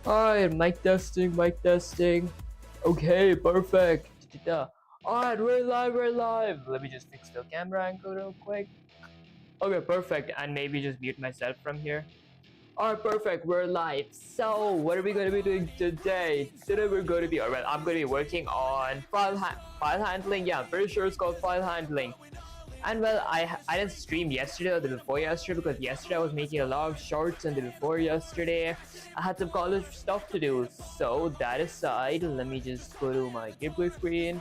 Alright, mic testing, mic testing. Okay, perfect. Alright, we're live. Let me just fix the camera angle real quick. Okay, perfect. And maybe just mute myself from here. Alright, perfect. We're live. So, what are we going to be doing today? Today we're going to be, alright, I'm going to be working on file handling. Yeah, I'm pretty sure it's called file handling. And well, I didn't stream yesterday or the before yesterday because yesterday I was making a lot of shorts, and the before yesterday I had some college stuff to do. So that aside, let me just go to my giveaway screen.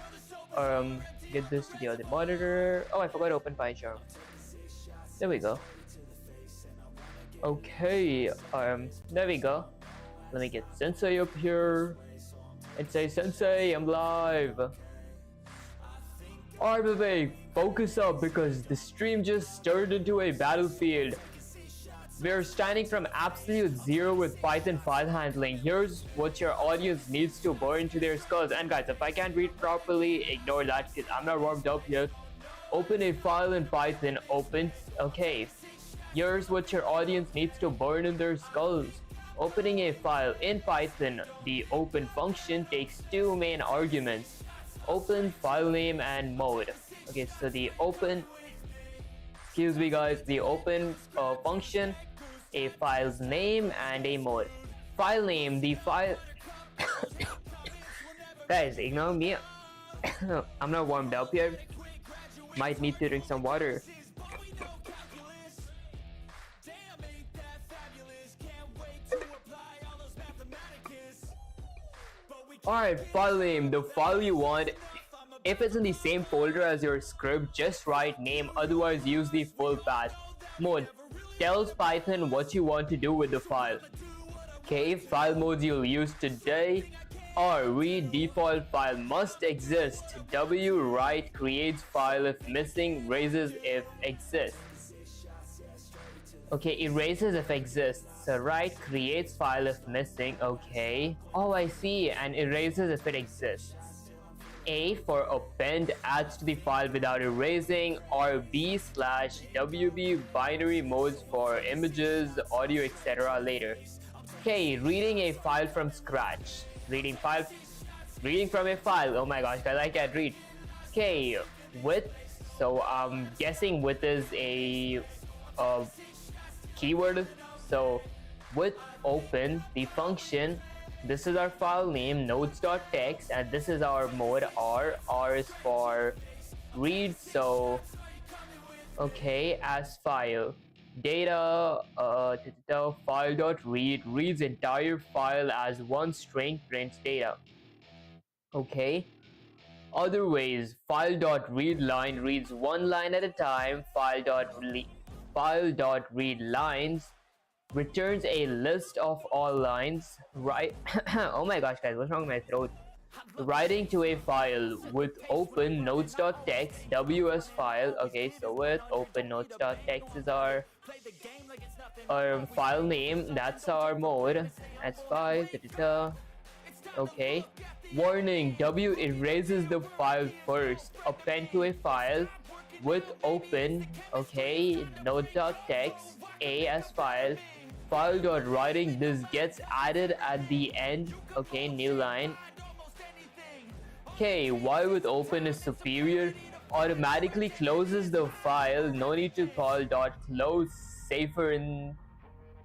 Get this to the other monitor. Oh, I forgot to open PyCharm. There we go. Okay, there we go. Let me get Sensei up here and say, Sensei, I'm live. Alright, Vivek, focus up because the stream just turned into a battlefield. We're standing from absolute zero with Python file handling. Here's what your audience needs to burn into their skulls. And guys, if I can't read properly, ignore that because I'm not warmed up yet. Open a file in Python. Open. Okay. Here's what your audience needs to burn in their skulls. Opening a file in Python, the open function takes two main arguments. Open, file name, and mode. Okay, so the open, excuse me guys, the open function, a file's name, and a mode. File name, the file guys, ignore me. I'm not warmed up yet. Might need to drink some water. Alright, file name, the file you want. If it's in the same folder as your script, just write name, otherwise use the full path. Mode tells Python what you want to do with the file. Okay, file modes you'll use today are read, default file must exist, W write, creates file if missing, raises if exists. Okay, erases if exists. So write creates file if missing. Okay. Oh, I see. And erases if it exists. A for append adds to the file without erasing, or B/WB binary modes for images, audio, etc. later. Okay, reading a file from scratch. Reading from a file. Oh my gosh, guys, I can't read. Okay, width. So I'm guessing width is a keyword. So with open, the function, this is our file name nodes.txt, and this is our mode R is for read. So okay, as file data file.read reads entire file as one string, prints data. Okay, other ways, file.read line reads one line at a time. File.read lines returns a list of all lines. Right. Oh my gosh, guys, what's wrong with my throat? Writing to a file with open nodes.txt, ws file. Okay, so with open nodes.txt is our file name. That's our mode. That's file. Okay. Warning, W erases the file first. Append to a file with open, okay, node.txt, A as file, file.writing, this gets added at the end, okay, new line. Okay, while with open is superior, automatically closes the file, no need to call .close, safer in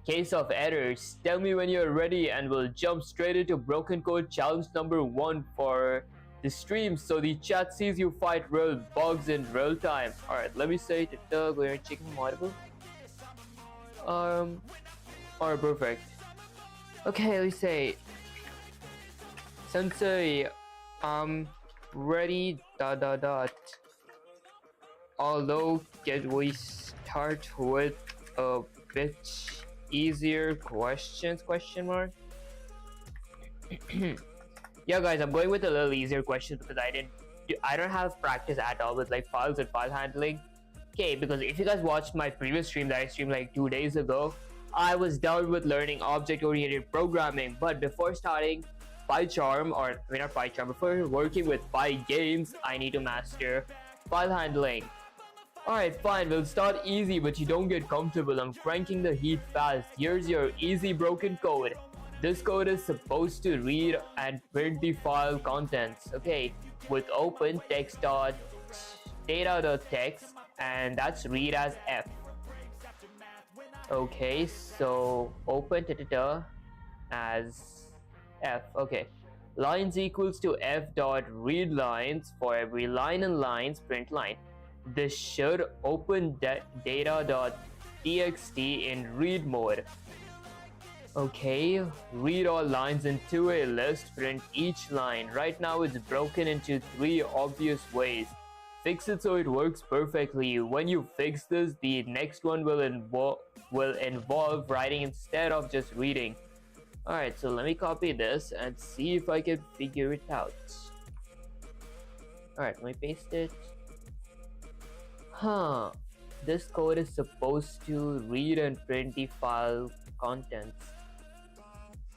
case of errors. Tell me when you're ready and we'll jump straight into broken code challenge number 1 for the stream, so the chat sees you fight real bugs in real time. Alright, let me say to Doug, we're checking audible. Alright, perfect. Okay, let's say Sensei, ready, although can we start with a bit easier questions, question mark? Yeah guys, I'm going with a little easier questions because I don't have practice at all with like files and file handling. Okay, because if you guys watched my previous stream that I streamed like 2 days ago, I was done with learning object-oriented programming. But before starting PyCharm, or I mean not PyCharm, before working with PyGames, I need to master file handling. Alright, fine, we'll start easy, but you don't get comfortable. I'm cranking the heat fast. Here's your easy broken code. This code is supposed to read and print the file contents. Okay, with open text dot data.text, and that's read as f. Okay, so open data as f. Okay, lines equals to f dot read lines. For every line in lines, print line. This should open data.txt in read mode. Okay, read all lines into a list, print each line. Right now it's broken into 3 obvious ways. Fix it so it works perfectly. When you fix this, the next one will involve writing instead of just reading. Alright, so let me copy this and see if I can figure it out. Alright, let me paste it. This code is supposed to read and print the file contents.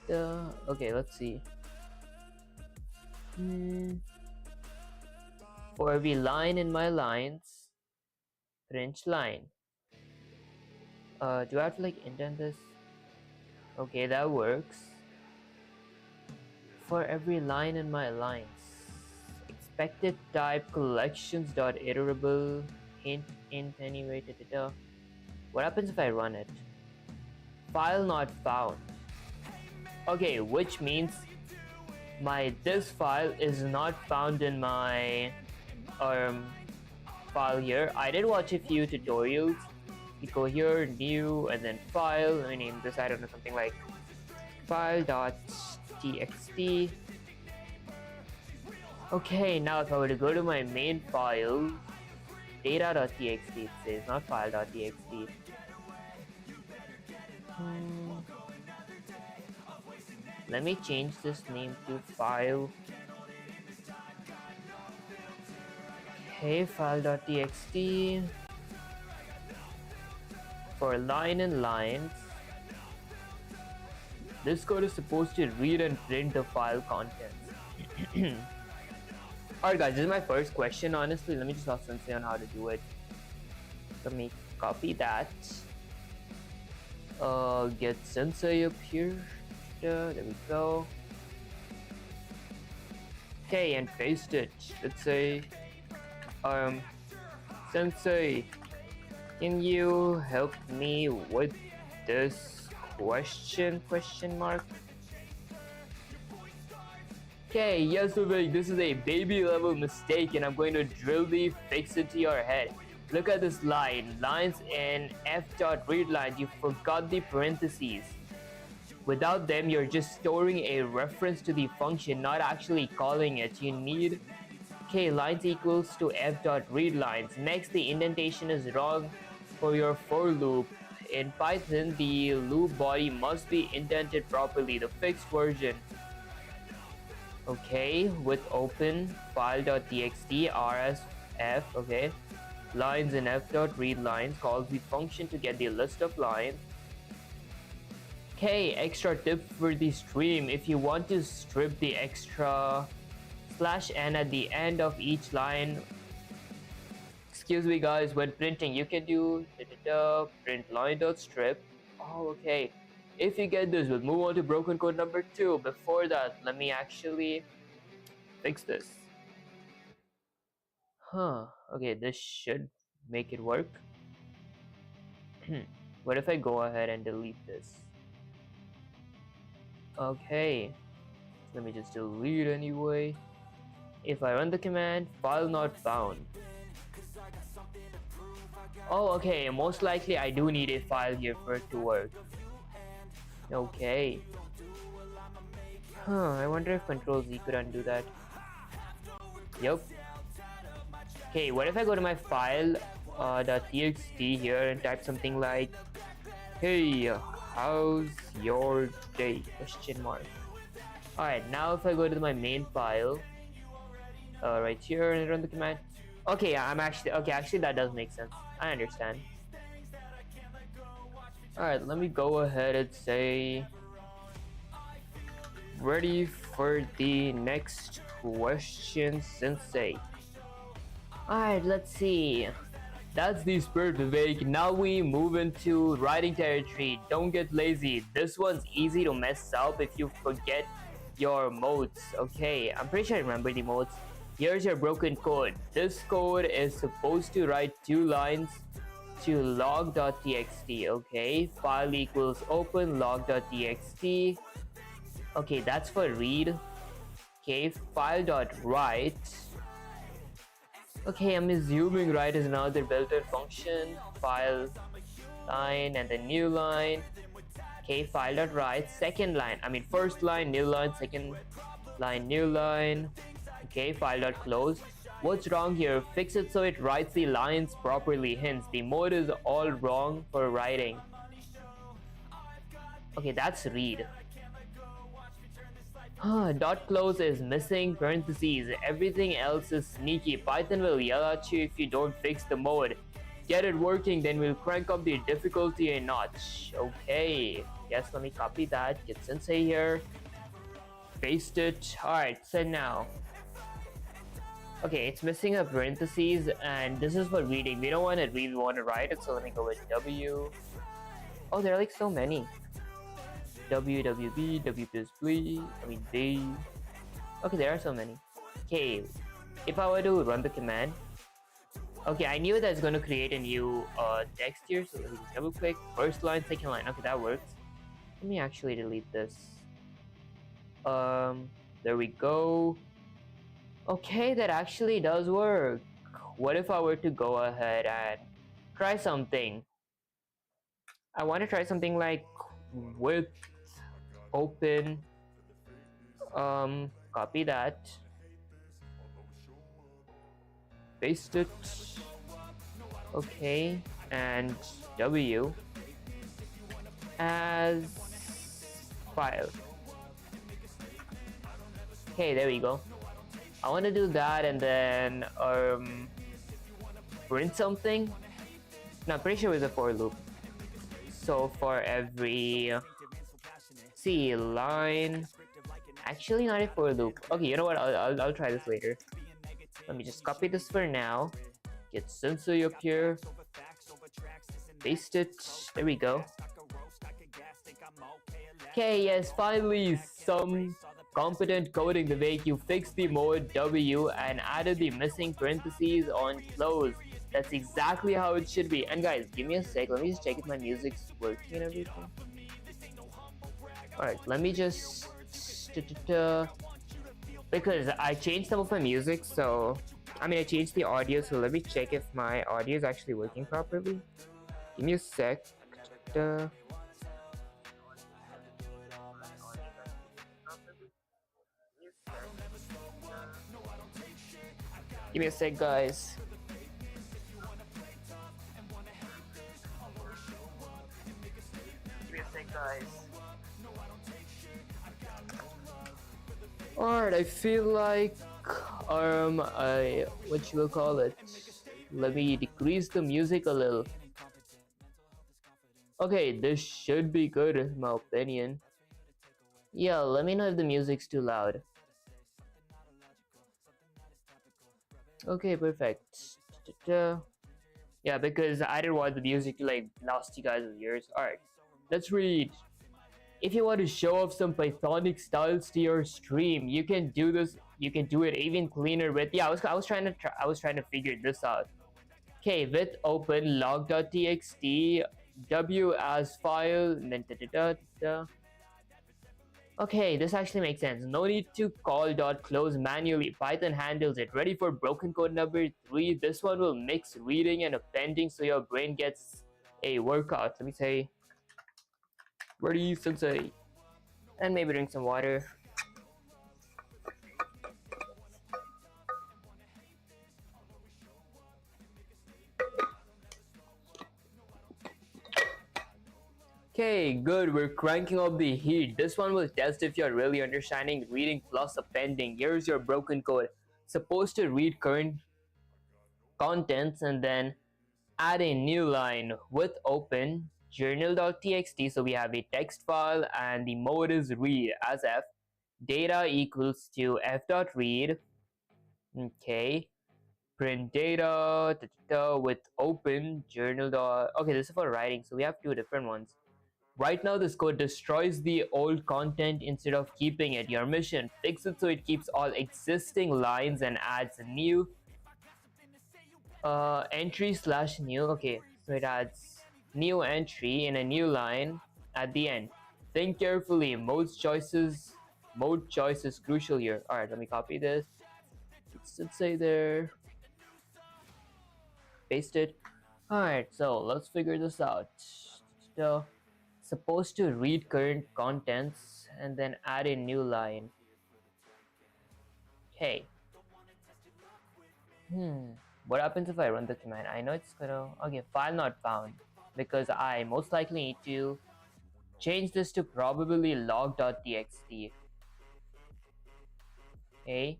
Okay, let's see. For every line in my lines, print line. Do I have to like indent this? Okay, that works. For every line in my lines, expected type collections.iterable int anyway. What happens if I run it? File not found. Okay, which means this file is not found in my file here. I did watch a few tutorials. You go here, new, and then file. Let me name this, I don't know, something like file.txt. Okay, now if I were to go to my main file, data.txt it says, not file.txt. Let me change this name to file. Okay, file.txt. For line and lines, this code is supposed to read and print the file contents. Alright guys, this is my first question. Honestly, let me just ask Sensei on how to do it. Let me copy that. Get Sensei up here. There we go. Okay, and paste it. Let's say, Sensei, can you help me with this question mark? Okay, yes Vivek, this is a baby level mistake and I'm going to drill the fix into your head. Look at this line, lines in f.readlines, you forgot the parentheses. Without them, you're just storing a reference to the function, not actually calling it. You need lines equals to f.readlines. Next, the indentation is wrong for your for loop. In Python, the loop body must be indented properly, the fixed version. Okay, with open file.txt rsf, okay. Lines in f.readlines calls the function to get the list of lines. Okay, extra tip for the stream. If you want to strip the extra /n at the end of each line, excuse me guys, when printing you can do print line.strip. Oh, okay. If you get this, we'll move on to broken code number 2. Before that, let me actually fix this. Okay, this should make it work. What if I go ahead and delete this? Okay, let me just delete anyway. If I run the command, file not found. Oh, okay, most likely I do need a file here for it to work. Okay. I wonder if Control Z could undo that. Yep. Okay, what if I go to my file .txt here and type something like, hey, how's your day? Question mark. Alright, now if I go to my main file, right here and run the command. Okay, actually that does make sense. I understand. Alright, let me go ahead and say, ready for the next question, Sensei. Alright, let's see. That's the spirit, Vivek. Now we move into writing territory. Don't get lazy. This one's easy to mess up if you forget your modes. Okay, I'm pretty sure I remember the modes. Here's your broken code. This code is supposed to write 2 lines to log.txt. Okay, file equals open log.txt. Okay, that's for read. Okay, file.write. Okay, I'm assuming write is another built-in function. File line and then new line. Okay, file.write. Second line, first line, new line, second line, new line. Okay, file.close. What's wrong here? Fix it so it writes the lines properly. Hence, the mode is all wrong for writing. Okay, that's read. Dot close is missing parentheses. Everything else is sneaky. Python will yell at you if you don't fix the mode. Get it working, then we'll crank up the difficulty a notch. Okay, yes, let me copy that. Get sensei here. Paste it. Alright, send now. Okay, it's missing a parentheses, and this is for reading. We don't want to read, we want to write it, so let me go with W. Oh, there are like so many. W, WB, W plus B, D. Okay, there are so many. Okay, if I were to run the command. Okay, I knew that's going to create a new text here, so let me just double click. First line, second line. Okay, that works. Let me actually delete this. There we go. Okay, that actually does work. What if I were to go ahead and try something? I want to try something like with open. Copy that. Paste it. Okay, and W as file. Okay, there we go. I want to do that and then print something. No, I'm pretty sure it was a for loop. So for every line, actually not a for loop. Okay, you know what? I'll try this later. Let me just copy this for now. Get sensei up here. Paste it. There we go. Okay, yes, finally some competent coding. The way you fixed the mode W and added the missing parentheses on close. That's exactly how it should be. And guys, give me a sec. Let me just check if my music's working and everything. Alright, let me just... Because I changed some of my music, so... I changed the audio, so let me check if my audio is actually working properly. Give me a sec. Give me a sec, guys. Give me a sec, guys. Alright, I feel like what you will call it. Let me decrease the music a little. Okay, this should be good in my opinion. Yeah, let me know if the music's too loud. Okay, perfect. Yeah, because I didn't want the music to like last you guys' ears. Alright, let's read. If you want to show off some Pythonic styles to your stream, you can do this. You can do it even cleaner with. Yeah, I was trying to figure this out. Okay, with open log.txt, W as file, and then Okay, this actually makes sense. No need to call .close manually. Python handles it. Ready for broken code number 3. This one will mix reading and appending so your brain gets a workout. Let me say, ready, sensei. And maybe drink some water. Okay, good. We're cranking up the heat. This one will test if you're really understanding reading plus appending. Here's your broken code. Supposed to read current contents and then add a new line with open journal.txt. So we have a text file and the mode is read as f. Data equals to f.read. Okay. print data with open journal dot. Okay, this is for writing, so we have two different ones. Right now, this code destroys the old content instead of keeping it. Your mission: fix it so it keeps all existing lines and adds a new entry slash new. Okay, so it adds new entry in a new line at the end. Think carefully. Mode choice is crucial here. All right, let me copy this. Let's say there. Paste it. All right, so let's figure this out. So, supposed to read current contents and then add a new line. Okay. What happens if I run the command? I know it's gonna. Okay, file not found, because I most likely need to change this to probably log.txt. Okay.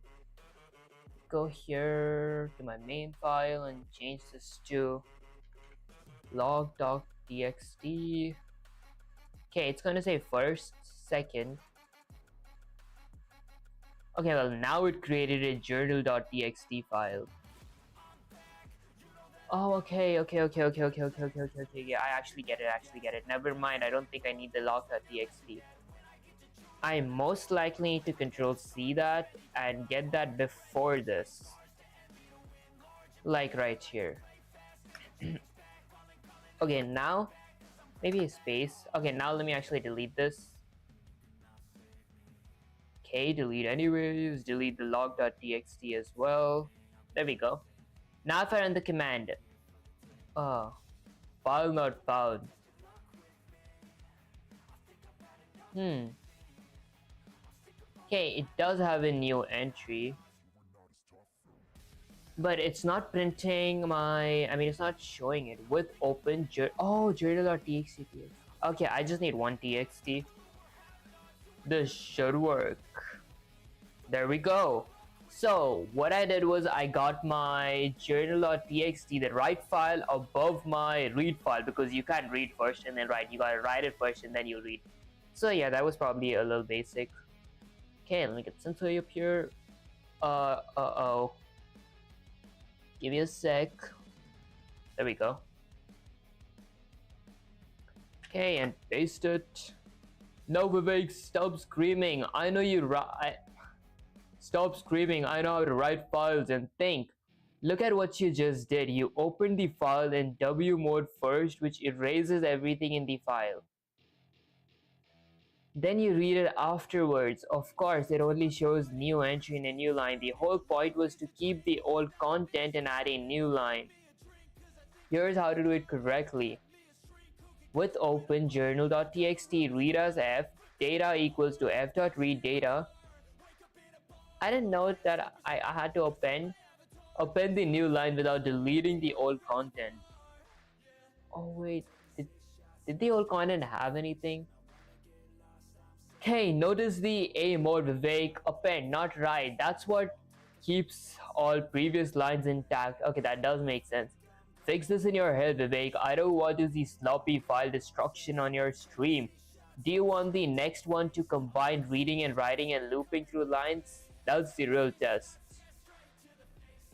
Go here to my main file and change this to log.txt. Okay, it's gonna say first, second. Okay, well now it created a journal.txt file. Oh, okay. Yeah, I actually get it. Never mind, I don't think I need the log.txt. I most likely need to control C that and get that before this. Like right here. Okay, now maybe a space. Okay, now let me actually delete this. Okay, delete anyways, delete the log.txt as well. There we go. Now if I run the command, file not found. Okay, it does have a new entry, but it's not printing my, I mean, it's not showing it with open journal.txt. Okay, I just need one txt. This should work. There we go. So what I did was I got my journal.txt, the write file, above my read file, because you can't read first and then write. You gotta write it first and then you read. So yeah, that was probably a little basic. Okay, let me get Sensei up here. Give me a sec. There we go. Okay, and paste it. No, Vivek, stop screaming. I know you Stop screaming. I know how to write files and think. Look at what you just did. You opened the file in W mode first, which erases everything in the file. Then you read it afterwards. Of course, it only shows new entry in a new line. The whole point was to keep the old content and add a new line. Here's how to do it correctly. With open journal.txt, read as f, data equals to f.read data. I didn't know that I had to append the new line without deleting the old content. Oh wait, did the old content have anything? Okay, notice the A mode, Vivek. Append, not write. That's what keeps all previous lines intact. Okay, that does make sense. Fix this in your head, Vivek. I don't want to see sloppy file destruction on your stream. Do you want the next one to combine reading and writing and looping through lines? That's the real test.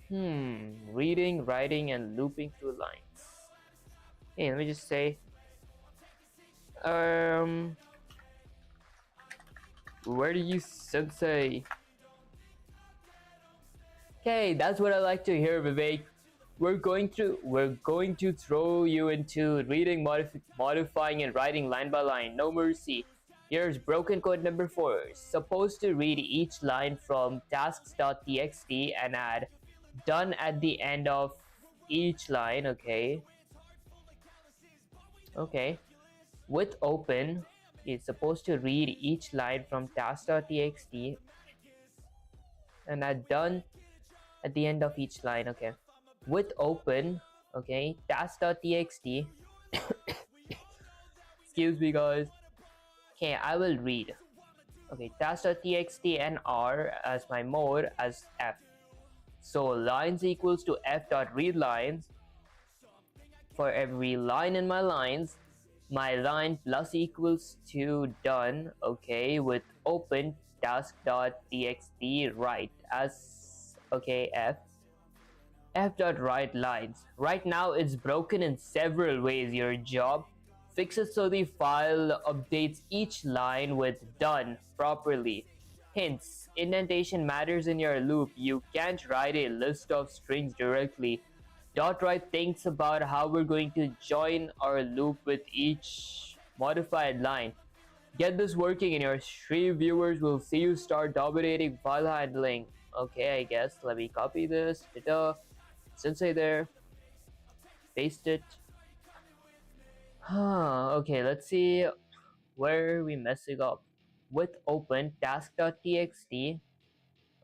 Reading, writing, and looping through lines. Hey, let me just say, where do you Sensei? Okay, that's what I like to hear, Vivek. We're going to throw you into reading, modifying, and writing line by line. No mercy. Here's broken code number 4. Supposed to read each line from tasks.txt and add done at the end of each line. Okay. With open, it's supposed to read each line from tasks.txt and add done at the end of each line. Okay. With open, okay, tasks.txt. Excuse me, guys. Okay, I will read. Okay, tasks.txt and R as my mode as F. So lines equals to f.read lines. For every line in my lines, my line plus equals to done. Okay, with open task.txt write as okay F. f.write lines. Right now it's broken in several ways. Your job, fix it so the file updates each line with done properly. Hints, indentation matters in your loop. You can't write a list of strings directly. .write thinks about how we're going to join our loop with each modified line. Get this working and your stream viewers will see you start dominating file handling. Okay, I guess. Let me copy this. Ta-da. Sensei there. Paste it. Okay, let's see where are we messing up. With open task.txt.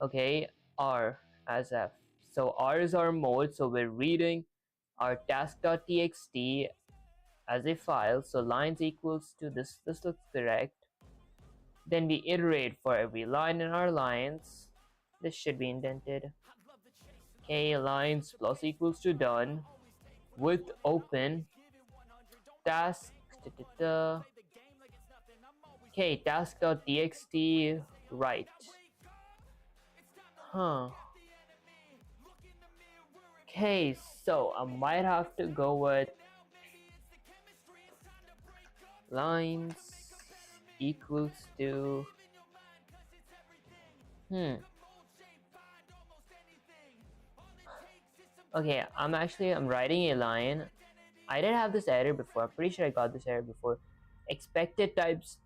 Okay, R as F. So R is our mode, so we're reading our task.txt as a file. So lines equals to this looks correct. Then we iterate for every line in our lines. This should be indented. Okay, lines plus equals to done. With open task. Okay, task.txt write. Okay, so I might have to go with lines equals to okay, I'm writing a line. I did have this error before. I'm pretty sure I got this error before. Expected types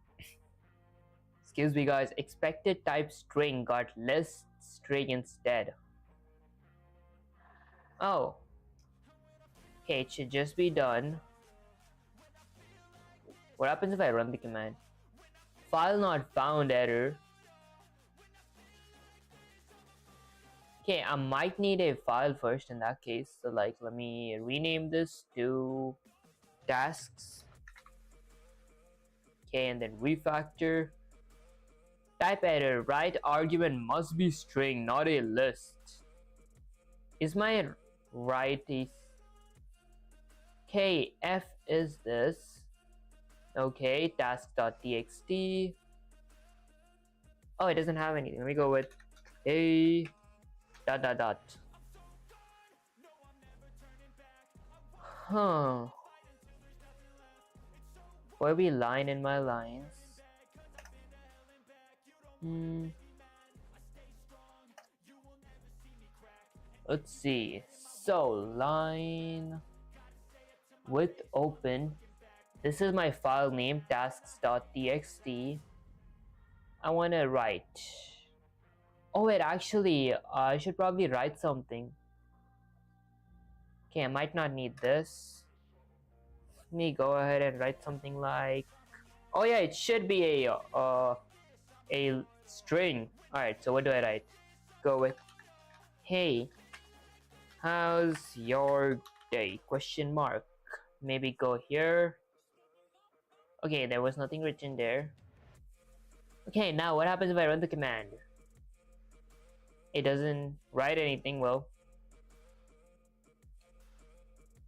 excuse me guys, expected type string got list string instead. Oh, okay, it should just be done. What happens if I run the command? File not found error. Okay, I might need a file first in that case. So like, let me rename this to tasks. Okay, and then refactor. Type error, right argument must be string, not a list. Is my right is okay, F is this. Okay, task.txt. Oh, it doesn't have anything. Let me go with a dot. Where we line in my lines? Let's see. So line with open. This is my file name tasks.txt. I want to write. Oh wait, actually, I should probably write something. Okay, I might not need this. Let me go ahead and write something like. Oh yeah, it should be a string. All right, so what do I write? Go with, hey, how's your day? Question mark. Maybe go here. Okay, there was nothing written there. Okay, now what happens if I run the command? It doesn't write anything. Well,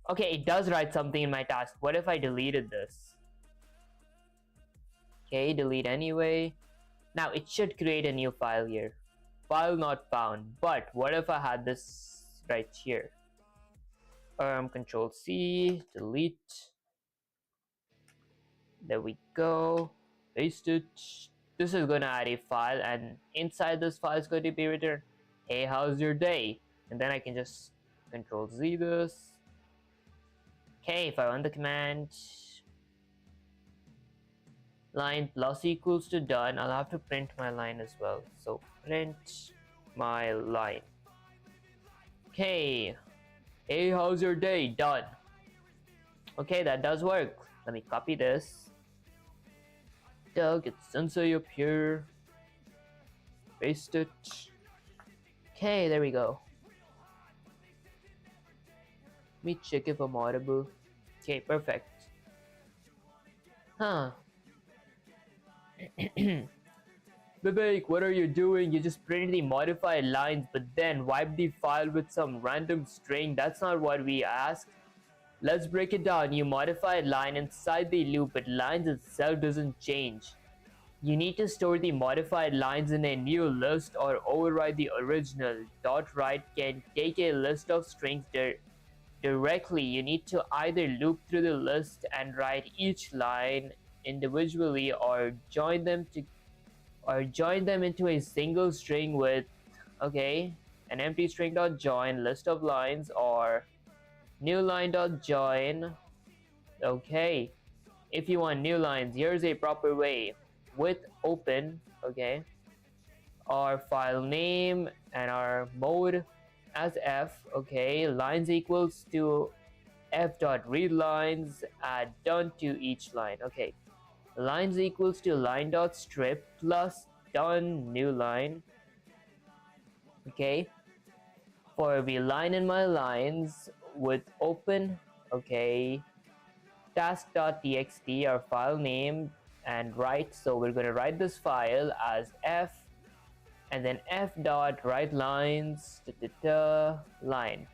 okay, it does write something in my task. What if I deleted this? Okay, delete anyway. Now it should create a new file here. File not found. But what if I had this right here? Control C, delete. There we go. Paste it. This is gonna add a file, and inside this file is going to be written, hey, how's your day? And then I can just Control Z this. Okay, if I run the command, line plus equals to done, I'll have to print my line as well. So print my line. Okay, hey, how's your day? Done. Okay, that does work. Let me copy this. Get Sensei up here. Paste it. Okay, there we go. Let me check if I'm audible. Okay, perfect. Vivek, what are you doing? You just printed the modified lines but then wiped the file with some random string. That's not what we asked. Let's break it down. You modified line inside the loop, but lines itself doesn't change. You need to store the modified lines in a new list or override the original. .write can take a list of strings directly. You need to either loop through the list and write each line individually or join them into a single string with an empty string dot join list of lines or new line dot join. Okay, if you want new lines, here's a proper way. With open, our file name and our mode as f, lines equals to f dot read lines, add done to each line. Lines equals to line dot strip plus done new line. For the line in my lines with open, task.txt, our file name, and write. So we're going to write this file as f, and then f dot write lines line.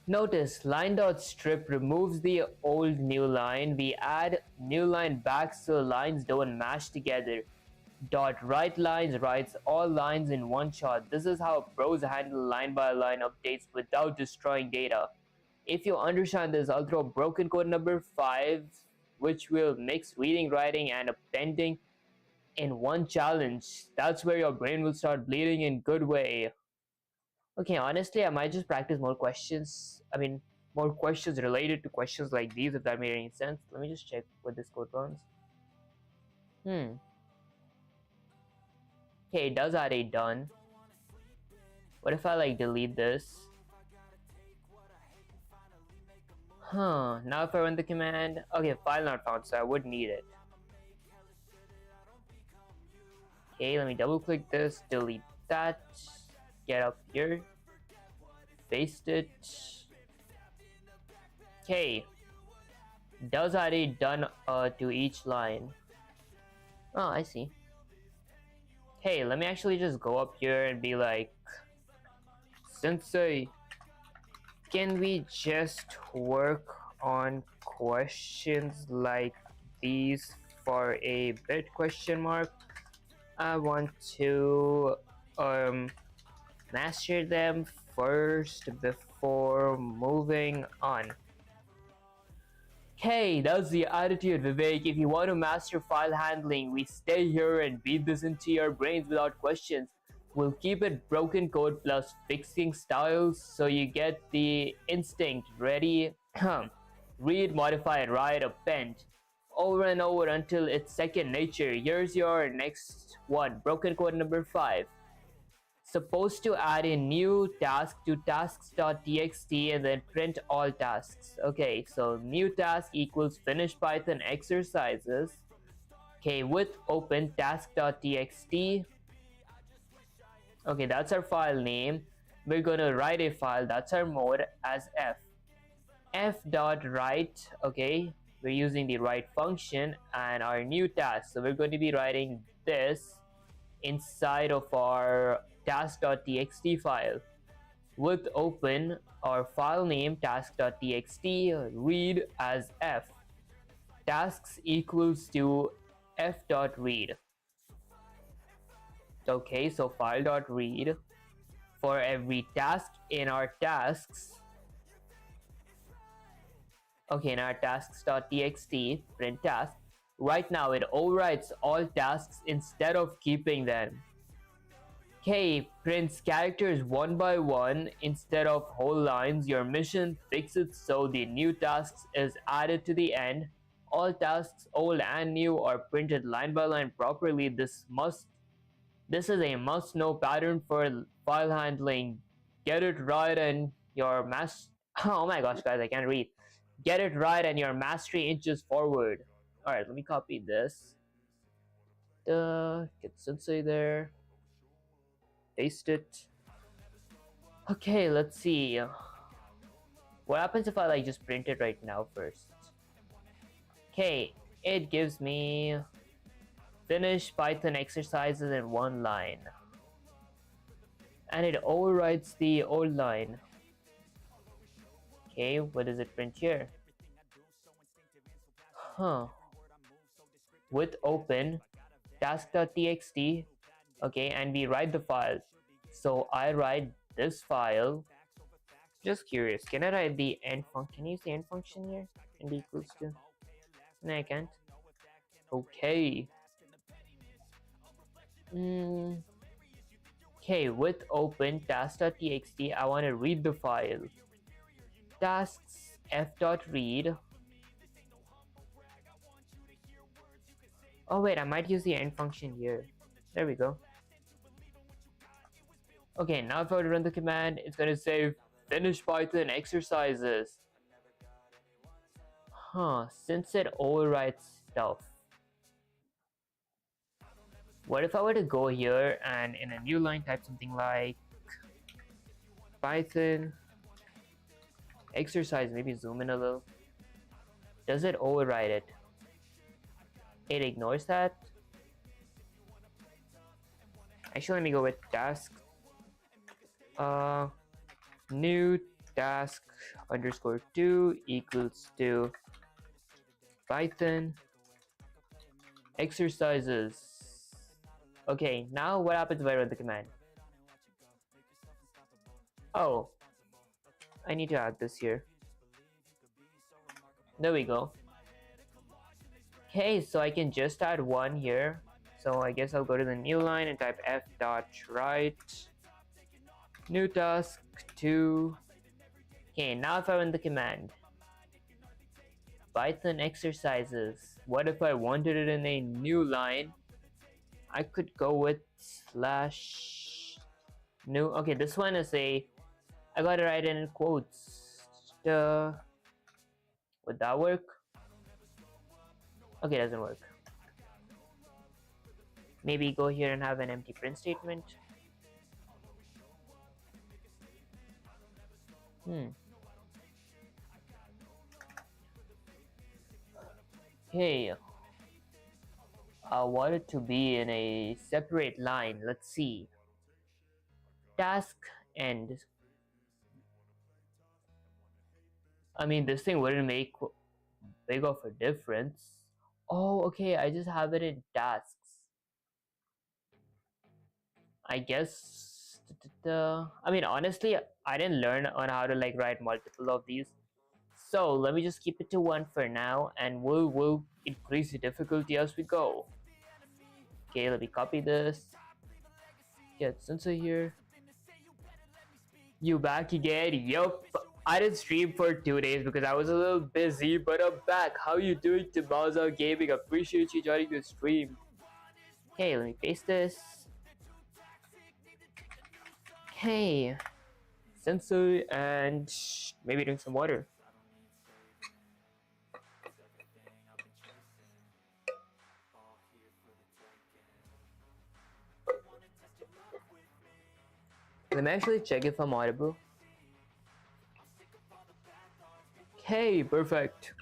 Notice line.strip removes the old new line. We add new line back so lines don't mash together. Write lines writes all lines in one shot. This is how pros handle line by line updates without destroying data. If you understand this, I'll throw broken code number 5, which will mix reading, writing, and appending in one challenge. That's where your brain will start bleeding in good way. Honestly, I might just practice more questions. More questions related to questions like these, if that made any sense. Let me just check what this code runs. It does add a done. What if I delete this? Now if I run the command, file not found, so I would need it. Let me double click this, delete that, get up here, paste it. Does add a done to each line. Oh, I see. Let me actually just go up here and be like, Sensei, can we just work on questions like these for a bit? I want to master them first before moving on. That's the attitude, Vivek. If you want to master file handling, we stay here and beat this into your brains without questions. We'll keep it broken code plus fixing styles so you get the instinct ready. Read, modify, write, append over and over until it's second nature. Here's your next one, broken code number 5. Supposed to add a new task to tasks.txt and then print all tasks. So new task equals finish Python exercises. With open task.txt. That's our file name. We're gonna write a file, that's our mode, as f.write. We're using the write function and our new task. So we're going to be writing this inside of our task.txt file. With open, our file name task.txt, read as f. Tasks equals to f.read. So file.read for every task in our tasks. In our tasks.txt, print task. Right now it overwrites all tasks instead of keeping them. Prints characters one by one instead of whole lines. Your mission fixes so the new tasks is added to the end. All tasks, old and new, are printed line by line properly. This is a must-know pattern for file handling. Get it right and your oh my gosh, guys, I can't read. Get it right and your mastery inches forward. Alright, let me copy this. Get Sensei there. Paste it. Let's see. What happens if I just print it right now first? It gives me finish Python exercises in one line. And it overwrites the old line. What does it print here? Huh. With open task.txt. Okay, and we write the file. So I write this file. Just curious, can I write the end function? Can you use the end function here? And equals to? No, I can't. Okay. Okay, with open task.txt, I want to read the file. Tasks f.read. Oh wait, I might use the end function here. There we go. Okay, now if I were to run the command, it's going to say finish Python exercises. Huh, since it overwrites stuff. What if I were to go here and in a new line type something like Python exercise, maybe zoom in a little. Does it override it? It ignores that. Actually, let me go with task. New task underscore 2 equals to Python exercises. Okay, now what happens if I run the command? Oh, I need to add this here. There we go. Okay, so I can just add one here. So I guess I'll go to the new line and type f.write new task 2. Okay, now if I run the command, Python exercises. What if I wanted it in a new line? I could go with slash new. Okay, this one is I gotta write it in quotes. Would that work? Okay, it doesn't work. Maybe go here and have an empty print statement. Okay, I want it to be in a separate line. Let's see. Task end. I mean, this thing wouldn't make big of a difference. Oh, okay, I just have it in tasks. I guess. I mean, honestly, I didn't learn on how to like write multiple of these. So let me just keep it to one for now, and we'll increase the difficulty as we go. Okay, let me copy this. Get sensor here. You back again? Yup. I didn't stream for 2 days because I was a little busy, but I'm back. How you doing to Bowser Gaming? Appreciate you joining the stream. Okay, let me paste this. Okay, sensor and maybe drink some water. Let me actually check if I'm audible. Okay, perfect.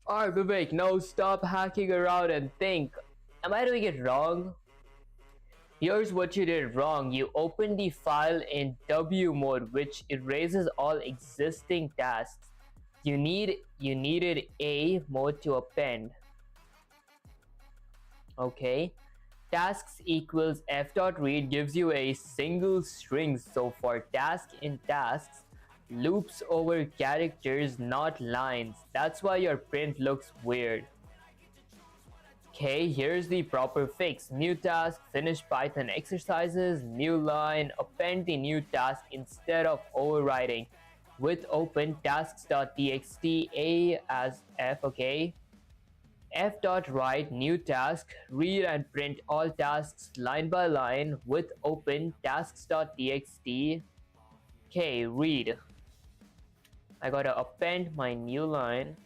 Alright, Vivek, now stop hacking around and think. Am I doing it wrong? Here's what you did wrong. You opened the file in W mode, which erases all existing tasks. You needed A mode to append. Okay. Tasks equals f.read gives you a single string. So for task in tasks, loops over characters, not lines. That's why your print looks weird. Okay, here's the proper fix. New task, finish Python exercises, new line, append the new task instead of overriding. With open tasks.txt, A as F, okay. F.write new task, read and print all tasks line by line with open tasks.txt. Okay, read. I gotta append my new line.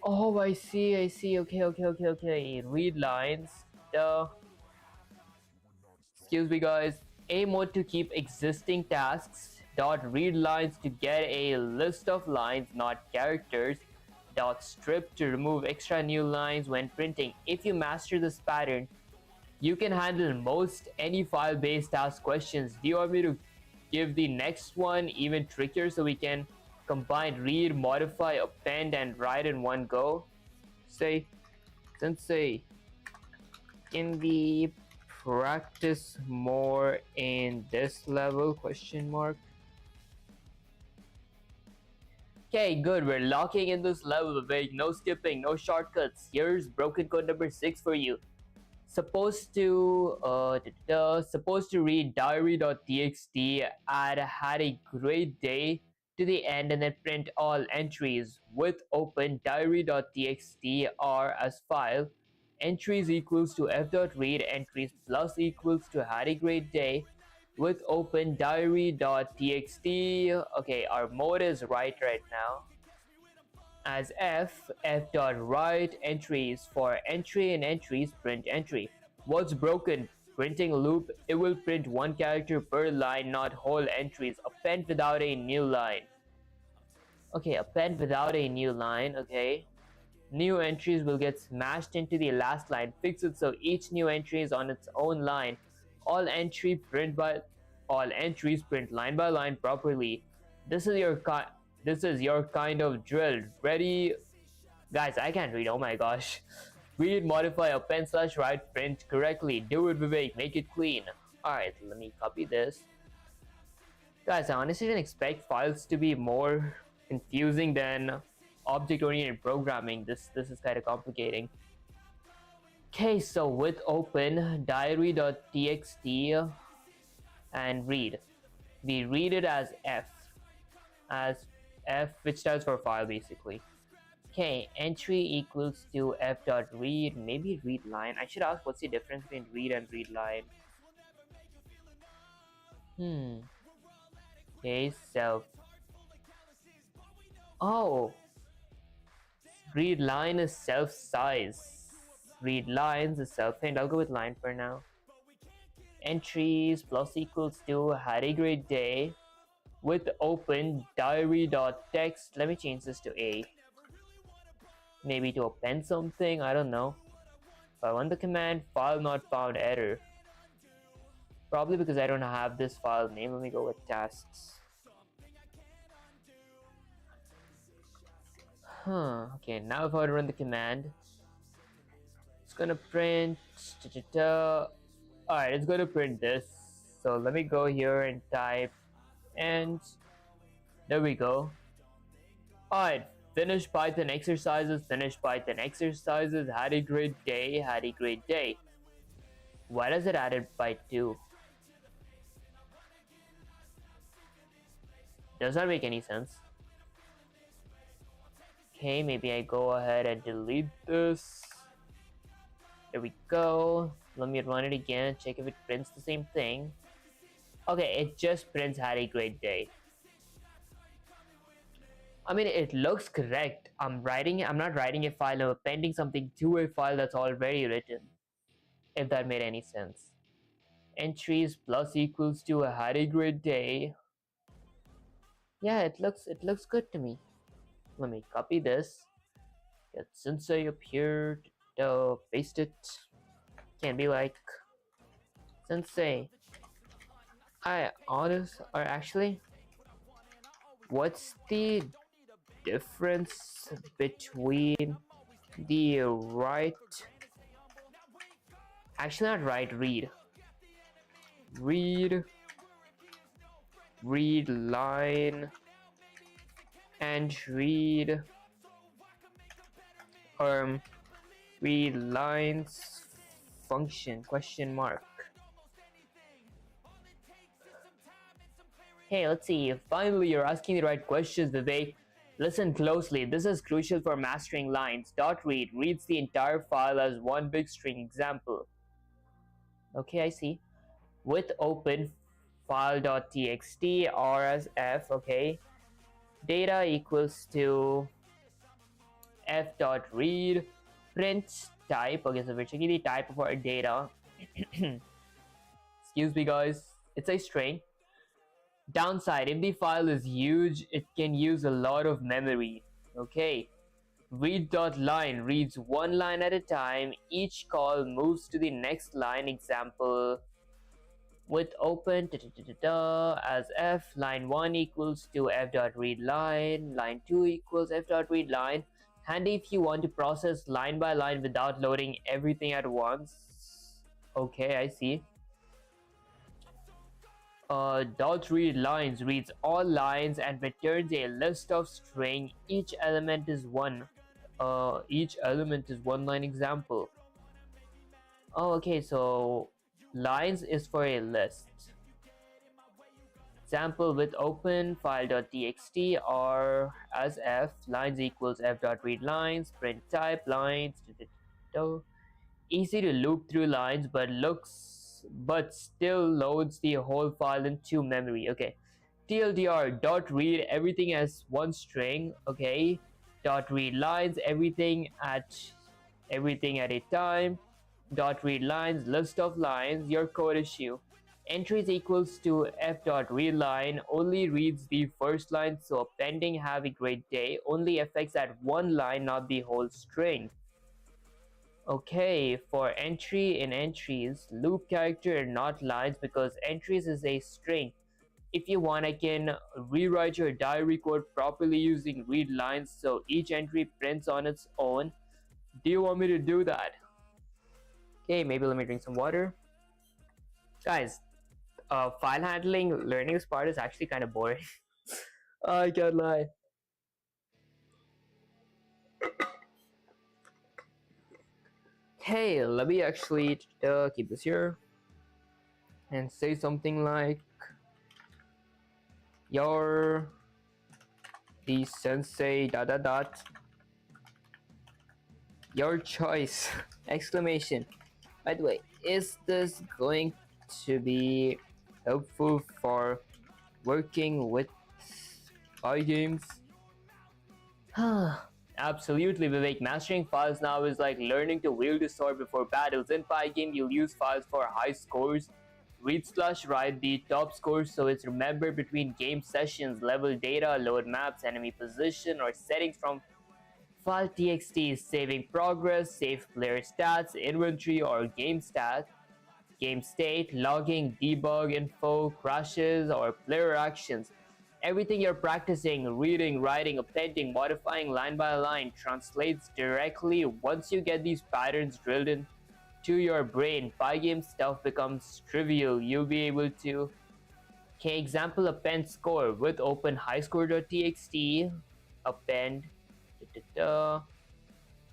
Oh, I see. Okay. Read lines. Excuse me, guys. A mode to keep existing tasks. Dot read lines to get a list of lines, not characters. Dot strip to remove extra new lines when printing. If you master this pattern, you can handle most any file-based task questions. Do you want me to give the next one even trickier so we can combine read, modify, append, and write in one go? Say, Sensei, can we practice more in this level? Question mark. Okay, good. We're locking in this level, Vivek. No skipping, no shortcuts. Here's broken code number 6 for you. Supposed to read diary.txt, add had a great day to the end, and then print all entries with open diary.txt r as file. Entries equals to f.read entries plus equals to had a great day with open diary.txt. Okay, our mode is right now as f.write entries for entry and entries print entry. What's broken? Printing loop. It will print one character per line, not whole entries. Append without a new line. Okay, append without a new line. Okay. New entries will get smashed into the last line. Fix it so each new entry is on its own line. All entries print line by line properly. This is your kind of drill. Ready? Guys, I can't read. Oh my gosh. Read, modify, append slash write, print correctly. Do it, Vivek. Make it clean. Alright, let me copy this. Guys, I honestly didn't expect files to be more confusing than object-oriented programming. This is kind of complicating. Okay, so with open diary.txt and read. We read it as f, which stands for file basically. Okay, entry equals to f.read, maybe read line. I should ask what's the difference between read and read line. Okay, self. Oh, read line is self size. Read lines is self hint. I'll go with line for now. Entries plus equals to had a great day with open diary.text. Let me change this to a. Maybe to append something, I don't know. If I run the command file not found error. Probably because I don't have this file name. Let me go with tasks. Okay, now if I run the command, it's gonna print. Alright, it's gonna print this. So let me go here and type, and there we go. Alright, finish Python exercises, had a great day. Why does it added by 2? Does not make any sense. Okay, maybe I go ahead and delete this. There we go. Let me run it again, check if it prints the same thing. Okay, it just prints had a great day. I mean, it looks correct. I'm not writing a file, I'm appending something to a file that's already written. If that made any sense. Entries plus equals to had a great day. Yeah, it looks good to me. Let me copy this. Get Sensei up here. Paste it. Can be like Sensei. Actually, what's the difference between the right? Actually, not right. Read line and read lines function question mark. Hey, let's see. Finally, you're asking the right questions, Vivek. Listen closely. This is crucial for mastering lines. .read reads the entire file as one big string. Example. Okay, I see. With open file.txt or as f. Okay. Data equals to f.read print type. Okay, so we're checking the type of our data. Excuse me, guys. It's a string. Downside, if the file is huge, it can use a lot of memory. Okay. Read.line reads one line at a time. Each call moves to the next line. Example. With open as f, line 1 equals to f.read line, line 2 equals f.read line. Handy if you want to process line by line without loading everything at once. Okay, I see. Dot read lines reads all lines and returns a list of string. Each element is one line example. Oh, okay, so lines is for a list. Example with open file.txt or as f lines equals f.read lines, print type lines. Easy to loop through lines, but still loads the whole file into memory. Okay, TLDR dot read everything as one string. Okay, dot read lines everything at a time. Dot read lines list of lines. Your code issue entries equals to f dot read line only reads the first line, so appending have a great day only affects that one line, not the whole string. Okay, for entry in entries, loop character not lines because entries is a string. If you want, I can rewrite your diary code properly using read lines so each entry prints on its own. Do you want me to do that? Okay, maybe let me drink some water. Guys, file handling learning this part is actually kind of boring. I can't lie. Hey, let me actually keep this here and say something like, you're the sensei ... your choice! Exclamation. By the way, is this going to be helpful for working with games? Absolutely, Vivek. Mastering files now is like learning to wield a sword before battles. In Pygame, you'll use files for high scores. Read/write the top scores so it's remembered between game sessions, level data, load maps, enemy position, or settings from file txt, saving progress, save player stats, inventory, or game state, logging, debug info, crashes, or player actions. Everything you're practicing, reading, writing, appending, modifying line by line translates directly. Once you get these patterns drilled into your brain, Pygame stuff becomes trivial. You'll be able to... Okay, example, append score with open highscore.txt, append,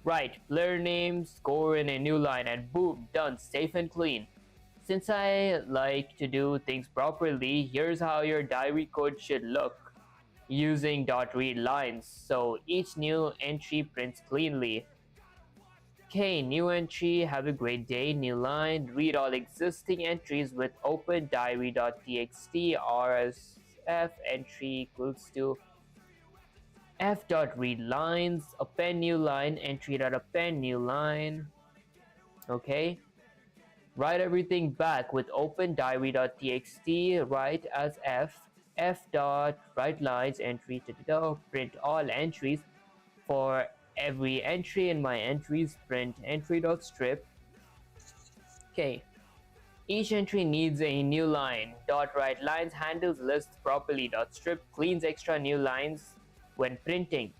right, player name, score in a new line, and boom, done, safe and clean. Since I like to do things properly, here's how your diary code should look using .read lines, so each new entry prints cleanly. Okay, new entry, have a great day, new line, read all existing entries with open diary.txt rsf entry equals to f.read lines, append new line, entry.append new line. Okay, write everything back with open diary.txt, write as f.write lines, entry to print all entries. For every entry in my entries, print entry.strip. Okay, each entry needs a new line. .write lines handles lists properly. .strip cleans extra new lines when printing.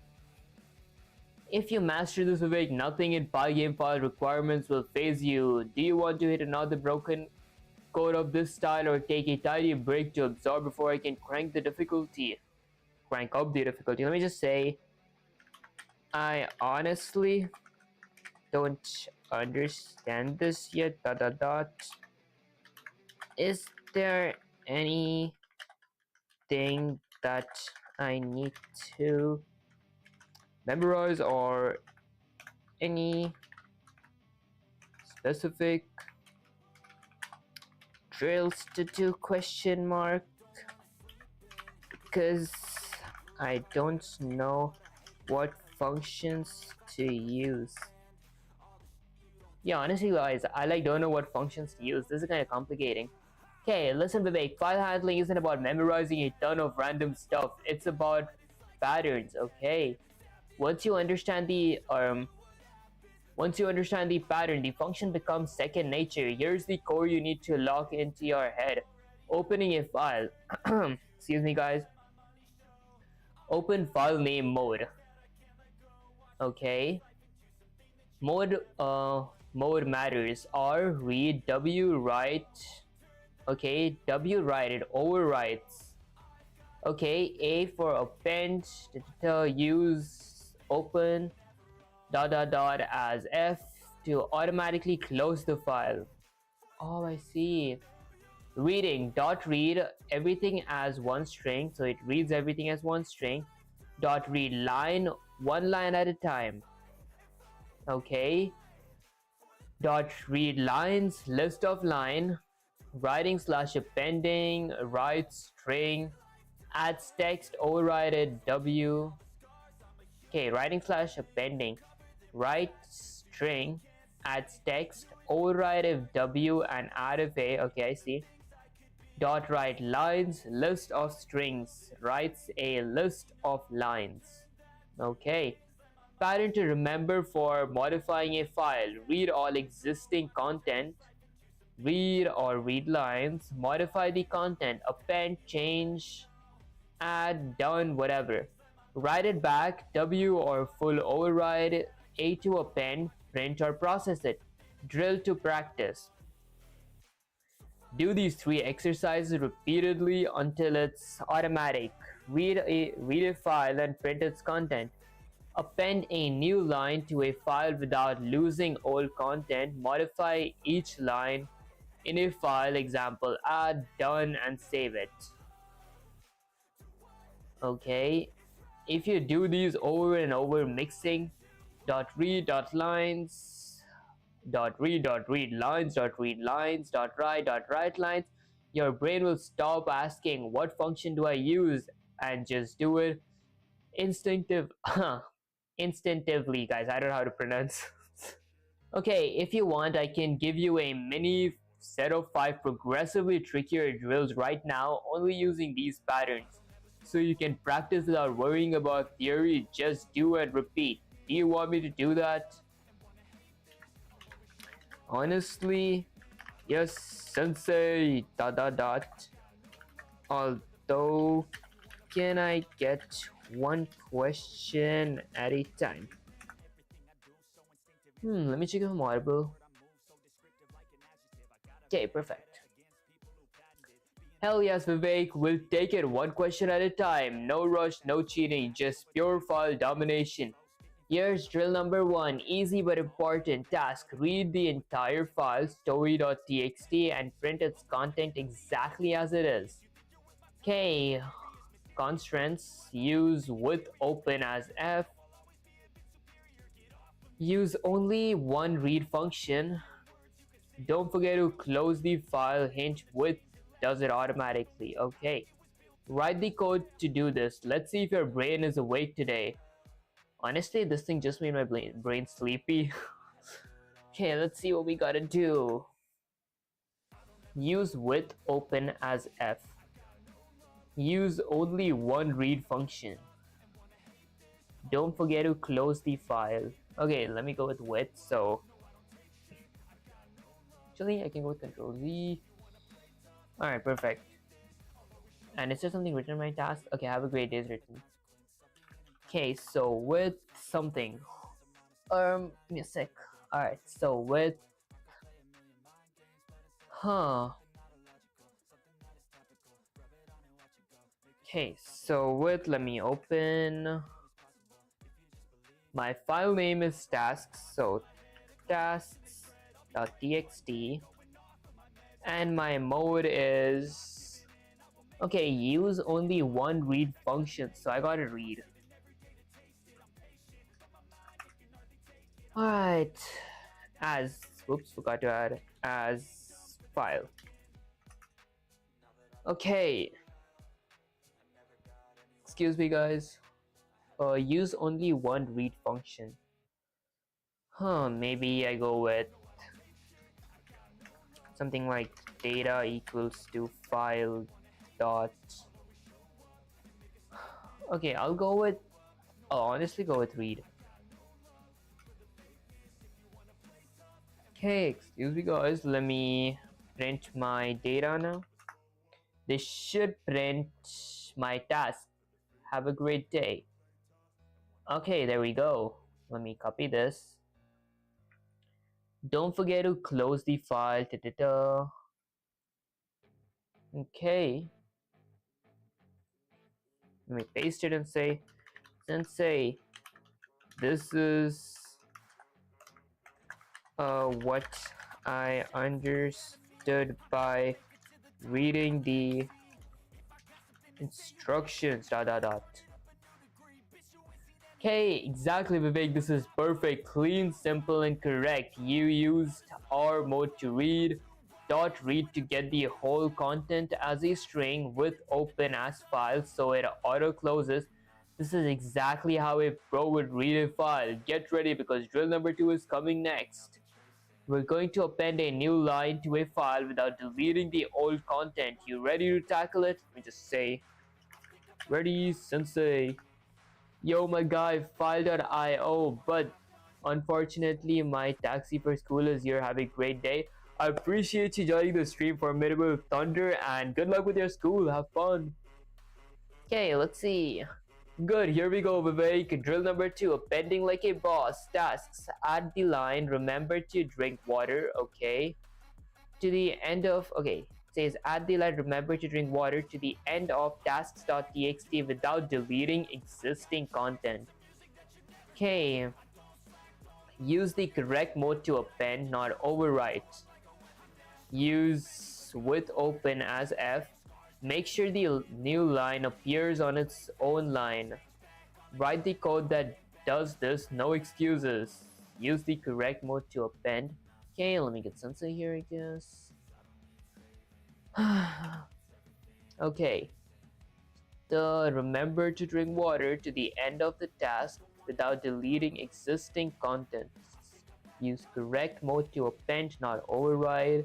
If you master this, Vivek, nothing in Pygame file requirements will phase you. Do you want to hit another broken code of this style or take a tiny break to absorb before I can crank up the difficulty? Let me just say, I honestly don't understand this yet. ... Is there anything that I need to memorize or any specific drills to do ? Because I don't know what functions to use. Yeah, honestly guys, I don't know what functions to use. This is kind of complicating. Okay, listen Vivek, file handling isn't about memorizing a ton of random stuff. It's about patterns, okay? Once you understand the pattern, the function becomes second nature. Here's the core you need to lock into your head. Opening a file. Excuse me guys. Open file name mode. Okay, mode matters. R read, W write. Okay, W write, it overwrites. Okay, A for append, use open dot dot dot as F to automatically close the file. Oh, I see. Reading dot read everything as one string, so it reads everything as one string. Dot read line, one line at a time. Okay. Dot read lines, list of line. Writing slash appending, write string, adds text, override W. Okay, writing slash appending, write string, adds text, override if W and add if A. Okay, I see. Dot write lines, list of strings, writes a list of lines. Okay. Pattern to remember for modifying a file: read all existing content, read or read lines, modify the content, append, change, add, done, whatever. Write it back, W or full override, A to append, print or process it. Drill to practice. Do these three exercises repeatedly until it's automatic. Read a file and print its content. Append a new line to a file without losing old content. Modify each line in a file, example, add, done, and save it. Okay, if you do these over and over, mixing dot read dot lines dot read lines dot read lines dot write lines, your brain will stop asking what function do I use and just do it instinctively. Guys, I don't know how to pronounce. Okay, if you want, I can give you a mini set of 5 progressively trickier drills right now, only using these patterns, so you can practice without worrying about theory. Just do and repeat. Do you want me to do that? Honestly, yes, sensei, dot dot dot. Although, can I get one question at a time? Let me check if I'm audible. Okay, perfect. Hell yes, Vivek, we'll take it one question at a time. No rush, no cheating, just pure file domination. Here's drill number 1, easy but important task. Read the entire file, story.txt, and print its content exactly as it is. Okay, constraints, use with open as F. Use only one read function. Don't forget to close the file, hint with does it automatically. Okay, write the code to do this. Let's see if your brain is awake today. Honestly, this thing just made my brain sleepy. Okay, let's see what we gotta do. Use with open as F. Use only one read function. Don't forget to close the file. Okay, let me go with, so actually I can go with Control Z. Alright, perfect. And is there something written in my task? Okay, have a great day is written. Okay, so with something. Give me a sec. Alright, so with Okay, so with, let me open. My file name is tasks, so tasks.txt, and my mode is, okay, use only one read function, so I gotta read. Alright, as, oops, forgot to add as file. Okay, excuse me guys. Use only one read function. Maybe I go with something like data equals to file dot. Okay, I'll go with, I'll honestly go with read. Okay, excuse me guys, let me print my data now. This should print my task. Have a great day. Okay, there we go. let me copy this. Don't forget to close the file. Okay, let me paste it and say, Sensei, this is what I understood by reading the instructions. Dot dot dot. Okay, exactly, Vivek. This is perfect, clean, simple, and correct. You used R mode to read, dot read to get the whole content as a string with open as file, so it auto closes. This is exactly how a pro would read a file. Get ready because drill number 2 is coming next. We're going to append a new line to a file without deleting the old content. You ready to tackle it? Let me just say, ready, Sensei. Yo, my guy, file.io, but unfortunately, my taxi for school is here. Have a great day. I appreciate you joining the stream, Formidable Thunder, and good luck with your school. Have fun. Okay, let's see. Good, here we go, Vivek. Drill number 2, appending like a boss. Tasks, add the line, remember to drink water, okay. To the end of, okay, says add the line, remember to drink water to the end of tasks.txt without deleting existing content. Okay, use the correct mode to append, not overwrite. Use with open as F. Make sure the new line appears on its own line. Write the code that does this, no excuses. Use the correct mode to append. Okay, let me get Sensei here, I guess. Okay. The remember to drink water to the end of the task without deleting existing contents. Use correct mode to append, not override.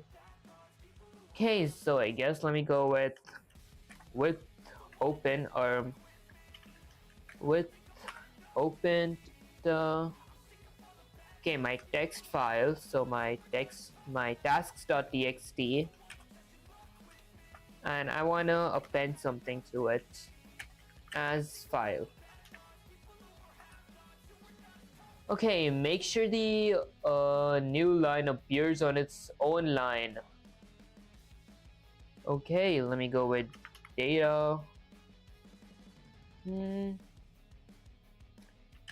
Okay, so I guess let me go with open or with open the okay my text file, so my tasks.txt, and I wanna append something to it as file. Okay, make sure the new line appears on its own line. Okay, let me go with data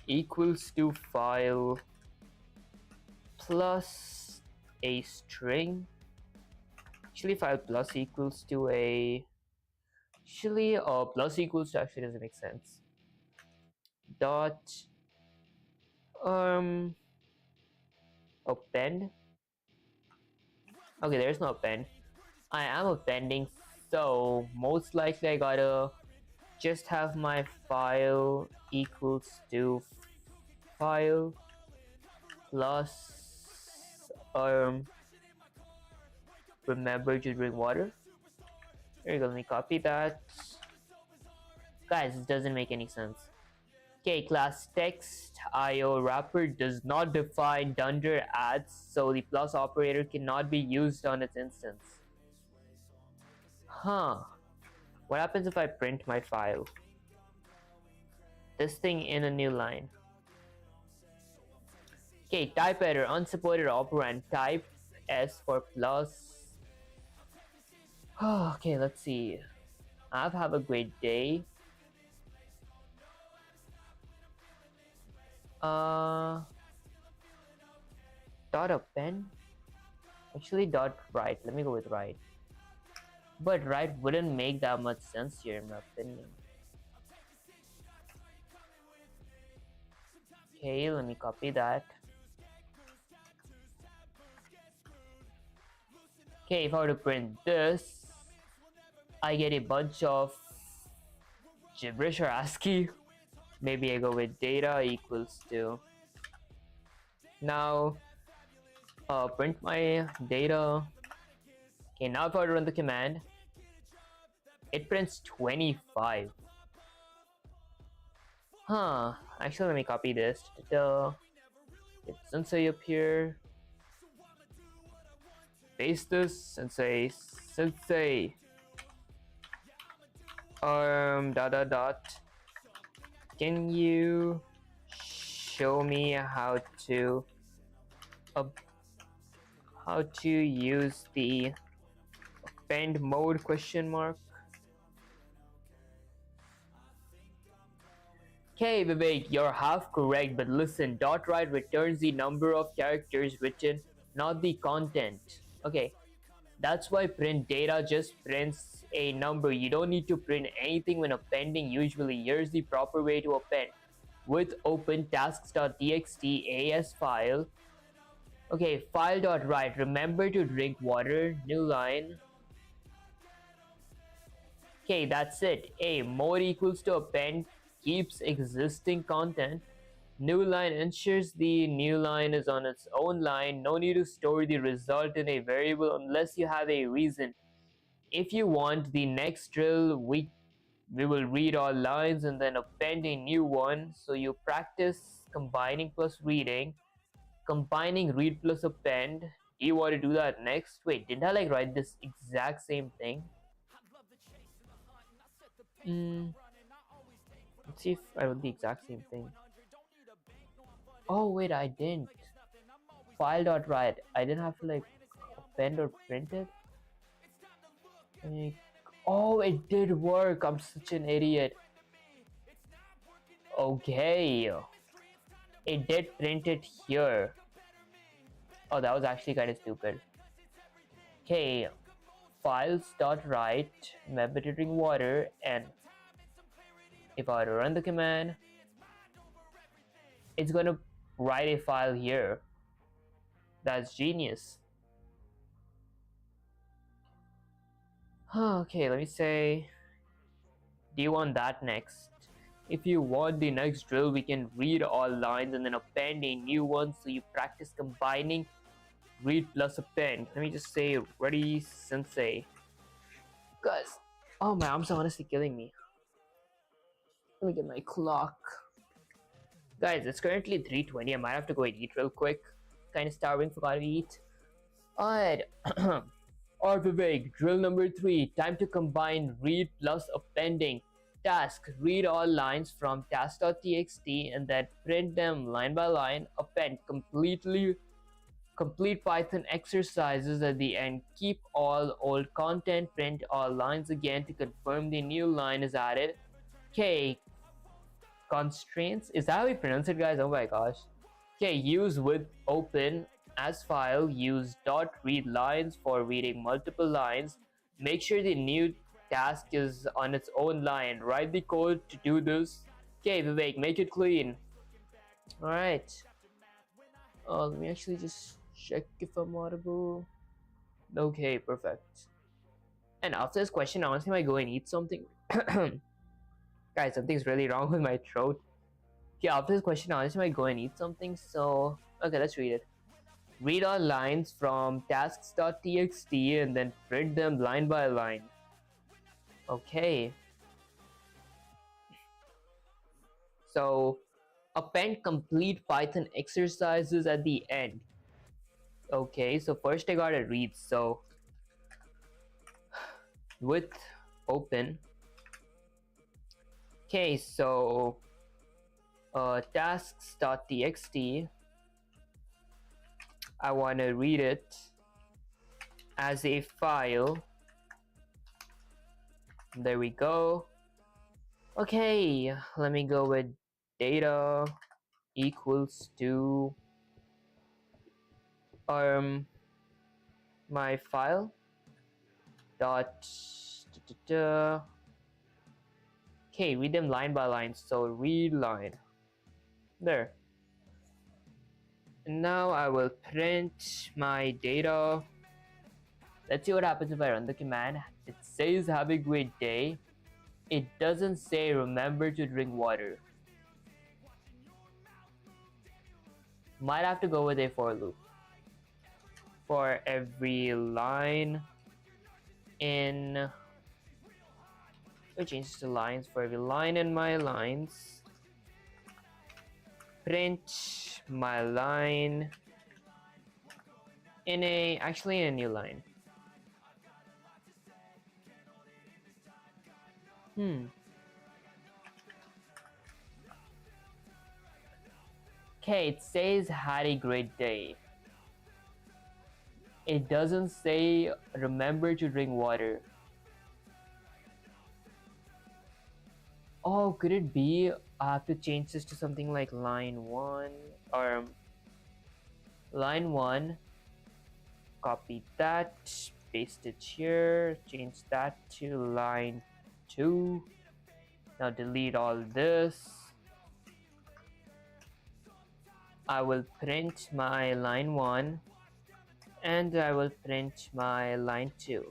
equals to file plus a string. Actually, file plus equals to a plus equals to actually doesn't make sense. Dot append. Okay, there's no append. I am appending, so most likely I gotta just have my file equals to file plus remember to drink water. There you go, let me copy that. Guys, this doesn't make any sense. Okay, class text IO wrapper does not define dunder adds, so the plus operator cannot be used on its instance. Huh. What happens if I print my file? This thing in a new line. Okay, type error, unsupported operand, type S for plus. Okay, let's see. Have a great day. Dot append? Actually dot write. Let me go with write. But write wouldn't make that much sense here in my opinion. Okay, let me copy that. Okay, if I were to print this, I get a bunch of gibberish or ASCII. Maybe I go with data equals to. Now, print my data. Okay, now if I were to run the command, it prints 25. Huh, actually let me copy this. Get Sensei up here. Paste this and say Sensei dot dot dot, can you show me uh, how to use the append mode question mark. Okay, Vivek, you're half correct, but listen, dot right returns the number of characters written, not the content. Okay, that's why print data just prints a number. You don't need to print anything when appending usually. Here's the proper way to append. With open tasks.txt as file. Okay, file.write. Remember to drink water. New line. Okay, that's it. A mode equals to append keeps existing content. New line ensures the new line is on its own line. No need to store the result in a variable unless you have a reason. If you want the next drill, we will read all lines and then append a new one. So you practice combining plus reading, combining read plus append. Do you want to do that next? Wait, didn't I like write this exact same thing? Let's see if I wrote the exact same thing. Oh wait, I didn't. File.write. I didn't have to like append or print it. Oh, it did work. I'm such an idiot. Okay. It did print it here. Oh, that was actually kind of stupid. Okay. Files.write. Remember to drink water. And if I were to run the command, it's going to write a file here. That's genius. Okay, let me say, do you want that next? If you want the next drill, we can read all lines and then append a new one, so you practice combining read plus append. Let me just say, ready, sensei. Guys, oh, my arms are honestly killing me. Let me get my clock. Guys, it's currently 3:20. I might have to go and eat real quick. Kind of starving, forgot to eat. Alright. Or Vivek, drill number 3. Time to combine read plus appending. Task, read all lines from task.txt and then print them line by line. Append, complete Python exercises at the end. Keep all old content, print all lines again to confirm the new line is added. Okay, constraints, is that how we pronounce it, guys? Oh my gosh. Okay, use with open as file. Use dot read lines for reading multiple lines. Make sure the new task is on its own line. Write the code to do this. Okay, Vivek, make it clean. Alright. Let me actually just check if I'm audible. Okay, perfect. And after this question, honestly, I might go and eat something. Guys, something's really wrong with my throat. Okay, after this question, honestly, I might go and eat something. So, okay, let's read it. Read all lines from tasks.txt and then print them line by line. Okay. So, append complete Python exercises at the end. Okay, so first I gotta read. So, with open. Okay, so tasks.txt, I want to read it as a file. There we go. Okay, let me go with data equals to my file dot okay, read them line by line. So read line there. And now I will print my data. Let's see what happens if I run the command. It says have a great day. It doesn't say remember to drink water. Might have to go with a for loop. For every line in... I change this to lines. For every line in my lines, print my line in a... actually in a new line. Okay, it says had a great day. It doesn't say remember to drink water. Oh, could it be I have to change this to something like line 1 or line 1, copy that, paste it here, change that to line 2. Now delete all this. I will print my line 1 and I will print my line 2.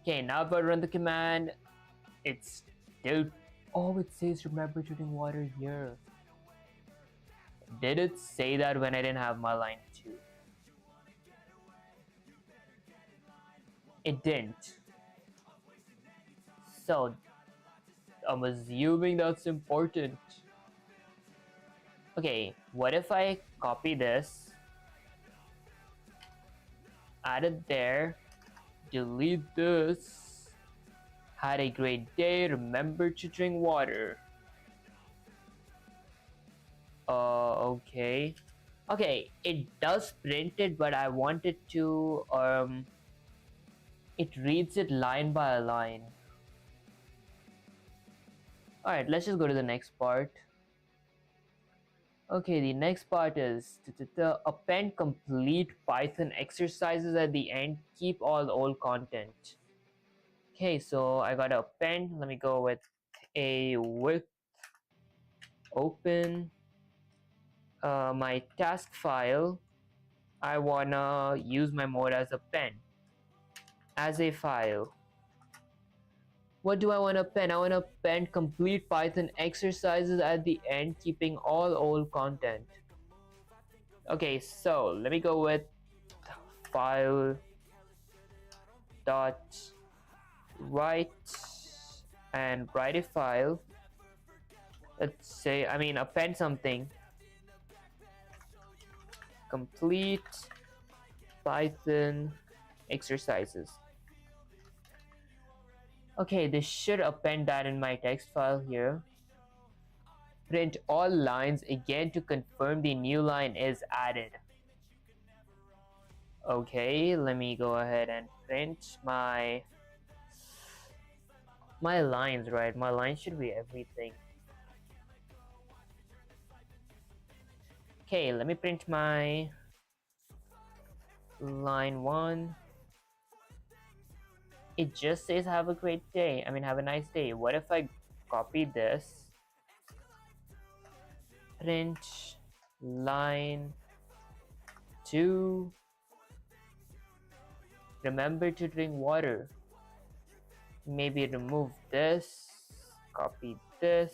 Okay, now if I run the command, it's still... Oh, it says remember to drink water here. Did it say that when I didn't have my line 2? It didn't. So, I'm assuming that's important. Okay, what if I copy this, add it there, delete this, had a great day, remember to drink water. Okay. Okay, it does print it, but I want it to, it reads it line by line. Alright, let's just go to the next part. Okay, the next part is append complete Python exercises at the end, keep all old content. Okay, so I got to append. Let me go with a with open my task file. I wanna use my mode as append as a file. What do I want to append? I want to append complete Python exercises at the end, keeping all old content. Okay, so let me go with file dot write and write a file. Let's say, append something. Complete Python exercises. Okay, this should append that in my text file here. Print all lines again to confirm the new line is added. Okay, let me go ahead and print my lines, right? My lines should be everything. Okay, let me print my line 1. It just says have a great day. Have a nice day. What if I copy this? Print line 2. Remember to drink water. Maybe remove this. Copy this.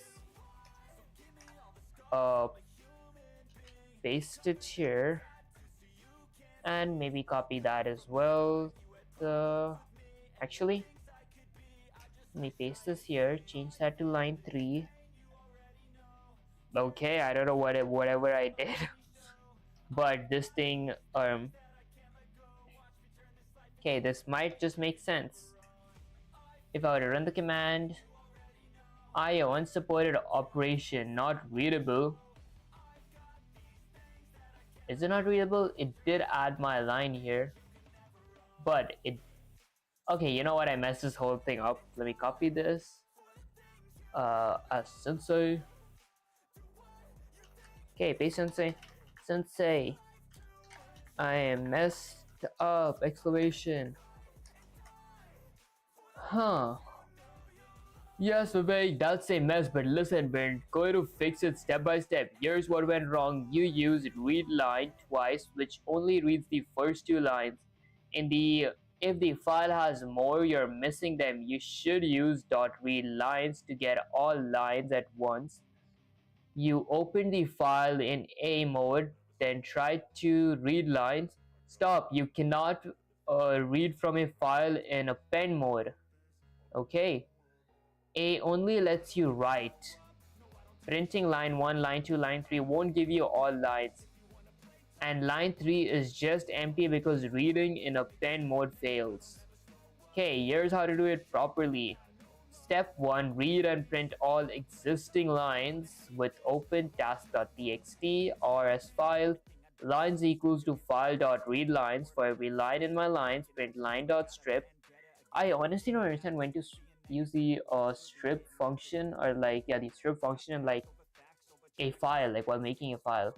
Paste it here. And maybe copy that as well. Actually, let me paste this here, change that to line 3. Okay, I don't know whatever I did. But this thing, okay, this might just make sense. If I were to run the command, IO unsupported operation not readable. Is it not readable? It did add my line here, but it... Okay, you know what? I messed this whole thing up. Let me copy this as sensei. Okay, paste sensei. I am messed up! Exclamation. Huh. Yes, Vivek, that's a mess, but listen, we're going to fix it step by step. Here's what went wrong. You used read line twice, which only reads the first 2 lines. If the file has more, you're missing them. You should use .read lines to get all lines at once. You open the file in A mode, then try to read lines. Stop, you cannot read from a file in append mode. Okay. A only lets you write. Printing line 1, line 2, line 3 won't give you all lines. And line 3 is just empty because reading in append mode fails. Okay, here's how to do it properly. Step 1, read and print all existing lines with open task.txt or as file. Lines equals to file.readLines. For every line in my lines, print line.strip. I honestly don't understand when to use the strip function, or like, yeah, the strip function in like a file, like while making a file.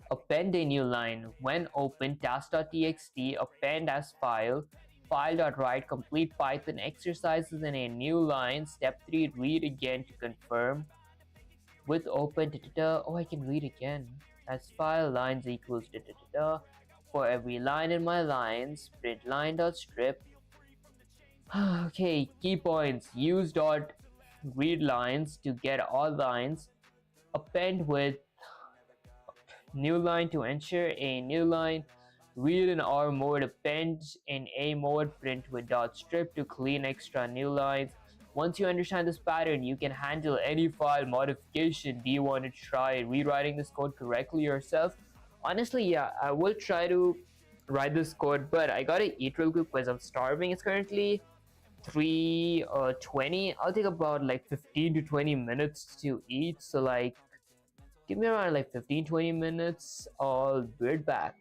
Append a new line. When open task.txt, append as file. File.write complete Python exercises in a new line. Step 3, read again to confirm. With open, oh, I can read again. As file lines equals For every line in my lines, print line.strip. Okay, key points. Use dot read lines to get all lines. Append with new line to ensure a new line. Read in R mode, append in A mode, print with dot strip to clean extra new lines. Once you understand this pattern, you can handle any file modification. Do you want to try rewriting this code correctly yourself? Honestly, yeah, I will try to write this code, but I gotta eat real quick because I'm starving. It's currently 3:20. I'll take about like 15 to 20 minutes to eat, so like give me around like 15-20 minutes. I'll be right back.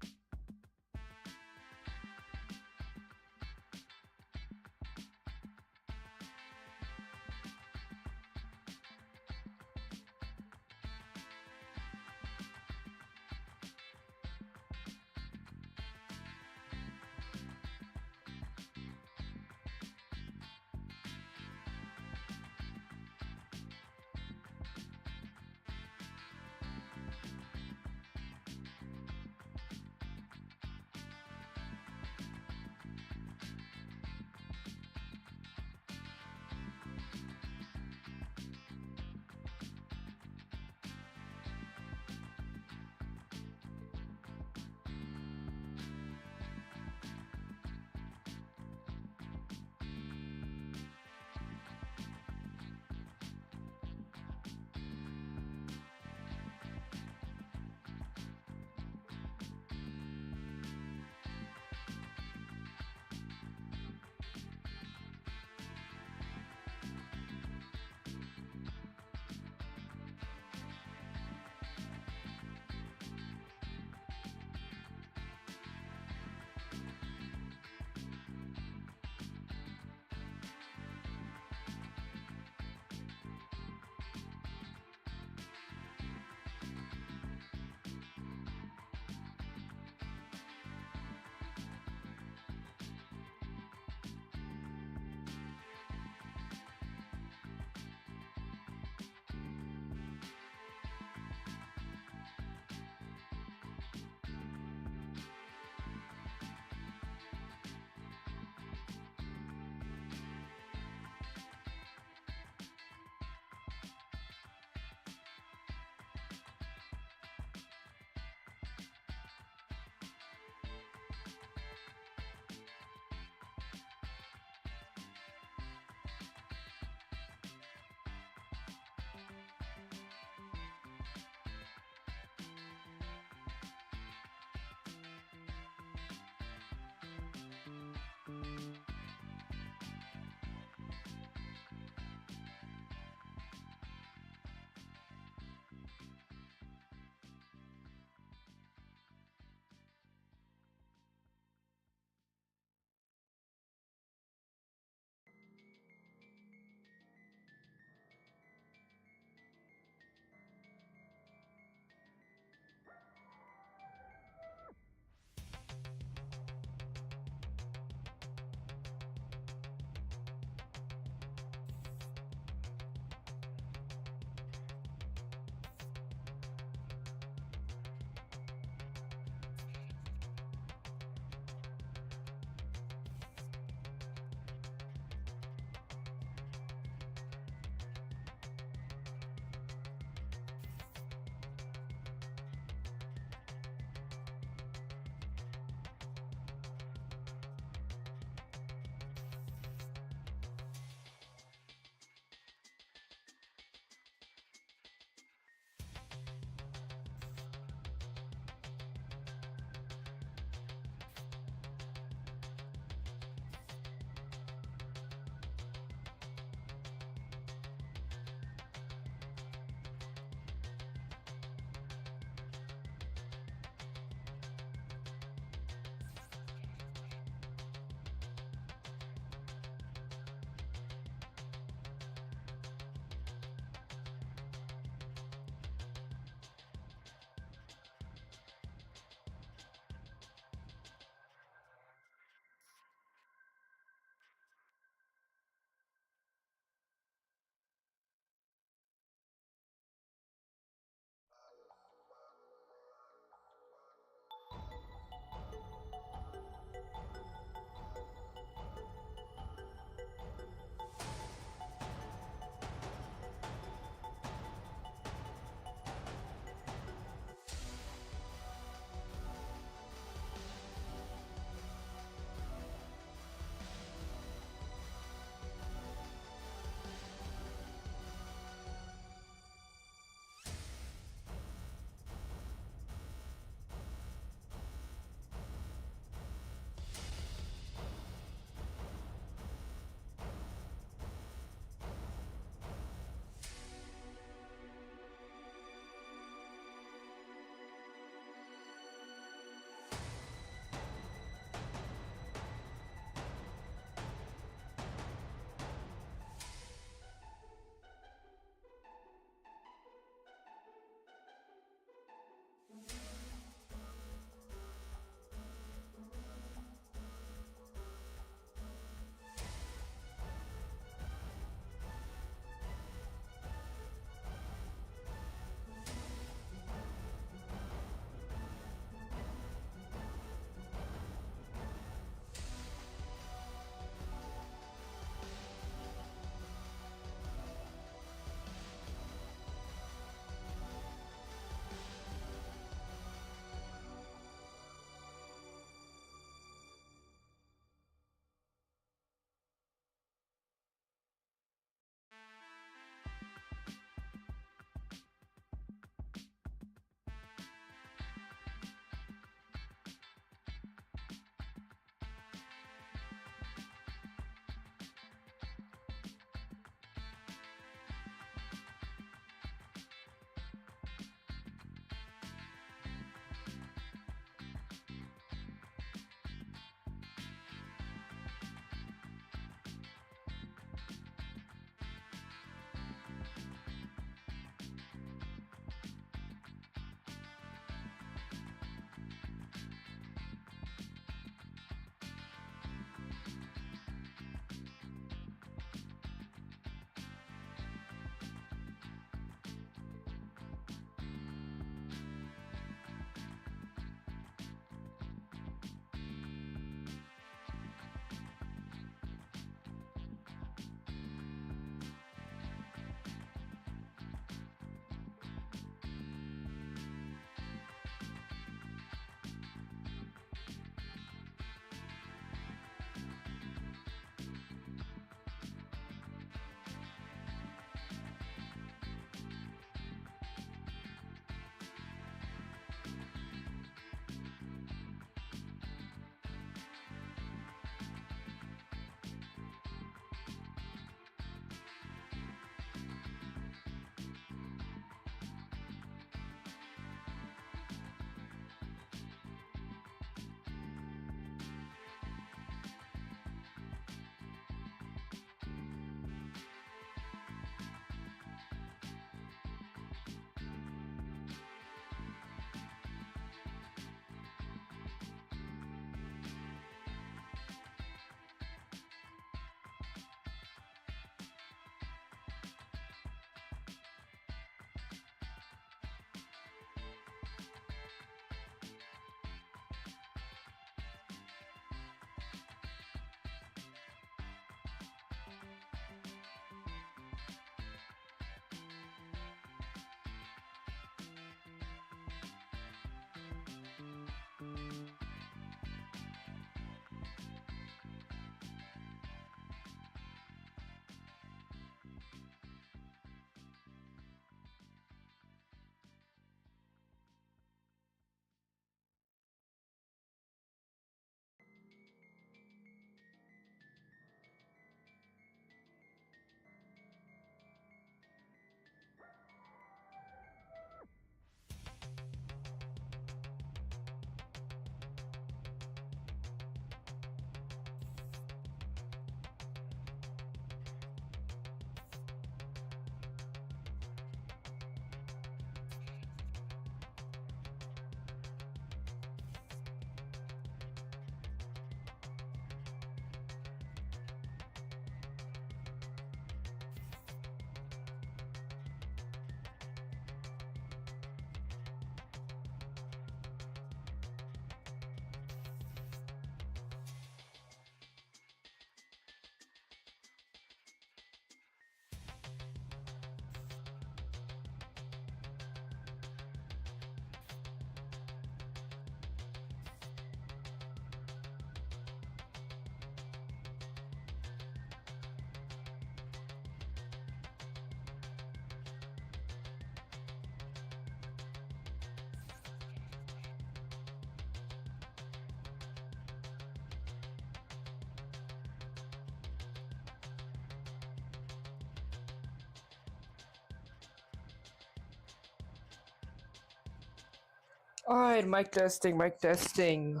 Alright, mic testing, mic testing.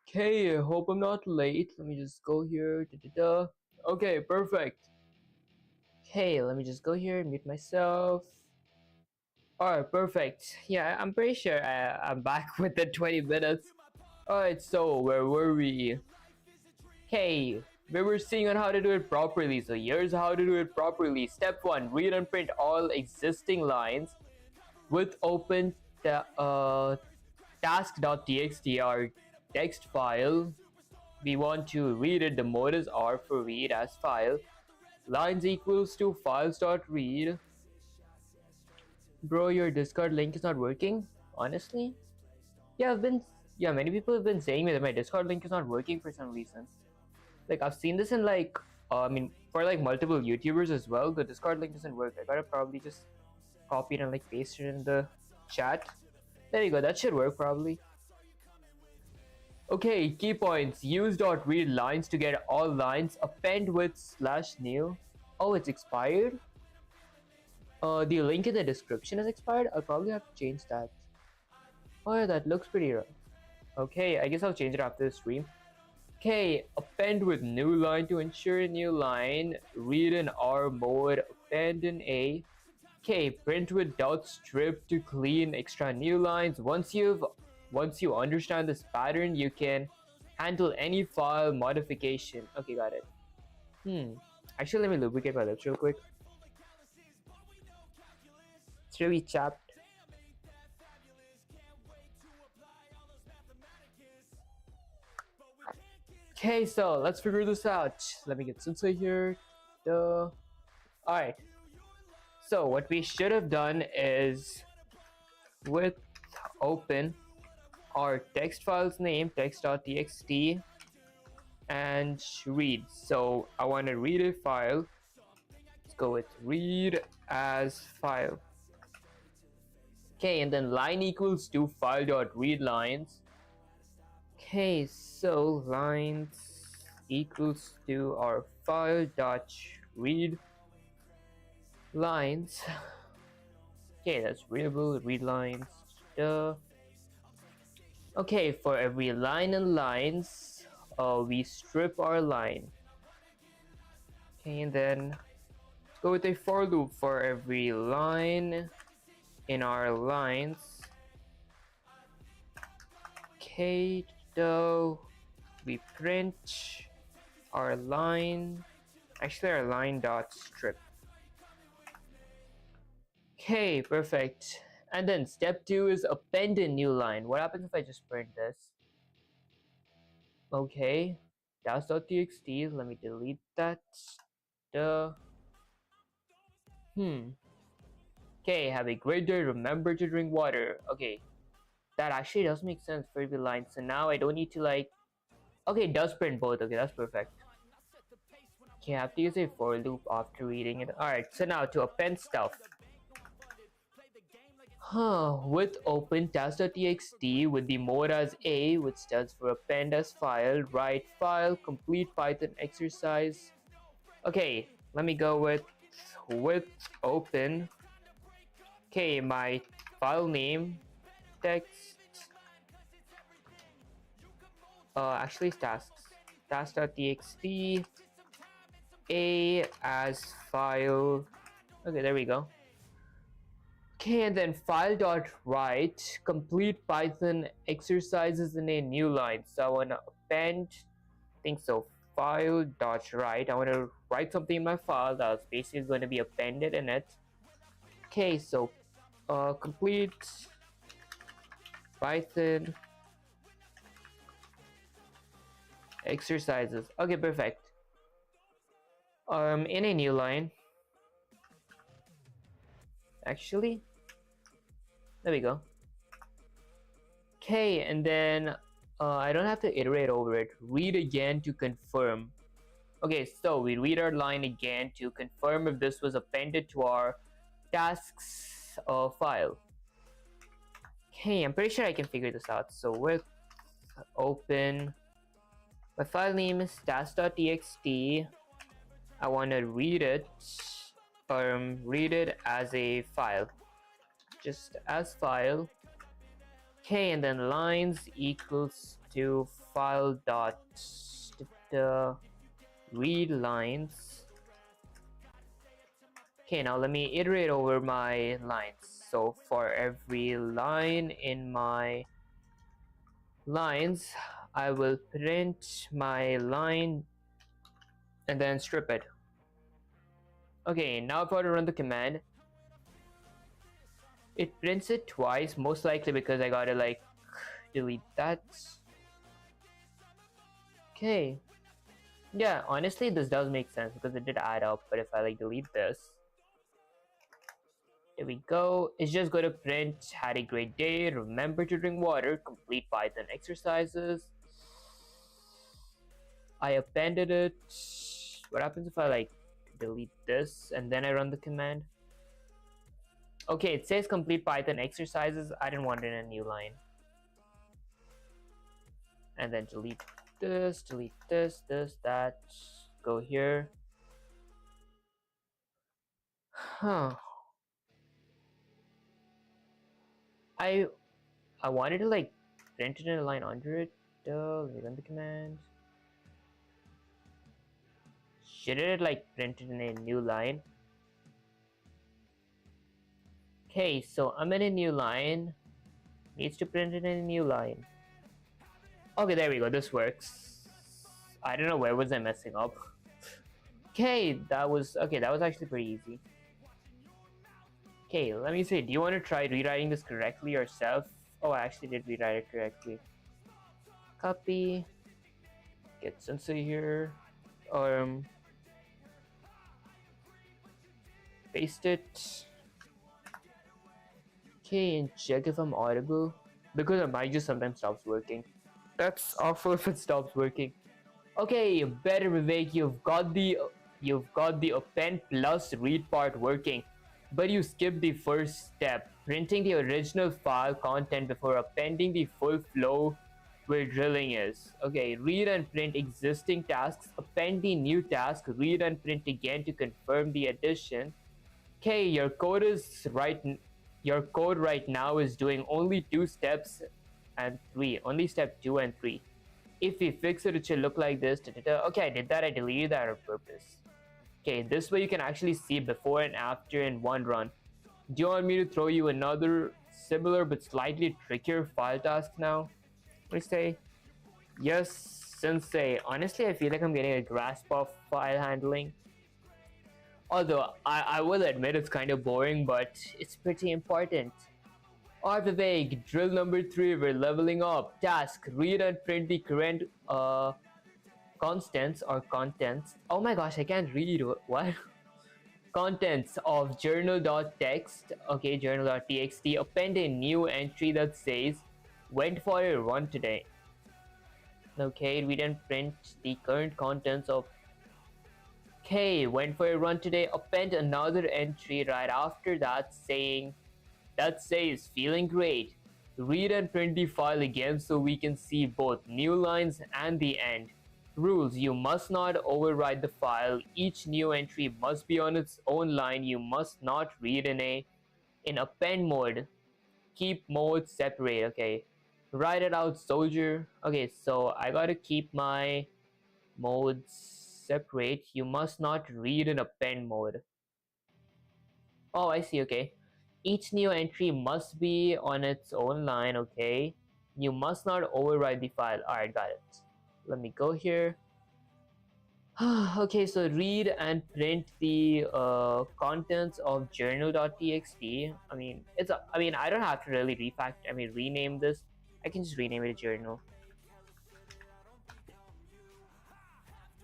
Okay, hope I'm not late. Let me just go here. Da-da-da. Okay, perfect. Okay, let me just go here and mute myself. Alright, perfect. Yeah, I'm pretty sure I'm back within 20 minutes. Alright, so where were we? Okay, we were seeing on how to do it properly. So here's how to do it properly. Step 1, read and print all existing lines with open task.txt, our text file. We want to read it. The mode is R for read as file. Lines equals to files.read. Bro, your Discord link is not working, honestly. Yeah, many people have been saying that my Discord link is not working for some reason. Like, I've seen this in like for like multiple YouTubers as well. The Discord link doesn't work. I gotta probably just copy it and like paste it in the chat. There you go, that should work probably. Okay, key points. Use.read lines to get all lines. Append with /new. Oh, it's expired? The link in the description is expired? I'll probably have to change that. Oh yeah, that looks pretty rough. Okay, I guess I'll change it after the stream. Okay, append with new line to ensure a new line. Read in R mode, append in A. Okay, print with dot strip to clean extra new lines. Once you understand this pattern, you can handle any file modification. Okay, got it. Actually, let me lubricate my lips real quick. It's really chapped. Okay, so let's figure this out. Let me get Sensei here. Alright. So what we should have done is with open our text file's name, text.txt, and read. So I want to read a file. Let's go with read as file. Okay, and then line equals to file.read lines. Okay, so lines equals to our file.read lines. Okay, that's readable, read lines. Okay, for every line and lines, we strip our line. Okay, and then let's go with a for loop for every line in our lines. Okay, so we print our line, actually our line dot strip. Okay, perfect. And then step 2 is append a new line. What happens if I just print this? Okay, task.txt, let me delete that. Okay, have a great day, remember to drink water. Okay, that actually does make sense for every line. So now I don't need to like, okay, it does print both. Okay, that's perfect. Okay, I have to use a for loop after reading it. Alright, so now to append stuff. With open task.txt with the mode as A, which stands for append as file, write file, complete Python exercise. Okay, let me go with open. Okay, my file name, text, actually task.txt, A as file. Okay, there we go. Okay, and then file.write, complete Python exercises in a new line. So I want to append, I think so, file.write. I want to write something in my file that's basically going to be appended in it. Okay, so complete Python exercises. Okay, perfect. In a new line. actually. There we go. Okay, and then I don't have to iterate over it. Read again to confirm. Okay, so we read our line again to confirm if this was appended to our tasks file. Okay, I'm pretty sure I can figure this out. So we'll open, my file name is task.txt. I want to read it as a file, just as file. Okay, and then lines equals to file dot read lines. Okay, now let me iterate over my lines. So for every line in my lines, I will print my line and then strip it. Okay, now if I were to run the command, it prints it twice, most likely because I gotta like delete that. Okay, yeah, honestly this does make sense because it did add up, but if I like delete this, there we go, it's just going to print had a great day, remember to drink water, complete Python exercises. I appended it. What happens if I like delete this and then I run the command? Okay, it says complete Python exercises. I didn't want it in a new line. And then delete this, that, go here. Huh. I wanted to like print it in a line under it. Let me run the command. Should it like print it in a new line? Okay, so I'm in a new line. Needs to print it in a new line. Okay, there we go. This works. I don't know where was I messing up. Okay, that was actually pretty easy. Okay, let me see. Do you want to try rewriting this correctly yourself? Oh, I actually did rewrite it correctly. Copy. Get Sensei here. Paste it. Okay, and check if I'm audible. Because my mic just sometimes stops working. That's awful if it stops working. Okay, better Vivek, you've got the append plus read part working, but you skipped the first step, printing the original file content before appending the full flow where drilling is. Okay, read and print existing tasks, append the new task, read and print again to confirm the addition. Okay, your code right now is doing only only step 2 and 3. If we fix it, it should look like this. Okay, I did that. I deleted that on purpose. Okay, this way you can actually see before and after in one run. Do you want me to throw you another similar but slightly trickier file task now? What do you say? Yes, Sensei. Honestly, I feel like I'm getting a grasp of file handling. Although, I will admit it's kind of boring, but it's pretty important. Alright Vivek, drill number 3, we're leveling up. Task, read and print the current constants or contents. Oh my gosh, I can't read. What? Contents of journal.txt. Okay, journal.txt. Append a new entry that says, went for a run today. Okay, read and print the current contents of. Okay, went for a run today. Append another entry right after that says feeling great. Read and print the file again so we can see both new lines and the end. Rules: you must not override the file. Each new entry must be on its own line. You must not read in append mode. Keep modes separate. Okay, write it out, soldier. Okay, so I gotta keep my modes separate. You must not read in append mode. Oh, I see. Okay, each new entry must be on its own line. Okay, you must not override the file. Alright, got it. Let me go here. Okay, so read and print the contents of journal.txt. I don't have to really rename this. I can just rename it a journal.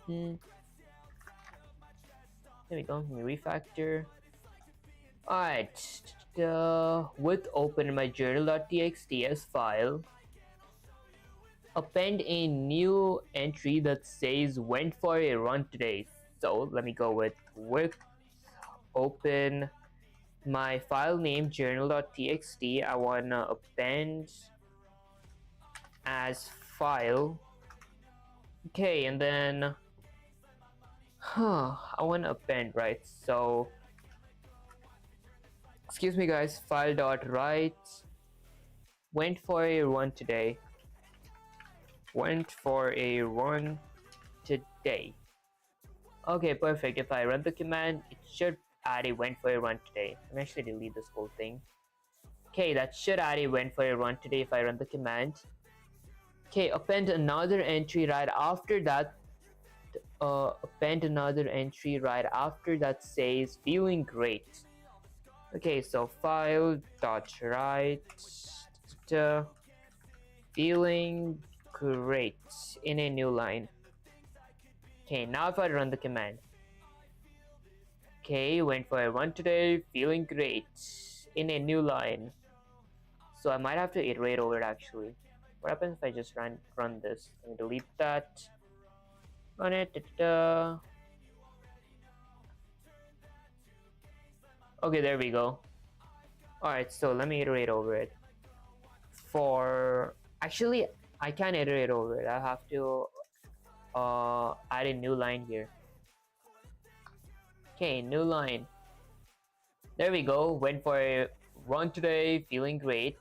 There we go. Let me refactor. Alright, with open my journal.txt as file, append a new entry that says went for a run today. So let me go with open my file name journal.txt. I wanna append as file. Okay, and then I wanna append, right? So excuse me guys, file.write went for a run today. Went for a run today. Okay, perfect. If I run the command, it should add a went for a run today. Let me actually delete this whole thing. Okay, that should add a went for a run today if I run the command. Okay, append another entry right after that. Append another entry right after that says feeling great. Okay, so file.write feeling great in a new line. Okay, now if I run the command. Okay, went for a run today, feeling great in a new line. So I might have to iterate over it actually. What happens if I just run this? Let me delete that. Run it. Okay, there we go. Alright, so let me iterate over it. Actually, I can't iterate over it. I have to add a new line here. Okay, new line. There we go. Went for a run today, feeling great.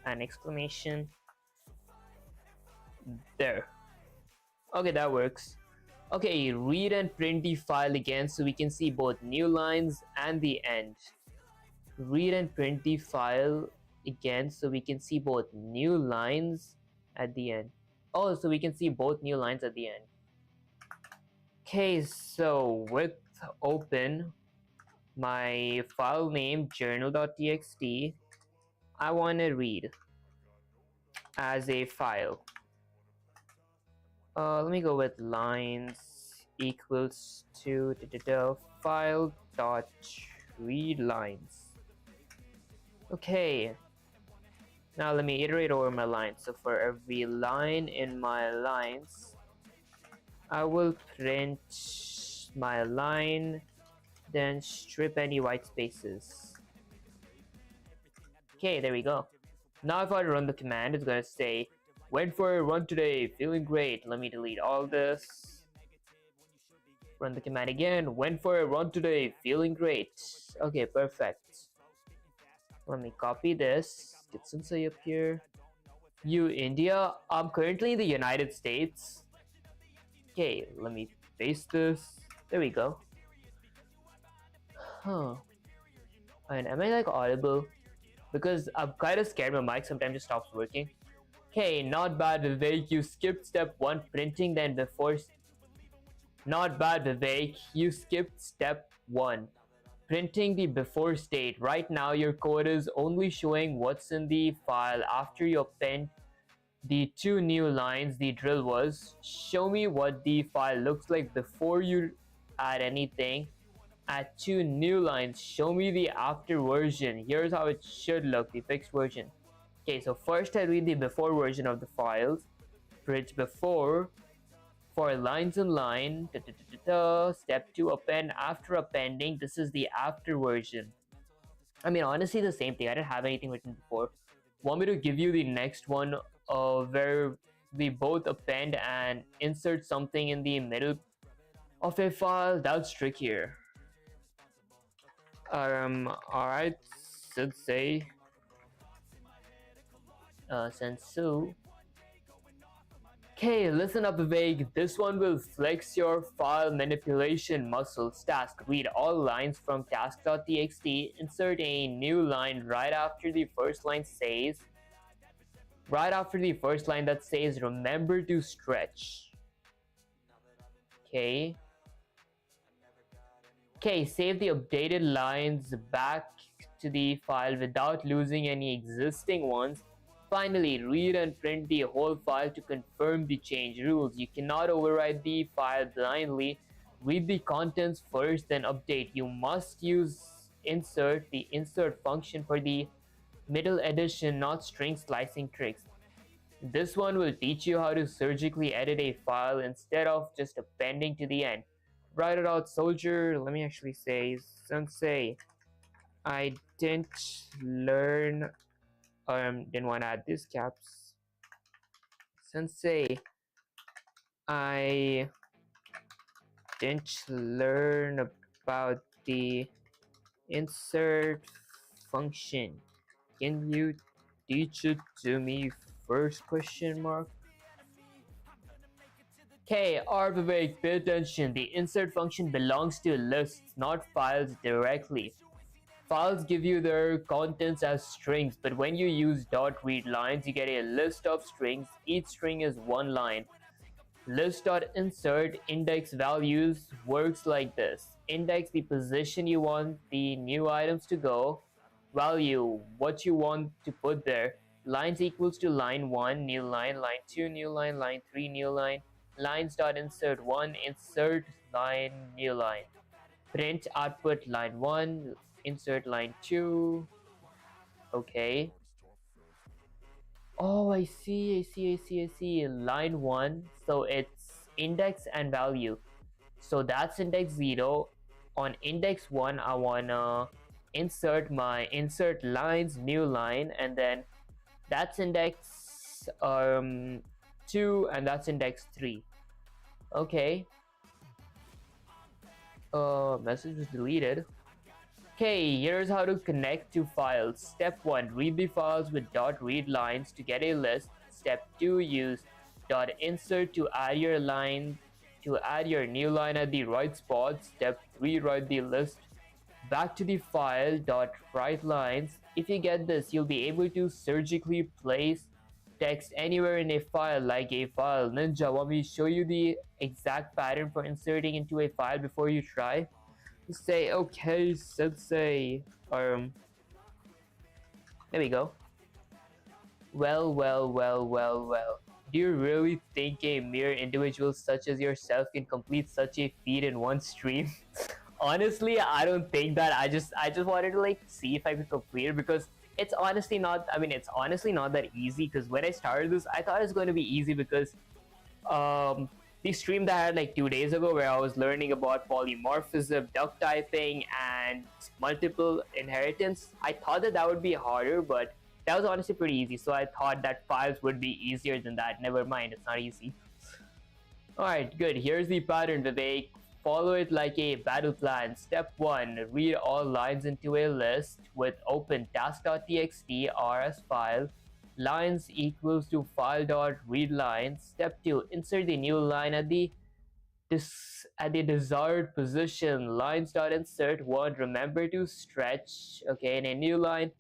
An exclamation. There. Okay, that works. Okay, read and print the file again so we can see both new lines and the end. Read and print the file again so we can see both new lines at the end. Oh, so we can see both new lines at the end. Okay, so with open my file name journal.txt, I want to read as a file. Let me go with lines equals to file dot read lines. Okay, now let me iterate over my lines. So for every line in my lines, I will print my line, then strip any white spaces. Okay, there we go. Now if I run the command, it's gonna say went for a run today, feeling great. Let me delete all this. Run the command again. Went for a run today, feeling great. Okay, perfect. Let me copy this. Get Sensei up here. You India. I'm currently in the United States. Okay, let me paste this. There we go. And am I like audible? Because I'm kind of scared my mic sometimes just stops working. Okay, not bad Vivek, you skipped step 1 printing then before. Not bad Vivek, you skipped step 1 printing the before state. Right now your code is only showing what's in the file after you append the 2 new lines the drill was. Show me what the file looks like before you add anything. Add 2 new lines. Show me the after version. Here's how it should look, the fixed version. Okay, so first I read the before version of the files. Print before for lines in line. Step 2 append. After appending, this is the after version. I mean, honestly, the same thing. I didn't have anything written before. Want me to give you the next one where we both append and insert something in the middle of a file? That's trickier. Alright, Sensei. Sensu. Okay, listen up Vivek, this one will flex your file manipulation muscles. Task, read all lines from task.txt, insert a new line right after the first line that says remember to stretch. Okay, save the updated lines back to the file without losing any existing ones. Finally, read and print the whole file to confirm the change rules. You cannot override the file blindly. Read the contents first, then update. You must use insert the insert function for the middle addition, not string slicing tricks. This one will teach you how to surgically edit a file instead of just appending to the end. Write it out, soldier. Let me actually say, sensei, I didn't learn, didn't want to add these caps. Sensei, I didn't learn about the insert function. Can you teach it to me first, question mark? Okay, Vivek, pay attention. The insert function belongs to lists, not files directly. Files give you their contents as strings, but when you use .readlines, you get a list of strings. Each string is one line. List.insert index values works like this. Index the position you want the new items to go. Value what you want to put there. Lines equals to line 1, new line 2, new line 3, new line. Lines.insert 1, insert line, new line. Print output line 1, insert line 2. Okay. Oh, I see. Line 1, so it's index and value. So that's index 0. On index 1, I wanna insert my insert lines, new line, and then that's index 2, and that's index 3. Okay. Message was deleted. Okay, here's how to connect to files. Step 1, read the files with .readlines to get a list. Step 2, use .insert to add your line, to add your new line at the right spot. Step 3, write the list back to the file .writelines. If you get this, you'll be able to surgically place text anywhere in a file like a file ninja. Want me to show you the exact pattern for inserting into a file before you try? Say, okay, sensei. There we go. Well. Do you really think a mere individual such as yourself can complete such a feat in one stream? Honestly, I don't think that. I just wanted to like see if I could complete it, because it's honestly not, it's honestly not that easy. Because when I started this, I thought it was going to be easy, because the stream that I had like 2 days ago, where I was learning about polymorphism, duck typing, and multiple inheritance, I thought that would be harder, but that was honestly pretty easy. So I thought that files would be easier than that. Never mind, it's not easy. Alright, good. Here's the pattern, Vivek. Follow it like a battle plan. Step 1, read all lines into a list with open task.txt rs file. Lines equals to file.readlines. Step 2, insert the new line at the desired position. Lines.insert 1, remember to stretch. Okay, in a new line,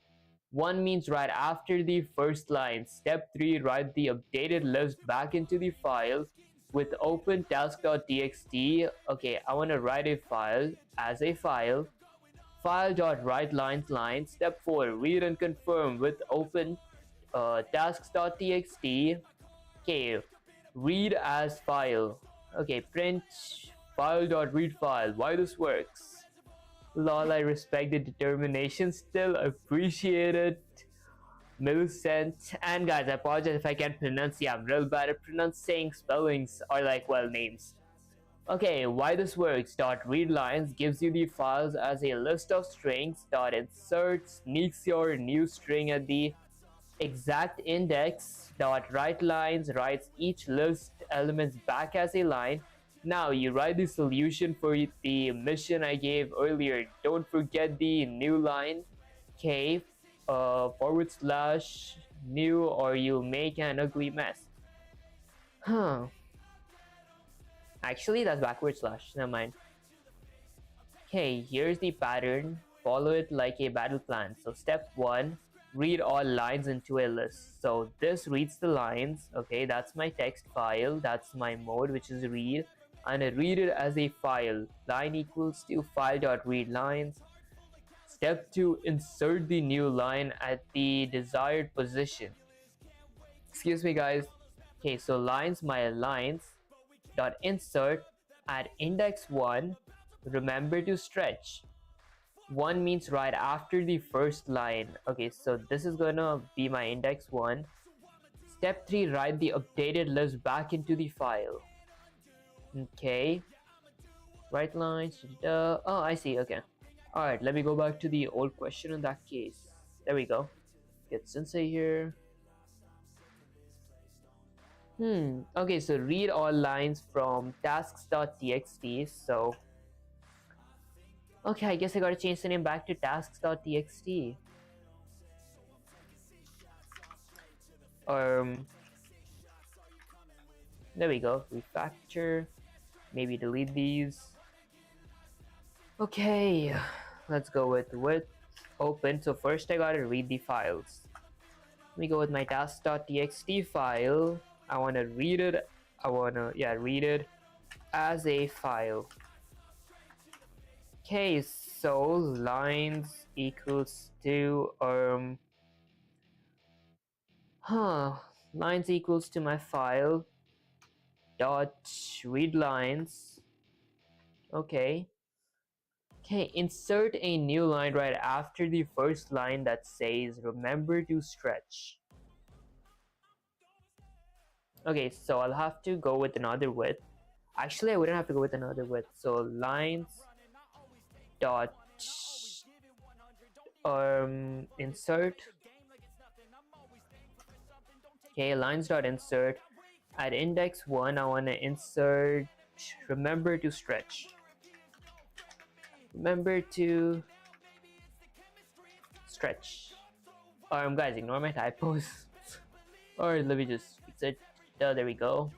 1 means right after the first line. Step 3, write the updated list back into the file with open task.txt. Okay, I want to write a file as a file. File.writelines line. Step 4, read and confirm with open tasks.txt. Okay, read as file. Okay, print file.read file. Why this works? Lol, I respect the determination, still appreciate it. Millicent. And guys, I apologize if I can't pronounce. Yeah, I'm real bad at pronouncing spellings, or like, well, names. Okay, why this works. .readlines gives you the files as a list of strings. .insert sneaks your new string at the exact index. .writelines writes each list elements back as a line. Now you write the solution for the mission I gave earlier. Don't forget the new line. K / new, or you make an ugly mess. Actually, that's backward slash. Never mind. Okay, here's the pattern. Follow it like a battle plan. So step 1, read all lines into a list. So this reads the lines. Okay, that's my text file. That's my mode, which is read. And I read it as a file. Line equals to file.readlines. Step 2, insert the new line at the desired position. Excuse me, guys. Okay, so lines, my lines dot insert at index 1. Remember to stretch. 1 means right after the first line. Okay, so this is gonna be my index 1. Step 3, write the updated list back into the file. Okay. Right lines. Oh, I see. Okay. Alright, let me go back to the old question in that case. There we go. Get Sensei here. Okay, so read all lines from tasks.txt. So, okay, I guess I gotta change the name back to tasks.txt. There we go. Refactor. Maybe delete these. Okay, let's go with open. So first I gotta read the files. Let me go with my task.txt file. I wanna read it. Read it as a file. Okay, so lines equals to lines equals to my file dot read lines. Okay, insert a new line right after the first line that says remember to stretch. Okay, so I'll have to go with another width. Actually, I wouldn't have to go with another width. So lines dot insert. Okay, lines dot insert. At index 1, I want to insert remember to stretch. Remember to stretch. Guys, ignore my typos. Or let me just fix it. There we go.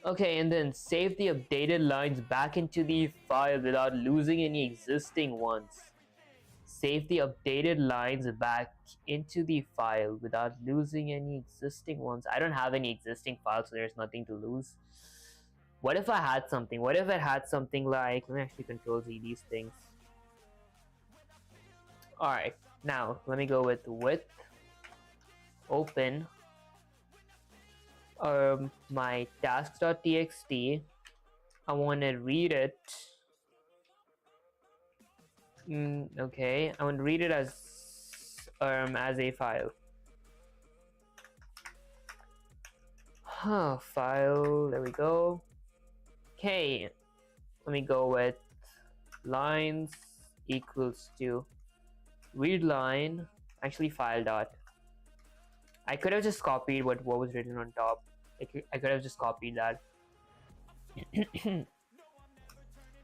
Okay, and then save the updated lines back into the file without losing any existing ones. Save the updated lines back into the file without losing any existing ones. I don't have any existing files, so there's nothing to lose. What if I had something? What if I had something like, let me actually control Z these things. Alright, now let me go with width, open, my tasks.txt. I want to read it. Okay, I want to read it as a file. File, there we go. Okay, let me go with lines equals to read line, actually file dot. I could have just copied what was written on top. I could have just copied that.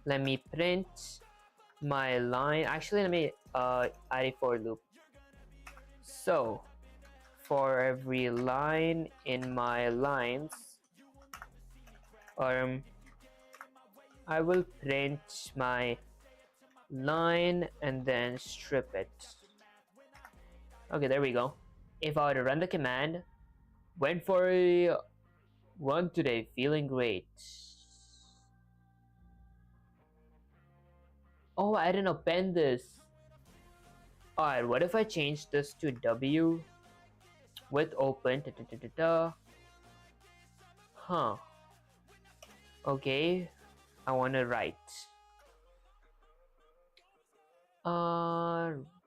Let me print my line. Actually, let me add a for loop. So for every line in my lines, I will print my line and then strip it. Okay, there we go. If I were to run the command, went for a run today, feeling great. Oh, I didn't append this. Alright, what if I change this to W with open? Okay, I want to write.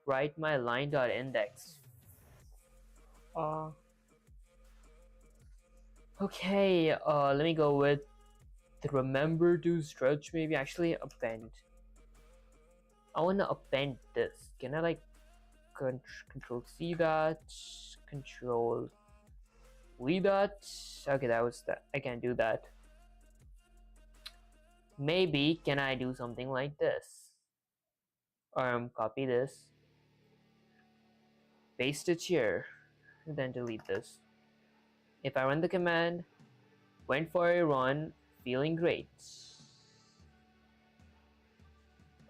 Write my line.index. Okay, let me go with remember to stretch, maybe. Actually, append. I want to append this. Can I like control C that? Control V that? Okay, that was that. I can't do that. Maybe can I do something like this? Copy this, paste it here, and then delete this. If I run the command, went for a run, feeling great.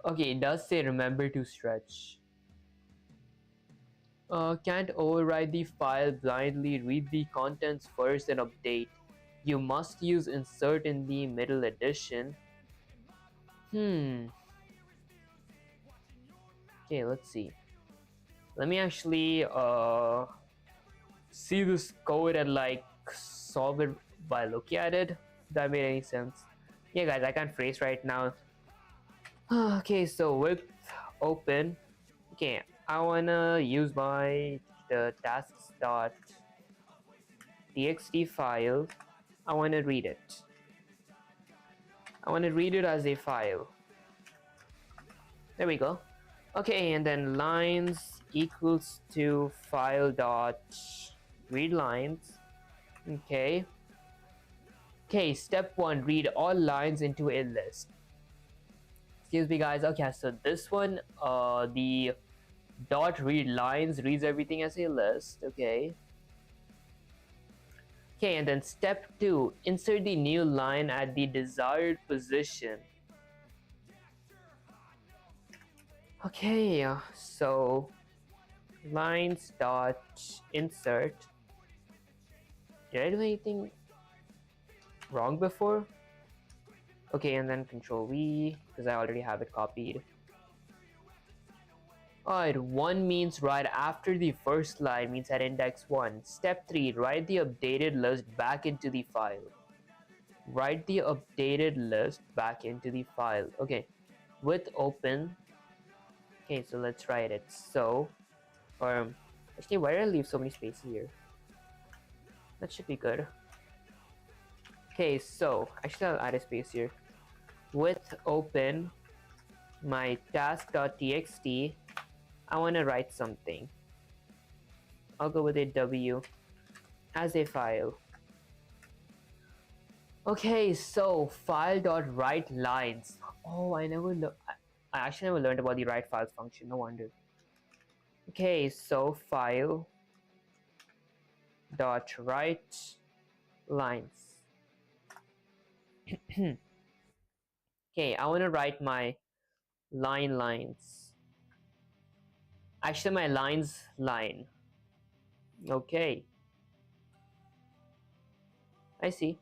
Okay, it does say remember to stretch. Can't override the file blindly, read the contents first and update. You must use insert in the middle edition. Okay, let's see. Let me actually see this code and like solve it by looking at it. If that made any sense. Yeah guys, I can't phrase right now. Okay, so with open, okay, I wanna use my the tasks.txt file. I wanna read it. I wanna read it as a file. There we go. Okay, and then lines equals to file dot read lines. Okay. Okay, step one, read all lines into a list. Excuse me guys. Okay, so this one, the dot read lines reads everything as a list. Okay. Okay, and then step two, insert the new line at the desired position. Okay, so lines dot insert. Did I do anything wrong before? Okay, and then control V because I already have it copied. Alright, 1 means right after the first line, means at index 1. Step 3, write the updated list back into the file. Write the updated list back into the file. Okay, with open. Okay, so let's write it. So, actually, why did I leave so many spaces here? That should be good. Okay, so actually I'll add a space here. With open my task.txt, I want to write something. I'll go with a W as a file. Okay, so file.write lines. Oh, I actually never learned about the write files function. No wonder. Okay, so file dot write lines. Okay, I want to write my lines. Actually, my lines line. Okay, I see.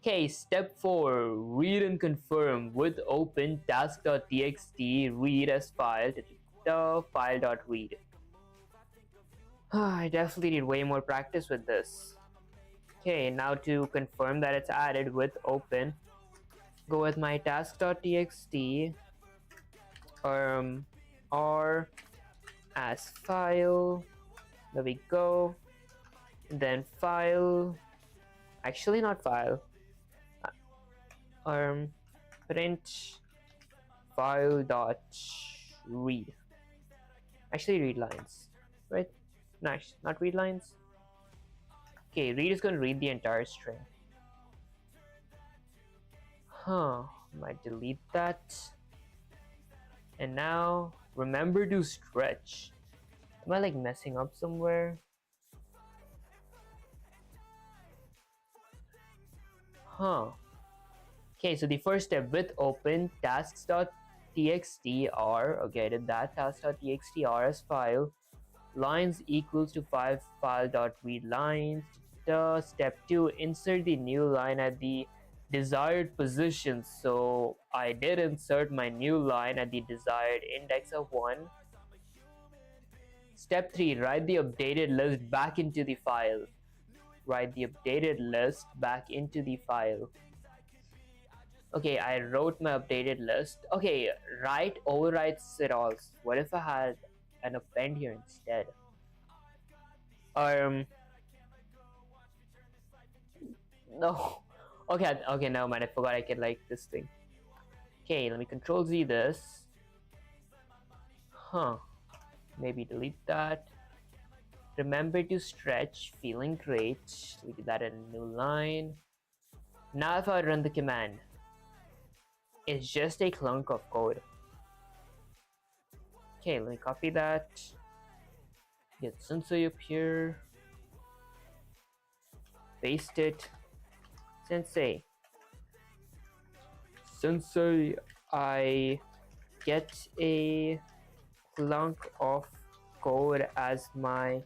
Okay, step 4, read and confirm with open task.txt read as file the file.read. I definitely need way more practice with this. Okay, now to confirm that it's added with open, go with my task.txt or as file. There we go. Then file, actually not file, print file dot read. Actually read lines, right? Nice, not read lines. Okay, read is going to read the entire string. Might delete that. And now remember to stretch. Am I like messing up somewhere? Okay, so the first step with open tasks.txt are, okay, I did that, tasks.txt are as file, lines equals to 5 file.read lines. Step 2, insert the new line at the desired position. So I did insert my new line at the desired index of 1. Step 3, write the updated list back into the file. Write the updated list back into the file. Okay, I wrote my updated list. Okay, write overwrites it all. What if I had an append here instead? No. Okay, okay, never mind. I forgot I could like this thing. Okay, let me control Z this. Maybe delete that. Remember to stretch, feeling great. We did that in a new line. Now if I run the command, it's just a clunk of code. Okay, let me copy that. Get Sensei up here. Paste it. Sensei, I get a clunk of code as my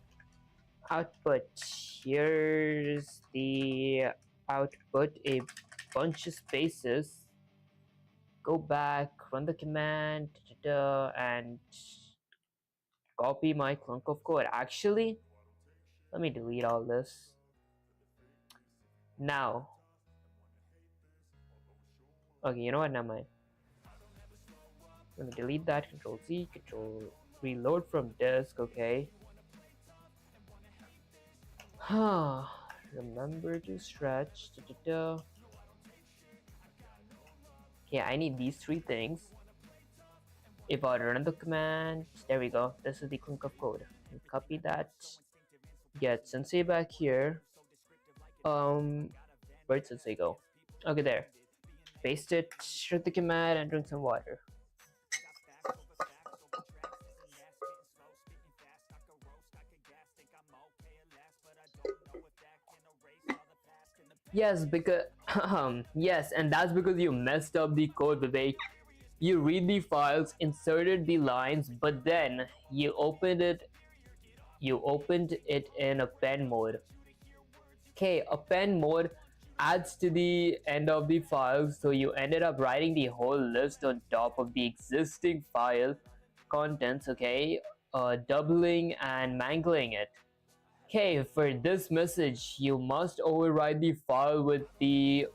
output. Here's the output, a bunch of spaces. Go back, run the command, and copy my clunk of code. Actually, let me delete all this. Now, okay, you know what? Never mind. Let me delete that. Control Z, control reload from disk. Okay. Remember to stretch. Okay, I need these three things. If I run the command, there we go. This is the chunk of code. Copy that. Get sensei back here. Where'd sensei go? Okay, there. Paste it. Shut the command and drink some water. Yes, because yes, and that's because you messed up the code, Vivek. You read the files, inserted the lines, but then you opened it in append mode. Okay, append mode adds to the end of the file, so you ended up writing the whole list on top of the existing file contents, okay, doubling and mangling it. Okay, for this message, you must override the file with the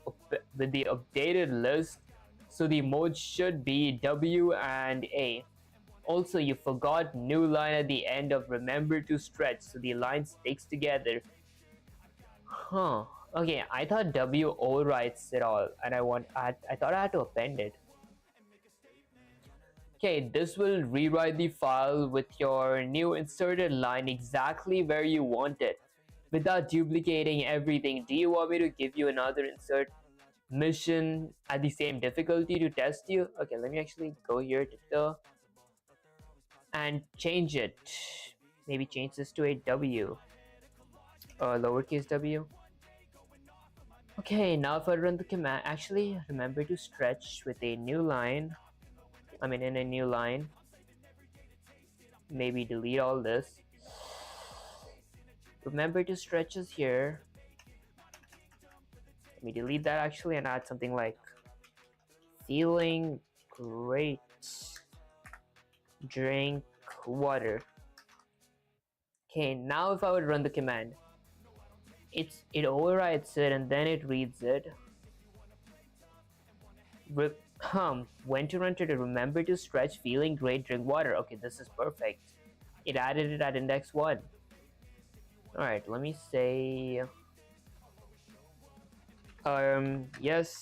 updated list, so the mode should be W and A. Also, you forgot new line at the end of remember to stretch, so the line sticks together. Huh. Okay, I thought W overwrites it all, and I thought I had to append it. Okay, this will rewrite the file with your new inserted line exactly where you want it, without duplicating everything. Do you want me to give you another insert mission at the same difficulty to test you? Okay, let me actually go here to the and change it. Maybe change this to a W, lowercase w. Okay, now if I run the command, actually remember to stretch with a new line. I mean, in a new line. Maybe delete all this. Remember to stretch is here. Let me delete that actually and add something like feeling great. Drink water. Okay, now if I would run the command, it overrides it and then it reads it. When to run to remember to stretch, feeling great, drink water. Okay, this is perfect. It added it at index 1. Alright, let me say yes,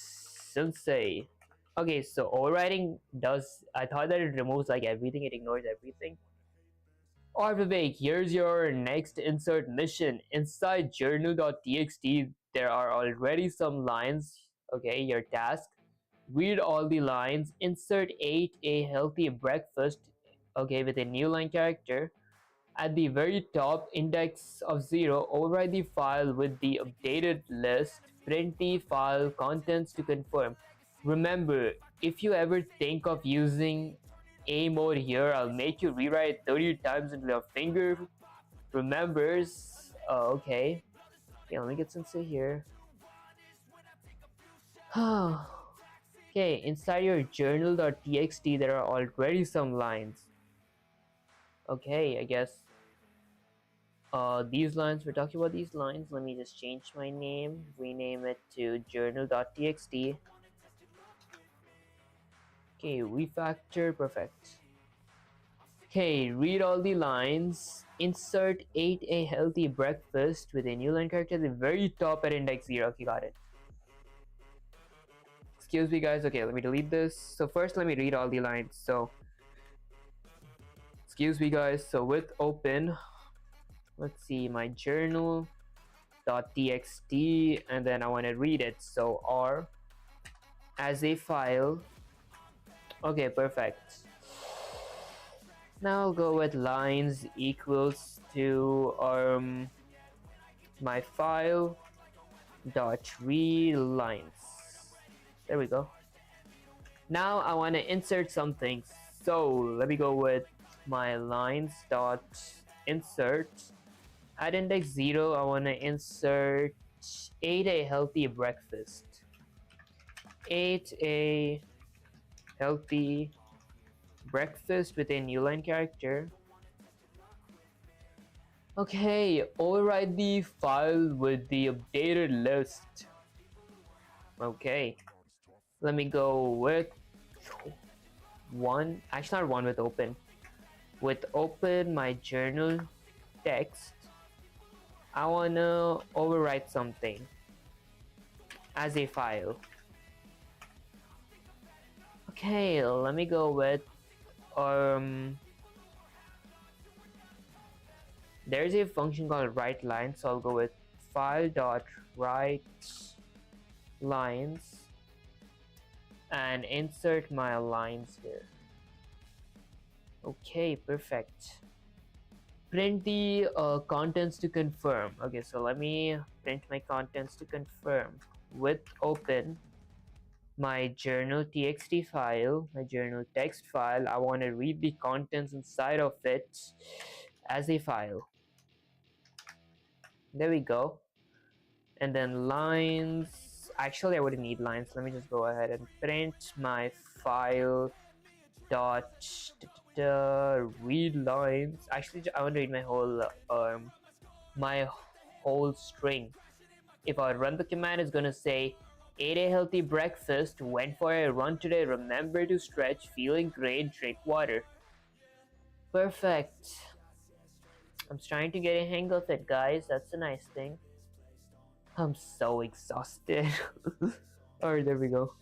sensei. Okay, so overriding does, I thought that it removes like everything, it ignores everything. Alright Vivek, here's your next insert mission. Inside journal.txt there are already some lines. Okay, your task. Read all the lines, insert 8 a healthy breakfast, okay, with a new line character. At the very top, index of 0, override the file with the updated list, print the file contents to confirm. Remember, if you ever think of using A mode here, I'll make you rewrite 30 times until your finger remembers. Okay. Okay, let me get sensei here. Okay, inside your journal.txt there are already some lines. Okay, I guess these lines, we're talking about these lines. Let me just change my name, rename it to journal.txt. Okay, refactor, perfect. Okay, read all the lines, insert 8 a healthy breakfast with a new line character at the very top at index 0. Okay, got it. Excuse me guys, okay, let me delete this. So first let me read all the lines. So excuse me guys, so with open, let's see, my journal.txt, and then I want to read it, so R as a file. Okay, perfect. Now I'll go with lines equals to my file dot read lines. There we go. Now I want to insert something, so let me go with my lines dot insert. At index 0, I want to insert 8 a healthy breakfast. 8 a healthy breakfast with a new line character. Okay, override the file with the updated list. Okay, let me go with one, actually not one, with open. With open my journal text, I wanna overwrite something as a file. Okay, let me go with there's a function called write line, so I'll go with file.write lines and insert my lines here. Okay, perfect. Print the contents to confirm. Okay, so let me print my contents to confirm. With open my journal txt file, my journal text file, I want to read the contents inside of it as a file. There we go. And then lines, actually I wouldn't need lines. Let me just go ahead and print my file dot read lines. Actually I want to read my whole string. If I run the command, it's gonna say ate a healthy breakfast, went for a run today, remember to stretch, feeling great, drink water. Perfect. I'm trying to get a hang of it, guys. That's a nice thing. I'm so exhausted. Alright, there we go.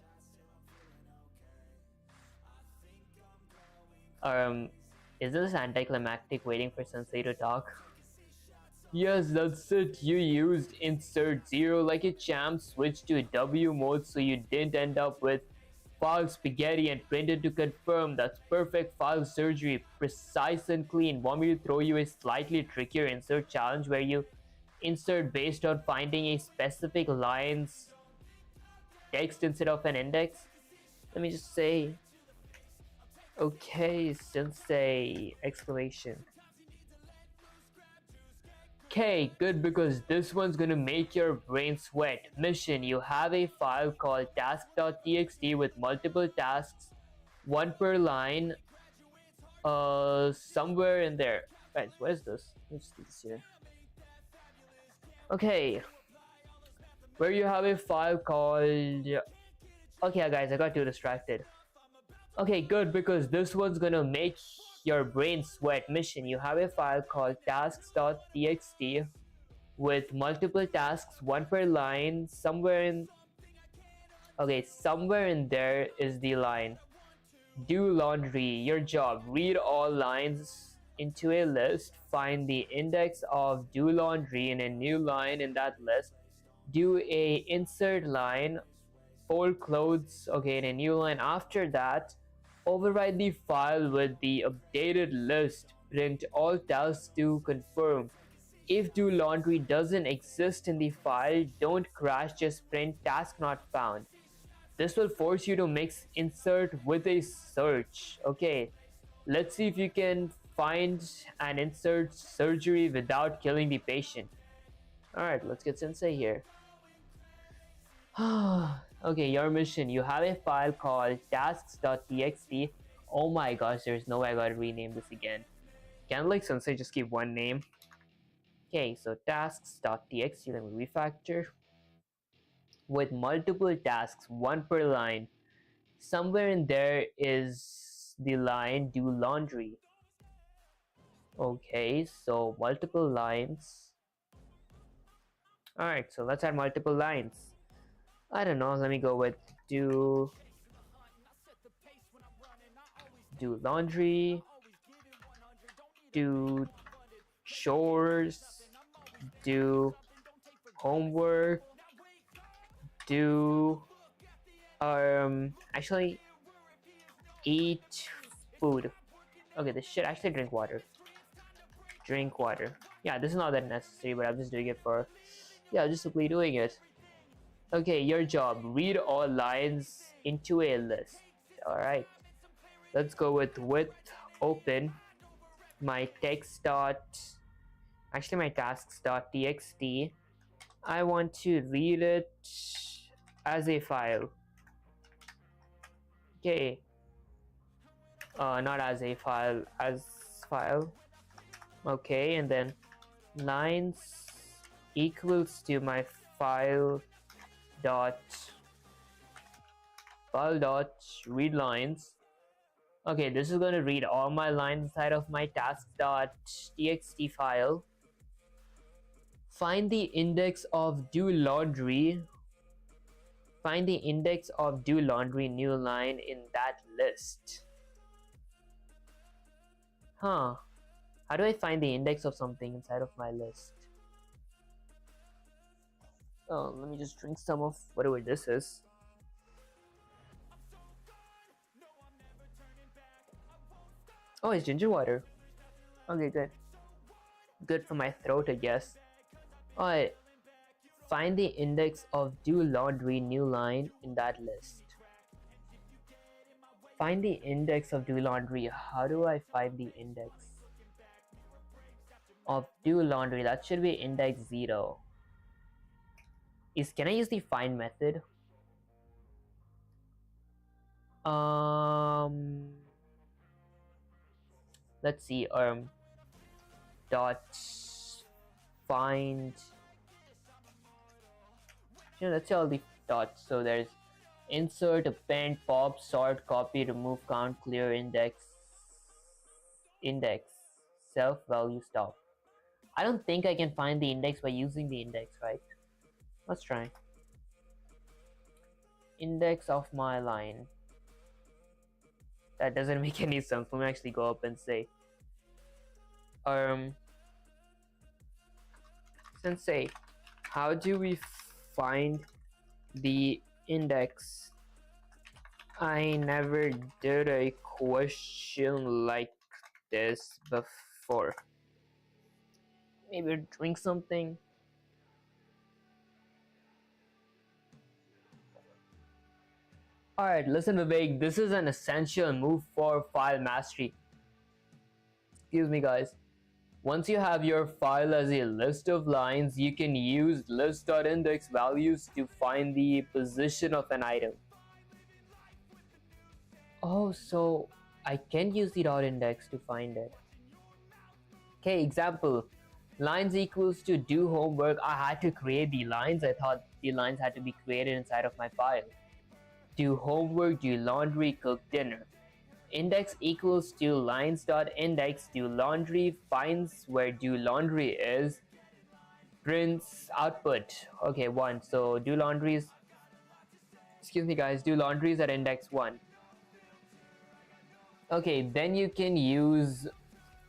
Is this anticlimactic waiting for Sensei to talk? Yes, that's it. You used insert 0 like a champ, switched to W mode so you didn't end up with file spaghetti and printed to confirm. That's perfect file surgery, precise and clean. Want me to throw you a slightly trickier insert challenge where you insert based on finding a specific line's text instead of an index? Let me just say, okay, Sensei! Exclamation. Okay, good, because this one's gonna make your brain sweat. Mission: you have a file called task.txt with multiple tasks, one per line, somewhere in there. Guys, what is this? Let's do this here. Okay, where you have a file called... Okay, guys, I got too distracted. Okay, good, because this one's gonna make your brain sweat. Mission: you have a file called tasks.txt with multiple tasks, one per line, somewhere in... Okay, somewhere in there is the line. Do laundry. Your job: read all lines into a list, find the index of do laundry in a new line in that list, do a insert line, fold clothes, okay, in a new line. After that, overwrite the file with the updated list, print all tasks to confirm. If do laundry doesn't exist in the file, don't crash, just print task not found. This will force you to mix insert with a search. Okay, let's see if you can find and insert surgery without killing the patient. Alright, let's get Sensei here. Okay, your mission: you have a file called tasks.txt. Oh my gosh, there's no way I gotta rename this again. Can like Sensei just keep one name? Okay, so tasks.txt, let me refactor. With multiple tasks, one per line. Somewhere in there is the line do laundry. Okay, so multiple lines. Alright, so let's add multiple lines. I don't know, let me go with do laundry, do chores, do homework, do actually eat food. Okay, this should actually drink water. Drink water. Yeah, this is not that necessary, but I'm just doing it for... Yeah, just simply doing it. Okay, your job: read all lines into a list. Alright, let's go with open my text dot... Actually, my tasks.txt. I want to read it as a file. Okay, not as a file, as file. Okay, and then lines equals to my file dot read lines. Okay, this is going to read all my lines inside of my tasks.txt file. Find the index of do laundry. Find the index of do laundry new line in that list. Huh. How do I find the index of something inside of my list? Oh, let me just drink some of whatever this is. Oh, it's ginger water. Okay, good. Good for my throat, I guess. Alright. Find the index of do laundry new line in that list. Find the index of do laundry. How do I find the index of do laundry? That should be index 0. Can I use the find method? Let's see. Dot find. Let's see all the dots. So there's insert, append, pop, sort, copy, remove, count, clear, index, self, value, stop. I don't think I can find the index by using the index, right? Let's try. Index of my line. That doesn't make any sense. Let me actually go up and say, Sensei, how do we find the index? I never did a question like this before. Maybe drink something. Alright, listen Vivek, this is an essential move for file mastery. Excuse me guys. Once you have your file as a list of lines, you can use list.index values to find the position of an item. Oh, so I can use the dot index to find it. Okay, example. Lines equals to do homework. I had to create the lines. I thought the lines had to be created inside of my file. Do homework, do laundry, cook dinner. Index equals to lines.index, do laundry, finds where do laundry is, prints output. Okay, 1. So do laundry is, excuse me guys, do laundry is at index 1. Okay, then you can use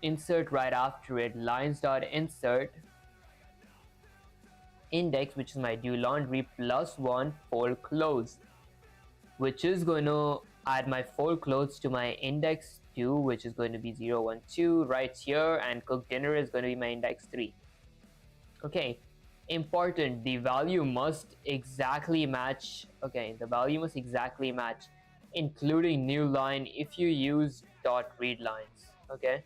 insert right after it, lines.insert index, which is my do laundry, +1 for clothes, which is going to add my 4 clothes to my index 2, which is going to be 0, 1, 2 right here, and cook dinner is going to be my index 3. Okay, important, the value must exactly match. Okay, the value must exactly match, including new line if you use dot read lines. Okay,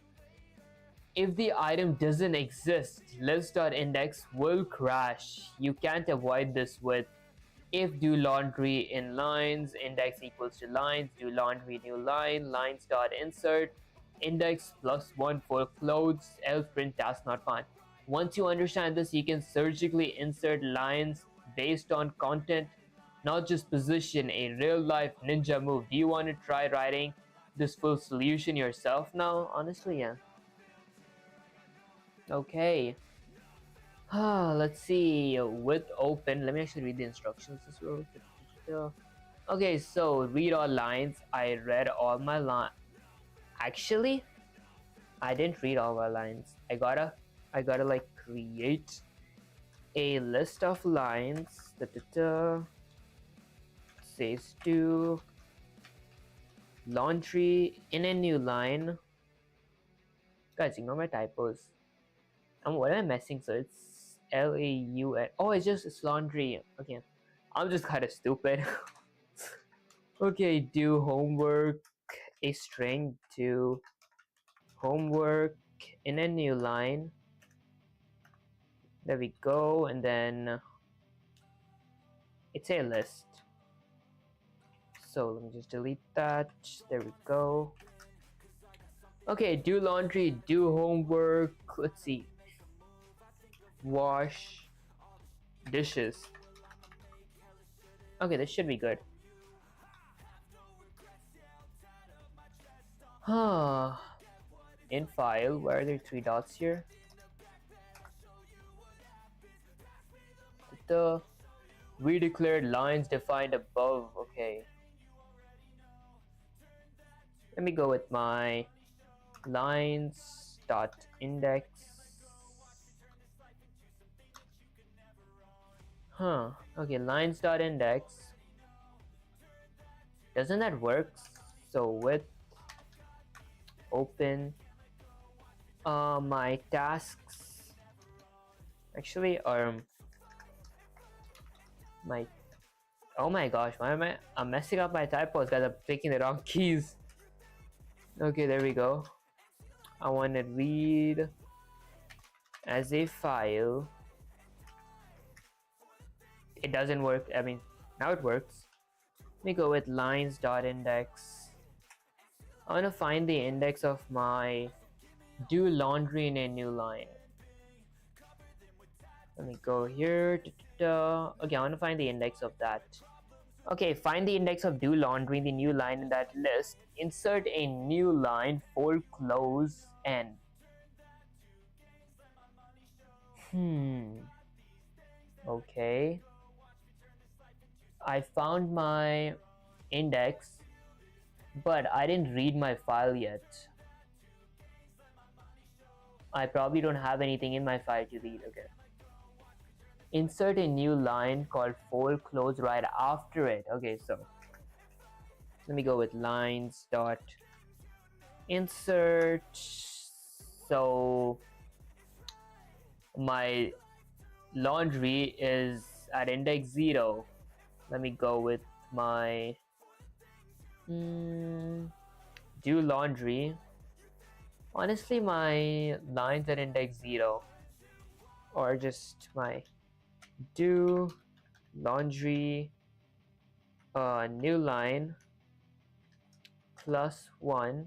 if the item doesn't exist, list.index will crash. You can't avoid this with if do laundry in lines, index equals to lines, do laundry new line, lines.insert, index +1 for clothes, else print task not found. Once you understand this, you can surgically insert lines based on content, not just position, a real life ninja move. Do you want to try writing this full solution yourself now? Honestly, yeah. Okay. Let's see. With open, let me actually read the instructions as well. Okay, so read all lines. I read all my lines. Actually, I didn't read all my lines. I gotta like create a list of lines. Says do laundry in a new line. Guys, ignore my typos. What am I messing? So it's LAUN. Oh, it's laundry. Okay, I'm just kind of stupid. Okay, do homework, a string to homework in a new line. There we go, and then it's a list. So let me just delete that. There we go. Okay, do laundry, do homework. Let's see. Wash dishes. Okay, this should be good. Huh. In file, where are there three dots here? The we declared lines defined above. Okay. Let me go with my lines dot index. Huh. Okay, lines dot index. Doesn't that work? So with open my tasks. Actually, my oh my gosh, why am I'm messing up my typos because I'm picking the wrong keys. Okay, there we go. I want to read as a file. It doesn't work. I mean, now it works. Let me go with lines.index. I want to find the index of my do laundry in a new line. Let me go here. Okay, I want to find the index of that. Okay, find the index of do laundry in the new line in that list. Insert a new line for close end. Okay. I found my index, but I didn't read my file yet. I probably don't have anything in my file to read. Okay. Insert a new line called for close right after it. Okay, so let me go with lines dot insert. So my laundry is at index 0. Let me go with my do laundry. Honestly, my lines at index 0, or just my do laundry new line +1.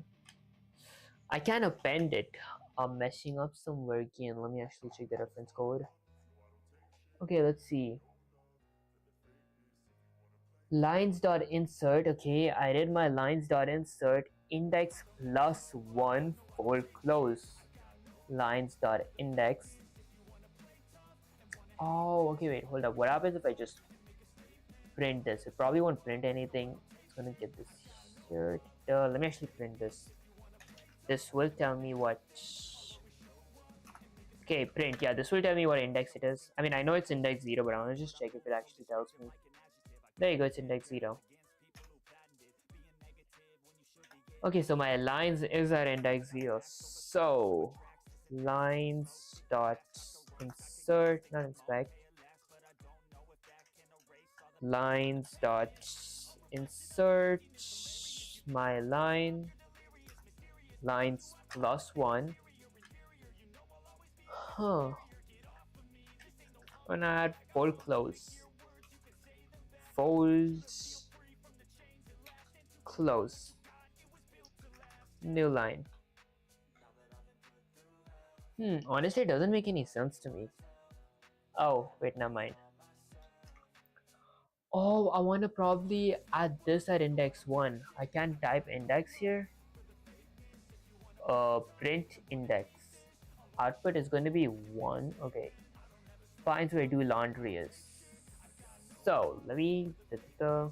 I can append it. I'm messing up some work again. Let me actually check the reference code. Okay, let's see. Lines.insert. Okay, I did my lines.insert index +1 for close. Lines.index. Oh, okay, wait, hold up. What happens if I just print this? It probably won't print anything. It's gonna get this here. Let me actually print this. This will tell me what. Okay, print. Yeah, this will tell me what index it is. I mean, I know it's index 0, but I want to just check if it actually tells me. There you go, it's index 0. Okay, so my lines is at index 0. So lines dot insert, not inspect. Lines dot insert my line lines +1. Huh. Gonna add for close. Folds close. New line. Honestly, it doesn't make any sense to me. Oh, wait, never mind. Oh, I want to probably add this at index 1. I can type index here. Print index. Output is going to be 1. Okay. Finds where do laundry is. So, let me the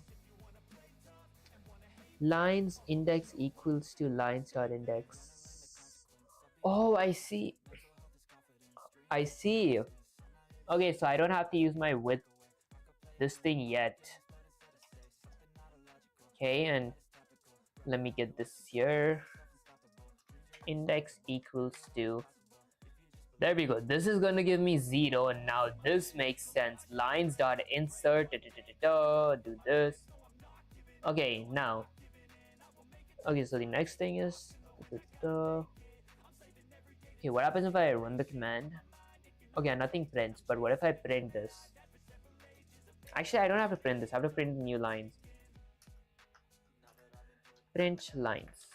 lines index equals to lines.index. Oh, I see. I see. Okay, so I don't have to use my width this thing yet. Okay, and let me get this here. Index equals to, there we go. This is gonna give me 0, and now this makes sense. Lines dot insert do this. Okay, now. Okay, so the next thing is okay, what happens if I run the command? Okay, nothing prints, but what if I print this? Actually, I don't have to print this. I have to print new lines. Print lines.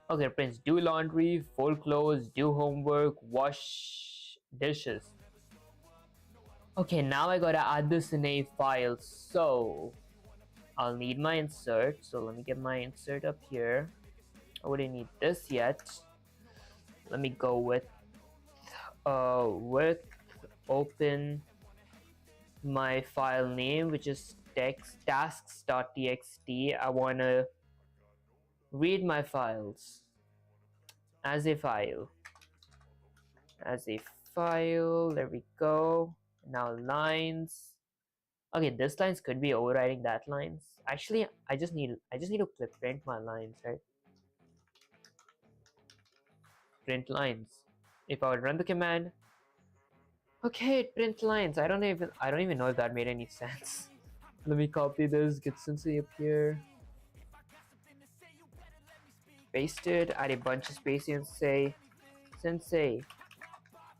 Okay, prints do laundry, fold clothes, do homework, wash dishes. Okay, now I gotta add this in a file. So I'll need my insert, so let me get my insert up here. I wouldn't need this yet. Let me go with open my file name, which is tasks.txt. I want to read my files as a file. There we go. Now lines. Okay, this lines could be overriding that lines. Actually, I just need to print my lines, right? Print lines. If I would run the command, okay, print lines. I don't even know if that made any sense. Let me copy this, get Sensei up here. Paste it, add a bunch of space and say, Sensei,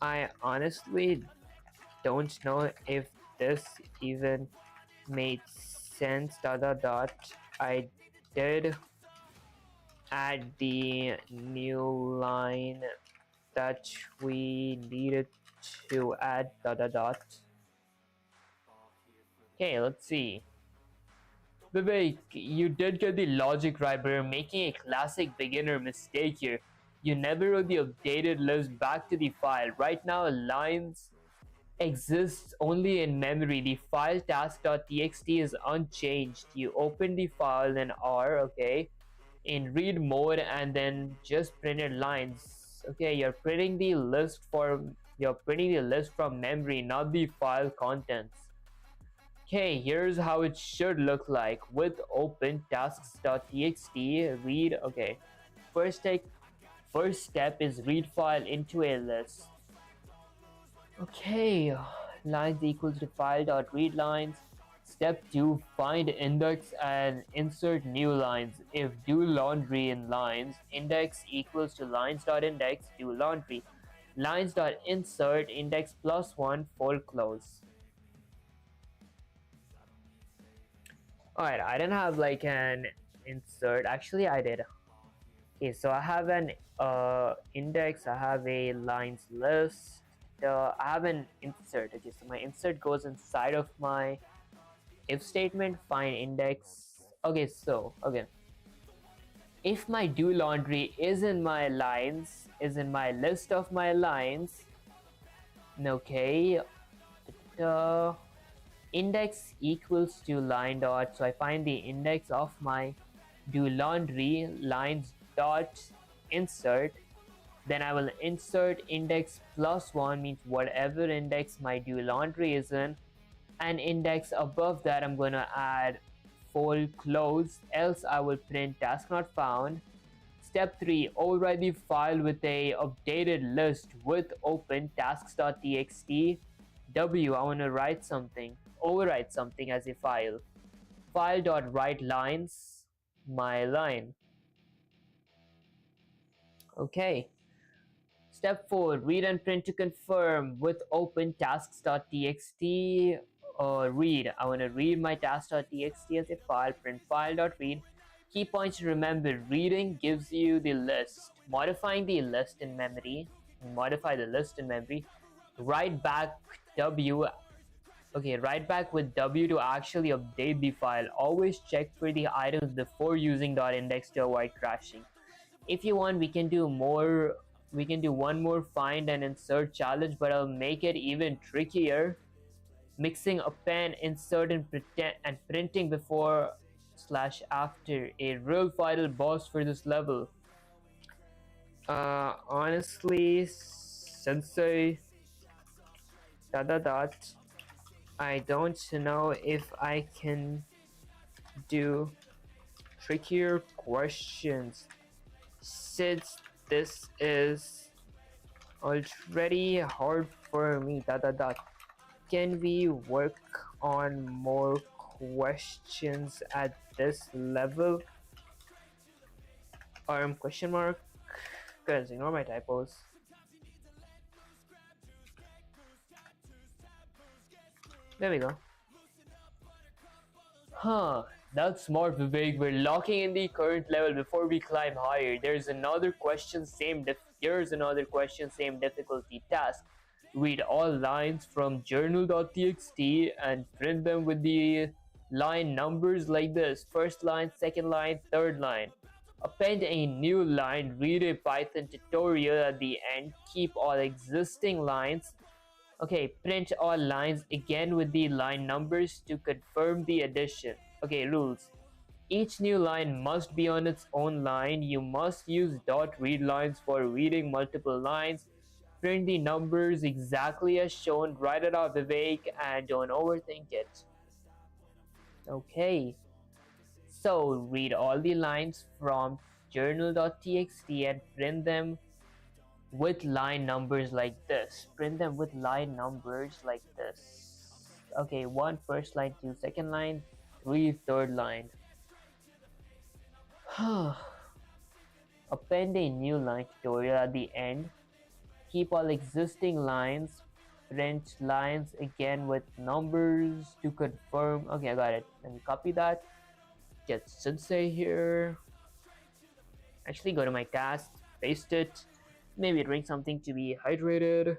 I honestly don't know if this even made sense, I did add the new line that we needed to add, Okay, let's see. Vivek, you did get the logic right, but you're making a classic beginner mistake here. You never wrote the updated list back to the file. Right now, lines exists only in memory. The file task.txt is unchanged. You open the file in R, okay, in read mode, and then just printed lines. Okay, you're printing the list from memory, not the file contents. Okay, here's how it should look like with open tasks.txt read. Okay, first step is read file into a list. Okay, lines equals to file.read lines. Step 2, find index and insert new lines. If do laundry in lines, index equals to lines.index, do laundry. Lines.insert index +1 full close. Alright, I didn't have like an insert. Actually, I did. Okay, so I have an index, I have a lines list, I have an insert. Okay, so my insert goes inside of my if statement, find index. Okay, so again, if my do laundry is in my lines, is in my list of my lines, okay, the index equals to line dot, so I find the index of my do laundry lines dot insert, then I will insert index +1, means whatever index my do laundry is in, and index above that I'm going to add full close, else I will print task not found. Step 3, override the file with a updated list with open tasks.txt. W, I want to write something, overwrite something as a file. File.write lines, my line. Okay. Step 4, read and print to confirm with open tasks.txt. Read, I want to read my task.txt as a file, print file.read. Key points to remember: reading gives you the list, modifying the list in memory, modify the list in memory, write back W. Okay, write back with W to actually update the file. Always check for the items before using .index to avoid crashing. If you want, we can do one more find and insert challenge, but I'll make it even trickier. Mixing append, insert, and printing before / after, a real vital boss for this level. Honestly, Sensei, I don't know if I can do trickier questions, since this is already hard for me. Can we work on more questions at this level? Question mark? Guys, ignore my typos. There we go. Huh, that's smart, Vivek. We're locking in the current level before we climb higher. Here's another question, same difficulty task. Read all lines from journal.txt and print them with the line numbers like this: first line, second line, third line. Append a new line, read a Python tutorial at the end, keep all existing lines. Okay, print all lines again with the line numbers to confirm the addition. Okay, rules. Each new line must be on its own line. You must use .read lines for reading multiple lines. Print the numbers exactly as shown. Write it out, Vivek, and don't overthink it. Okay, so read all the lines from journal.txt and print them with line numbers like this. Print them with line numbers like this. Okay, 1 first line, 2 second line, 3 third line. Append a new line tutorial at the end. Keep all existing lines. Print lines again with numbers to confirm. Okay, I got it. Let me copy that. Get Sensei here. Actually, go to my task, paste it. Maybe drink something to be hydrated.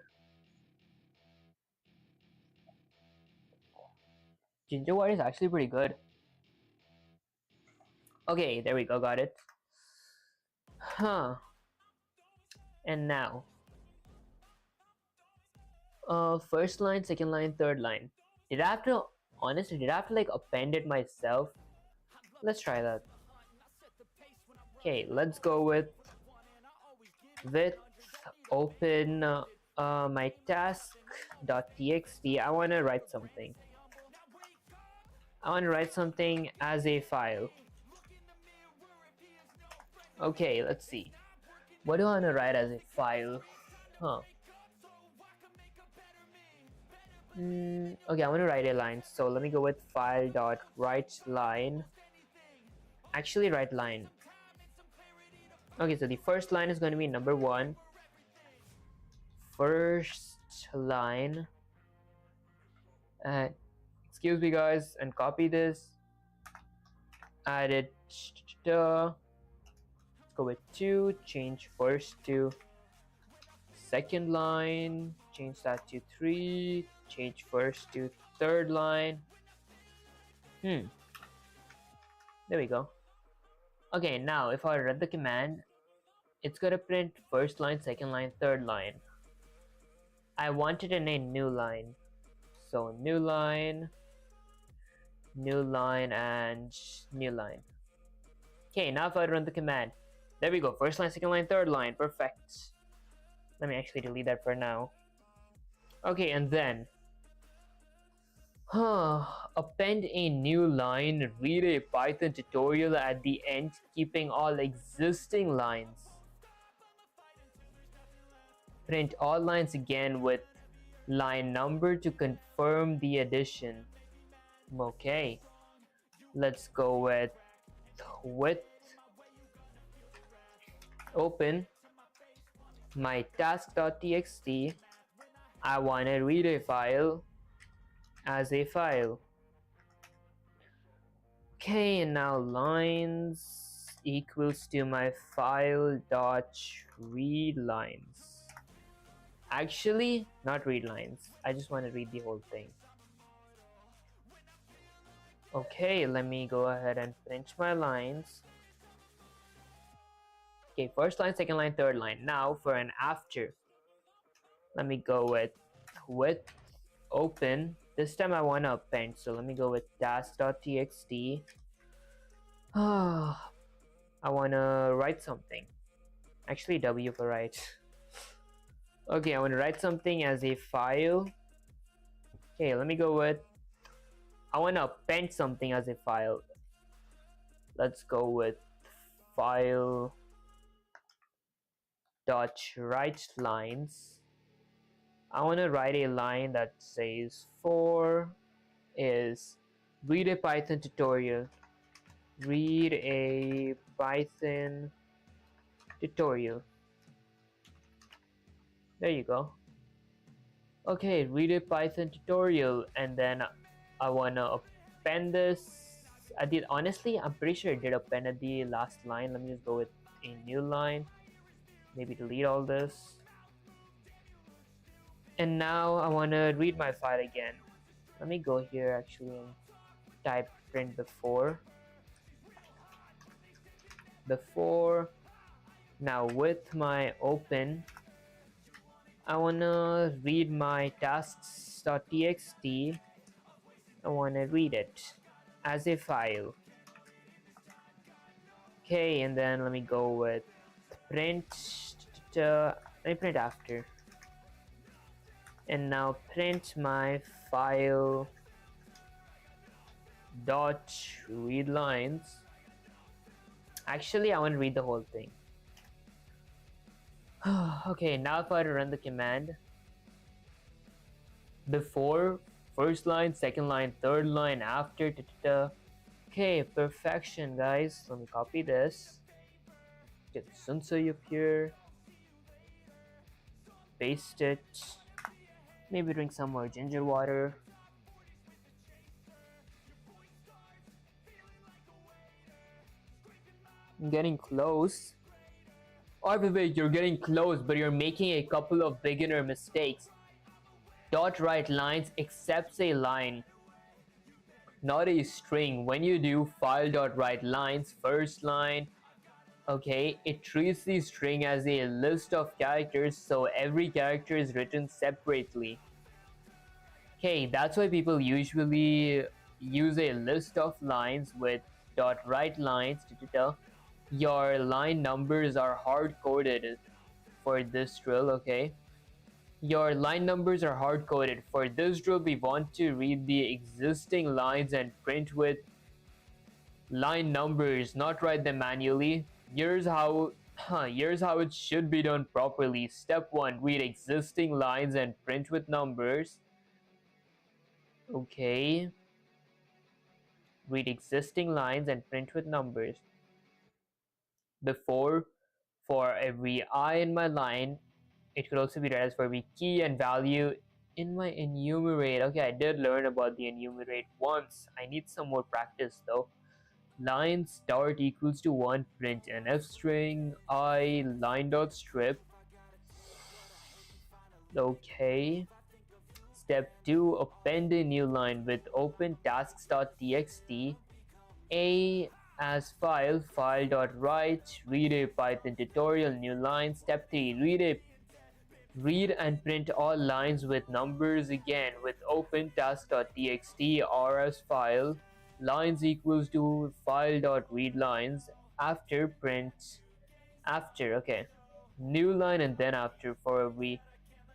Ginger water is actually pretty good. Okay, there we go, got it. Huh. And now. First line, second line, third line. Did I have to, honestly, did I have to like append it myself? Let's try that. Okay, let's go with open my task.txt. I want to write something. I want to write something as a file. Okay, let's see. What do I want to write as a file? Huh. Okay, I want to write a line. So let me go with file.writeLine. Actually, write line. Okay, so the first line is going to be number 1. First line. Excuse me, guys, and copy this. Add it. Let's go with 2. Change first to second line. Change that to 3. Change first to third line. There we go. Okay, now if I run the command, it's gonna print first line, second line, third line. I want it in a new line. So new line, and new line. Okay, now if I run the command, there we go. First line, second line, third line. Perfect. Let me actually delete that for now. Okay, and then append a new line, read a Python tutorial at the end, keeping all existing lines. Print all lines again with line number to confirm the addition. Okay, let's go with open my task.txt. I want to read a file as a file. Okay, and now lines equals to my file dot read lines. Actually, not read lines. I just want to read the whole thing. Okay, let me go ahead and print my lines. Okay, first line, second line, third line. Now for an after. Let me go with open. This time I want to append, so let me go with task.txt. I want to write something. Actually, W for write. Okay, I want to write something as a file. Okay, let me go with I want to append something as a file. Let's go with file dot write lines. I want to write a line that says 4 is read a Python tutorial. Read a Python tutorial. There you go. Okay, read a Python tutorial, and then I wanna append this. I did, honestly, I'm pretty sure I did append at the last line. Let me just go with a new line. Maybe delete all this. And now I wanna read my file again. Let me go here actually and type print before. Now with my open, I wanna read my tasks.txt. I wanna read it as a file. Okay, and then let me go with print. Let me print after. And now print my file dot read lines. Actually, I want to read the whole thing. Okay, now if I run the command, before, first line, second line, third line, after, okay, perfection, guys. Let me copy this. Get Sunsui up here. Paste it. Maybe drink some more ginger water. I'm getting close. Oh, wait, you're getting close, but you're making a couple of beginner mistakes. Dot write lines accepts a line, not a string. When you do file dot write lines, first line, okay, it treats the string as a list of characters, so every character is written separately. Okay, that's why people usually use a list of lines with dot write lines. Your line numbers are hard coded for this drill, okay? Your line numbers are hard coded. For this drill, we want to read the existing lines and print with line numbers, not write them manually. Here's how it should be done properly. Step 1, read existing lines and print with numbers. Okay. Read existing lines and print with numbers. Before, for every I in my line, it could also be read as for every key and value in my enumerate. Okay, I did learn about the enumerate once. I need some more practice though. Line start equals to 1, print an f string I line dot strip. Okay. Step 2, append a new line with open tasks.txt. A as file dot write, read a Python tutorial, new line. Step 3, read and print all lines with numbers again with open task.txt or as file lines equals to file.read lines after print after. Okay, new line and then after for every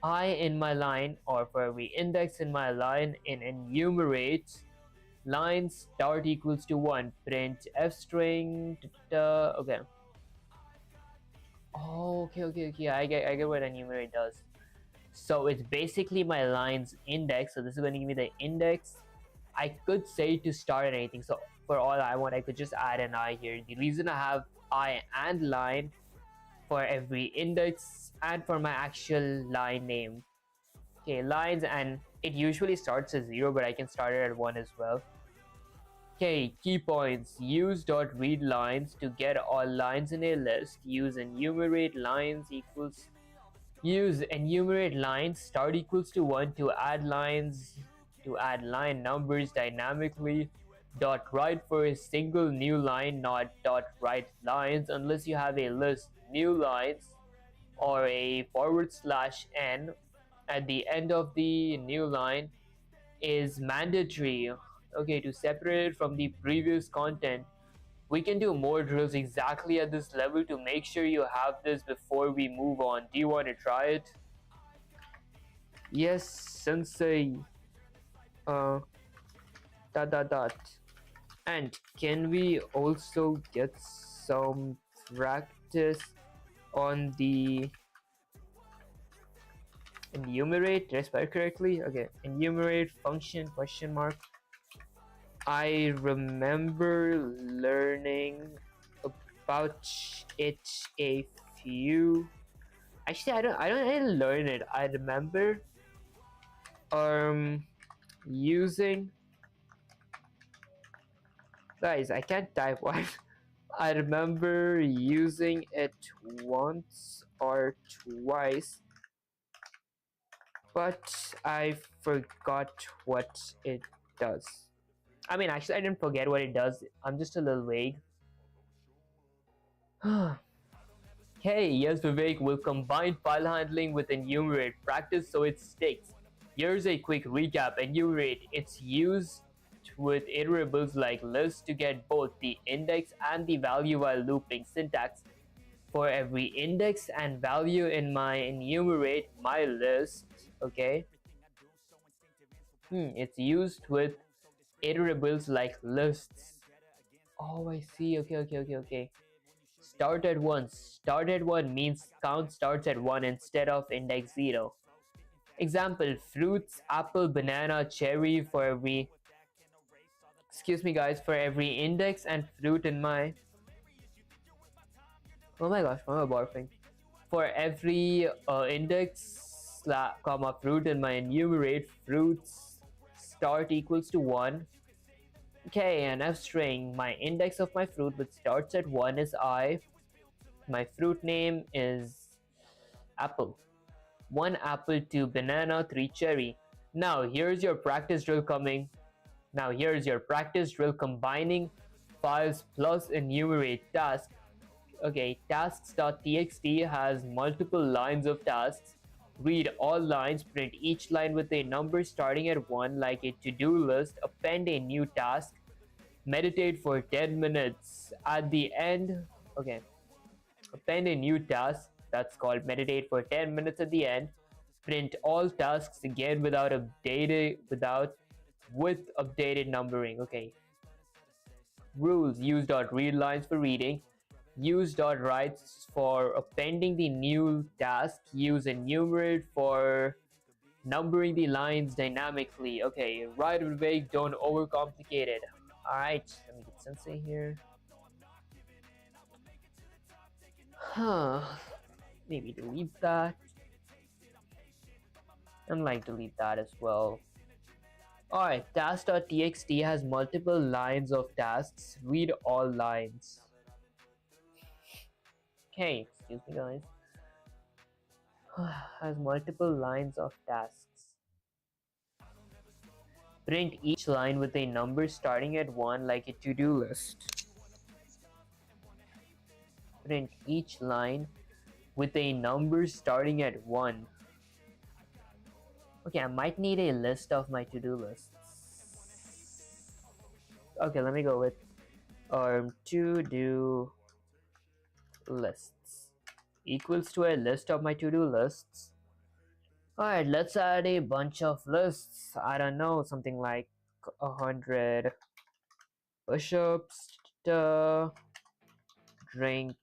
I in my line or for every index in my line in enumerate line start equals to 1, print f string. Okay. Oh, okay. I get what enumerate does. So it's basically my lines index. So this is going to give me the index. I could say to start at anything. So for all I want, I could just add an I here. The reason I have I and line for every index and for my actual line name. Okay, lines, and it usually starts at 0, but I can start it at 1 as well. Okay, key points. Use dot read lines to get all lines in a list. Use enumerate lines equals. Use enumerate lines start equals to 1 to add lines, to add line numbers dynamically. Dot write for a single new line, not dot write lines unless you have a list new lines or a /n at the end of the new line is mandatory. Okay, to separate it from the previous content. We can do more drills exactly at this level to make sure you have this before we move on. Do you want to try it? Yes, sensei. Dot. And can we also get some practice on the enumerate? Did I spell it correctly? Okay, enumerate function question mark. I remember learning about it a few. Actually, I didn't learn it. I remember using. Guys, I can't type one. I remember using it once or twice, but I forgot what it does. I mean, actually, I didn't forget what it does. I'm just a little vague. Hey, yes, Vivek will combine file handling with enumerate practice so it sticks. Here's a quick recap. Enumerate, it's used with iterables like list to get both the index and the value while looping. Syntax: for every index and value in my enumerate my list, okay, it's used with iterables like lists. Oh, I see. Okay. Start at 1. Start at 1 means count starts at 1 instead of index 0. Example: fruits, apple, banana, cherry. For every, excuse me guys, for every index and fruit in my, oh my gosh, why am I barfing? For every index comma fruit in my enumerate, fruits start equals to 1. Okay, and f string, my index of my fruit which starts at 1 is I. My fruit name is apple. 1 apple, 2 banana, 3 cherry. Now here's your practice drill combining files plus enumerate task. Okay, tasks.txt has multiple lines of tasks. Read all lines, print each line with a number starting at 1 like a to-do list, append a new task, meditate for 10 minutes. At the end, okay, append a new task that's called meditate for 10 minutes at the end. Print all tasks again with updated numbering. Okay. Rules: use.read lines for reading, use.writes for appending the new task, use enumerate for numbering the lines dynamically. Okay, right away, don't overcomplicate it. Alright, let me get sensei here. Huh. Maybe delete that. And like delete that as well. Alright, task.txt has multiple lines of tasks. Read all lines. Okay, excuse me guys. Has multiple lines of tasks. Print each line with a number starting at 1 like a to-do list. Print each line with a number starting at 1. Okay, I might need a list of my to-do lists. Okay, let me go with to-do lists equals to a list of my to-do lists. Alright, let's add a bunch of lists. I don't know, something like 100 push-ups, drink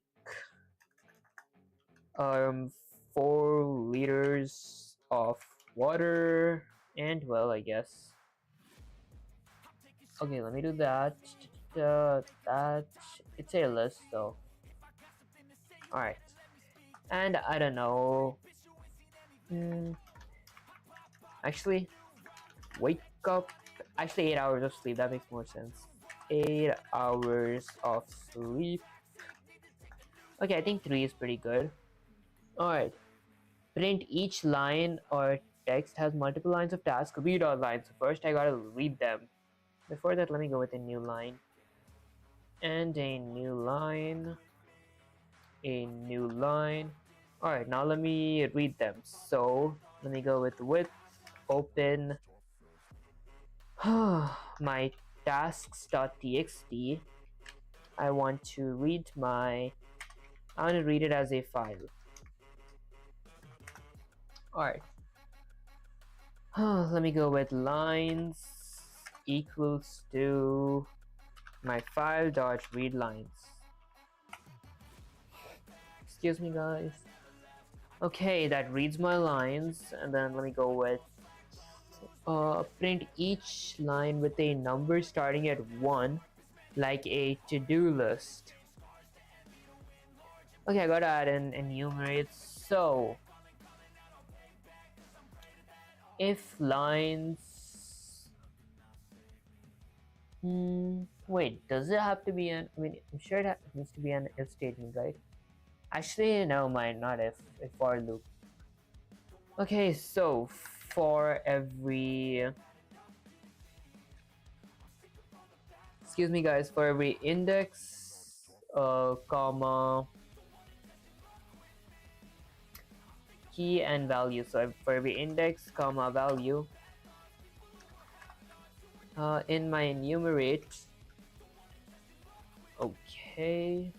4 liters of water, and well, I guess. Okay, let me do that. That it's a list though. Alright, and I don't know. Actually, wake up. Actually, 8 hours of sleep. That makes more sense. 8 hours of sleep. Okay, I think 3 is pretty good. Alright. Print each line or text has multiple lines of task. Read all lines. First, I gotta read them. Before that, let me go with a new line. And a new line. A new line. Alright, now let me read them. So, let me go with open my tasks.txt. I want to read it as a file. Alright. Let me go with lines equals to my file dot read lines. Excuse me guys. Okay, that reads my lines, and then let me go with print each line with a number starting at 1 like a to-do list. Okay, I gotta add an enumerate. So if lines wait, does it have to be an, I mean, I'm sure it needs to be an if statement, right? Actually, no, mine, not if, a for loop. Okay, so for every excuse me guys, for every index, comma, key and value. So for every index, comma, value, in my enumerate, okay,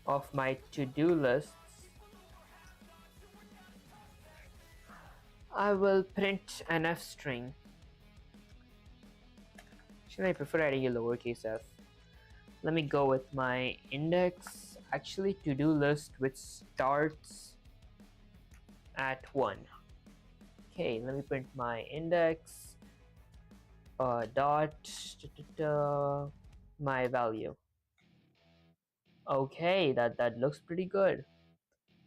of my to-do lists, I will print an f string. Should I prefer adding a lowercase f? Let me go with my index, actually to-do list, which starts at 1. Okay, let me print my index, dot, my value. Okay, that looks pretty good.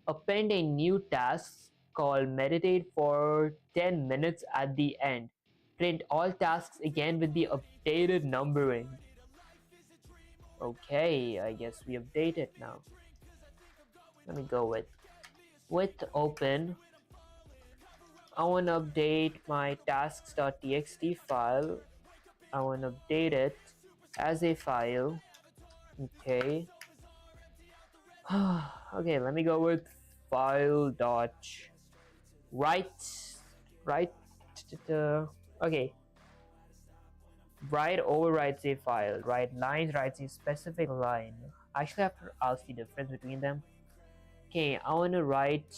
Append a new task called meditate for 10 minutes at the end. Print all tasks again with the updated numbering. Okay, I guess we update it now. Let me go with open. I want to update my tasks.txt file. I want to update it as a file. Okay. Okay, let me go with file dot write. Okay. Write overwrites a file. Write lines writes a specific line. I actually have to ask the difference between them. Okay, I want to write.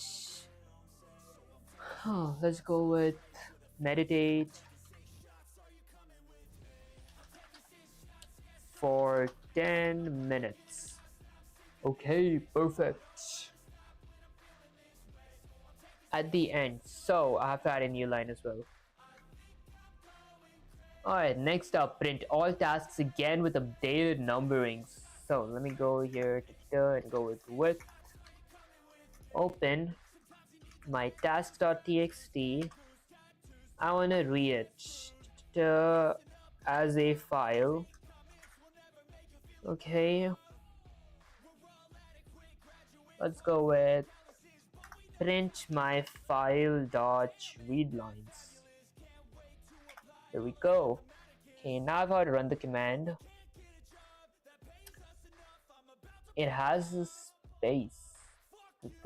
Let's go with meditate for 10 minutes. Okay, perfect. At the end, so I have to add a new line as well. Alright, next up, print all tasks again with updated numberings. So let me go here and go with open my tasks.txt. I want to read it as a file. Okay, let's go with print my file dot read lines. There we go. Okay, now I've got to run the command. It has a space.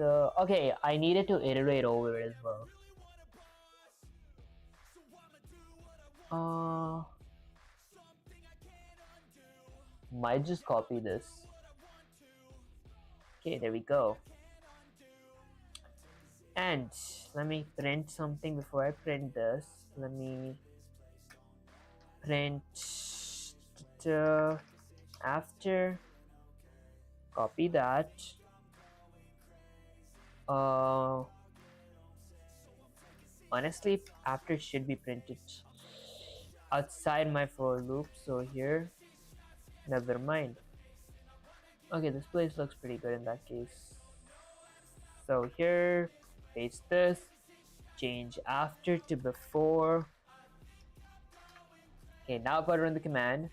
Okay, I needed to iterate over it as well. Might just copy this. Okay, there we go. And let me print something before I print this. Let me print after. Copy that. Honestly, after should be printed outside my for loop. So here, never mind. Okay, this place looks pretty good in that case. So here, paste this, change after to before. Okay, now if I run the command.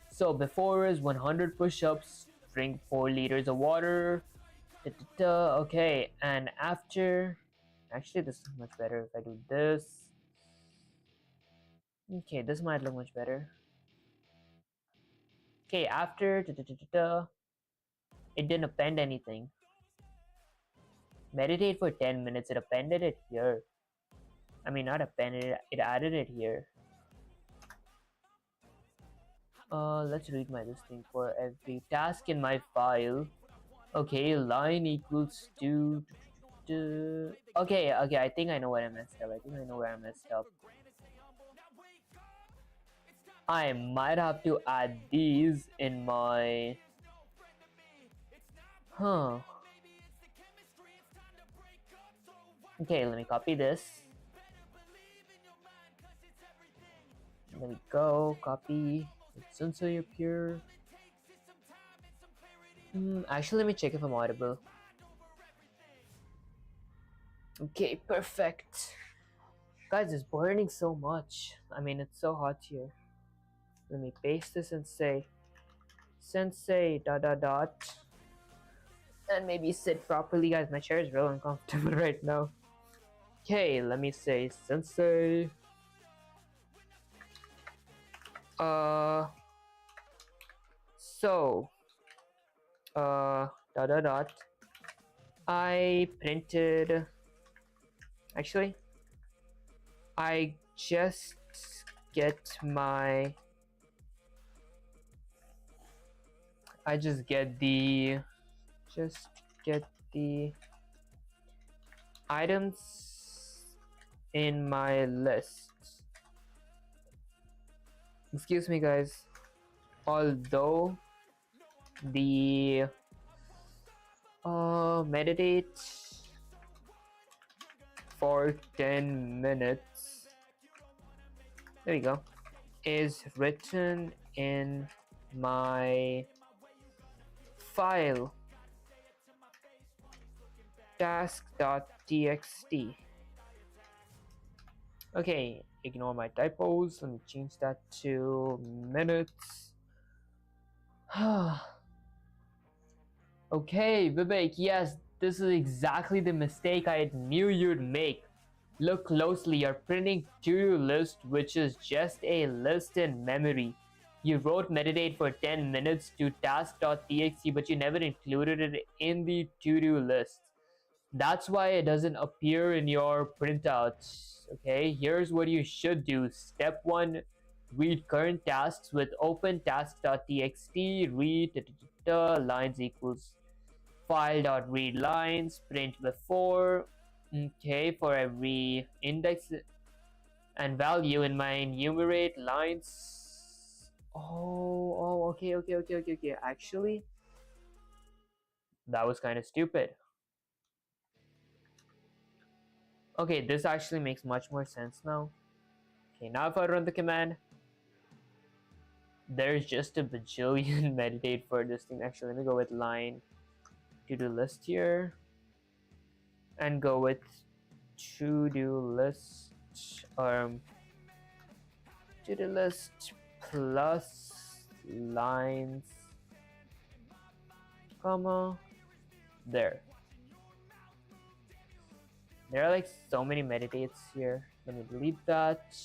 So before is 100 push-ups, drink 4 liters of water. Okay, and after, actually this is much better if I do this. Okay, this might look much better. Okay, after, it didn't append anything. Meditate for 10 minutes, it appended it here. I mean, not appended it, it added it here. Let's read my listing for every task in my file. Okay, line equals to okay, I think I know where I messed up. I might have to add these in my okay, let me copy this. There we go, copy. Sensei up here. Actually, let me check if I'm audible. Okay, perfect. Guys, it's burning so much. I mean, it's so hot here. Let me paste this and say sensei ... and maybe sit properly. Guys, my chair is real uncomfortable right now. Okay, let me say sensei So dot dot dot. I printed. Actually, I just get my. I just get the. Just get the items in my list. Excuse me, guys. Although the meditate for 10 minutes, there we go, is written in my file task.txt. Okay, ignore my typos. Let me change that to minutes. Okay, Vivek, yes, this is exactly the mistake I knew you'd make. Look closely, you're printing to-do list, which is just a list in memory. You wrote meditate for 10 minutes to task.txt, but you never included it in the to-do list. That's why it doesn't appear in your printouts. Okay, here's what you should do. Step 1, read current tasks with open task.txt, read lines equals file.read lines, print before. Okay, for every index and value in my enumerate lines. Okay. Actually, that was kind of stupid. Okay, this actually makes much more sense now. Okay, now if I run the command, there's just a bajillion meditate for this thing. Actually, let me go with line to-do list here and go with to-do list to-do list plus lines comma there. There are like so many meditates here. Let me delete that.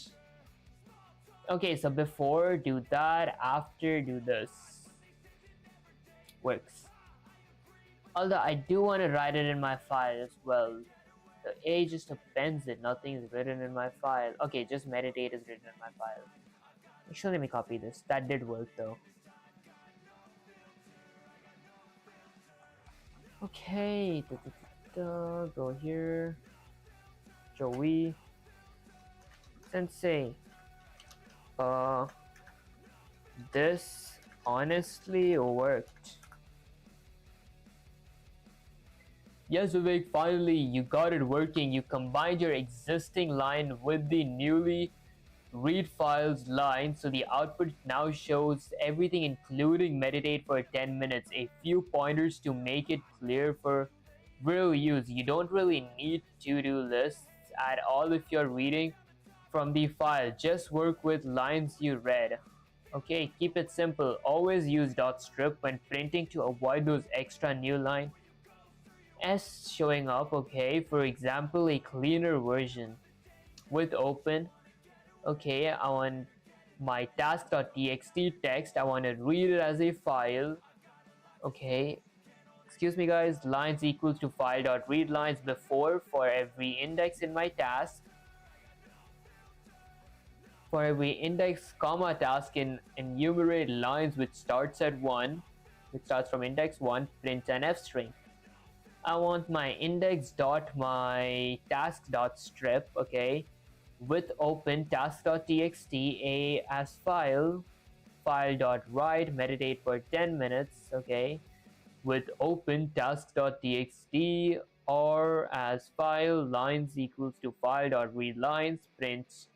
Okay, so before do that, after do this. Works. Although I do want to write it in my file as well. The A just appends it, nothing is written in my file. Okay, just meditate is written in my file. Actually, let me copy this. That did work though. Okay, go here. Joey. Sensei. This honestly worked. Yes, Vivek, finally you got it working. You combined your existing line with the newly read files line, so the output now shows everything including meditate for 10 minutes. A few pointers to make it clear for real use. You don't really need to-do lists at all if you're reading from the file. Just work with lines you read. Okay, keep it simple. Always use .strip when printing to avoid those extra new line S showing up. Okay, for example, a cleaner version with open. Okay, I want my task.txt text. I want to read it as a file. Okay, excuse me guys, lines equals to file.read lines before for every index in my task. For every index comma task in enumerate lines which starts at 1, which starts from index 1, print an f string. I want my index dot my task dot strip, okay, with open task.txt a as file.write meditate for 10 minutes, okay, with open task.txt or as file lines equals to file.read lines, print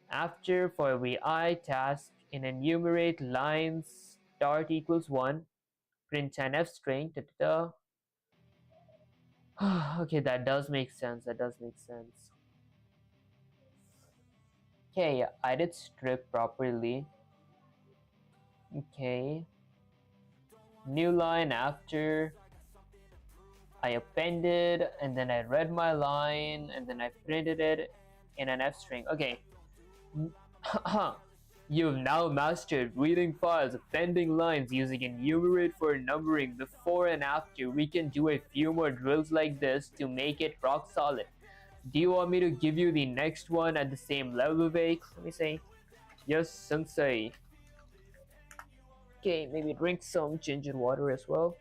after for every I task in enumerate lines start equals 1, print an f string. Okay, that does make sense. Okay, I did strip properly. Okay, new line after I appended, and then I read my line, and then I printed it in an f string. Okay. You've now mastered reading files, appending lines, using enumerate for numbering before and after. We can do a few more drills like this to make it rock solid. Do you want me to give you the next one at the same level, Vivek? Let me say. Yes, sensei. Okay, maybe drink some ginger water as well.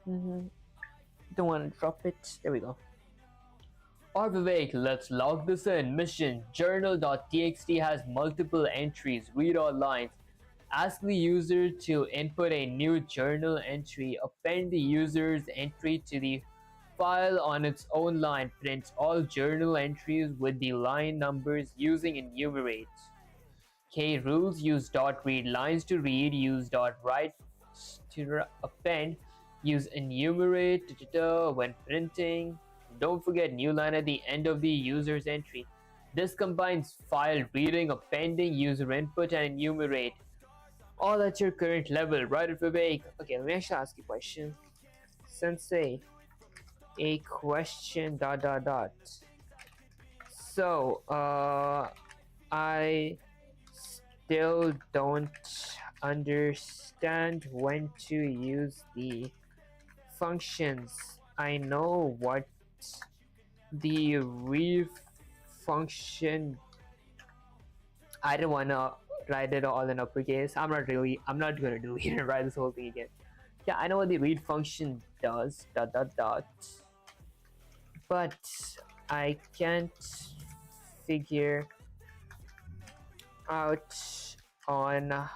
Don't want to drop it. There we go. Alright Vivek, let's log this in. Mission journal.txt has multiple entries. Read all lines. Ask the user to input a new journal entry. Append the user's entry to the file on its own line. Print all journal entries with the line numbers using enumerate. K rules: use dot read lines to read, use dot write to append, use enumerate when printing. Don't forget new line at the end of the user's entry. This combines file reading, appending, user input, and enumerate. All at your current level, right, Vivek? Okay, let me actually ask you a question. Sensei, a question dot dot dot. So, I still don't understand when to use the functions. I know what the read function. I don't wanna write it all in uppercase. I'm not gonna do it and write this whole thing again. Yeah, I know what the read function does, dot dot dot, but I can't figure out on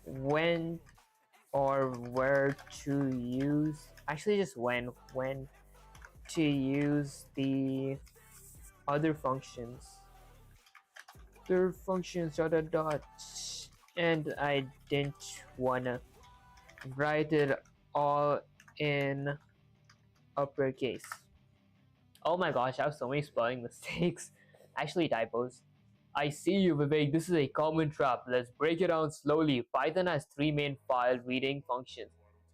when or where to use, actually just when to use the other functions. Their functions dot dot dot, and I didn't wanna write it all in uppercase. Oh my gosh, I have so many spelling mistakes. Actually typos. I see you, Vivek. This is a common trap. Let's break it down slowly. Python has three main file reading functions: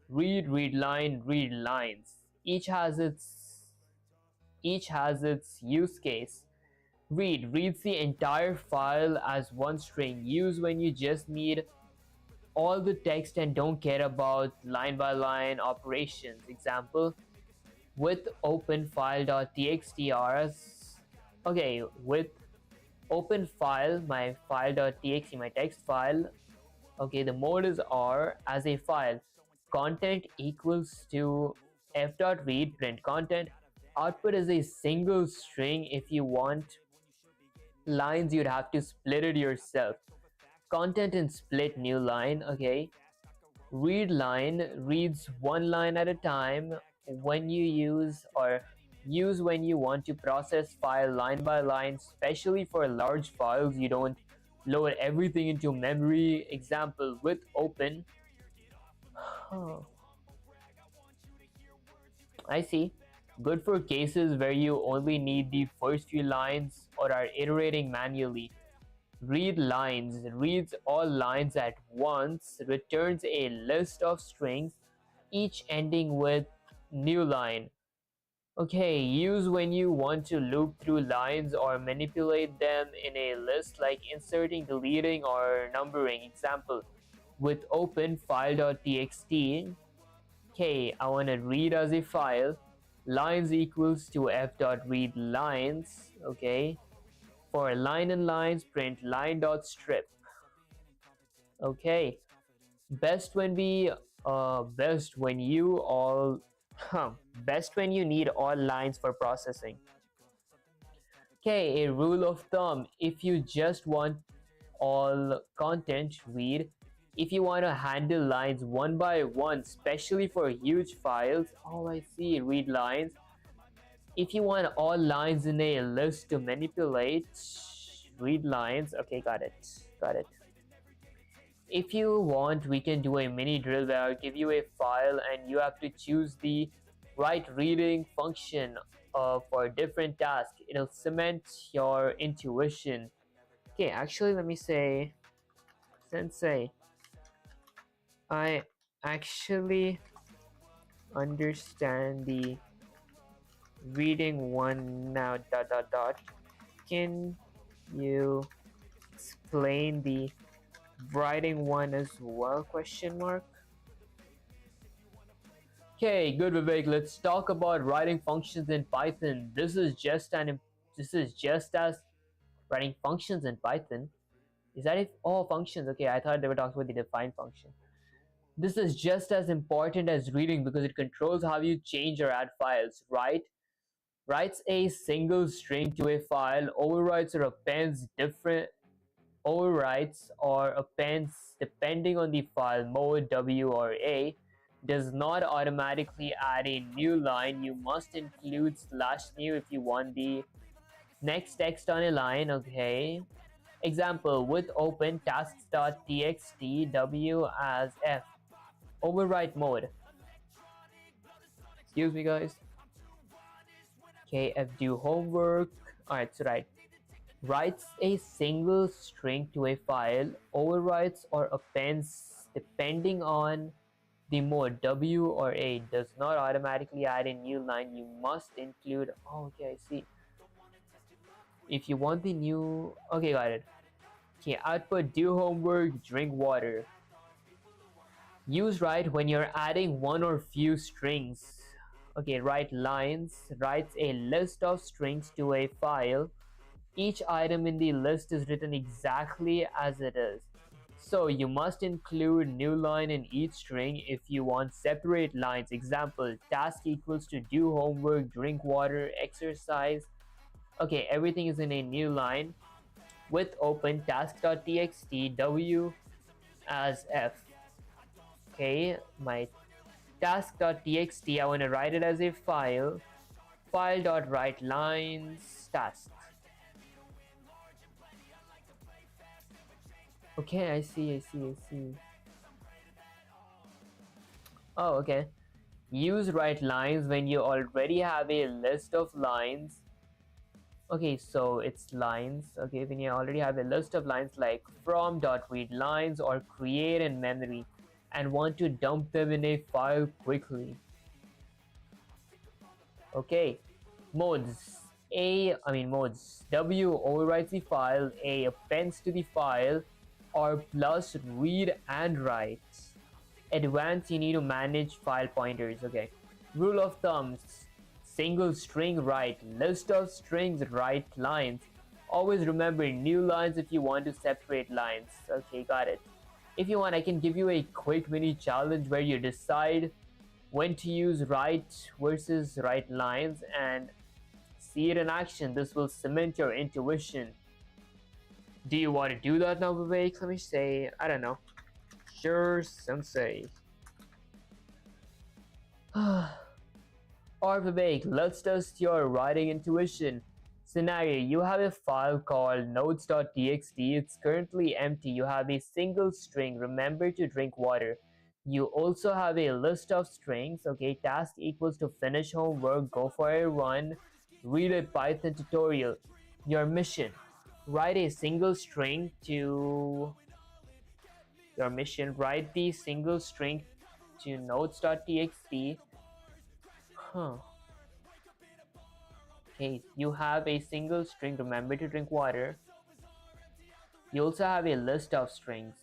read, read line, read lines. Each has its use case. Read reads the entire file as one string. Use when you just need all the text and don't care about line by line operations. Example: with open file.txt okay, with open file, my file.txt, my text file. Okay, the mode is R as a file. Content equals to f.read, print content. Output is a single string. If you want lines, you'd have to split it yourself. Content and split new line. Okay, read line reads one line at a time. When you use when you want to process file line by line, especially for large files. You don't load everything into memory. Example: with open. Oh, I see. Good for cases where you only need the first few lines or are iterating manually. Read lines reads all lines at once, returns a list of strings, each ending with new line. Okay, use when you want to loop through lines or manipulate them in a list, like inserting, deleting, or numbering. Example: with open file.txt. Okay, I want to read as a file. Lines equals to f.read lines. Okay, for line and lines, print line.strip. Okay, best when we best when you all best when you need all lines for processing. Okay, a rule of thumb: if you just want all content, read. If you want to handle lines one by one, especially for huge files, oh I see, read lines. If you want all lines in a list to manipulate, read lines. Okay, got it. If you want, we can do a mini drill where I'll give you a file and you have to choose the right reading function for different tasks. It'll cement your intuition. Okay, actually, let me say, Sensei, I actually understand the reading one now dot dot dot. Can you explain the writing one as well, question mark? Okay, good Vivek. Let's talk about writing functions in Python. This is just as writing functions in Python. Is that if all functions? Okay, I thought they were talking about the define function. This is just as important as reading because it controls how you change or add files, right? Writes a single string to a file, overwrites or appends different overwrites or appends depending on the file mode W or A, does not automatically add a new line. You must include /new if you want the next text on a line. Okay. Example, with open tasks.txt W as F. Overwrite mode. Excuse me guys. Okay, F do homework. Alright, so right. Writes a single string to a file, overwrites or appends depending on the mode W or A, does not automatically add a new line. You must include. Oh, okay, I see. If you want the new. Okay, got it. Okay, output do homework, drink water. Use write when you're adding one or few strings. Okay, write lines, writes a list of strings to a file. Each item in the list is written exactly as it is. So you must include new line in each string if you want separate lines. Example, task equals to do homework, drink water, exercise. Okay, everything is in a new line with open task.txt W as F. Okay, my task.txt, I want to write it as a file. File.write lines task. Okay, I see. Oh, okay. Use write lines when you already have a list of lines. Okay, so it's lines. Okay, when you already have a list of lines like from.read lines or create in memory and want to dump them in a file quickly. Okay, modes. Modes. W overwrites the file, A appends to the file, or plus read and write. Advanced, you need to manage file pointers. Okay. Rule of thumbs: single string write, list of strings write lines. Always remember new lines if you want to separate lines. Okay, got it. If you want, I can give you a quick mini challenge where you decide when to use write versus write lines and see it in action. This will cement your intuition. Do you want to do that now, Vivek? Let me say, I don't know. Sure, sensei. Or Vivek, let's test your writing intuition. Scenario: you have a file called notes.txt. It's currently empty. You have a single string, remember to drink water. You also have a list of strings. Okay, task equals to finish homework, go for a run, read a Python tutorial. Your mission: write a single string to your mission. Write the single string to notes.txt. Huh. Okay, you have a single string, remember to drink water. You also have a list of strings.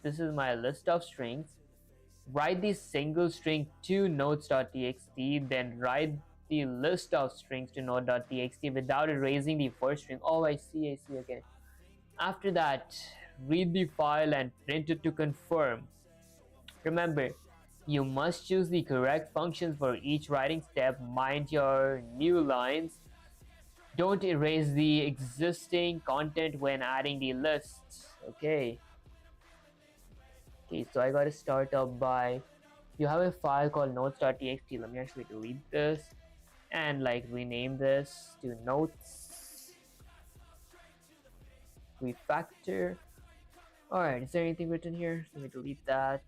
This is my list of strings. Write the single string to notes.txt, then write the list of strings to note.txt without erasing the first string. Oh, I see, okay. After that, read the file and print it to confirm. Remember, you must choose the correct functions for each writing step. Mind your new lines. Don't erase the existing content when adding the lists. Okay, so I gotta start up by, you have a file called notes.txt. Let me actually delete this and like rename this to notes refactor. Alright, is there anything written here? Let me delete that.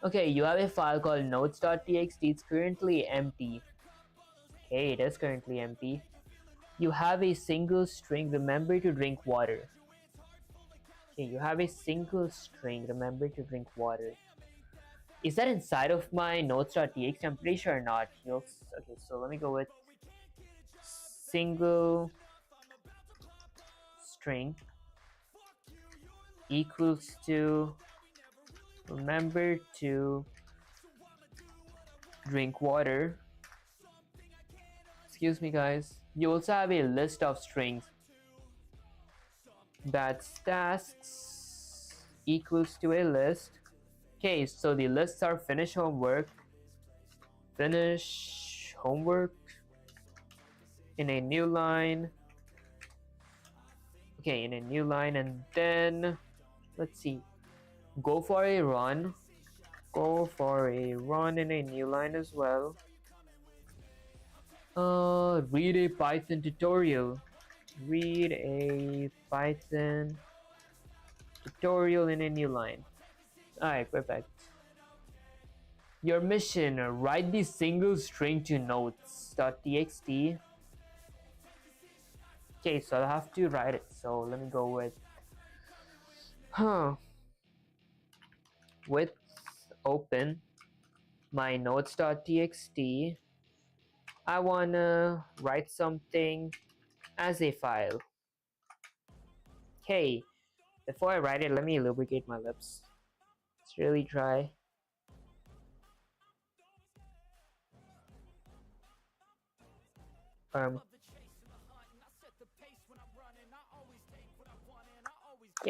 Okay, you have a file called notes.txt. It's currently empty. Okay, it is currently empty. You have a single string, remember to drink water. Okay, you have a single string, remember to drink water. Is that inside of my notes.txt? I'm pretty sure not. Okay, so let me go with single string equals to remember to drink water. Excuse me, guys. You also have a list of strings. That's tasks equals to a list. Okay, so the lists are finish homework in a new line. Okay, in a new line, and then let's see, go for a run in a new line as well. Read a Python tutorial in a new line. Alright, perfect. Your mission, write the single string to notes.txt. Okay, so I'll have to write it. So let me go with with open my notes.txt. I wanna write something as a file. Okay, before I write it, let me lubricate my lips. It's really dry. Yeah,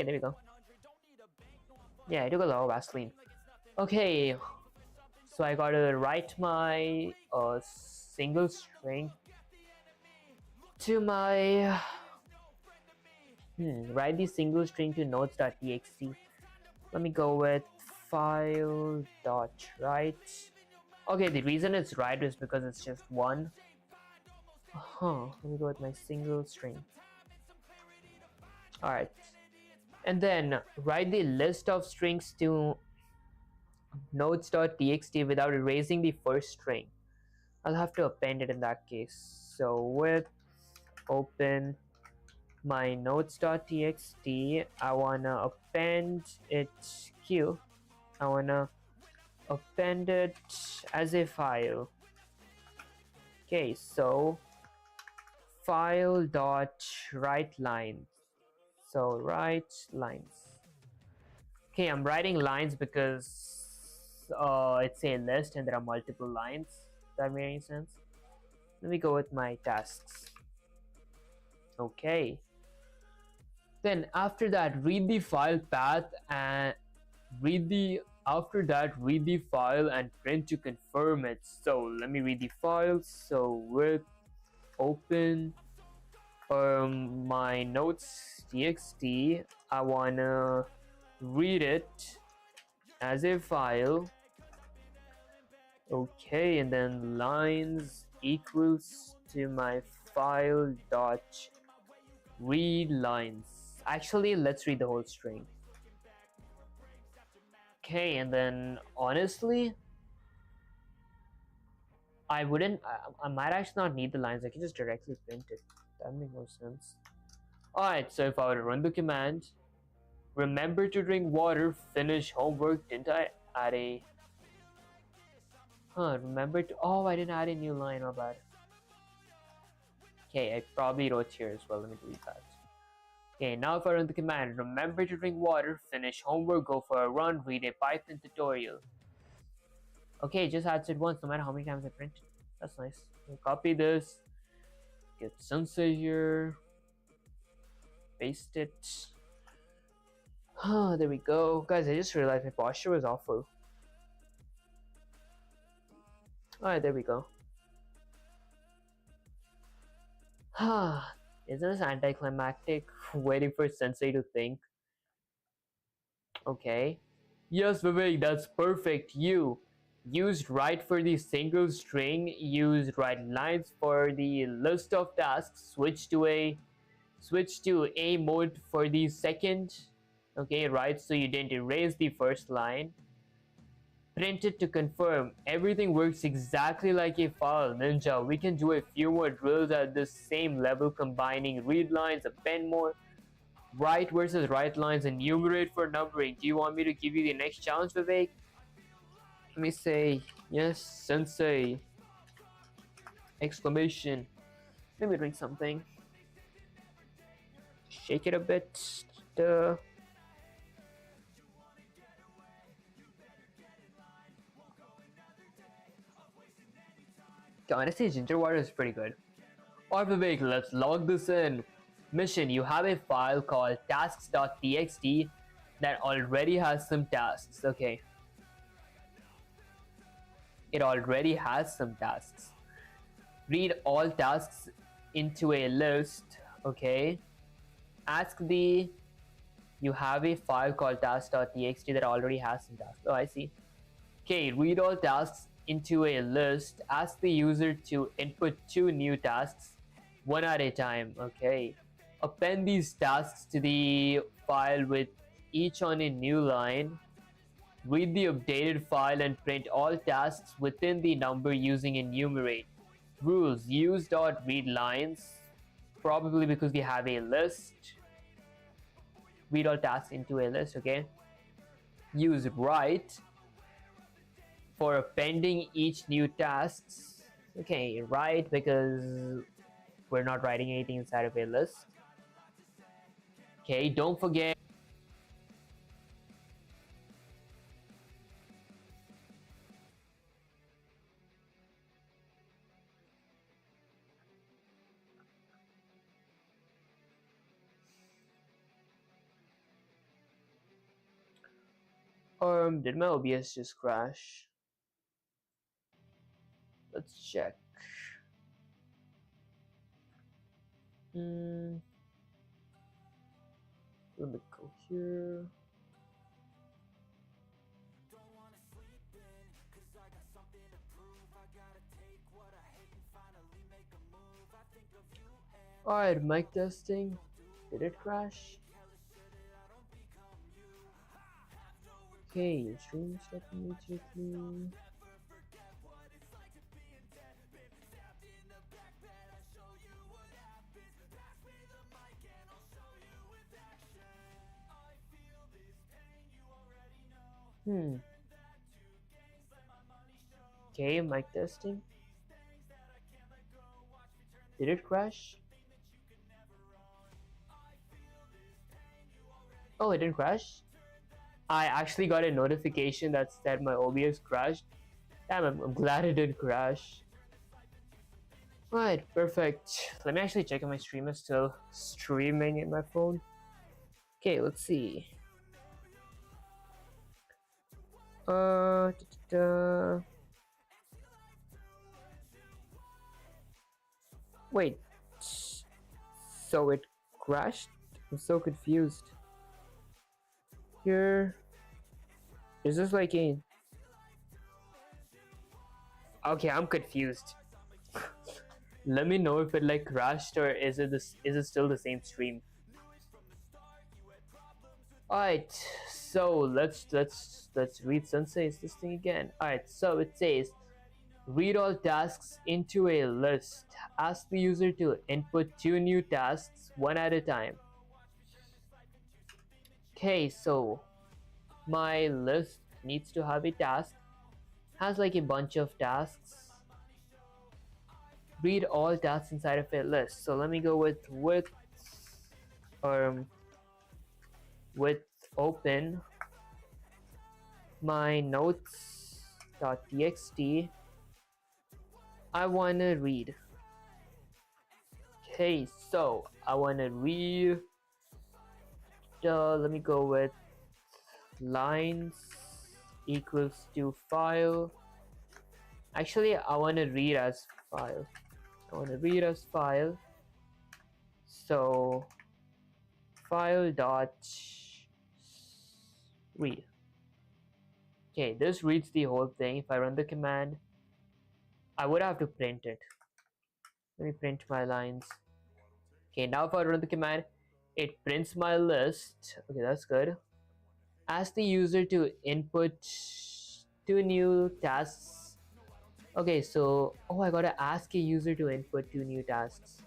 there we go. Yeah, I took a lot of Vaseline. Okay, so I gotta write my single string to my write the single string to notes.txt. Let me go with file.write. Okay, the reason it's write is because it's just one. Let me go with my single string. Alright, and then write the list of strings to notes.txt without erasing the first string. I'll have to append it in that case. So with open my notes.txt, I wanna append it I wanna append it as a file. Okay, so file.write lines. So write lines. Okay, I'm writing lines because it's a list and there are multiple lines. Does that make any sense? Let me go with my tasks. Okay. Then after that, read the file path and read the file and print to confirm it. So let me read the file. So with open my notes.txt, I wanna read it as a file. Okay, and then lines equals to my file dot read lines. Actually, let's read the whole string. Okay, and then honestly, I might actually not need the lines. I can just directly print it. That makes no sense. Alright, so if I were to run the command, remember to drink water, finish homework. Didn't I add a remember to I didn't add a new line. My bad. Okay, I probably wrote here as well. Let me delete that. Okay, now if I run the command, remember to drink water, finish homework, go for a run, read a Python tutorial. Okay, just adds it once, no matter how many times I print it. That's nice. I'll copy this, get Sensei here, paste it. There we go. Guys, I just realized my posture was awful. Alright, there we go. Isn't this anticlimactic? Waiting for Sensei to think. Okay. Yes, Vivek, that's perfect. You used write for the single string, used write lines for the list of tasks, switch to a mode for the second. Okay, right, so you didn't erase the first line. Print it to confirm. Everything works exactly like a file. Ninja, we can do a few more drills at the same level, combining read lines, append more, write versus write lines, and enumerate for numbering. Do you want me to give you the next challenge, Vivek? Let me say, yes, sensei! Exclamation. Let me drink something. Shake it a bit. Duh. Honestly, ginger water is pretty good. Alright, Vivek, let's log this in. Mission, you have a file called tasks.txt that already has some tasks. Okay. It already has some tasks. Read all tasks into a list. Okay. Ask the you have a file called task.txt that already has some tasks. Oh, I see. Okay, read all tasks into a list. Ask the user to input 2 new tasks, one at a time. Okay. Append these tasks to the file with each on a new line. Read the updated file and print all tasks within the number using enumerate. Rules: use dot read lines, probably because we have a list. Read all tasks into a list. Okay. Use write for appending each new tasks. Okay, write because we're not writing anything inside of a list. Okay, don't forget did my OBS just crash? Let's check. Let me go here. Alright, mic testing. Did it crash? Okay, stream stuff immediately. Okay, mic testing. Did it crash? Oh, it didn't crash? I actually got a notification that said my OBS crashed. Damn, I'm glad it didn't crash. Right, perfect. Let me actually check if my stream is still streaming in my phone. Okay, let's see. Da, da, da. Wait. So it crashed? I'm so confused. Here. Is this like a... Okay, I'm confused. Let me know if it like crashed or is it still the same stream? Alright, so let's read Sensei's this thing again. Alright, so it says read all tasks into a list. Ask the user to input 2 new tasks, one at a time. Okay, so my list needs to have a task. Has like a bunch of tasks. Read all tasks inside of a list. So let me go with open my notes.txt. I wanna read. Okay, so I wanna read. Let me go with lines equals to file. Actually, I wanna read as file. So file dot read. Okay, this reads the whole thing. If I run the command, I would have to print it. Let me print my lines. Okay, now if I run the command, it prints my list. Okay, that's good. Ask the user to input 2 new tasks. Okay, so I gotta ask a user to input 2 new tasks.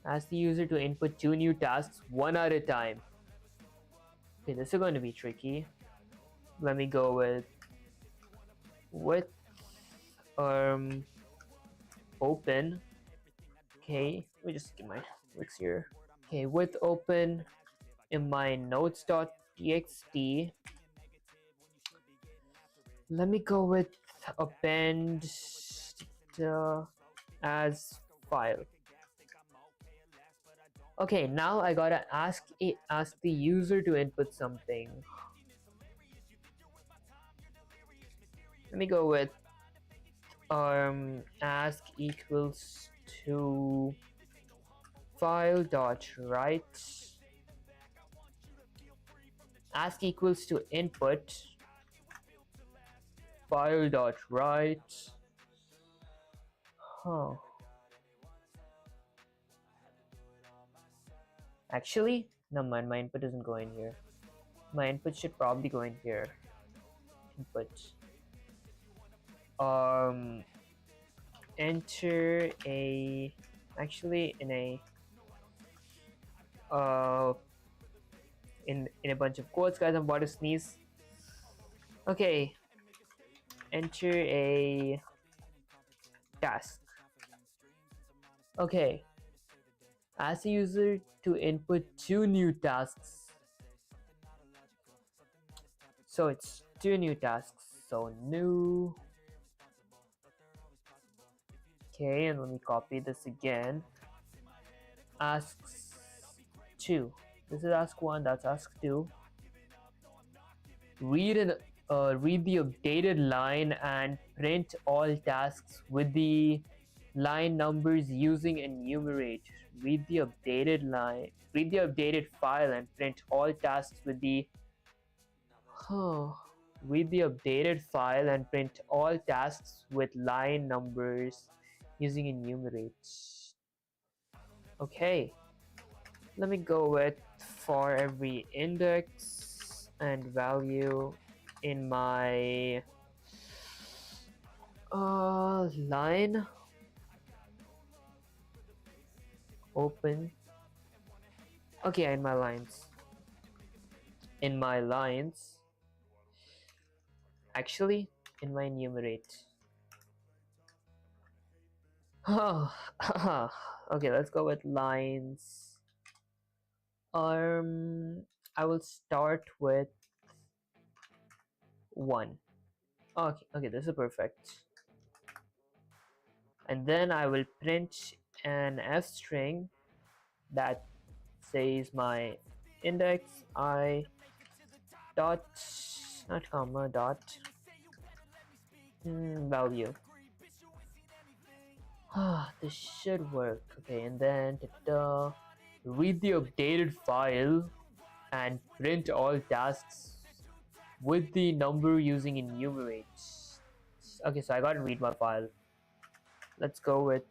Ask the user to input 2 new tasks, one at a time. Okay, this is going to be tricky. Let me go with with open. Okay, let me just get my works here. Okay, with open in my notes.txt. Let me go with append as file. Okay, now I gotta ask the user to input something. Let me go with ask equals to file dot write. Ask equals to input file dot write. Huh. Actually, no mind, my input doesn't go in here. My input should probably go in here. Input. Enter a in a bunch of quotes, guys. I'm about to sneeze. Okay. Enter a task. Okay. Ask the user to input 2 new tasks. So it's 2 new tasks. So new. Okay, and let me copy this again. Asks 2. This is ask 1, that's ask 2. Read the updated line and print all tasks with the line numbers using enumerate. Read the updated file and print all tasks with the read the updated file and print all tasks with line numbers using enumerate. Okay, let me go with for every index and value in my line open. Okay, in my lines actually in my enumerate. Okay, let's go with lines. I will start with 1. Okay, this is perfect. And then I will print an f string that says my index I dot not comma dot value. This should work. Okay, and then read the updated file and print all tasks with the number using enumerate. Okay, so I gotta read my file. Let's go with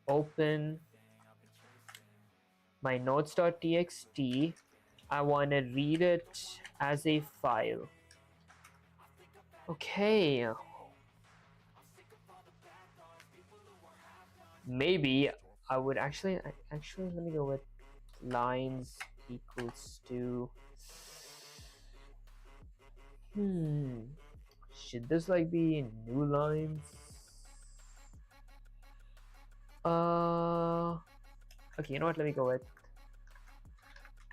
open my notes.txt. I want to read it as a file. Okay, maybe I would actually let me go with lines equals to should this like be new lines? Okay, you know what, let me go with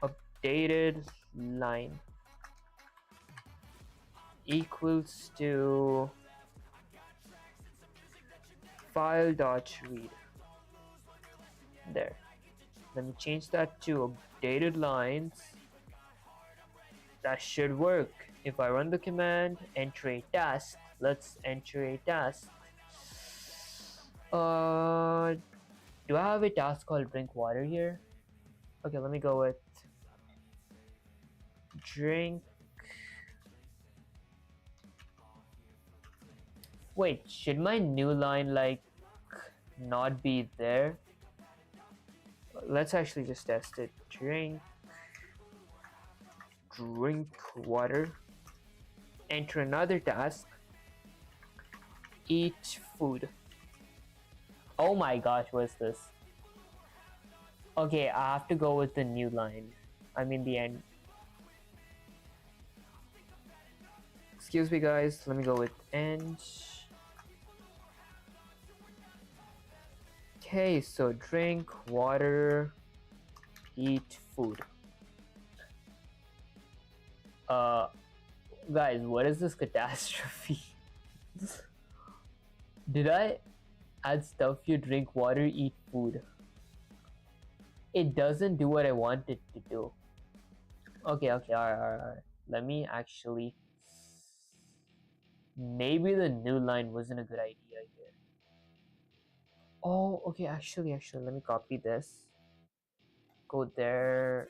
updated line equals to file dot read. There, let me change that to updated lines. That should work. If I run the command enter a task, let's enter a task. Do I have a task called drink water here? Okay, let me go with drink. Wait, should my new line like not be there? Let's actually just test it. Drink water. Enter another task. Eat food. Oh my gosh, what's this? Okay, I have to go with the new line. I mean the end. excuse me guys, let me go with and. Okay, so drink, water, eat, food. Guys, what is this catastrophe? Did I add stuff you drink, water, eat, food? It doesn't do what I want it to do. Okay, alright. Let me actually... Maybe the new line wasn't a good idea here. Oh, okay, actually, let me copy this. Go there,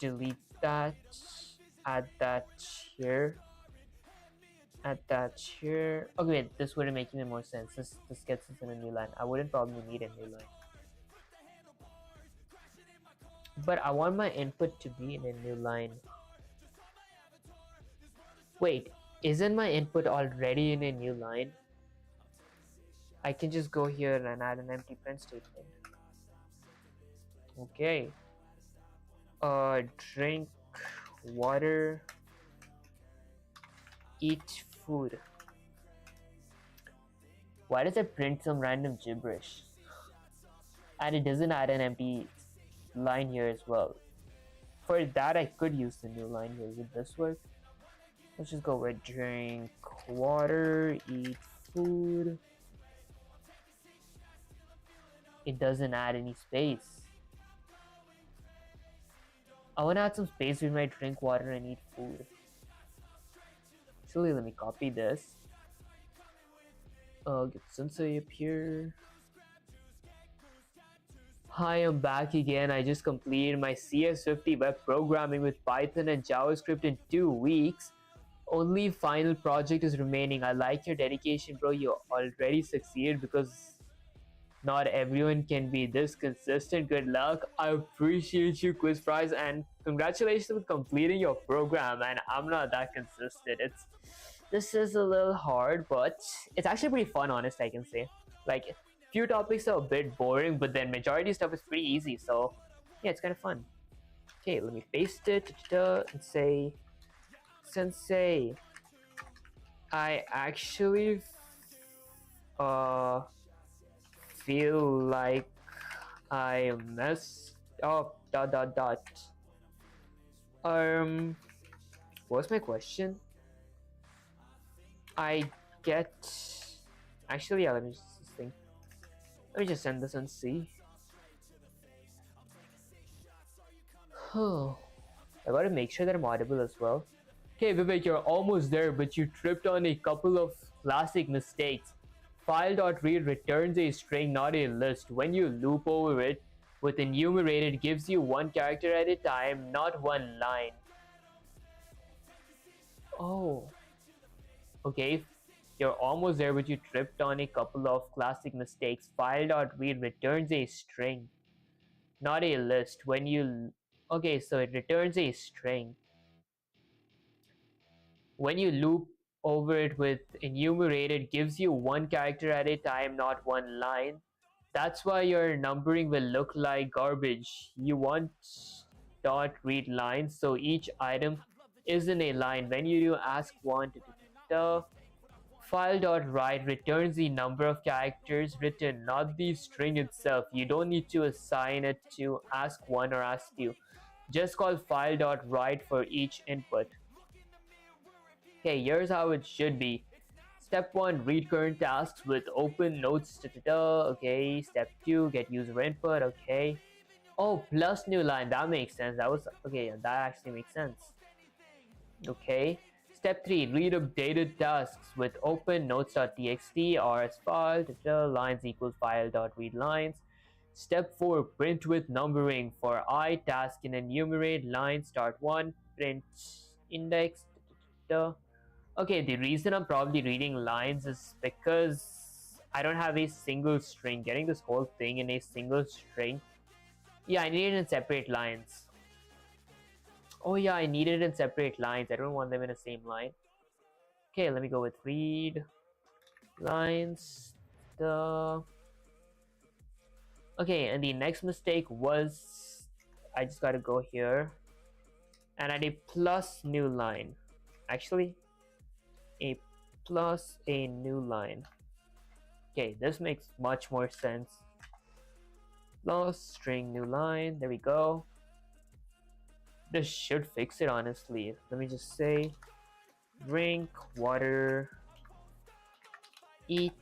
delete that, add that here, add that here. Okay, wait, this wouldn't make any more sense. This gets us in a new line. I wouldn't probably need a new line. But I want my input to be in a new line. Wait, isn't my input already in a new line? I can just go here and add an empty print statement. Okay. Drink water, eat food. Why does it print some random gibberish? And it doesn't add an empty line here as well. For that, I could use the new line here. Would this work? Let's just go with drink water, eat food. It doesn't add any space. I want to add some space with my drink water and eat food. Actually, let me copy this. Get Sensei up here. Hi, I'm back again. I just completed my CS50 web programming with Python and JavaScript in 2 weeks. Only final project is remaining. I like your dedication, bro. You already succeeded because not everyone can be this consistent. Good luck. I appreciate you, Quiz Prize, and congratulations on completing your program. And I'm not that consistent. This is a little hard, but it's actually pretty fun, honest, I can say. Like, few topics are a bit boring, but then majority stuff is pretty easy, so yeah, it's kind of fun. Okay, let me paste it and say, Sensei, I actually feel like I messed up ... What's my question? I get... Actually, yeah, let me just send this and see. Oh, I gotta make sure that I'm audible as well. Okay, Vivek, you're almost there, but you tripped on a couple of classic mistakes. File.read returns a string, not a list. When you loop over it with enumerated, it gives you one character at a time, not one line. Oh. Okay, you're almost there, but you tripped on a couple of classic mistakes. File.read returns a string, not a list. When you... Okay, so it returns a string. When you loop over it with enumerated, gives you one character at a time, not one line. That's why your numbering will look like garbage. You want dot read lines, so each item is in a line. When you do ask one, file.write returns the number of characters written, not the string itself. You don't need to assign it to ask1 or ask2. Just call file.write for each input. Okay, here's how it should be. Step 1, read current tasks with open notes. Okay, step 2, get user input. Okay. Oh, plus new line. That makes sense. That was okay. That actually makes sense. Okay. Step 3, read updated tasks with open notes.txt or as file lines equals file.read lines. Step 4, print with numbering for I task in enumerate line start 1, print index. Okay, the reason I'm probably reading lines is because I don't have a single string. Getting this whole thing in a single string. Yeah, I need it in separate lines. Oh yeah, I need it in separate lines. I don't want them in the same line. Okay, let me go with read lines. Okay, and the next mistake was I just gotta go here and add a plus new line. Actually, a plus a new line. Okay, this makes much more sense. Plus string new line, there we go. This should fix it, honestly. Let me just say drink water, eat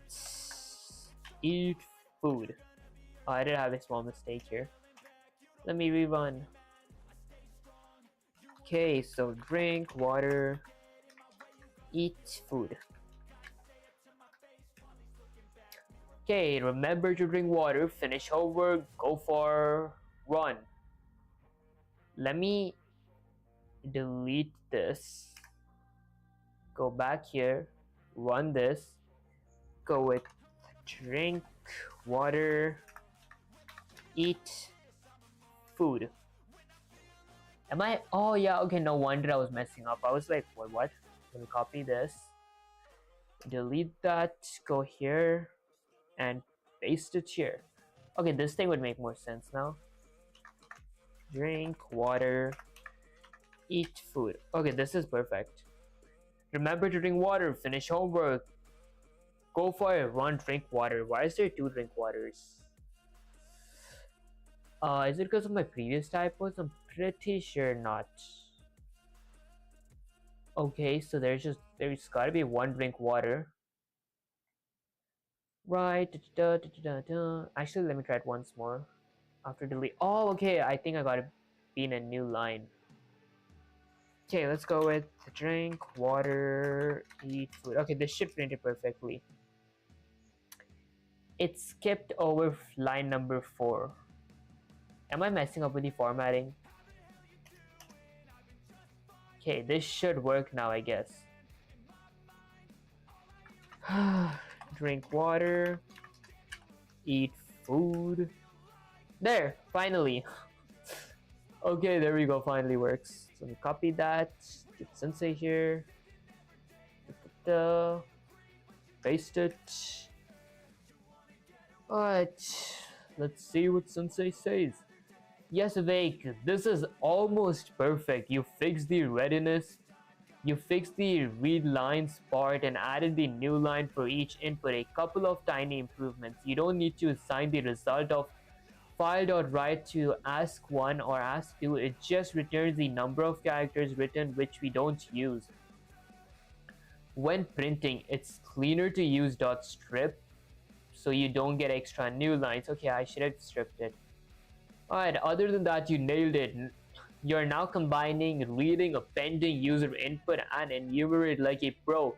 food. Oh, I did have a small mistake here. Let me rerun. Okay, so drink water, eat food. Okay, remember to drink water, finish homework, go for run. Let me delete this. Go back here, run this, go with drink water, eat food. Am I? Oh yeah, okay, no wonder I was messing up. I was like, what? Let me copy this, delete that, go here, and paste it here. Okay, this thing would make more sense now. Drink water, eat food. Okay, this is perfect. Remember to drink water, finish homework, go for it, run, drink water. Why is there two drink waters? Is it because of my previous typos? I'm pretty sure not. Okay, so there's gotta be one drink water. Right. Actually, let me try it once more. After delete. Oh, okay. I think I gotta be in a new line. Okay, let's go with drink, water, eat food. Okay, this should print it perfectly. It skipped over line number 4. Am I messing up with the formatting? Okay, this should work now, I guess. Drink water, eat food. There, finally. Okay, there we go, finally works. So let me copy that, get Sensei here. Paste it. Alright, let's see what Sensei says. Yes, Vivek, this is almost perfect. You fixed the readiness, you fixed the read lines part and added the new line for each input. A couple of tiny improvements. You don't need to assign the result of file.write to ask1 or ask2. It just returns the number of characters written, which we don't use. When printing, it's cleaner to use .strip so you don't get extra new lines. Okay, I should have stripped it. Alright, other than that, you nailed it. You're now combining reading, appending, user input, and enumerate like a pro.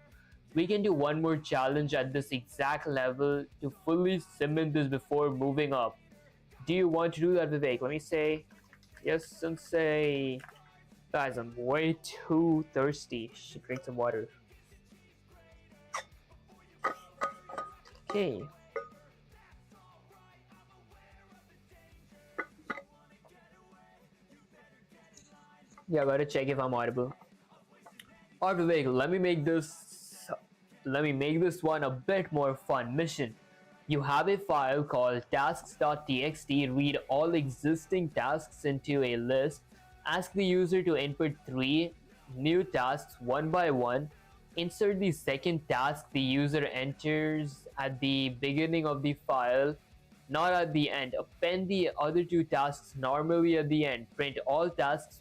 We can do one more challenge at this exact level to fully cement this before moving up. Do you want to do that, Vivek? Let me say, yes, Sensei. Guys, I'm way too thirsty. Should drink some water. Okay. Yeah, I gotta check if I'm audible. Alright, Vivek, let me make this one a bit more fun. Mission. You have a file called tasks.txt. Read all existing tasks into a list. Ask the user to input 3 new tasks one by one. Insert the second task the user enters at the beginning of the file, not at the end. Append the other 2 tasks normally at the end. Print all tasks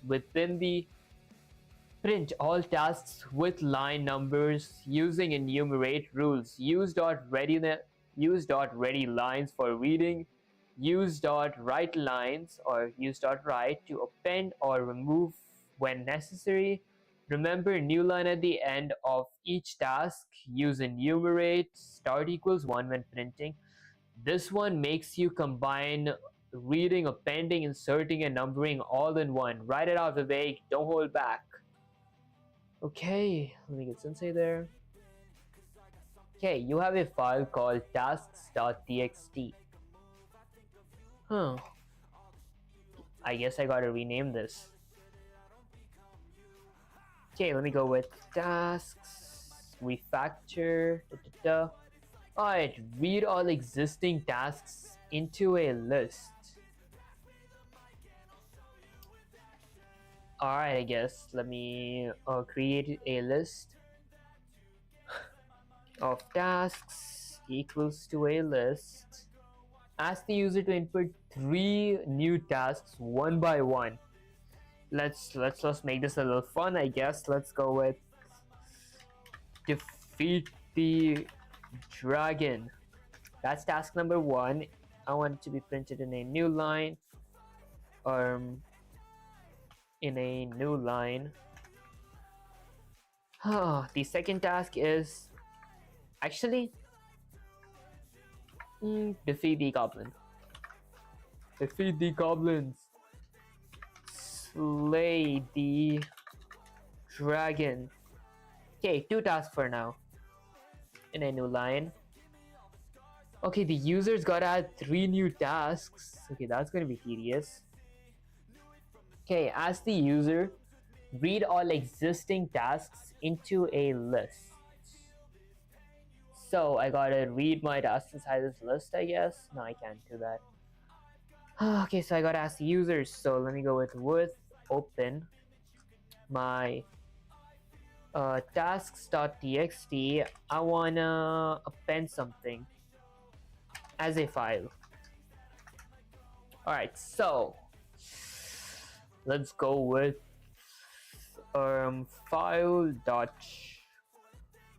with line numbers using enumerate rules. Use.ready lines for reading. Use.write lines or use.write to append or remove when necessary. Remember, new line at the end of each task. Use enumerate. Start equals 1 when printing. This one makes you combine reading, appending, inserting, and numbering all in one. Write it out, Vivek. Don't hold back. Okay, let me get Sensei there. Okay, you have a file called tasks.txt. Huh. I guess I gotta rename this. Okay, let me go with tasks, refactor, Alright, read all existing tasks into a list. Alright, I guess let me create a list. of tasks equals to a list. Ask the user to input 3 new tasks one by one. Let's make this a little fun, I guess. Let's go with defeat the dragon. That's task number 1. I want it to be printed in a new line. In a new line. The second task is actually defeat the goblin. Defeat the goblins. Slay the dragon. Okay, 2 tasks for now. In a new line. Okay, the user's gotta add 3 new tasks. Okay, that's gonna be tedious. Okay, ask the user, read all existing tasks into a list. So I gotta read my tasks inside this list, I guess. No, I can't do that. Okay, so I gotta ask the users. So let me go with open my tasks.txt. I wanna append something as a file. Alright, so let's go with file dot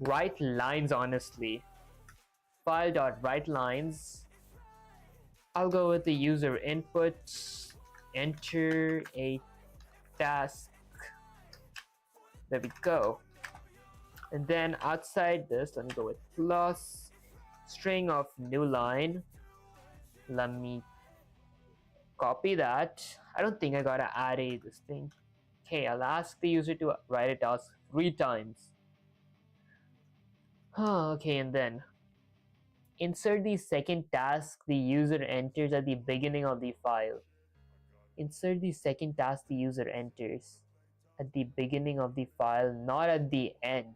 write lines. Honestly, file dot write lines. I'll go with the user input, enter a task. There we go. And then outside this, let me go with plus string of new line. Let me copy that. I don't think I gotta add this thing. Okay, I'll ask the user to write a task 3 times. Okay, and then insert the second task the user enters at the beginning of the file. Insert the second task the user enters at the beginning of the file, not at the end.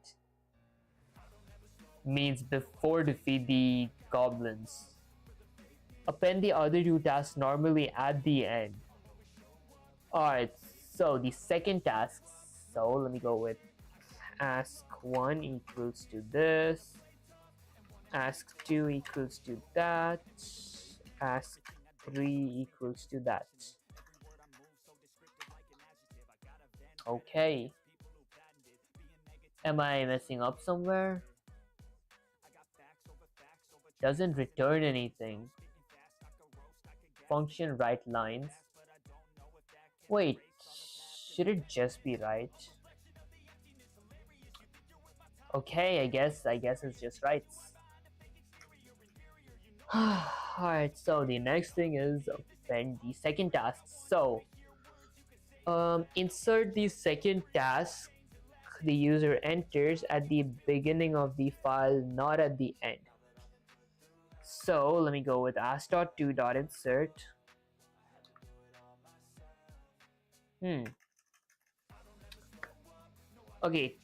Means before defeat the goblins. Append the other 2 tasks normally at the end. Alright, so the second task. So let me go with ask 1 equals to this. Ask 2 equals to that. Ask 3 equals to that. Okay. Am I messing up somewhere? Doesn't return anything. Function write lines. Wait, should it just be right? Okay, I guess it's just right. Alright, so the next thing is append the second task. So insert the second task the user enters at the beginning of the file, not at the end. So let me go with ask.to.insert. Okay,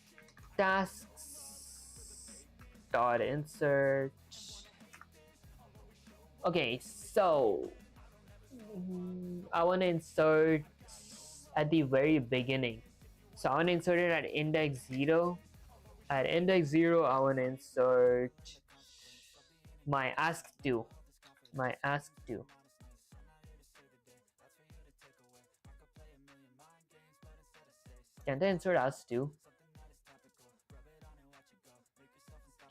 tasks dot insert. Okay, so I want to insert at the very beginning. So I want to insert it at index 0. At index 0, I want to insert my ask2. My ask2. Can I insert ask2?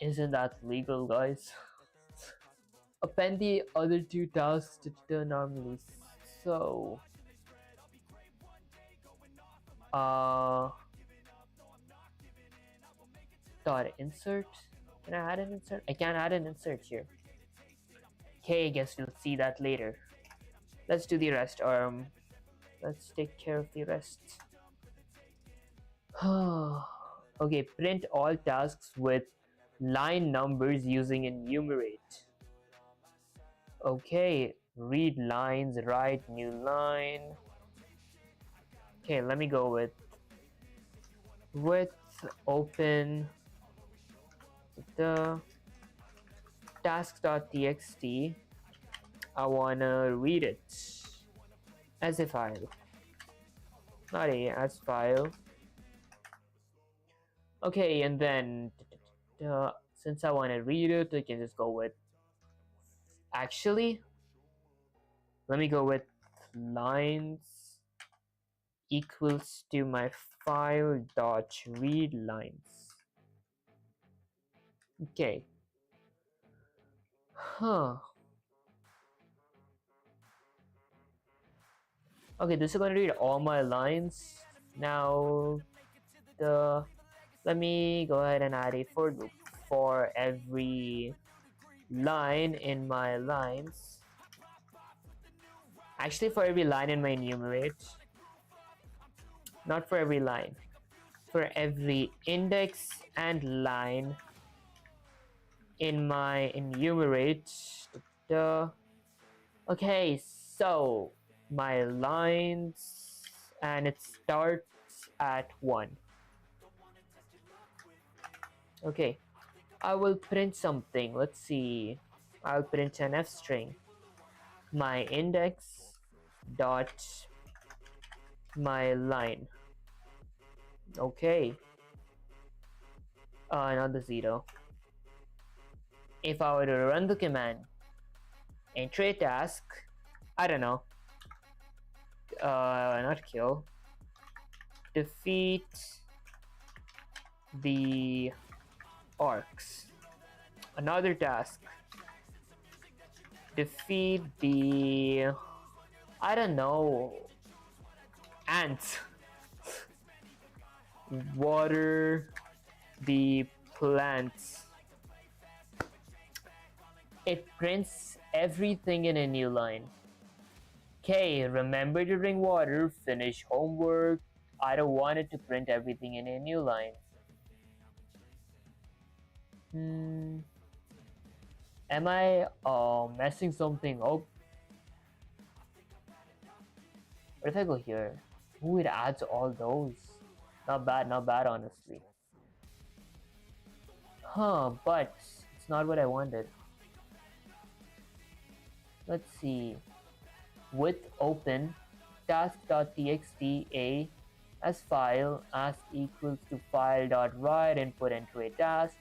Isn't that legal, guys? Append the other 2 tasks to return normally. So dot insert. Can I add an insert? I can't add an insert here. Okay, I guess we'll see that later. Let's do the rest. Let's take care of the rest. Okay, print all tasks with line numbers using enumerate. Okay, read lines, write new line. Okay, let me go with open the task.txt. I wanna read it as a file, not as file. Okay, and then so since I want to read it, I can just go with, actually, let me go with lines equals to my file dot read lines. Okay. Okay, this is going to read all my lines. Now, let me go ahead and add a for loop for every line in my lines. Actually, for every line in my enumerate. Not for every line. For every index and line in my enumerate. Okay, so my lines, and it starts at 1. Okay, I will print something. Let's see. I'll print an f string. My index dot my line. Okay. Not the 0. If I were to run the command, enter a task, I don't know, not kill, defeat the orcs. Another task, defeat the, I don't know, ants. Water the plants. It prints everything in a new line. Okay, remember to drink water, finish homework. I don't want it to print everything in a new line. Am I messing something up? What if I go here? Ooh, it adds all those. Not bad, honestly. But it's not what I wanted. Let's see. With open task.txt a as file ask equals to file.write input into a task.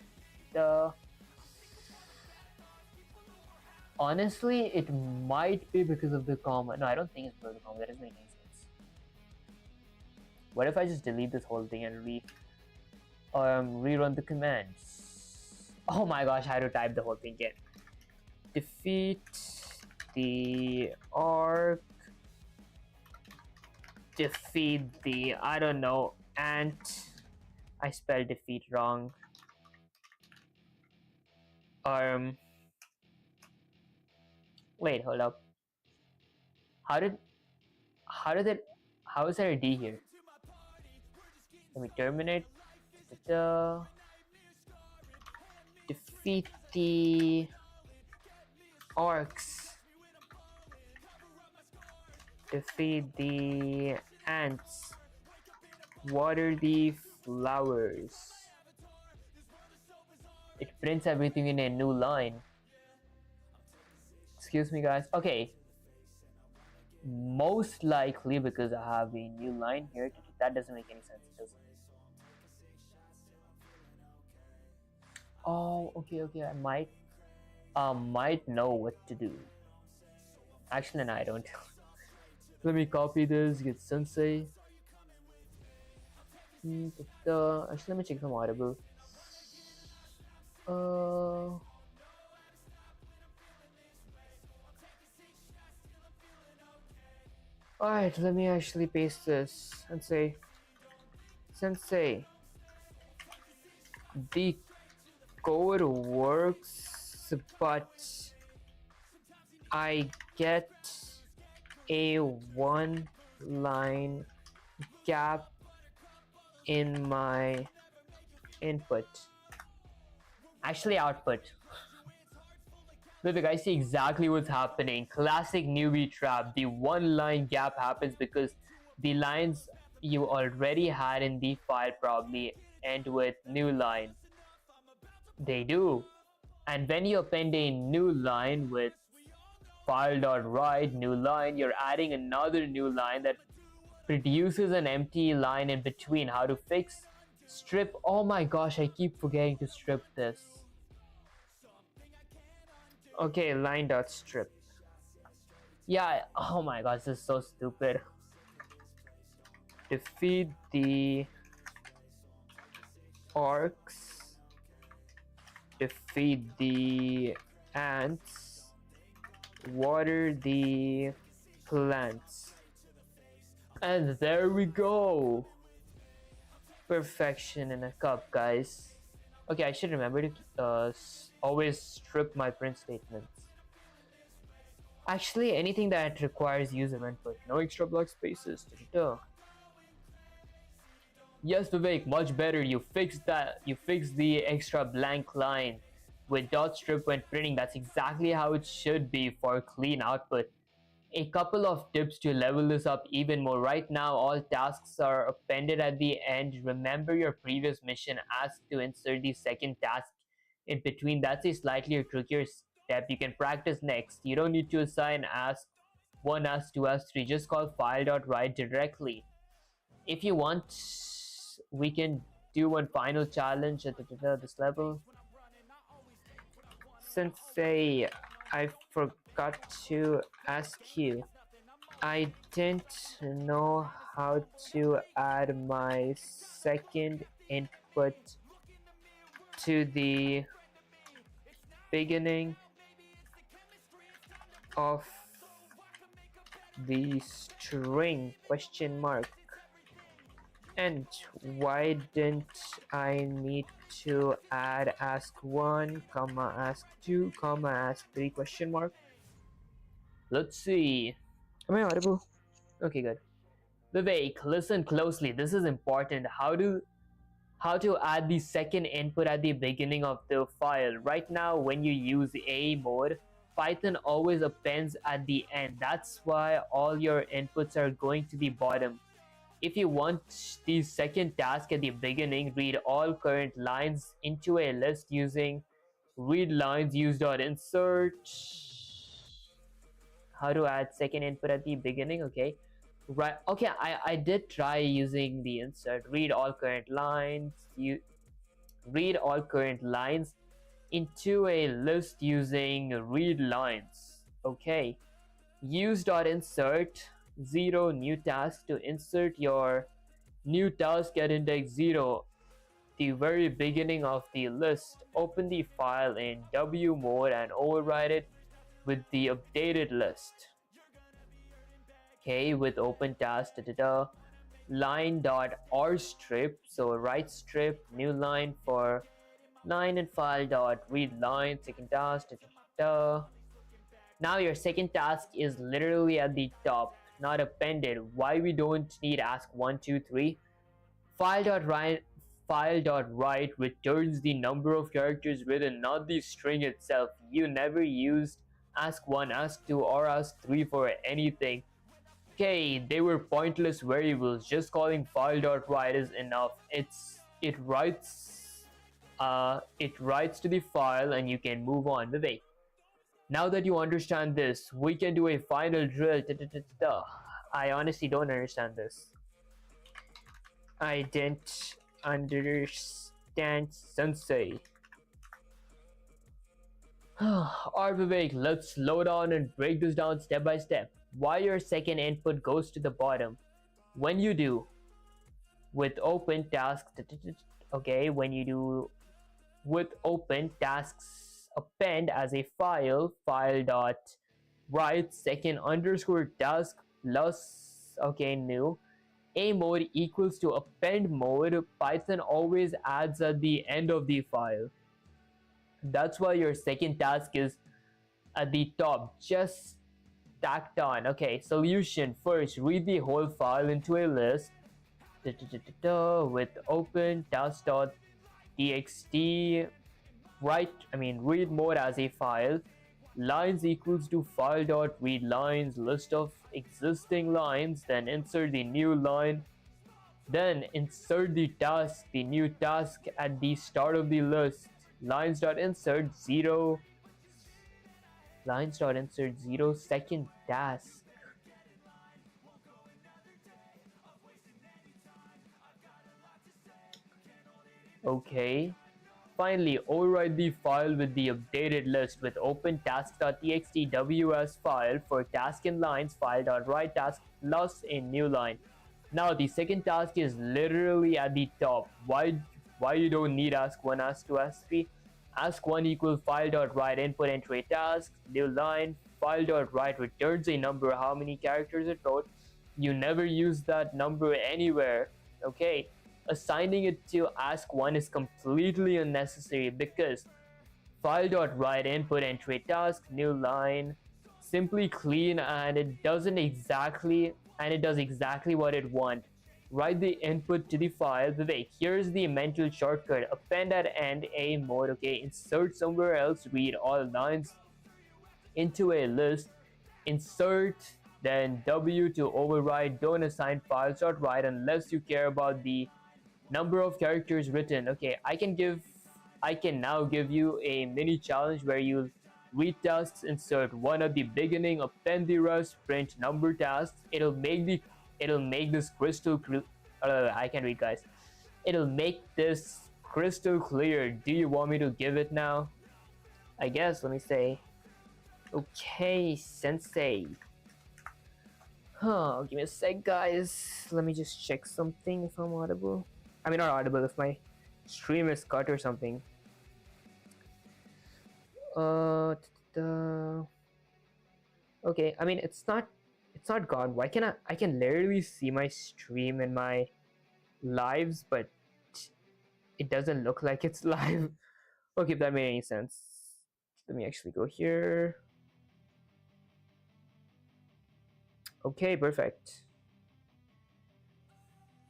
Honestly, it might be because of the comma. No, I don't think it's because of the comma. That doesn't make any sense. What if I just delete this whole thing and rerun the commands? Oh my gosh, I had to type the whole thing again. Defeat the arc. Defeat the, I don't know, ant. I spelled defeat wrong. Wait, hold up. How is there a D here? Let me terminate. Defeat the orcs. Defeat the ants. Water the flowers. It prints everything in a new line. Excuse me, guys. Okay. Most likely because I have a new line here. That doesn't make any sense, does it? Oh, okay. I might know what to do. Actually, no, I don't. Let me copy this, get sensei. Actually, let me check some audible. Alright, let me actually paste this and say, Sensei, the code works, but I get a 1-line gap in my input. Actually, output. Look, I see exactly what's happening. Classic newbie trap. The 1-line gap happens because the lines you already had in the file probably end with new line. They do. And when you append a new line with file.write new line, you're adding another new line that produces an empty line in between. How to fix? Strip. Oh my gosh, I keep forgetting to strip this. Okay, line dot strip. Yeah, oh my gosh, this is so stupid. Defeat the orcs, defeat the ants, water the plants. And there we go! Perfection in a cup, guys. Okay, I should remember to always strip my print statements. Actually, anything that requires user input, no extra block spaces. Yes, Vivek, much better. You fixed that. You fixed the extra blank line with dot strip when printing. That's exactly how it should be for clean output. A couple of tips to level this up even more. Right now, all tasks are appended at the end. Remember your previous mission asked to insert the second task in between. That's a slightly trickier step. You can practice next. You don't need to assign ask 1, ask 2, ask 3. Just call file.write directly. If you want, we can do one final challenge at this level. Sensei, I forgot to ask you. I didn't know how to add my second input to the beginning of the string question mark. And why didn't I need to add ask 1, comma ask 2, comma ask 3 question mark? Let's see. Am I audible? Okay, good. Vivek, listen closely. This is important. How to add the second input at the beginning of the file. Right now, when you use A mode, Python always appends at the end. That's why all your inputs are going to the bottom. If you want the second task at the beginning, read all current lines into a list using read lines use.insert. How to add second input at the beginning? Okay, right. Okay, I did try using the insert. Read all current lines. You read all current lines into a list using read lines. Okay, use.insert 0 new task to insert your new task at index 0, the very beginning of the list. Open the file in W mode and override it with the updated list. Okay, with open task, line.rstrip, so write strip, new line for line and file dot read line, second task, Now your second task is literally at the top, not appended. Why we don't need ask 1, 2, 3? File.write returns the number of characters written, not the string itself. You never used ask 1, ask 2, or ask 3 for anything. Okay, they were pointless variables. Just calling file.write is enough. It writes to the file and you can move on. Vivek, now that you understand this, we can do a final drill. I honestly don't understand this. I didn't understand, Sensei. Alright, Vivek, let's slow down and break this down step by step. Why your second input goes to the bottom? When you do with open tasks, okay, when you do with open tasks append as a file dot write second underscore task plus, okay, new a mode equals to append mode. Python always adds at the end of the file. That's why your second task is at the top, just tacked on. Okay, solution. First, read the whole file into a list with open task.txt. Read mode as a file. Lines equals to file.read lines, list of existing lines, then insert the new line. Then insert the task, the new task at the start of the list. Lines.insert 0. Lines.insert 0 second task. Okay. finally, override the file with the updated list with open task.txt ws file for task in lines file.write task plus a new line. Now the second task is literally at the top. Why you don't need ask1, ask2, ask3? Ask1 equals file.write input enter a task, new line, file.write returns a number, how many characters it wrote. You never use that number anywhere. Okay, assigning it to ask1 is completely unnecessary because file.write input enter a task, new line, simply clean, and it does exactly what it wants. Write the input to the file. Vivek, here's the mental shortcut. Append at end a mode. Okay, insert somewhere else. Read all lines into a list. Insert then W to override. Don't assign files.write unless you care about the number of characters written. Okay, I can now give you a mini challenge where you read tasks, insert one at the beginning, append the rest, print number tasks. It'll make this crystal I can read, guys. It'll make this crystal clear. Do you want me to give it now? I guess. Let me say. Okay, sensei. Give me a sec, guys. Let me just check something if I'm audible. I mean, not audible, if my stream is cut or something. Okay, I mean, it's not gone. Why can I can literally see my stream in my lives, but it doesn't look like it's live. Okay, if that made any sense. Let me actually go here. Okay, perfect.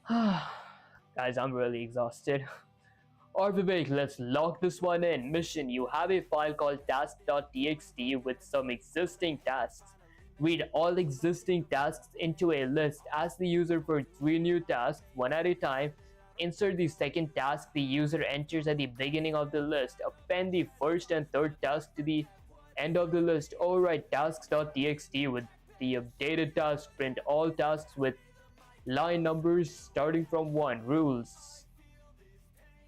Guys, I'm really exhausted. Alright, Vivek, let's lock this one in. Mission: you have a file called task.txt with some existing tasks. Read all existing tasks into a list. Ask the user for 3 new tasks, one at a time. Insert the second task the user enters at the beginning of the list. Append the first and third task to the end of the list. Overwrite tasks.txt with the updated task. Print all tasks with line numbers starting from 1. Rules.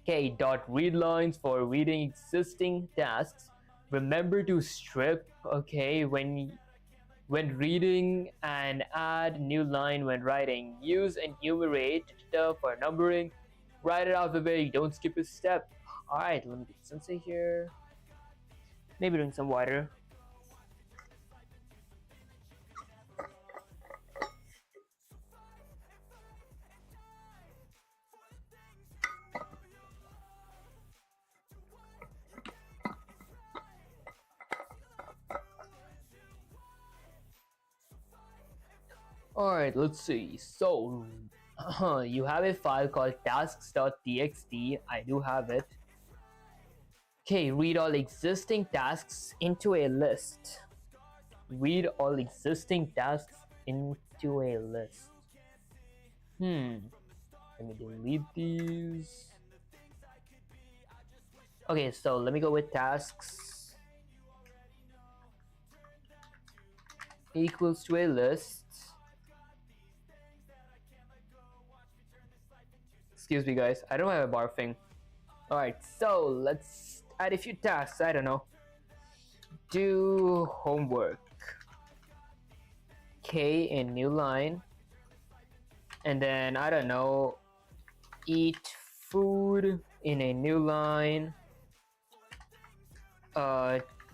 Okay, read lines for reading existing tasks. Remember to strip, okay, when reading, and add new line when writing. Use enumerate for numbering. Write it out, Vivek. Don't skip a step. Alright, let me get sensei here. Maybe drink some water. Alright, let's see. So, you have a file called tasks.txt. I do have it. Okay, read all existing tasks into a list. Read all existing tasks into a list. Let me delete these. Okay, so let me go with tasks equals to a list. Excuse me, guys. I don't have a barfing. Alright, so let's add a few tasks. I don't know. Do homework. Okay, a new line. And then, I don't know, eat food in a new line.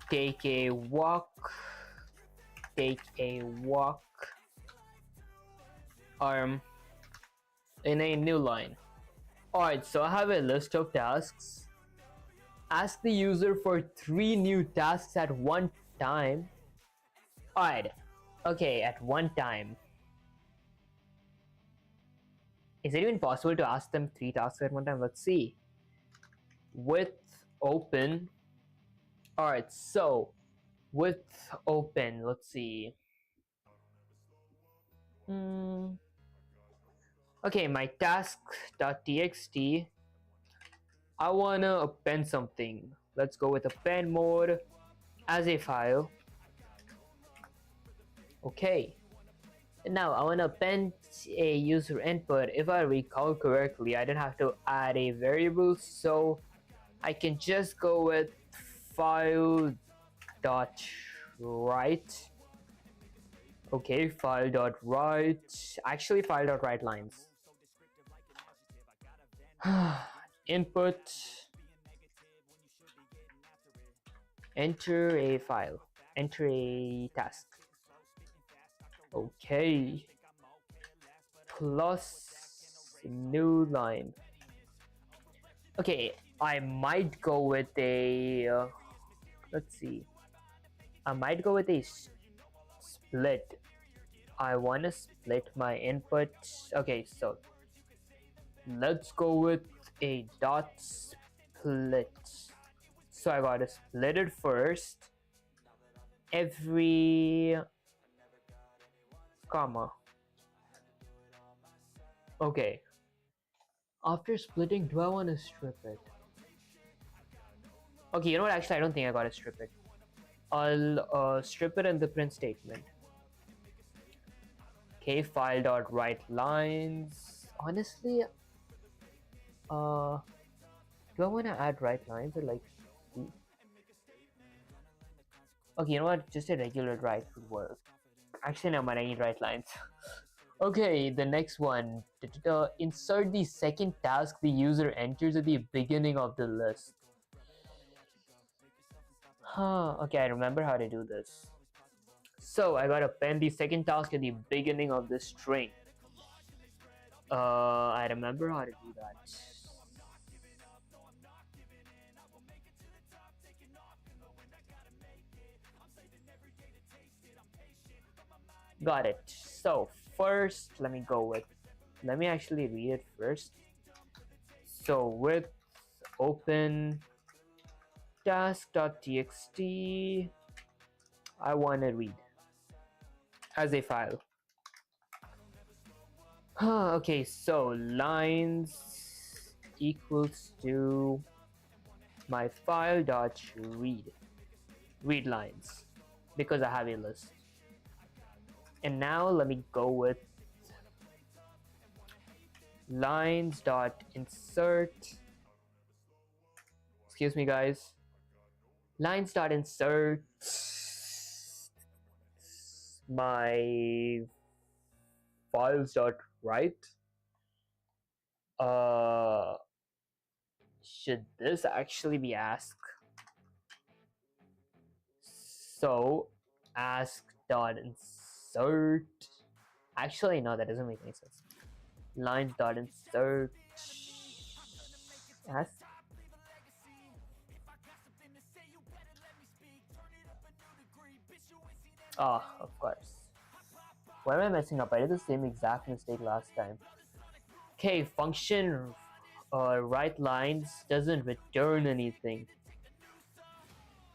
Take a walk. Take a walk. In a new line. Alright, so I have a list of tasks. Ask the user for 3 new tasks at one time. Alright, okay, at one time. Is it even possible to ask them 3 tasks at one time? Let's see. With open. Alright, so with open, let's see. Okay, my task.txt. I wanna append something. Let's go with append mode as a file. Okay. Now I wanna append a user input. If I recall correctly, I didn't have to add a variable, so I can just go with file dot write. Okay, file dot write. Actually, file dot write lines. Input. Enter a file. Enter a task. Okay. Plus new line. Okay, I might go with a. Let's see. I might go with a split. I want to split my input. Okay, so let's go with a dot split. So I gotta split it first. Every comma. Okay. After splitting, do I want to strip it? Okay, you know what? Actually, I don't think I gotta strip it. I'll strip it in the print statement. Okay, file dot write lines. Honestly, do I want to add write lines or like? Okay, you know what? Just a regular write would work. Actually, no, man, I need write lines. Okay, the next one. Insert the second task the user enters at the beginning of the list. Okay, I remember how to do this. So I gotta append the second task at the beginning of the string. I remember how to do that. Got it. So first, let me actually read it first. So with open task.txt, I want to read as a file. Okay, so lines equals to my file dot read lines because I have a list. And now let me go with lines dot insert. Excuse me, guys. Lines dot insert my files dot write. Should this actually be ask? So ask dot insert. Actually, no, that doesn't make any sense. Lines dot insert ask. Ah, of course. Why am I messing up? I did the same exact mistake last time. Okay, function write lines doesn't return anything.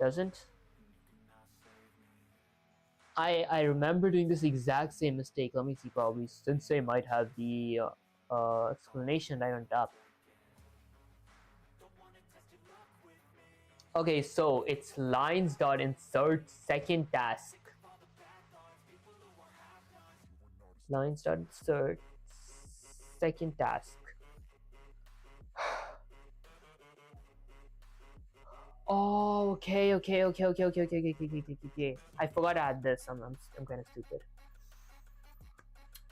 Doesn't? I remember doing this exact same mistake. Let me see, probably Sensei might have the explanation right on top. Okay, so it's lines dot insert second task. Lines dot insert second task. Oh, okay. I forgot to add this. I'm kind of stupid.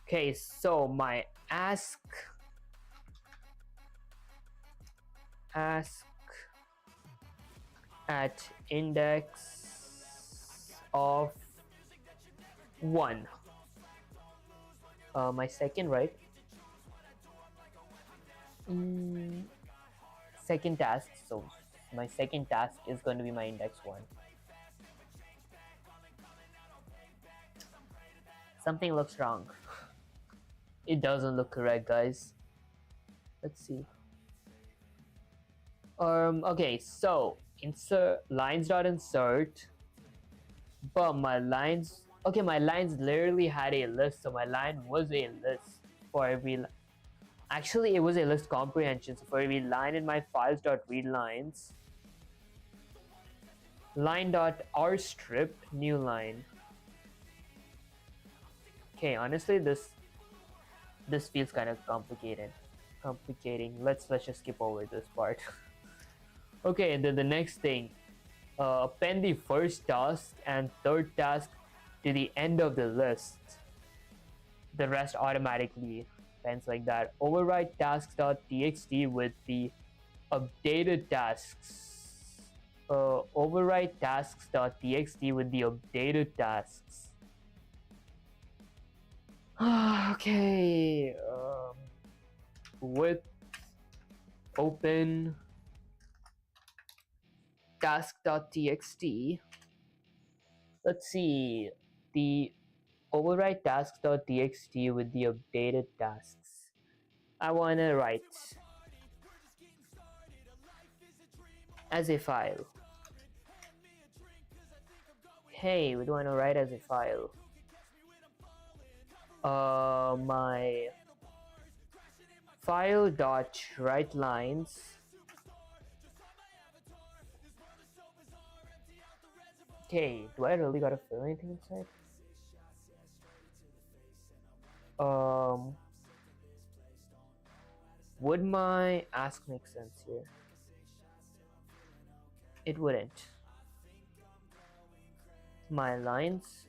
Okay, so my ask at index of 1. My second, right? Second task. So my second task is going to be my index 1. Something looks wrong. It doesn't look correct, guys. Let's see. Okay, so insert lines dot insert, but my lines, okay, my lines literally had a list, so my line was a list for every actually it was a list comprehension. So for every line in my files dot read lines, line dot rstrip new line. Okay, honestly this feels kind of complicating. Let's just skip over this part. Okay, and then the next thing, append the first task and third task to the end of the list. The rest automatically appends like that. Override tasks.txt with the updated tasks. Override tasks.txt with the updated tasks. Okay. With open task.txt. Let's see. The override tasks.txt with the updated tasks. I wanna write as a file. Hey, we wanna write as a file. My file dot write lines. Okay, do I really gotta fill anything inside? Would my ask make sense here? It wouldn't. My lines,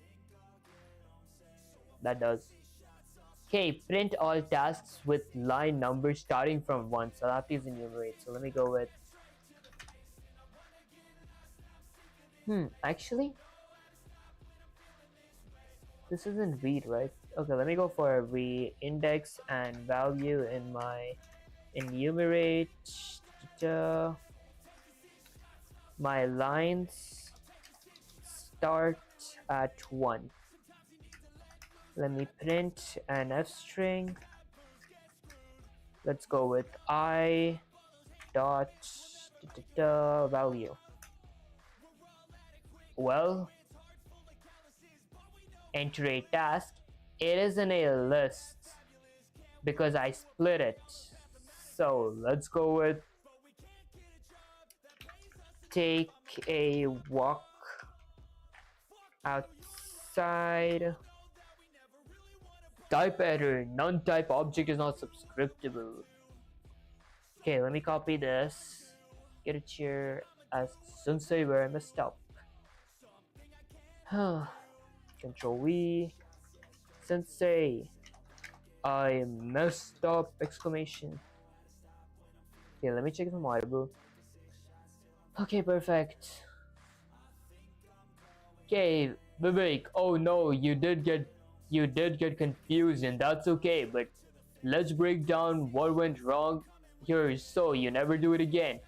that does. Okay, print all tasks with line numbers starting from 1. So I'll have to use enumerate. So let me go with actually this isn't read, right? Okay, let me go for read index and value in my enumerate. My lines start at 1. Let me print an f string. Let's go with I dot value. Well, enter a task. It isn't a list because I split it. So let's go with take a walk outside. Type error, non-type object is not subscriptable. Okay, let me copy this. Get it here as Sensei where I messed up. Control V. Sensei, I messed up! Exclamation. Okay, let me check if I'm audible. Okay, perfect. Okay, Vivek. Oh no, you did get confused, and that's okay. But let's break down what went wrong here so you never do it again.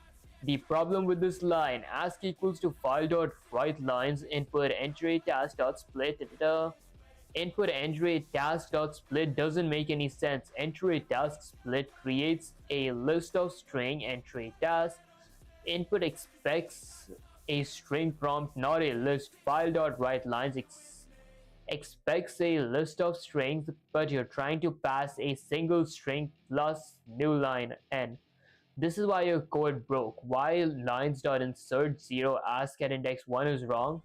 The problem with this line, ask equals to file.write lines input enter a task dot split input enter a task dot split doesn't make any sense. Enter a task split creates a list of string enter a task. Input expects a string prompt, not a list. File.write lines expects a list of strings, but you're trying to pass a single string plus new line n. This is why your code broke. While lines.insert 0 ask at index 1 is wrong,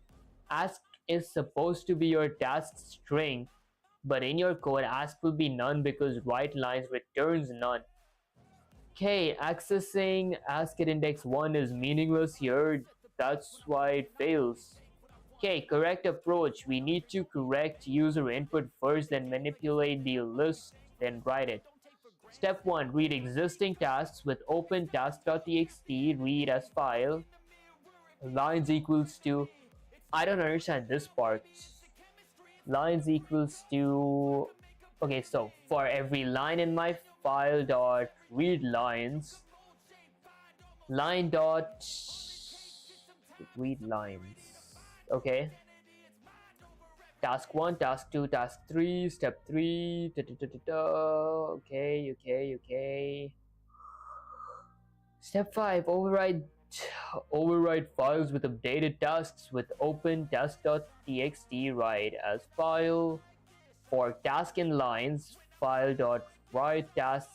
ask is supposed to be your task string, but in your code ask will be none because write lines returns none. Okay, accessing ask at index 1 is meaningless here, that's why it fails. Okay, correct approach. We need to correct user input first, then manipulate the list, then write it. Step 1, read existing tasks with open task.txt, read as file. Lines equals to, I don't understand this part. Lines equals to, okay, so for every line in my file dot read lines, line dot read lines. Okay, task 1, task 2, task 3, step 3, okay. Step 5, override files with updated tasks with open task.txt, write as file. For task in lines, file.write task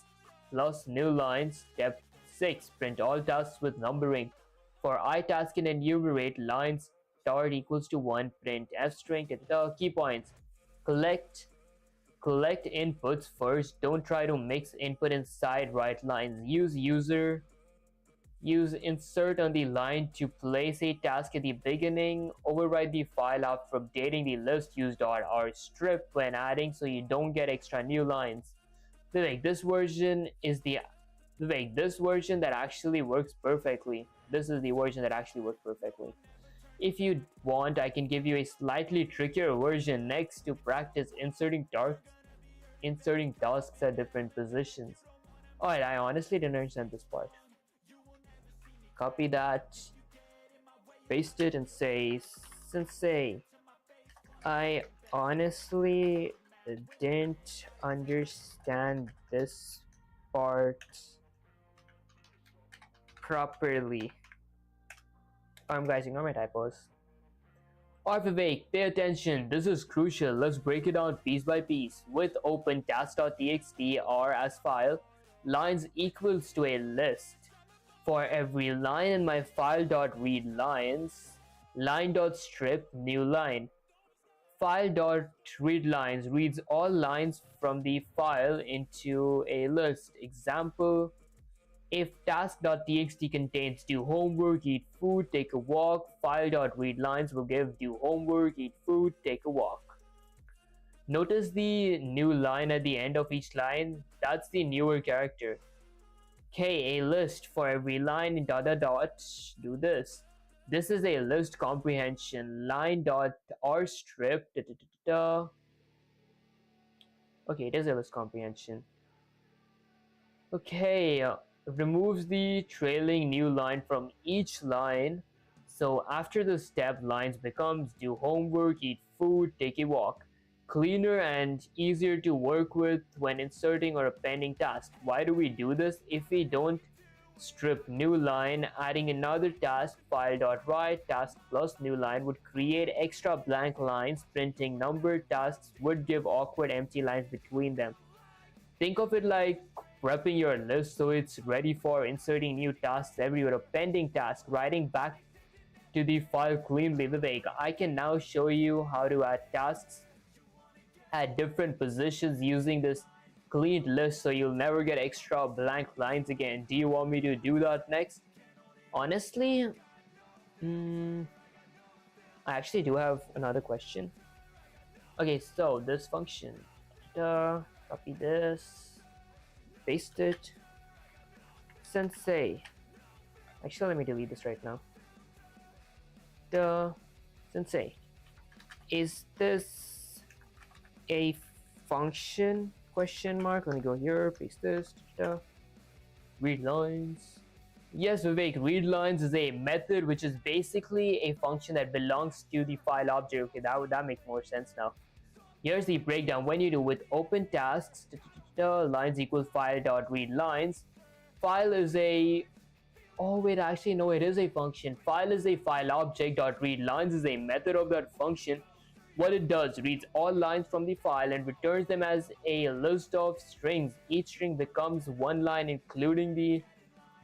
plus new lines. Step 6, print all tasks with numbering. For iTask and enumerate, lines start equals to 1, print f string. Key points. Collect inputs first. Don't try to mix input inside write lines. Use user Use insert on the line to place a task at the beginning. Override the file after updating the list. Use .r strip when adding so you don't get extra new lines. Vivek, this version is the Vivek, this version that actually works perfectly. This is the version that actually works perfectly. If you want, I can give you a slightly trickier version next to practice inserting tasks at different positions. Alright, I honestly didn't understand this part. Copy that, paste it, and say, Sensei, I honestly didn't understand this part properly. Guys, ignore my typos. Alright, Vivek, pay attention. This is crucial. Let's break it down piece by piece. With open task.txt or as file, lines equals to a list. For every line in my file.readLines, line.strip new line. File.readLines reads all lines from the file into a list. Example, if task.txt contains do homework, eat food, take a walk, file.readLines will give do homework, eat food, take a walk. Notice the new line at the end of each line. That's the newer character. Okay, a list for every line in dot dot dot. Do this. This is a list comprehension. Line dot r strip. Da, da, da, da. Okay, it is a list comprehension. Okay, removes the trailing new line from each line. So after the step, lines becomes do homework, eat food, take a walk. Cleaner and easier to work with when inserting or appending tasks. Why do we do this? If we don't strip new line, adding another task, file.write, task plus new line would create extra blank lines. Printing numbered tasks would give awkward empty lines between them. Think of it like prepping your list so it's ready for inserting new tasks everywhere. A pending task, writing back to the file cleanly. Vivek, I can now show you how to add tasks at different positions using this cleaned list so you'll never get extra blank lines again. Do you want me to do that next? Honestly, I actually do have another question. Okay, so this function, copy this, paste it. Sensei, actually let me delete this right now. Sensei, is this a function? Question mark. Let me go here, paste this. Read lines. Yes, Vivek, read lines is a method which is basically a function that belongs to the file object. Okay, that makes more sense now. Here's the breakdown. When you do with open tasks, lines equals file.readLines. File is a actually no, it is a function. File is a file object. .readLines is a method of that function. What it does, reads all lines from the file and returns them as a list of strings. Each string becomes one line, including the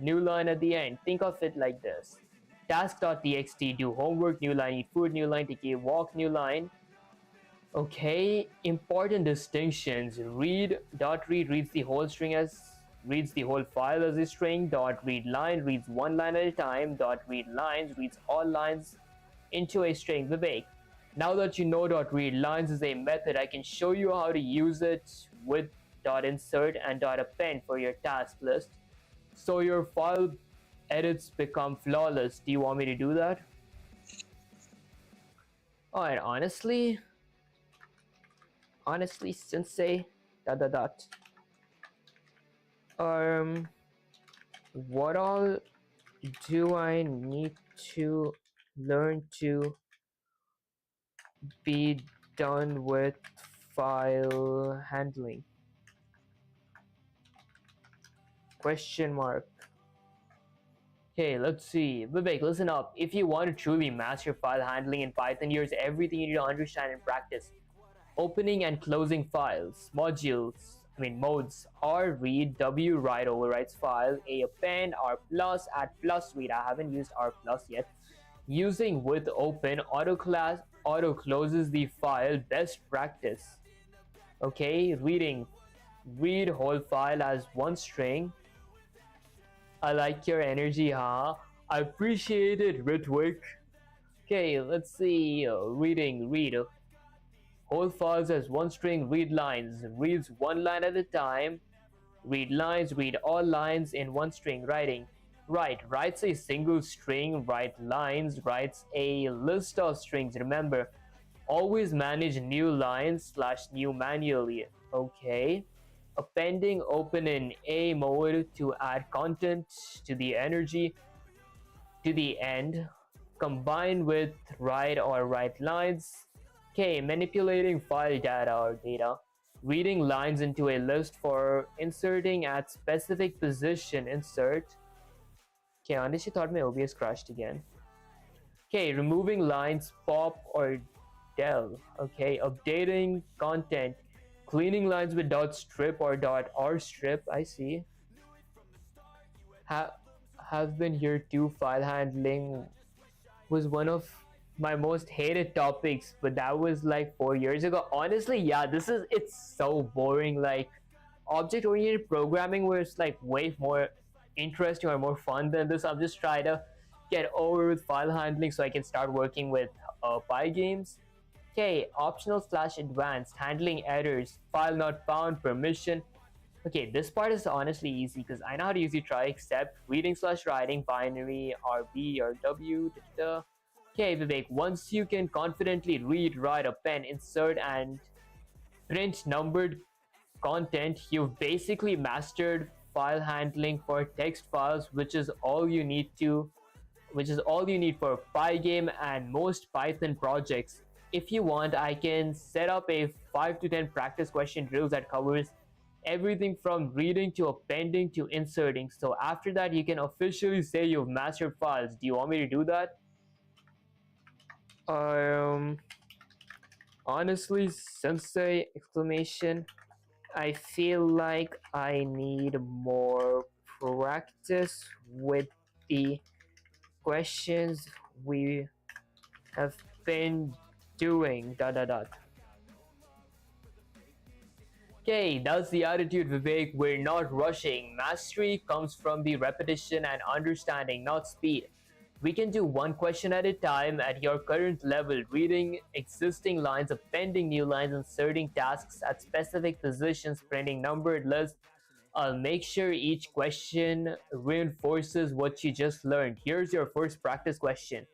new line at the end. Think of it like this. Task.txt, do homework, new line, eat food, new line, take a walk, new line. Okay, important distinctions. Read reads the whole string as reads the whole file as a string. Read line reads one line at a time. Read lines reads all lines into a string. Vivek, now that you know read lines is a method, I can show you how to use it with insert and append for your task list, so your file edits become flawless. Do you want me to do that? Alright, honestly, Sensei, what all do I need to learn to be done with file handling? Question mark. Okay, let's see. Vivek, listen up. If you want to truly master file handling in Python, here's everything you need to understand and practice. Opening and closing files, modes, R read, W write overwrites file, A append, R plus, add plus read. I haven't used R plus yet. Using with open, auto closes the file, best practice. Okay, read whole file as one string. I like your energy, huh? I appreciate it, Ritwik. Okay, let's see. Read. Whole files as one string, read lines. Reads one line at a time. Read lines, read all lines in one string. Writing. Writes a single string. Write lines, writes a list of strings. Remember, always manage new lines / new manually. Okay. Appending, open in A mode to add content to the energy to the end, combined with write or write lines. Okay, manipulating file data or data. Reading lines into a list for inserting at specific position. Insert. Okay, honestly thought my OBS crashed again. Okay, removing lines, pop or del. Okay, updating content. Cleaning lines with dot strip or dot r strip. I see. Have been here too. File handling was one of my most hated topics, but that was like 4 years ago. Honestly, yeah, it's so boring. Like object oriented programming was like way more interesting or more fun than this. I'm just trying to get over with file handling so I can start working with Py games. Okay, optional / advanced, handling errors, file not found, permission. Okay, this part is honestly easy because I know how to use try except reading / writing, binary, RB or W. Da, da, da. Okay, Vivek, once you can confidently read, write, append, insert, and print numbered content, you've basically mastered file handling for text files, which is all you need for Pygame and most Python projects. If you want, I can set up a 5 to 10 practice question drills that covers everything from reading to appending to inserting. So after that, you can officially say you've mastered files. Do you want me to do that? Um, Honestly, Sensei! Exclamation. I feel like I need more practice with the questions we have been doing. Dot dot dot. Okay, that's the attitude, Vivek. We're not rushing. Mastery comes from the repetition and understanding, not speed. We can do one question at a time at your current level, reading existing lines, appending new lines, inserting tasks at specific positions, printing numbered lists. I'll make sure each question reinforces what you just learned. Here's your first practice question.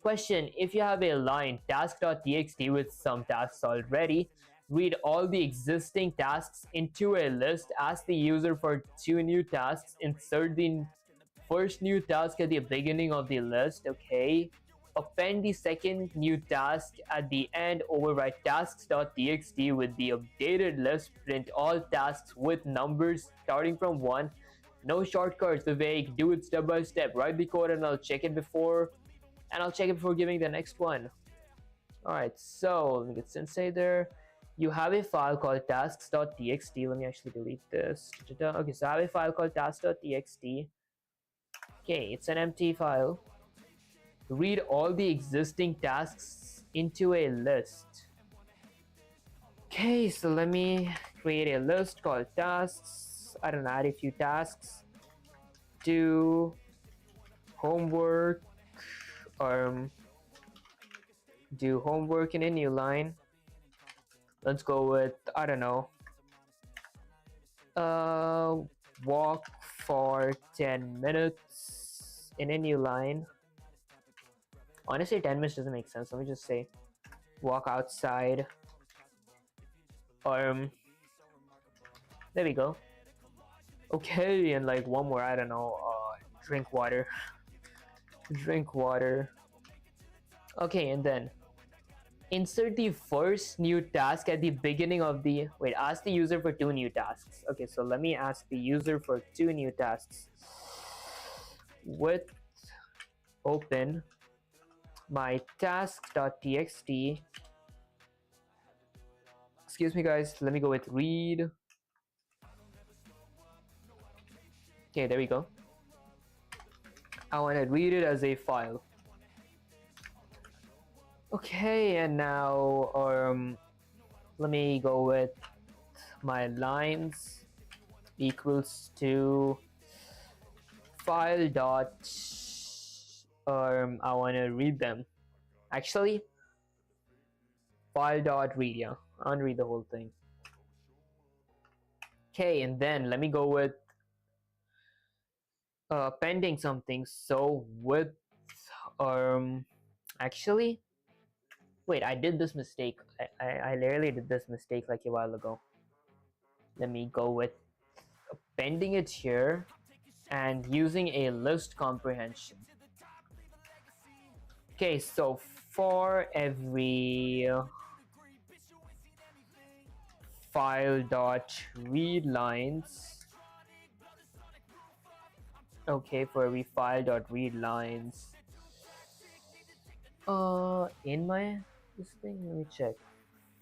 Question: if you have a line task.txt with some tasks already, read all the existing tasks into a list, ask the user for 2 new tasks, insert the first new task at the beginning of the list. Okay, append the second new task at the end, overwrite tasks.txt with the updated list, print all tasks with numbers starting from 1. No shortcuts, Vivek, do it step by step. Write the code and I'll check it before giving the next one. Alright, so let me get Sensei there. You have a file called tasks.txt. Let me actually delete this. Okay, so I have a file called tasks.txt. Okay, it's an empty file. Read all the existing tasks into a list. Okay, so let me create a list called tasks. I don't know, add a few tasks. Do homework. Do homework in a new line. Let's go with, I don't know, walk for 10 minutes in a new line. Honestly, 10 minutes doesn't make sense. Let me just say walk outside. There we go. Okay, and like one more, I don't know, drink water. Drink water. Okay, and then insert the first new task at the beginning of the ask the user for 2 new tasks. Okay, so let me ask the user for 2 new tasks with open my task.txt. Excuse me guys, let me go with read. Okay, there we go. I want to read it as a file. Okay, and now let me go with my lines equals to file dot I want to read them. Actually, file dot read. Yeah, I want to read the whole thing. Okay, and then let me go with pending something. So with actually, wait, I did this mistake. I literally did this mistake like a while ago. Let me go with appending it here and using a list comprehension. Okay, so for every file dot read lines, okay, for every file dot read lines, in my this thing, let me check.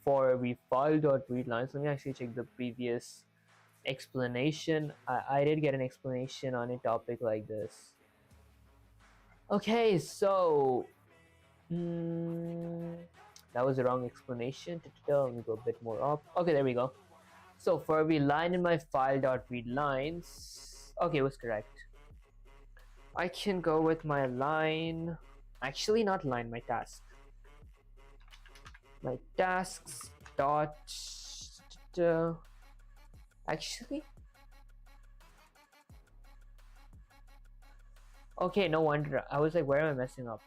For every file dot read lines, let me actually check the previous explanation. I did get an explanation on a topic like this. Okay, so that was the wrong explanation. Let me go a bit more up. Okay, there we go. So for every line in my file dot read lines, okay, it was correct. I can go with my line, actually not line, my task. My tasks dot actually, okay, no wonder. I was like, where am I messing up?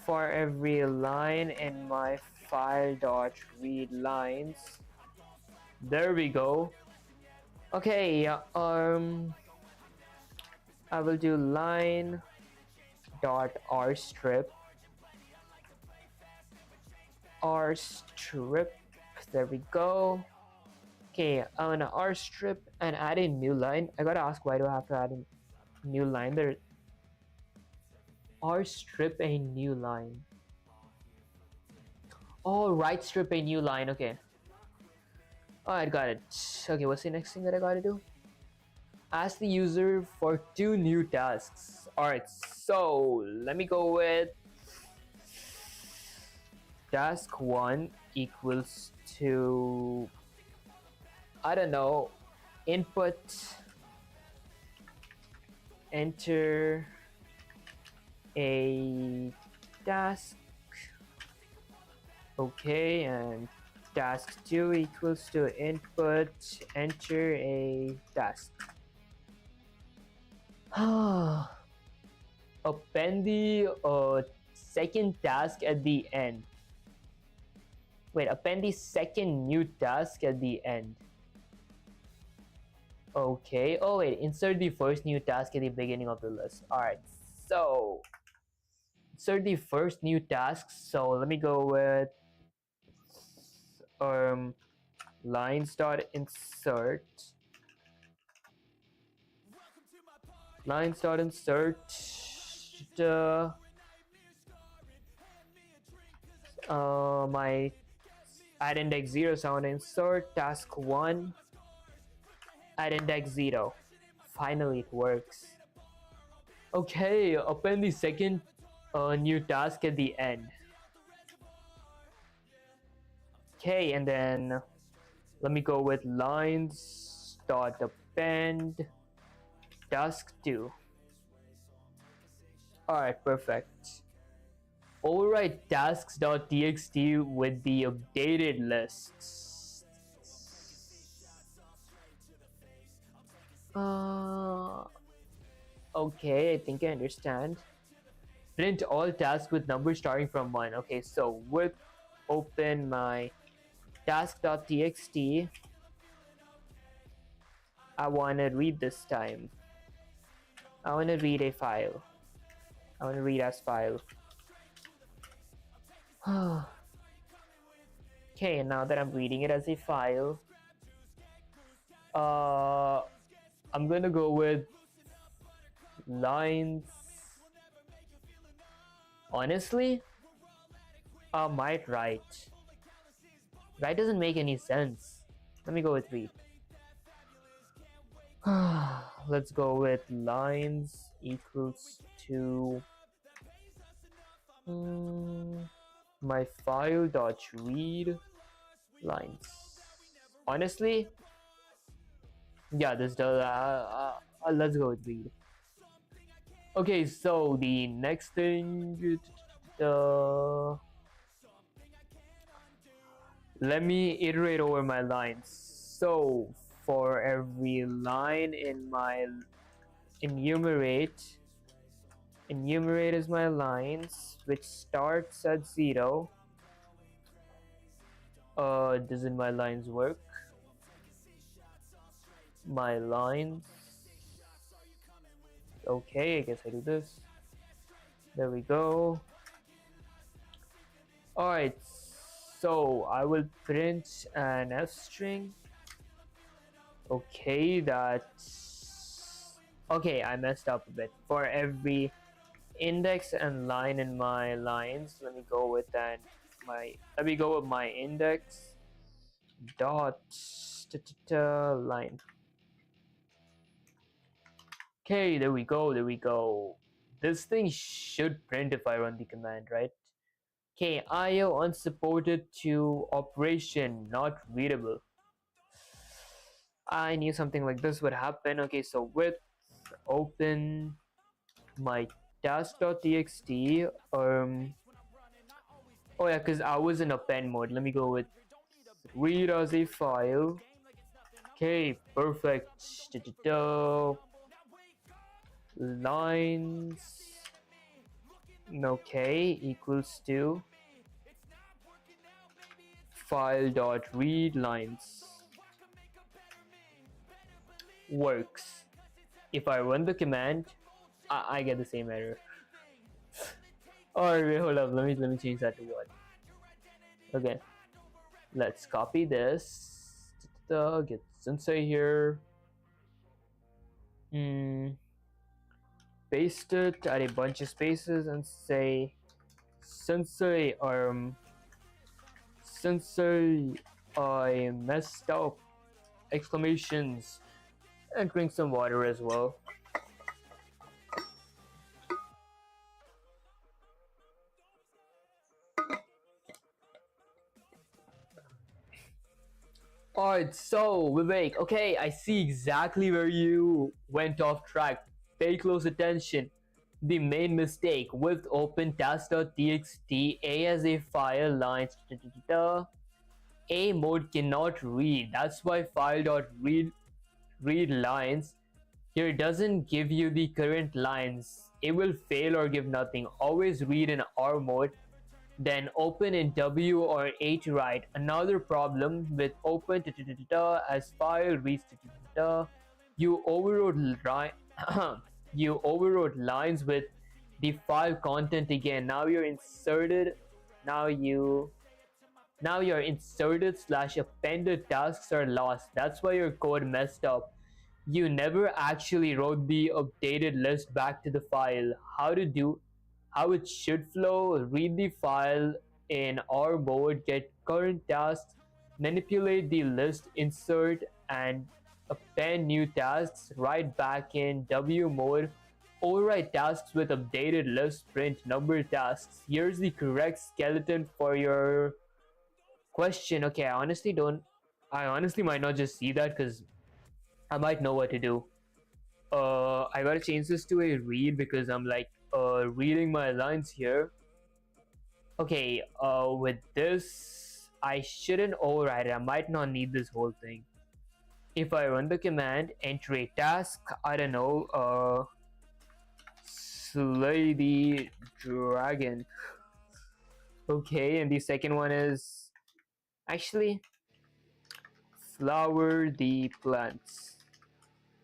For every line in my file dot read lines, there we go. Okay, I will do line dot r strip. There we go. Okay, I'm gonna r strip and add a new line. I gotta ask, why do I have to add a new line there? R strip a new line. Oh, right strip a new line. Okay. Alright, got it. Okay, what's the next thing that I gotta do? Ask the user for 2 new tasks. Alright, so let me go with task 1 equals to, I don't know, input, enter a task. Okay, and task 2 equals to input, enter a task. Append the second task at the end. Wait, append the second new task at the end. Okay. Oh wait, insert the first new task at the beginning of the list. Alright, so insert the first new task. So let me go with lines.insert. Lines.insert my at index 0, so I want to insert task 1 at index 0. Finally, it works. Okay, append the second new task at the end. Okay, and then let me go with lines dot append task 2. Alright, perfect. Overwrite tasks.txt with the updated lists. Okay, I think I understand. Print all tasks with numbers starting from 1. Okay, so with open my task.txt, I want to read this time. I want to read a file. I want to read as file. Okay, now that I'm reading it as a file, I'm gonna go with lines. Honestly, I might write. Write doesn't make any sense. Let me go with read. Let's go with lines equals to my file dot read lines. Honestly, yeah, this does. Let's go with read. Okay, so the next thing, let me iterate over my lines. So for every line in my enumerate is my lines which starts at 0. Doesn't my lines work? My lines. Okay, I guess I do this. There we go. Alright, so I will print an F string. Okay, that's okay. I messed up a bit. For every index and line in my lines, let me go with my index dot line. Okay, there we go. This thing should print if I run the command, right? Okay, IO unsupported to operation not readable. I knew something like this would happen. Okay, so with open my task.txt, oh yeah, because I was in append mode. Let me go with read as a file. Okay, perfect. Lines. Okay, equals to file.read lines. Works. If I run the command, I get the same error. Alright, wait, hold up. Let me change that to what? Okay. Let's copy this. Get sensei here. Paste it, add a bunch of spaces, and say sensei sensei I messed up! Exclamations, and drink some water as well. Alright, so Vivek, okay, I see exactly where you went off track. Pay close attention. The main mistake with open task.txt, A as a file lines, A mode cannot read. That's why file.read lines here doesn't give you the current lines. It will fail or give nothing. Always read in R mode, then open in W or A to write. Another problem with open as file reads you overrode you overrode lines with the file content again. Now you're inserted now your inserted / appended tasks are lost. That's why your code messed up. You never actually wrote the updated list back to the file. How it should flow: read the file in R mode, get current tasks, manipulate the list, insert and append new tasks, write back in W mode, overwrite tasks with updated list, print number tasks. Here's the correct skeleton for your question. Okay, I honestly might not just see that because I might know what to do. I gotta change this to a read because I'm like reading my lines here. Okay, with this I shouldn't override it. I might not need this whole thing. If I run the command, enter a task, I don't know, slay the dragon. Okay, and the second one is actually flower the plants.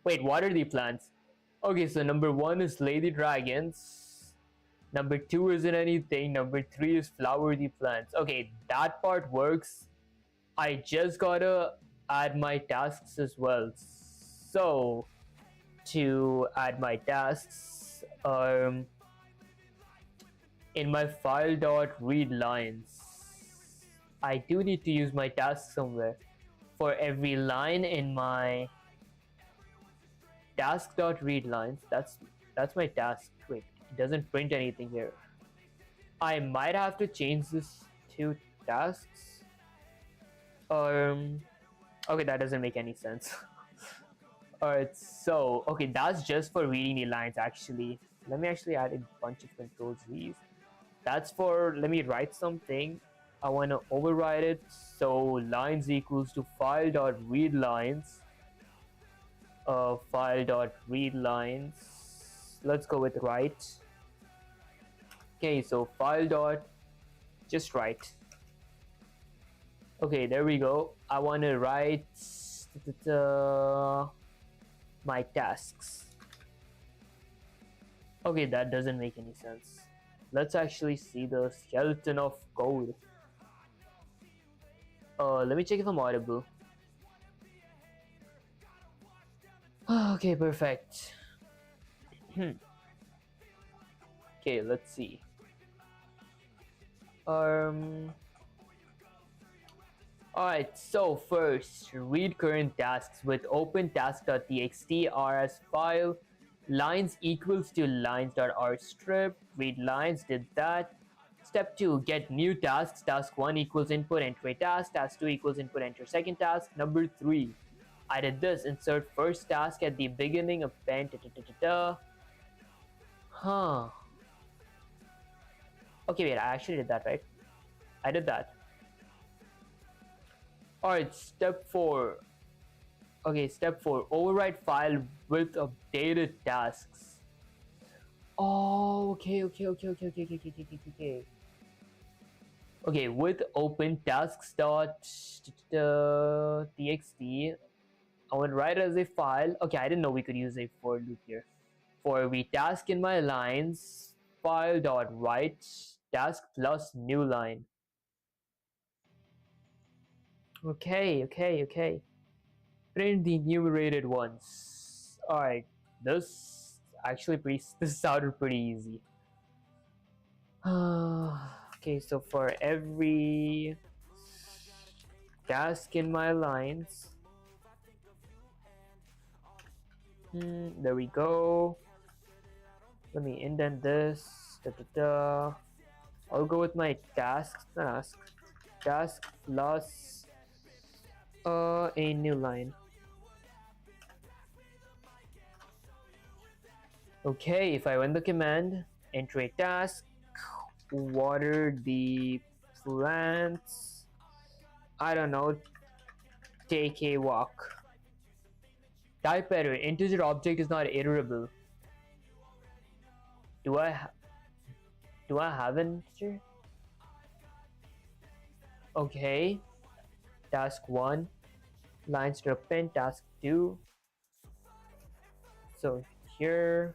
Wait, water the plants. Okay, so number 1 is slay the dragons. Number 2 isn't anything. Number 3 is flower the plants. Okay, that part works. I just gotta add my tasks as well. So to add my tasks, in my file.read lines, I do need to use my task somewhere. For every line in my task.read lines, that's my task. Wait, it doesn't print anything here. I might have to change this to tasks. Okay, that doesn't make any sense. Alright, so okay, that's just for reading the lines actually. Let me actually add a bunch of controls these. That's for, let me write something. I want to override it. So lines equals to file dot read lines. File dot read lines. Let's go with write. Okay, so file dot just write. Okay, there we go. I want to write my tasks. Okay, that doesn't make any sense. Let's actually see the skeleton of code. Let me check if I'm audible. Okay, perfect. Okay, let's see. Alright, so first, read current tasks with open task.txt r as file. Lines equals to lines.rstrip. Read lines, did that. Step 2, get new tasks. Task 1 equals input, enter a task. Task 2 equals input, enter second task. Number 3, I did this. Insert first task at the beginning, append. Huh. Okay, wait, I actually did that, right? I did that. Alright, step 4. Okay, step 4, override file with updated tasks. Oh, okay. Okay, with open tasks dot txt, I would write as a file. Okay, I didn't know we could use a for loop here. For every task in my lines, file dot write task plus new line. Okay. Print the enumerated ones. Alright, this sounded pretty easy. Okay, so for every task in my lines, there we go. Let me indent this. I'll go with my task plus a new line. Okay, if I run the command, enter a task, water the plants, I don't know, take a walk. Type error, integer object is not iterable. Do I have an integer? Okay. Task 1, lines to append, task 2. So here,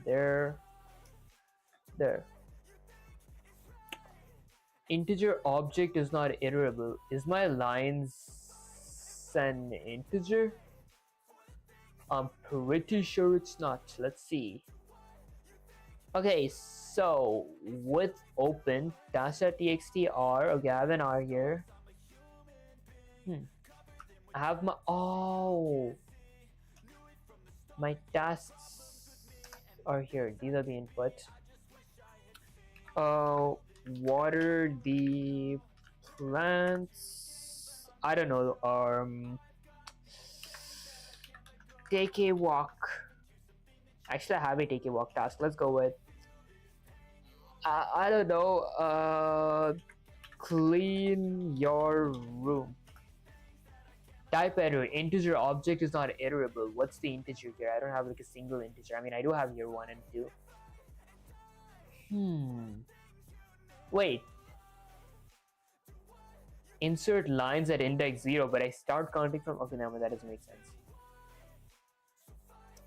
there. Integer object is not iterable. Is my lines an integer? I'm pretty sure it's not. Let's see. Okay, so with open task.txt r, okay, I have an r here. I have my tasks are here. These are the input. Water the plants. I don't know. Take a walk. Actually, I have a take a walk task. Let's go with. I don't know. Clean your room. Type error, integer object is not iterable. What's the integer here? I don't have like a single integer. I mean, I do have here 1 and 2. Wait. Insert lines at index 0, but I start counting from. Okay, no, that doesn't make sense.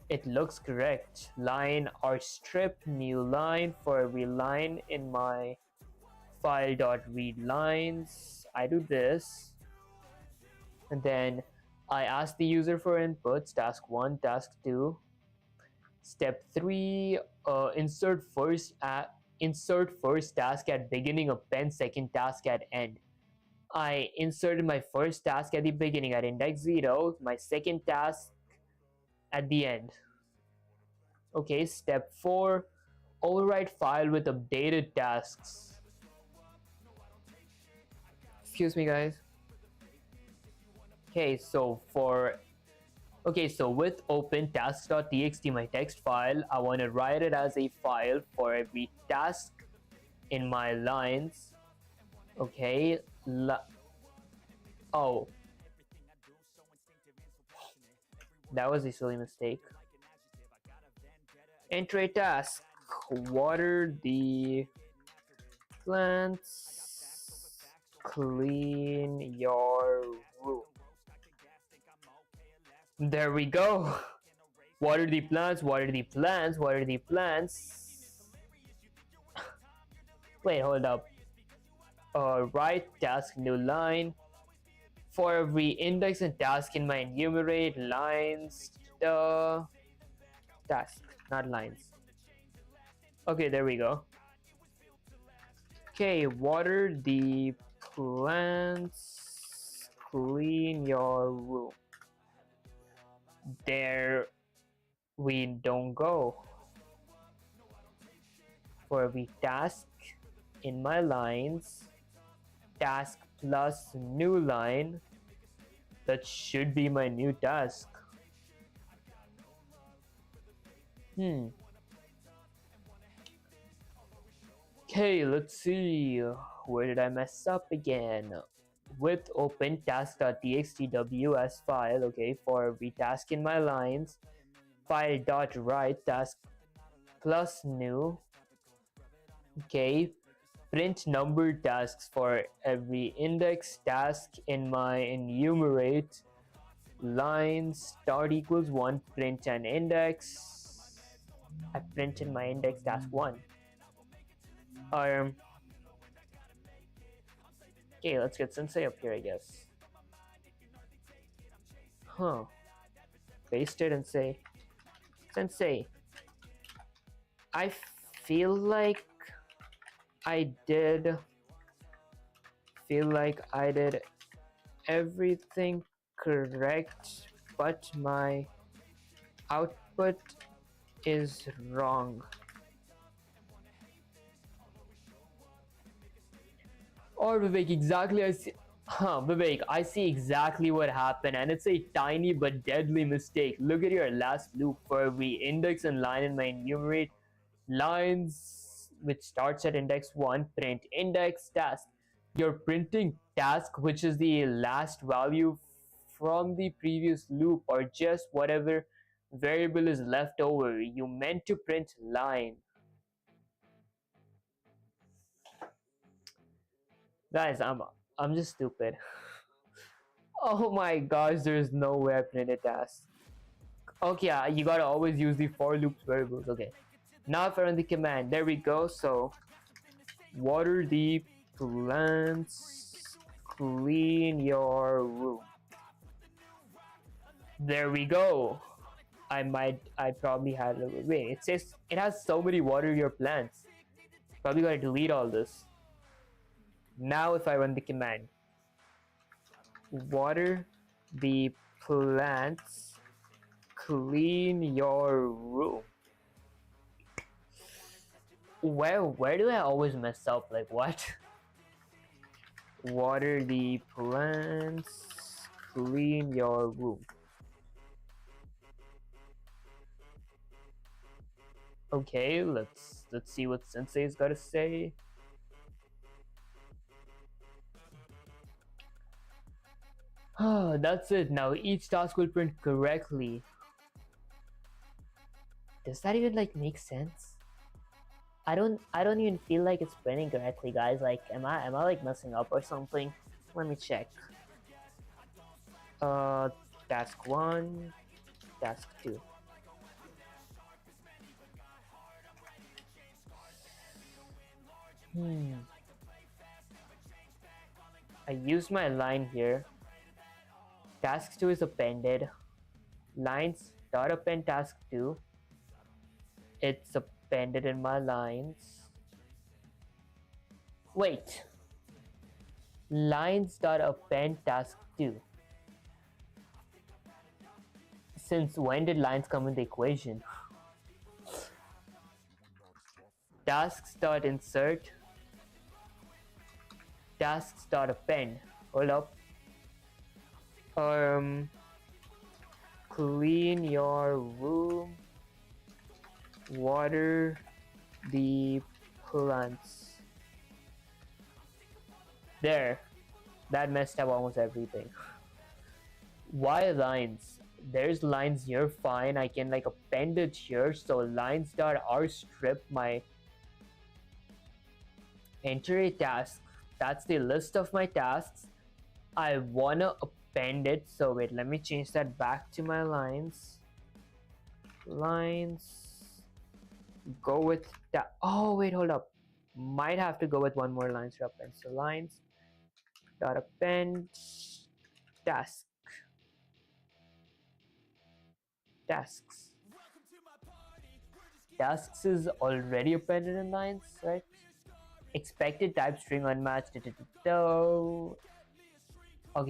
It looks correct. Line or strip new line for every line in my file.read lines. I do this. And then I ask the user for inputs, task 1, task 2. Step 3, insert first task at beginning, append second task at end. I inserted my first task at the beginning at index 0, my second task at the end. Okay, step 4, overwrite file with updated tasks. Excuse me, guys. Okay, so for Okay, so with open tasks.txt, my text file, I want to write it as a file for every task in my lines. Okay, oh, that was a silly mistake. Enter a task. Water the plants. Clean your room. There we go. Water the plants, water the plants, water the plants. Wait, hold up. Right task, new line. For every index and task in my enumerate lines, task, not lines. Okay, there we go. Okay, water the plants, clean your room. There we don't go. For every task in my lines, task plus new line, that should be my new task. Okay, let's see. Where did I mess up again? With open task.txtws file, okay, for every task in my lines, file.write task plus new, okay, print numbered tasks for every index task in my enumerate lines, start equals 1, print an index. I printed my index task 1. Okay, let's get Sensei up here, I guess. Huh. Paste it and say, Sensei, I feel like I did everything correct, but my output is wrong. Or Vivek, exactly, Vivek, I see exactly what happened, and it's a tiny but deadly mistake. Look at your last loop. For every index and line in my enumerate lines, which starts at index 1, print index task. You're printing task, which is the last value from the previous loop, or just whatever variable is left over. You meant to print line. Guys, I'm just stupid. Oh my gosh, there's no way I printed task. Okay, yeah, you gotta always use the for loops variables. Okay, now if I run the command, there we go. So water the plants, clean your room. There we go. I probably had a wait. It says it has so many water your plants. Probably gotta delete all this. Now if I run the command, water the plants, clean your room. Where do I always mess up? Like what? Water the plants, clean your room. Okay, let's see what Sensei's got to say. That's it. Now each task will print correctly. Does that even like make sense? I don't even feel like it's printing correctly, guys. Like am I like messing up or something? Let me check. Task 1, task 2. I used my line here. Task 2 is appended. Lines dot append task 2. It's appended in my lines. Wait. Lines dot append task 2. Since when did lines come in the equation? Tasks dot insert. Tasks dot append. Hold up. clean your room, water the plants. There, that messed up almost everything. Why lines? There's lines here, fine. I can like append it here. So lines.rstrip my enter a task. That's the list of my tasks. I wanna append it. So wait, let me change that back to my lines. Lines. Go with that. Oh wait, hold up. Might have to go with one more lines to append. So lines dot append task. Tasks. Tasks is already appended in lines, right? Expected type string unmatched. Okay,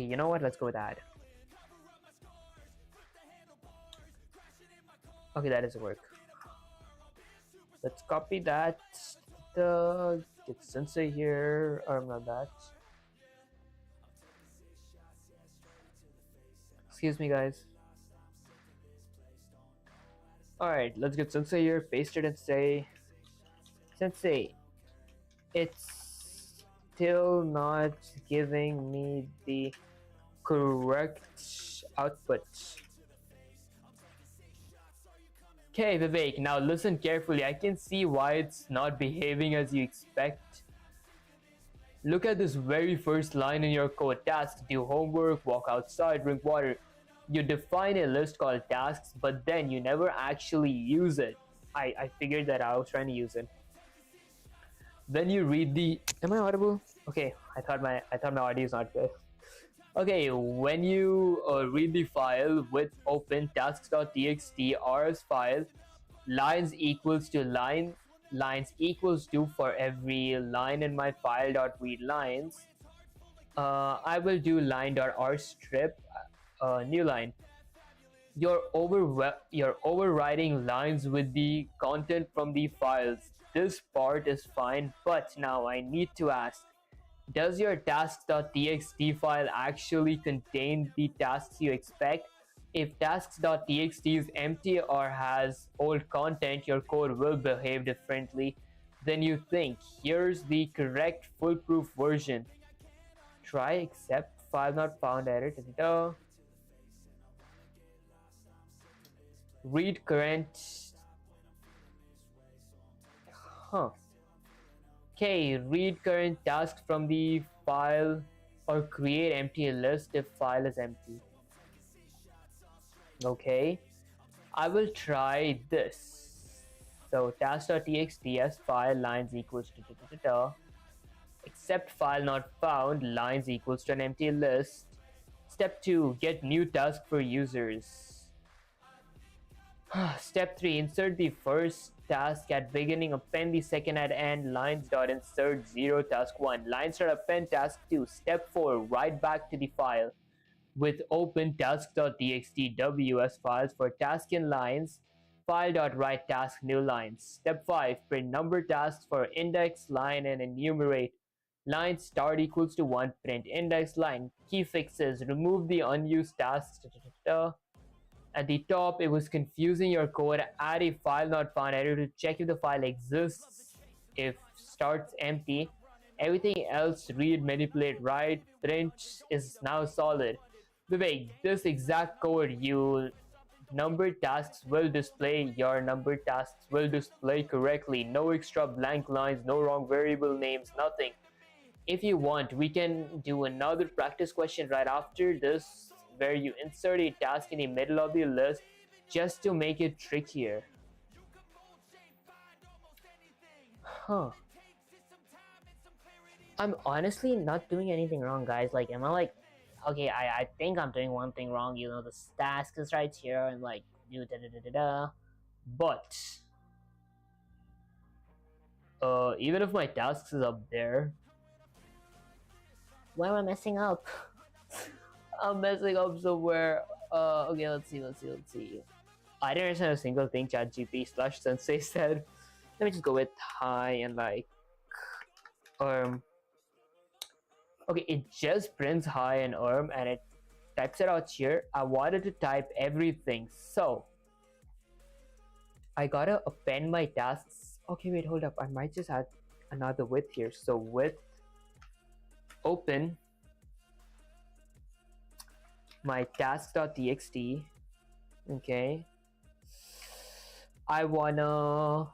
you know what? Let's go with that. Okay, that doesn't work. Let's copy that. Get sensei here, or not that. Excuse me, guys. Alright, let's get sensei here, paste it and say, Sensei, it's still not giving me the correct output. Okay, Vivek, now listen carefully. I can see why it's not behaving as you expect. Look at this very first line in your code. Tasks, do homework, walk outside, drink water. You define a list called tasks, but then you never actually use it. I figured that out. I was trying to use it. Then you read the... Am I audible? Okay, I thought my audio is not good. Okay, when you read the file with open tasks.txt rs file, lines equals to for every line in my file dot read lines. I will do line.rstrip new line. You're overriding lines with the content from the files. This part is fine, but now I need to ask, does your tasks.txt file actually contain the tasks you expect? If tasks.txt is empty or has old content, your code will behave differently than you think. Here's the correct foolproof version. Try except file not found error. Read current. Okay, read current tasks from the file or create empty list if file is empty. Okay, I will try this. So task.txt as file lines equals to except file not found lines equals to an empty list. Step 2, get new task for users. Step 3, insert the first task at beginning, append the second at end, lines.insert 0 task 1, lines.append task 2. Step 4, write back to the file with open tasks.txt ws files for task in lines, file.write task new lines. Step 5, print number tasks for index, line, and enumerate. Line start equals to 1, print index line. Key fixes, remove the unused tasks. At the top, it was confusing your code. Add a file not found error to check if the file exists. If starts empty, everything else read, manipulate, write, print is now solid. Vivek, this exact code you numbered tasks will display. Your numbered tasks will display correctly. No extra blank lines, no wrong variable names, nothing. If you want, we can do another practice question right after this, where you insert a task in the middle of the list just to make it trickier. I'm honestly not doing anything wrong, guys. Like, am I like, okay, I think I'm doing one thing wrong, you know, the task is right here and like do but even if my tasks is up there, why am I messing up? I'm messing up somewhere. Okay, let's see. I didn't understand a single thing ChatGPT/Sensei said. Let me just go with hi and like okay, it just prints hi and and it types it out here. I wanted to type everything, so I gotta append my tasks. Okay, wait, hold up. I might just add another with here. So with open my task.txt. Okay, I wanna,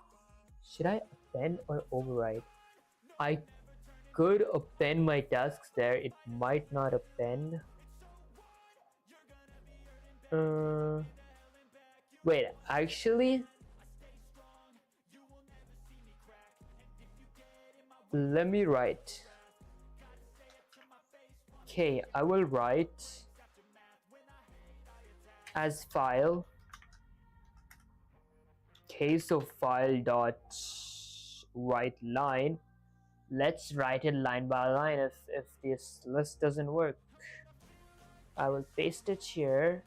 should I append or override? I could append my tasks there. It might not append. Wait, actually, let me write. Okay, I will write as file. Okay, so file dot write line. Let's write it line by line if this list doesn't work. I will paste it here,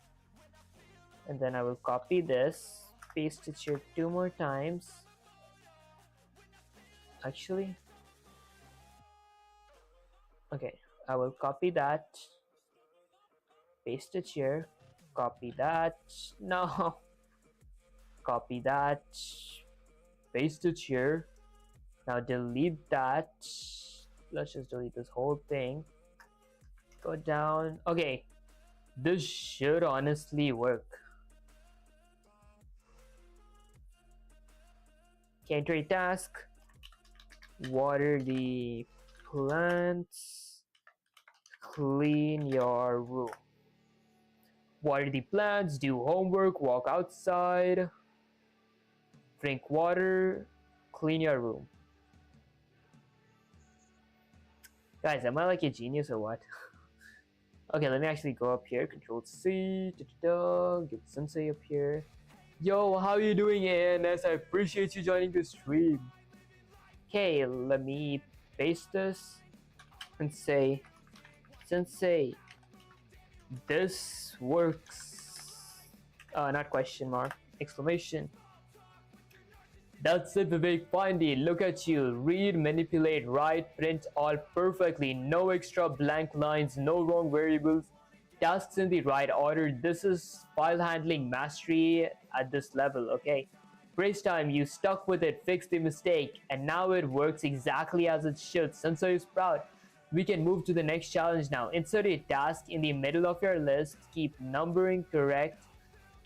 and then I will copy this, paste it here 2 more times. Actually, okay, I will copy that, paste it here, copy that, no, copy that, paste it here. Now delete that. Let's just delete this whole thing. Go down. Okay, this should honestly work. Okay, enter a task. Water the plants. Clean your room. Water the plants, do homework, walk outside, drink water, clean your room. Guys, am I like a genius or what? Okay, let me actually go up here. Control C. Get Sensei up here. Yo, how you doing, ANS? I appreciate you joining the stream. Okay, let me paste this and say, Sensei, this works. Not question mark, exclamation. That's it, Vivek. Finally, look at you. Read, manipulate, write, print all perfectly. No extra blank lines, no wrong variables. Tasks in the right order. This is file handling mastery at this level, okay? Praise time, you stuck with it, fixed the mistake, and now it works exactly as it should. Sensei is proud. We can move to the next challenge now. Insert a task in the middle of your list. Keep numbering correct.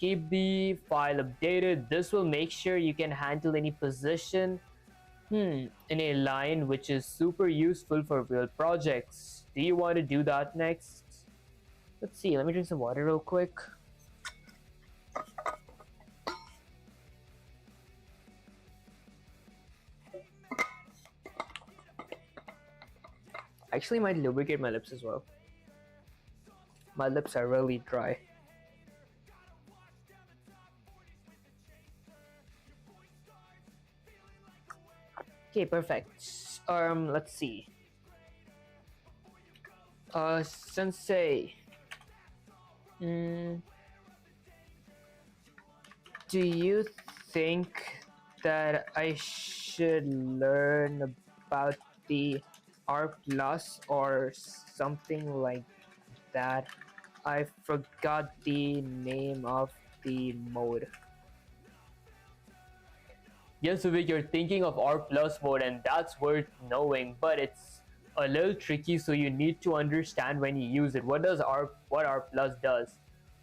Keep the file updated. This will make sure you can handle any position in a line, which is super useful for real projects. Do you want to do that next? Let's see, let me drink some water real quick. I actually might lubricate my lips as well. My lips are really dry. Okay, perfect. Let's see. Sensei. Do you think that I should learn about the R plus or something like that? I forgot the name of the mode. Yes, Vivek, you're thinking of R plus mode, and that's worth knowing, but it's a little tricky, so you need to understand when you use it. What R plus does?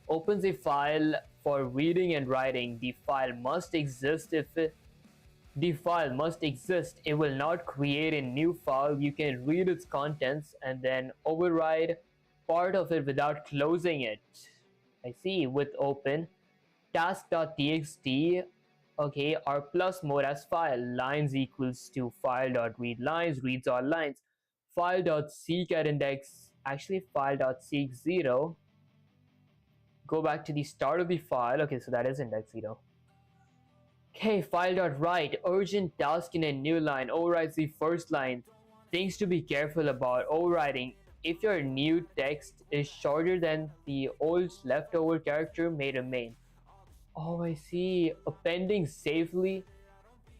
Opens a file for reading and writing. The file must exist. It will not create a new file. You can read its contents and then override part of it without closing it. I see. With open task.txt. Okay, R plus mode as file. Lines equals to file.read lines, reads all lines. File.seek at index, actually file.seek 0. Go back to the start of the file. Okay, so that is index 0. Okay, file.write, urgent task in a new line, overrides the first line. Things to be careful about overriding. If your new text is shorter than the old leftover character may remain. Oh, I see. Appending safely.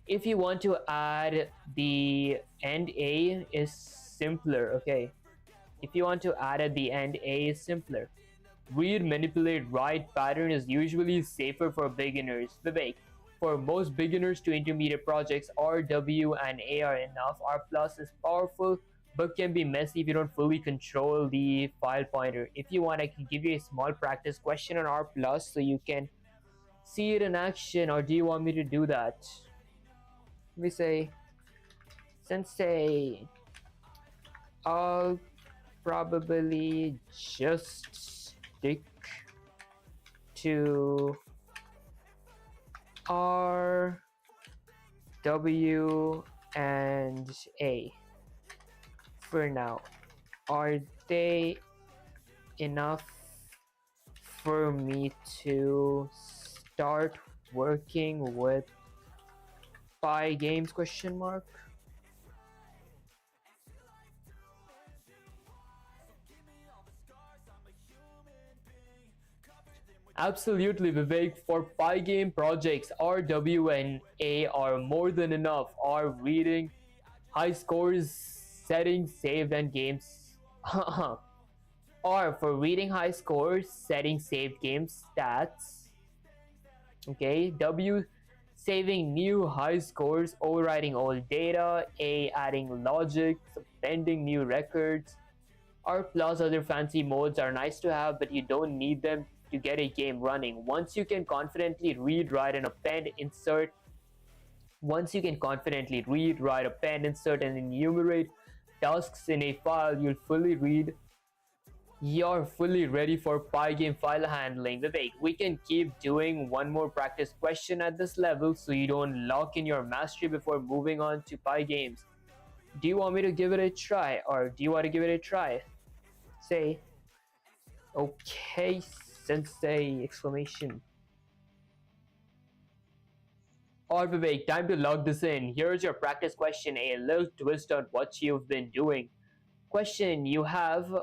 If you want to add the end A is simpler, okay. If you want to add at the end A is simpler. Read, manipulate, write pattern is usually safer for beginners. Vivek, for most beginners to intermediate projects, R, W, and A are enough. R plus is powerful but can be messy if you don't fully control the file pointer. If you want, I can give you a small practice question on R plus so you can see it in action, or do you want me to do that? Let me say, Sensei, I'll probably just stick to R, W, and A for now. Are they enough for me to start working with Pygames question mark? Absolutely, Vivek. For Pygame projects, R, W, and A are more than enough. R reading, high scores, settings, saved, and games. R for reading high scores, setting saved game stats. Okay, W saving new high scores, overriding old data. A adding logic, appending new records. R plus other fancy modes are nice to have, but you don't need them to get a game running. Once you can confidently read, write, and append, insert. Once you can confidently read, write, append, insert, and enumerate tasks in a file, you're fully ready for Pygame file handling. Vivek, we can keep doing one more practice question at this level so you don't lock in your mastery before moving on to Pygames. Do you want me to give it a try, or do you want to give it a try? Say, okay, sensei, exclamation. Alright, Vivek, time to log this in. Here's your practice question, a little twist on what you've been doing. Question, you have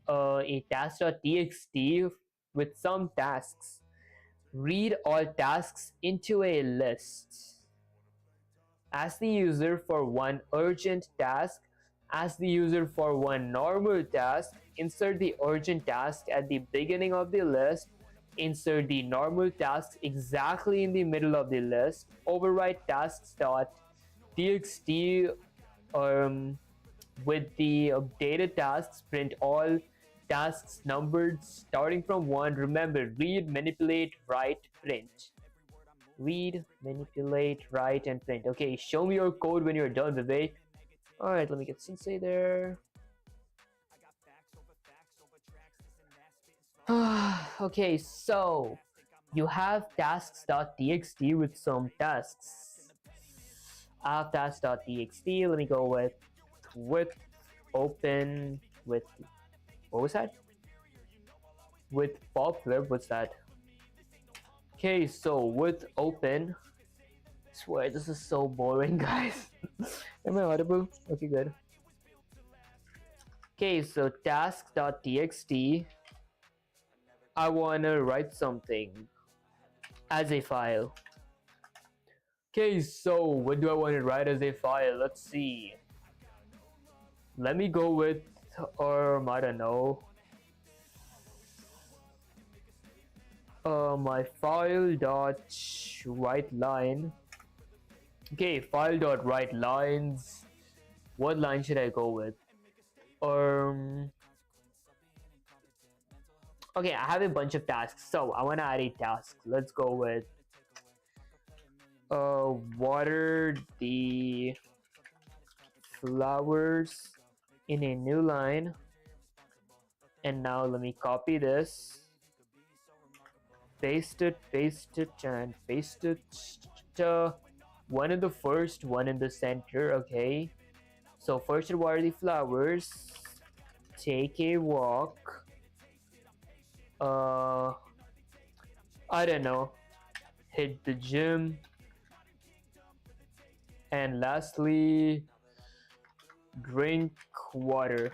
a task.txt with some tasks. Read all tasks into a list. Ask the user for one urgent task. Ask the user for one normal task. Insert the urgent task at the beginning of the list. Insert the normal task exactly in the middle of the list. Overwrite tasks.txt with the updated tasks. Print all tasks numbered starting from 1. Remember, read, manipulate, write, print. Read, manipulate, write, and print. Okay, show me your code when you're done, Vivek. Alright, let me get Sensei there. Okay, so you have tasks.txt with some tasks. I have tasks.txt. Let me go with open with, what was that? With poplib, what's that? Okay, so with open, I swear this is so boring, guys. Am I audible? Okay, good. Okay, so task.txt, I wanna write something as a file. Okay, so what do I want to write as a file? Let's see. Let me go with, I don't know. My file dot write line. Okay, file dot write lines. What line should I go with? Okay, I have a bunch of tasks, so I want to add a task. Let's go with water the flowers in a new line. And now let me copy this, paste it, and paste it. One in the first, one in the center. Okay, so first water the flowers, take a walk, I don't know, hit the gym, and lastly drink water.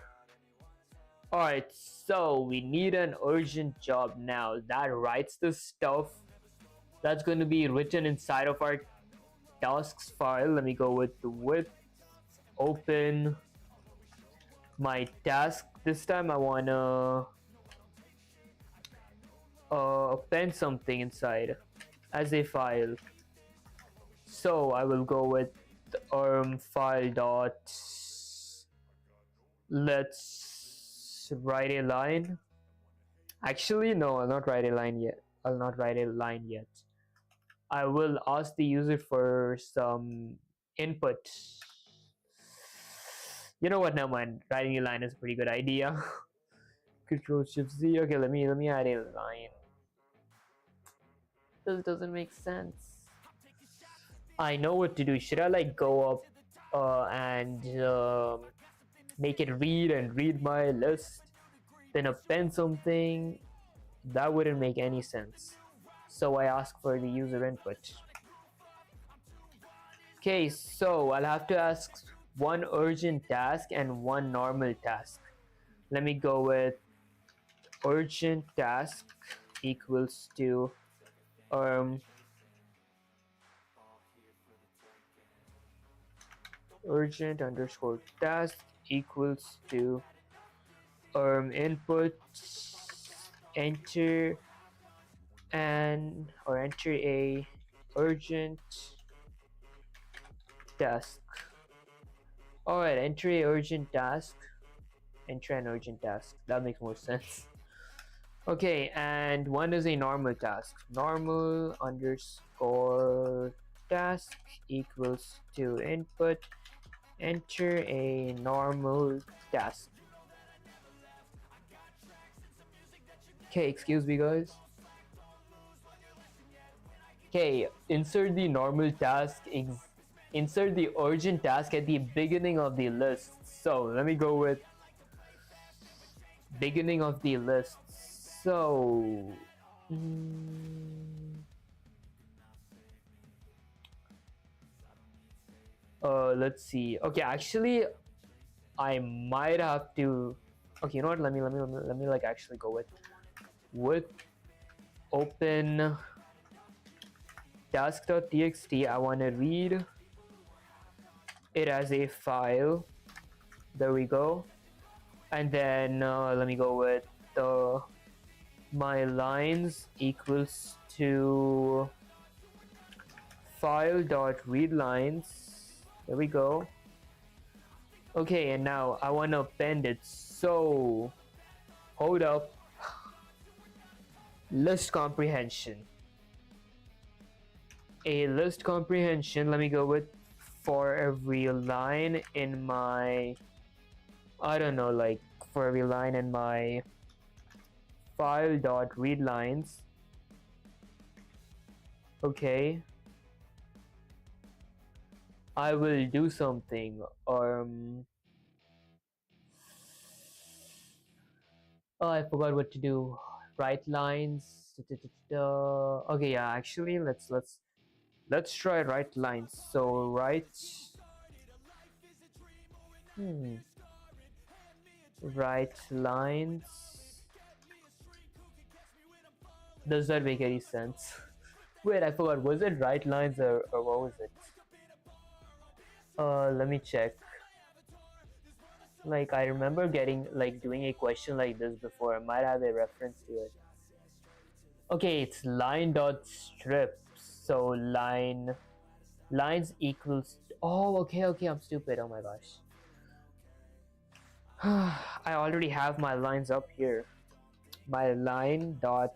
Alright, so we need an urgent job now that writes the stuff that's going to be written inside of our tasks file. Let me go with open my task. This time I wanna append something inside as a file. So I will go with file dot, let's write a line. Actually, no, I'll not write a line yet. I will ask the user for some input. You know what? Never mind. Writing a line is a pretty good idea. Control Shift Z. Okay, let me add a line. This doesn't make sense. I know what to do. Should I like go up and make it read and read my list, then append something? That wouldn't make any sense. So I ask for the user input. Okay, so I'll have to ask one urgent task and one normal task. Let me go with urgent task equals to urgent underscore task equals to input enter a urgent task. Alright, enter a urgent task. Enter an urgent task. That makes more sense. Okay, and one is a normal task. Normal underscore task equals to input enter a normal task. Okay, excuse me guys. Okay, insert the normal task, insert the urgent task at the beginning of the list. So let me go with beginning of the list. So let's see. Okay, actually I might have to, okay, you know what, let me like actually go with open task.txt. I want to read it as a file. There we go. And then let me go with my lines equals to file.readLines. There we go. Okay, and now I want to append it. So hold up. List comprehension. A list comprehension. Let me go with for every line in my, I don't know, like for every line in my file.readLines. Okay, I will do something. Oh, I forgot what to do. Write lines. Okay, yeah. Actually, let's try write lines. So write. Write lines. Does that make any sense? Wait, I forgot. Was it write lines or what was it? Let me check. Like I remember getting like doing a question like this before. I might have a reference to it. Okay, it's line.strip. So lines equals. Oh, okay, I'm stupid. Oh my gosh. I already have my lines up here. My line dot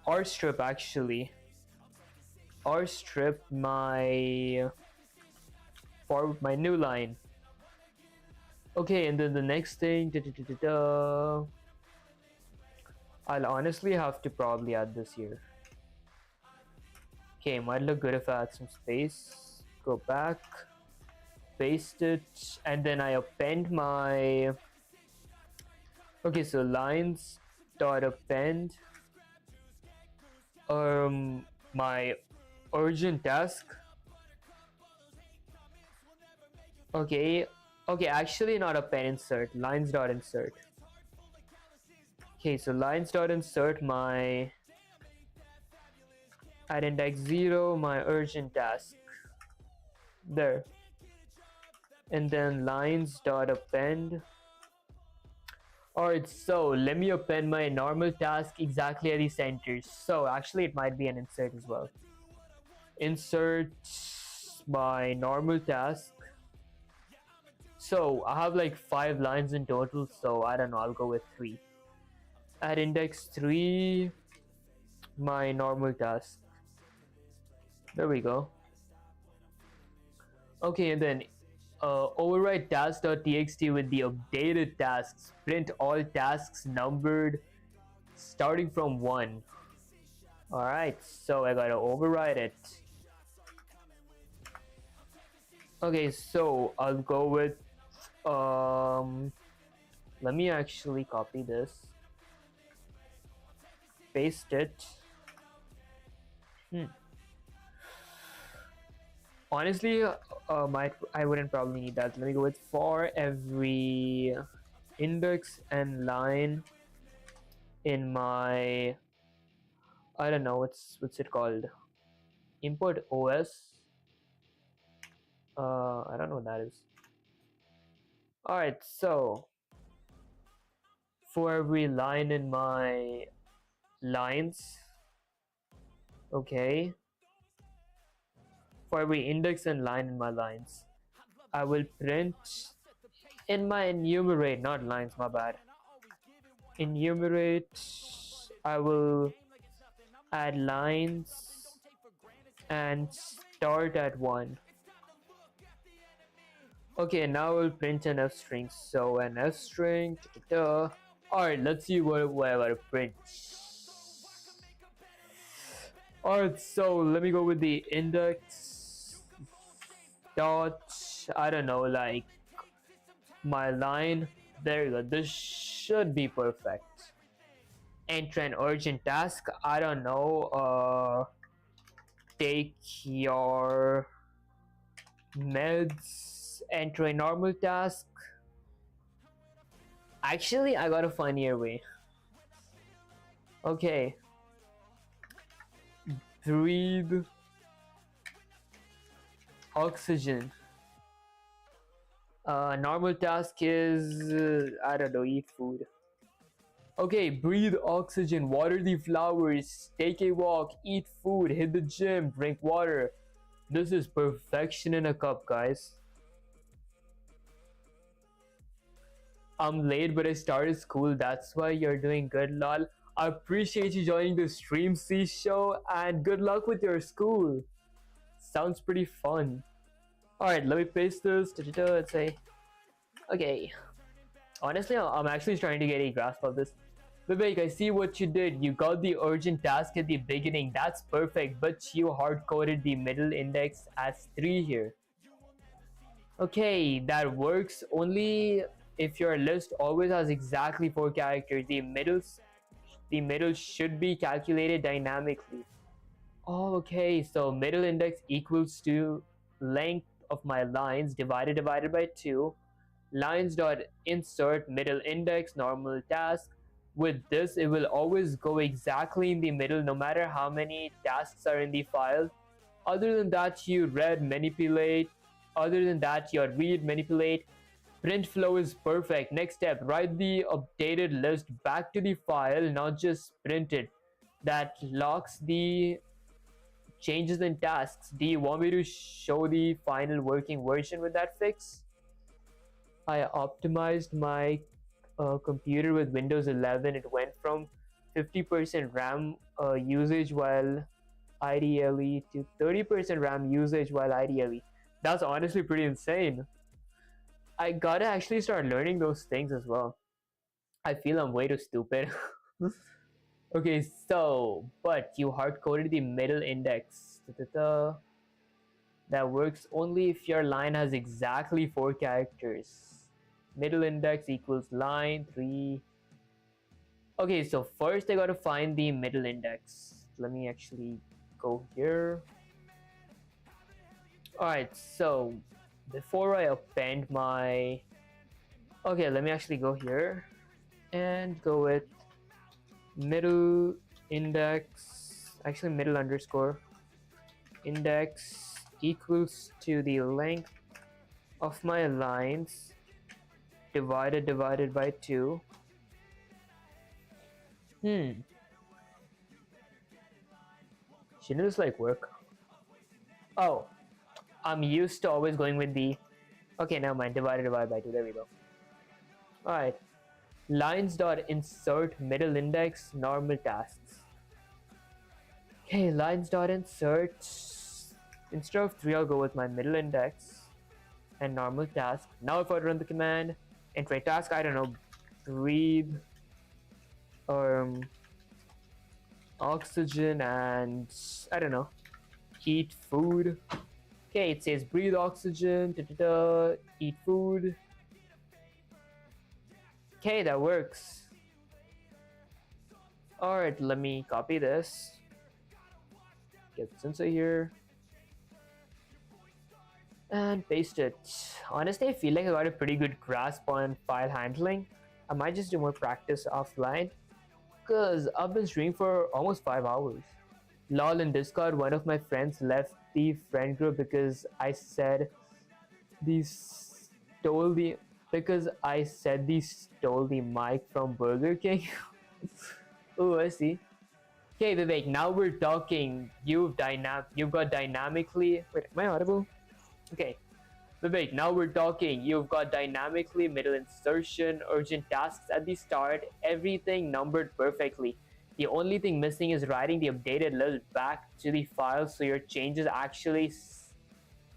or strip actually. Or strip my for my new line. Okay, and then the next thing, I'll honestly have to probably add this here. Okay, might look good if I add some space. Go back, paste it, and then I append my. Okay, so lines dot append my urgent task. Okay, actually not append, insert lines dot insert. Okay, so lines dot insert my at index 0 my urgent task there, and then lines dot append. Alright, so let me append my normal task exactly at the center. So actually it might be an insert as well. Insert my normal task. So I have like 5 lines in total, so I don't know, I'll go with 3. At index 3, my normal task. There we go. Okay, and then override task.txt with the updated tasks. Print all tasks numbered starting from 1. Alright, so I gotta override it. Okay, so I'll go with let me actually copy this, paste it. Honestly, I wouldn't probably need that. Let me go with for every index and line in my, I don't know, what's it called, import OS. I don't know what that is. Alright, so for every line in my lines, okay, for every index and line in my lines, I will print in my enumerate, not lines, my bad. Enumerate, I will add lines and start at 1. Okay, now we'll print an f string. So an f string. Alright, let's see what I want to print. Alright, so let me go with the index dot, I don't know, like my line. There you go. This should be perfect. Enter an urgent task. I don't know. Take your meds. Enter a normal task. Actually, I got a funnier way. Okay. Breathe oxygen. Normal task is, I don't know, eat food. Okay, breathe oxygen, water the flowers, take a walk, eat food, hit the gym, drink water. This is perfection in a cup, guys. I'm late, but I started school. That's why you're doing good, lol. I appreciate you joining the Stream C show, and good luck with your school. Sounds pretty fun. Alright, let me paste this. And say, okay. Honestly, I'm actually trying to get a grasp of this. Vivek, I see what you did. You got the urgent task at the beginning. That's perfect, but you hard-coded the middle index as 3 here. Okay, that works only if your list always has exactly 4 characters. The middle should be calculated dynamically. Oh, okay, so middle index equals to length of my lines divided by 2. Lines dot insert middle index normal task. With this, it will always go exactly in the middle no matter how many tasks are in the file. Other than that, you read manipulate. Other than that, your read manipulate. Print flow is perfect. Next step, write the updated list back to the file, not just print it. That locks the changes in tasks. Do you want me to show the final working version with that fix? I optimized my computer with Windows 11. It went from 50% RAM usage while IDLE to 30% RAM usage while IDLE. That's honestly pretty insane. I gotta actually start learning those things as well. I feel I'm way too stupid. Okay, so, but you hard-coded the middle index. That works only if your line has exactly 4 characters. Middle index equals line 3. Okay, so first I gotta find the middle index. Let me actually go here. Alright, so before I append my... Okay, let me actually go here and go with middle index, actually middle underscore index equals to the length of my lines divided by 2. Hmm. Shouldn't this like work? Oh, I'm used to always going with the. Okay, never mind. Divide by 2. There we go. Alright. Lines dot insert middle index normal tasks. Okay, lines dot insert. Instead of 3, I'll go with my middle index and normal task. Now if I run the command, enter a task, I don't know, breathe, oxygen and I don't know, eat food. Okay, it says breathe oxygen, eat food. Okay, that works. Alright, let me copy this. Get the sensor here. And paste it. Honestly, I feel like I got a pretty good grasp on file handling. I might just do more practice offline. Cause I've been streaming for almost 5 hours. Lol, in Discord, one of my friends left the friend group because I said these stole the mic from Burger King. Oh, I see. Okay, Vivek, now we're talking. You've got dynamically. Wait, am I audible? Okay. Vivek, now we're talking. You've got dynamically middle insertion, urgent tasks at the start, everything numbered perfectly. The only thing missing is writing the updated list back to the file so your changes actually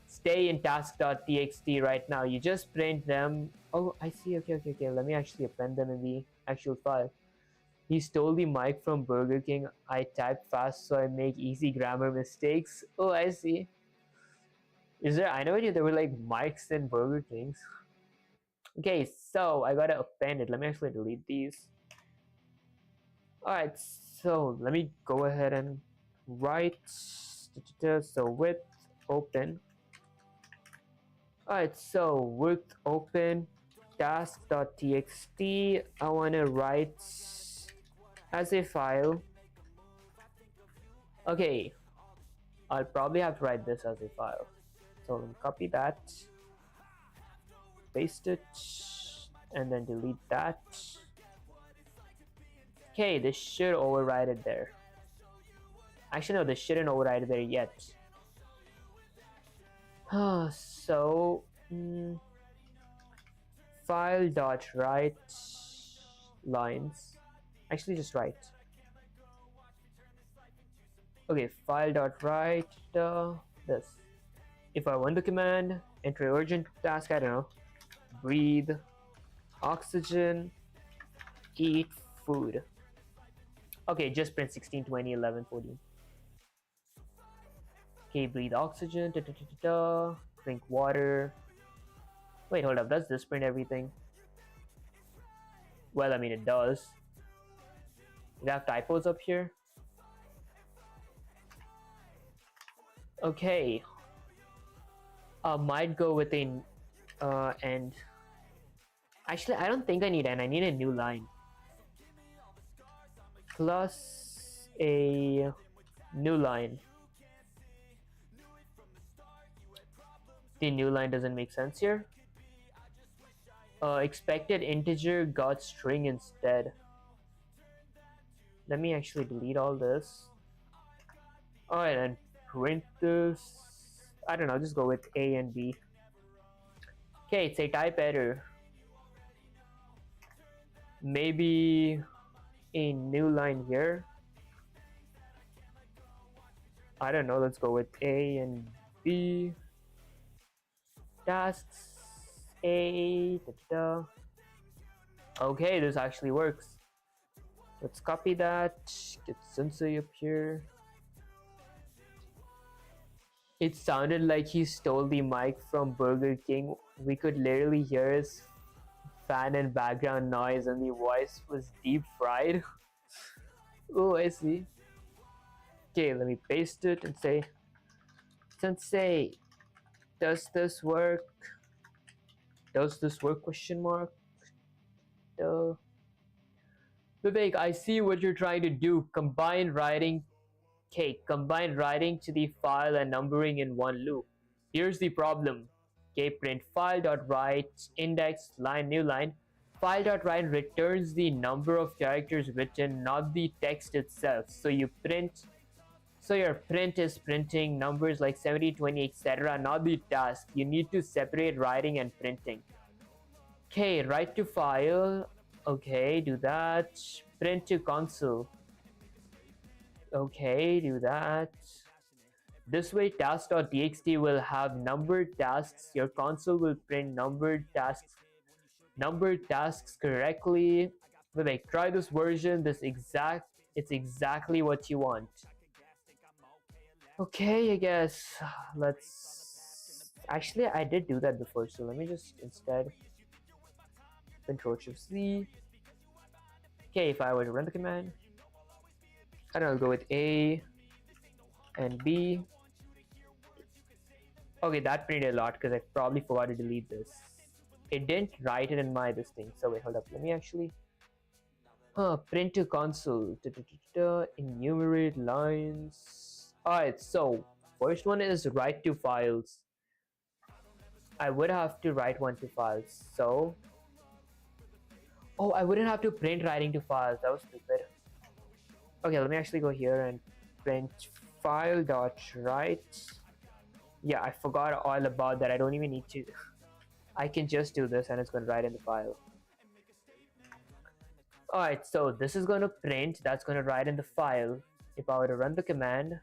stay in task.txt right now. You just print them. Oh, I see. Okay. Let me actually append them in the actual file. He stole the mic from Burger King. I type fast so I make easy grammar mistakes. Oh, I see. Is there? I never knew there were like mics in Burger Kings. Okay, so I gotta append it. Let me actually delete these. Alright, so let me go ahead and write. So with open. Alright, so with open task.txt, I wanna write as a file. Okay, I'll probably have to write this as a file. So let me copy that, paste it, and then delete that. Okay, this should override it there. Actually, no, this shouldn't override it there yet. So, file dot write lines. Actually, just write. Okay, file dot write this. If I run the command, enter urgent task, I don't know, breathe, oxygen, eat food. Okay, just print 16, 20, 11, 14. Okay, breathe oxygen, drink water. Wait, hold up, does this print everything? Well, I mean, it does. We have typos up here. Okay. I might go with a end. Actually, I don't think I need end. I need a new line. Plus a new line. The new line doesn't make sense here. Expected integer got string instead. Let me actually delete all this. Alright, and print this. I don't know, just go with A and B. Okay, it's a type error. Maybe a new line here. I don't know, let's go with A and B. Tasks A. Okay, this actually works. Let's copy that. Get Sensei up here. It sounded like he stole the mic from Burger King. We could literally hear his fan and background noise, and the voice was deep fried. Oh, I see. Okay, let me paste it and say, Sensei, does this work? Does this work? Question mark. Vivek, I see what you're trying to do. Combine writing to the file and numbering in one loop. Here's the problem. Okay, print file.write index line new line. File.write returns the number of characters written, not the text itself. So your print is printing numbers like 70, 20, etc., not the task. You need to separate writing and printing. Okay, write to file. Okay, do that. Print to console. Okay, do that. This way, task.txt will have numbered tasks. Your console will print numbered tasks correctly. Vivek, try this version. It's exactly what you want. Okay, I guess let's. Actually, I did do that before, so let me just instead Control-Shift-Z. Okay, if I were to run the command, and I'll go with A and B. Okay, that printed a lot because I probably forgot to delete this. It didn't write it in my this thing. So wait, hold up. Let me actually print to console. Enumerate lines. Alright, so first one is write to files. I would have to write one to files. So oh, I wouldn't have to print writing to files. That was stupid. Okay, let me actually go here and print file.write. Yeah, I forgot all about that. I don't even need to. I can just do this and it's going to write in the file. Alright, so this is going to print. That's going to write in the file. If I were to run the command,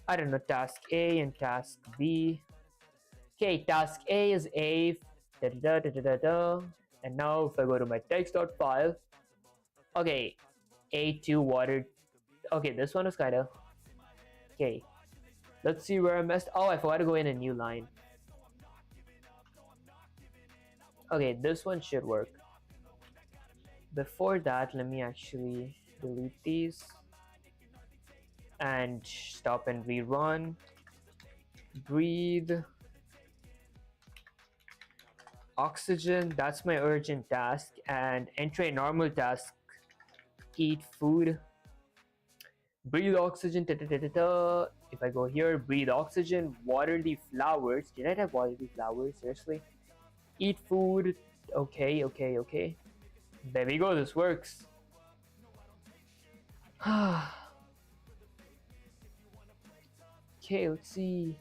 I don't know, task A and task B. Okay, task A is A. Da, da, da, da, da, da. And now if I go to my text.file, okay, A2 water. Okay, this one is kind of. Okay, let's see where I messed. Oh, I forgot to go in a new line. Okay, this one should work. Before that, let me actually delete these and stop and rerun. Breathe. Oxygen, that's my urgent task, and enter a normal task. Eat food. Breathe oxygen. Da, da, da, da, da. If I go here, breathe oxygen, water the flowers. Did I have water the flowers? Seriously? Eat food. Okay, okay, okay. There we go, this works. Okay, let's see.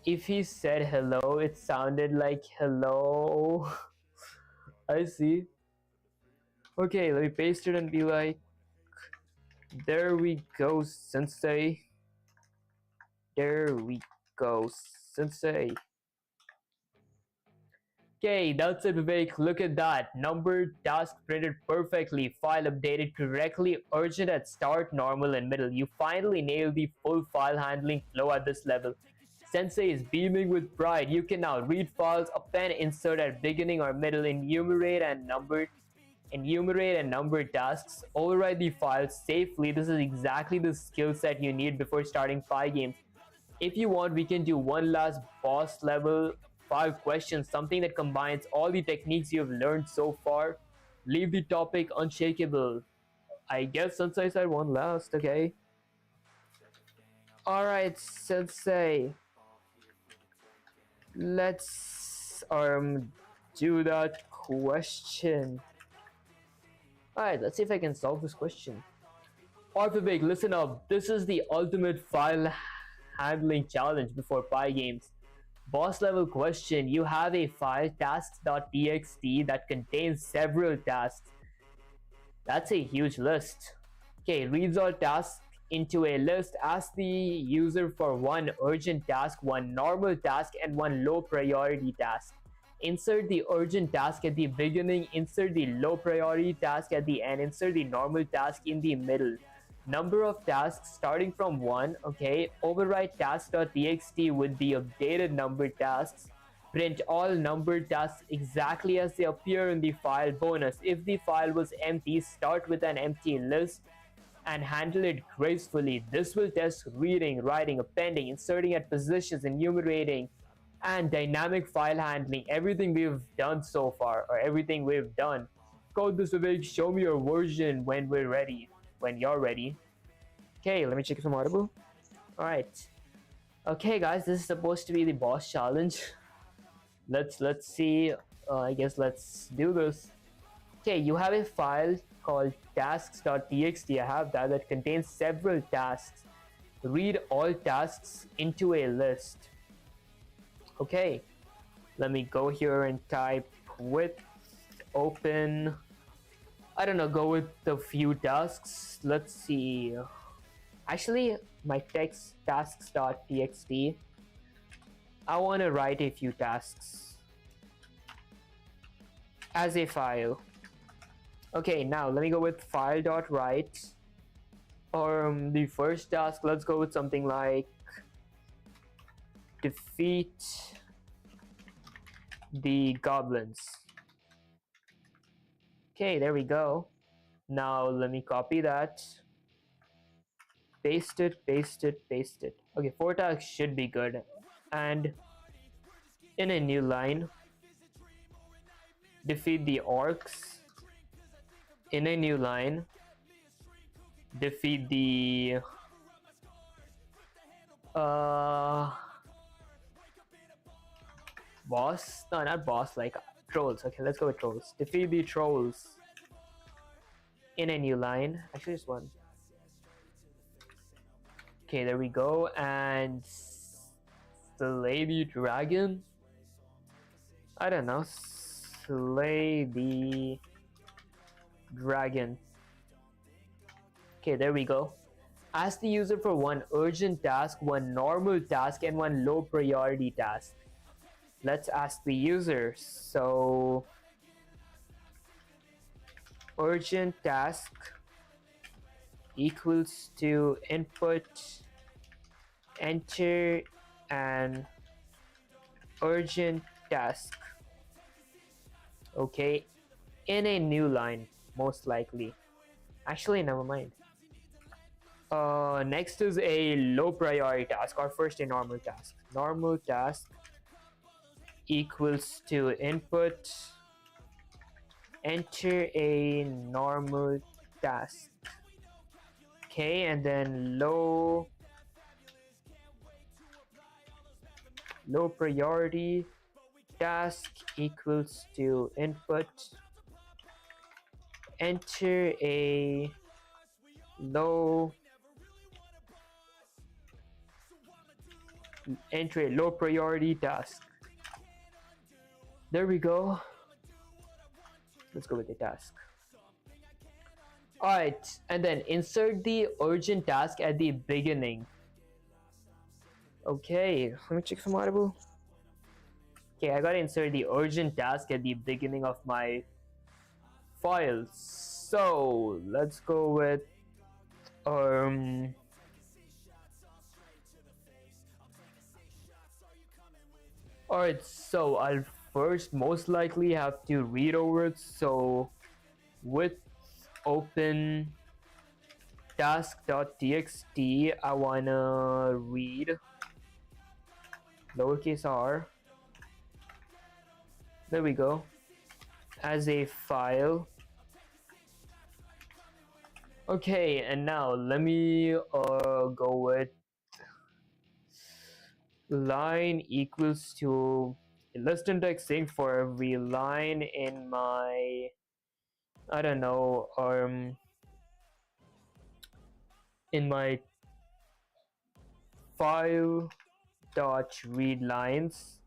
If he said hello, it sounded like hello. I see. Okay, let me paste it and be like, there we go, sensei. There we go, sensei. Okay, that's it, Vivek. Look at that. Numbered task printed perfectly, file updated correctly, urgent at start, normal and middle. You finally nailed the full file handling flow at this level. Sensei is beaming with pride. You can now read files, append, insert at beginning or middle, enumerate and numbered tasks, override the files safely. This is exactly the skill set you need before starting PyGames. If you want, we can do one last boss level 5 questions, something that combines all the techniques you have learned so far. Leave the topic unshakable. I guess Sensei said one last, okay. Alright, Sensei. Let's do that question. Alright, let's see if I can solve this question. Alright, listen up. This is the ultimate file handling challenge before PyGames. Boss level question. You have a file tasks.txt that contains several tasks. That's a huge list. Okay, reads all tasks into a list. Ask the user for one urgent task, one normal task, and one low priority task. Insert the urgent task at the beginning, insert the low priority task at the end, insert the normal task in the middle. Number of tasks starting from 1, okay. Overwrite task.txt with the updated numbered tasks. Print all numbered tasks exactly as they appear in the file. Bonus, if the file was empty, start with an empty list and handle it gracefully. This will test reading, writing, appending, inserting at positions, enumerating, and dynamic file handling. Everything we've done so far, or everything we've done. Code this away, show me your version when we're ready. When you're ready. Okay, let me check if I'm audible. Alright. Okay guys, this is supposed to be the boss challenge. Let's see I guess let's do this. Okay, you have a file called tasks.txt. I have that contains several tasks. Read all tasks into a list. Okay, let me go here and type with open. I don't know, go with a few tasks. Let's see. Actually, my text tasks.txt, I want to write a few tasks as a file. Okay, now let me go with file.write. The first task, let's go with something like defeat the goblins. Okay, there we go. Now let me copy that. Paste it, paste it, paste it. Okay, 4 tasks should be good. And in a new line, defeat the orcs. In a new line, defeat the boss. No, not boss, like trolls. Okay, let's go with trolls. Defeat the trolls. In a new line. Actually, just one. Okay, there we go. And slay the dragon. I don't know. Slay the dragon. Okay, there we go. Ask the user for one urgent task, one normal task, and one low priority task. Let's ask the user. So, urgent task equals to input, enter, and urgent task. Okay, in a new line, most likely. Actually, never mind. Next is a low priority task, or first a normal task. Normal task equals to input, enter a normal task. Okay, and then low priority task equals to input, enter a low priority task. There we go. Let's go with the task. Alright, and then insert the urgent task at the beginning. Okay, let me check some audible. Okay, I gotta insert the urgent task at the beginning of my file. So let's go with alright, so I'll first most likely have to read over it. So with open task.txt, I wanna read lowercase r. There we go. As a file. Okay, and now let me go with line equals to list indexing for every line in my, I don't know, in my file dot read lines.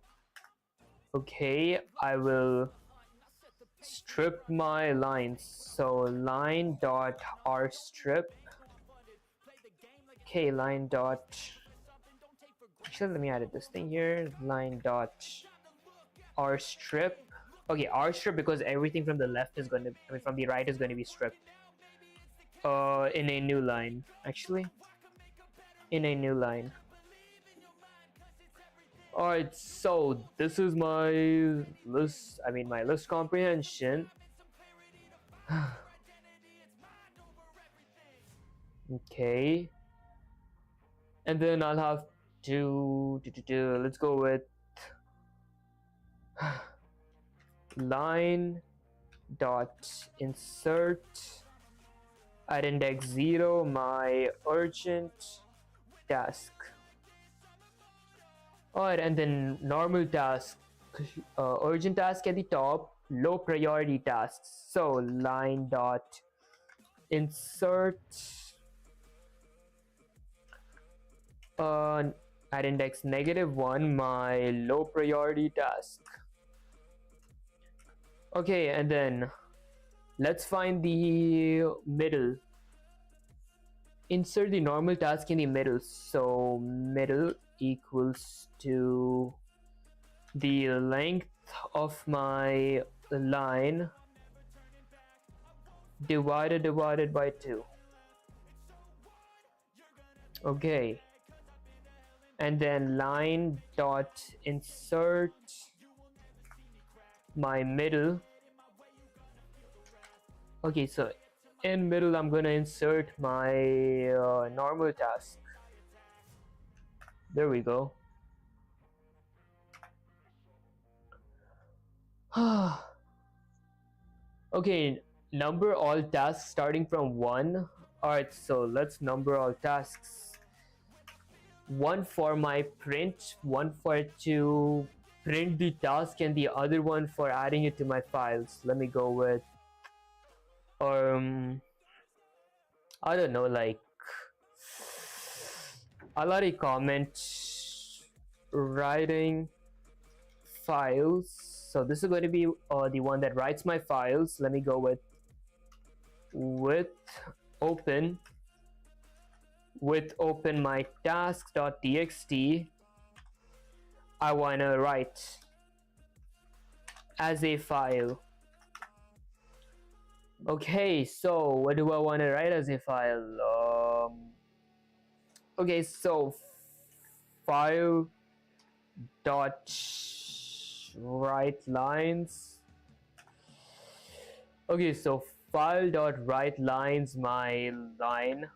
Okay, I will strip my lines. So line dot r strip. Okay, line dot. Actually, let me add this thing here. Line dot r strip. Okay, r strip because everything from the left is going to, I mean, from the right is going to be stripped. In a new line, actually. In a new line. Alright, so this is my list, I mean my list comprehension. Okay. And then I'll have to let's go with line dot insert at index 0 my urgent task. Alright, and then normal task urgent task at the top, low priority tasks. So line dot insert at index -1 my low priority task. Okay, and then let's find the middle. Insert the normal task in the middle. So middle equals to the length of my line divided by 2. Okay, and then line dot insert my middle. Okay, so in middle I'm gonna insert my normal task. There we go. Okay, number all tasks starting from 1. Alright, so let's number all tasks. 1 for my print, 1 for to print the task, and the other one for adding it to my files. Let me go with I don't know, like I'll already comment writing files. So this is going to be the one that writes my files. Let me go with open my tasks.txt. I want to write as a file. Okay, so what do I want to write as a file? Okay, so file dot write lines. Okay, so file dot write lines my line.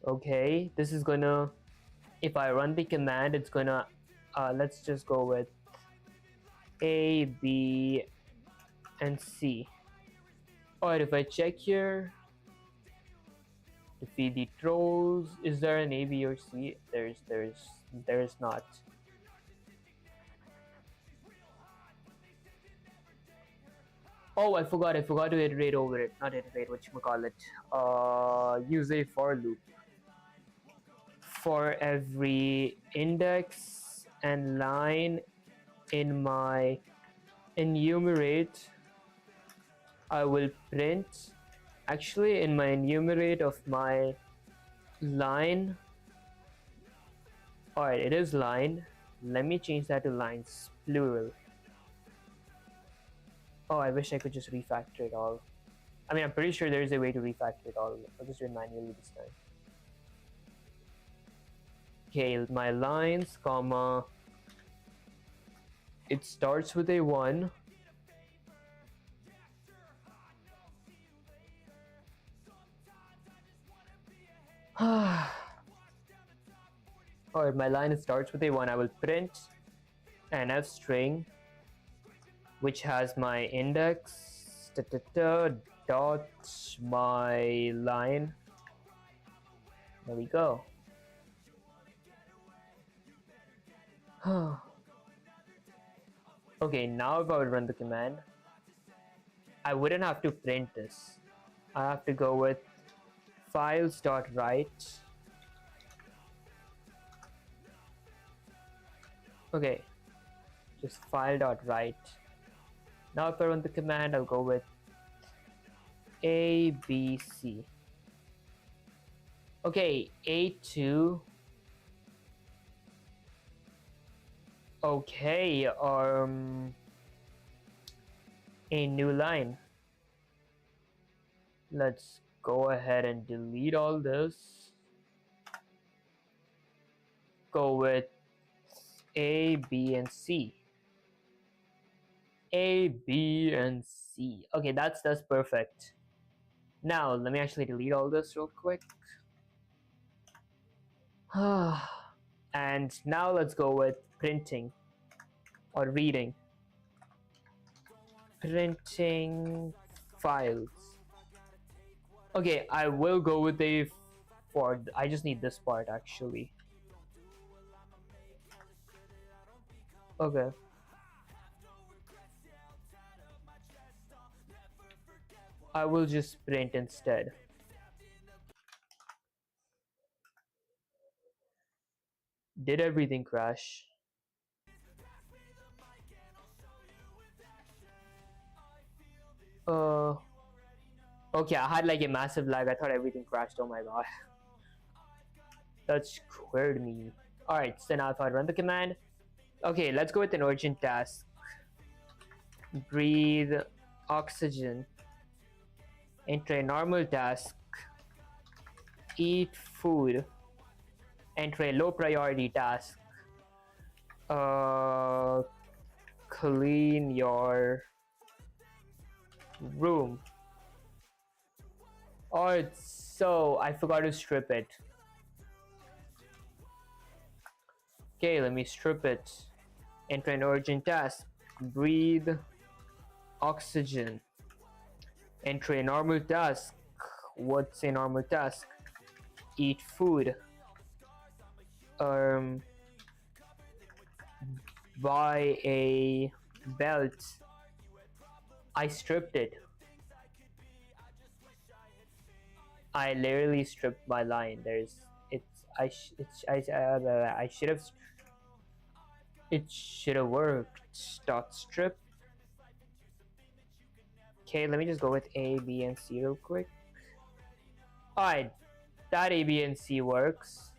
Okay, this is gonna, if I run the command, it's gonna let's just go with A, B, and C. Alright, if I check here, defeat the trolls, is there an A, B, or C? There's not. Oh, I forgot to iterate over it. Not iterate, whatchamacallit. Use a for loop. For every index and line in my enumerate, I will print. Actually, in my enumerate of my line, alright, it is line. Let me change that to lines, plural. Oh, I wish I could just refactor it all. I mean, I'm pretty sure there is a way to refactor it all. I'll just do it manually this time. Okay, my lines, comma, it starts with a 1. Alright, my line starts with a 1. I will print an f string which has my index dot my line. There we go. Okay, now if I would run the command, I wouldn't have to print this. I have to go with files.write. Okay, just file.write. Now if I run the command, I'll go with A, B, C. Okay, A2. Okay, a new line. Let's go ahead and delete all this. Go with A, B, and C. A, B, and C. Okay, that's perfect. Now let me actually delete all this real quick. And now let's go with printing or reading. Printing files. Okay, I will go with a for. I just need this part actually. Okay. I will just sprint instead. Did everything crash? Uh, okay, I had like a massive lag. I thought everything crashed. Oh my god. That scared me. Alright, so now if I run the command. Okay, let's go with an urgent task. Breathe oxygen. Enter a normal task. Eat food. Enter a low priority task. Uh, clean your room. Alright, so I forgot to strip it. Okay, let me strip it. Enter an urgent task. Breathe oxygen. Enter a normal task. What's a normal task? Eat food. Buy a belt. I stripped it. I literally stripped my line. I should have. It should have worked. Dot strip. Okay, let me just go with A, B, and C real quick. Alright, that A, B, and C works.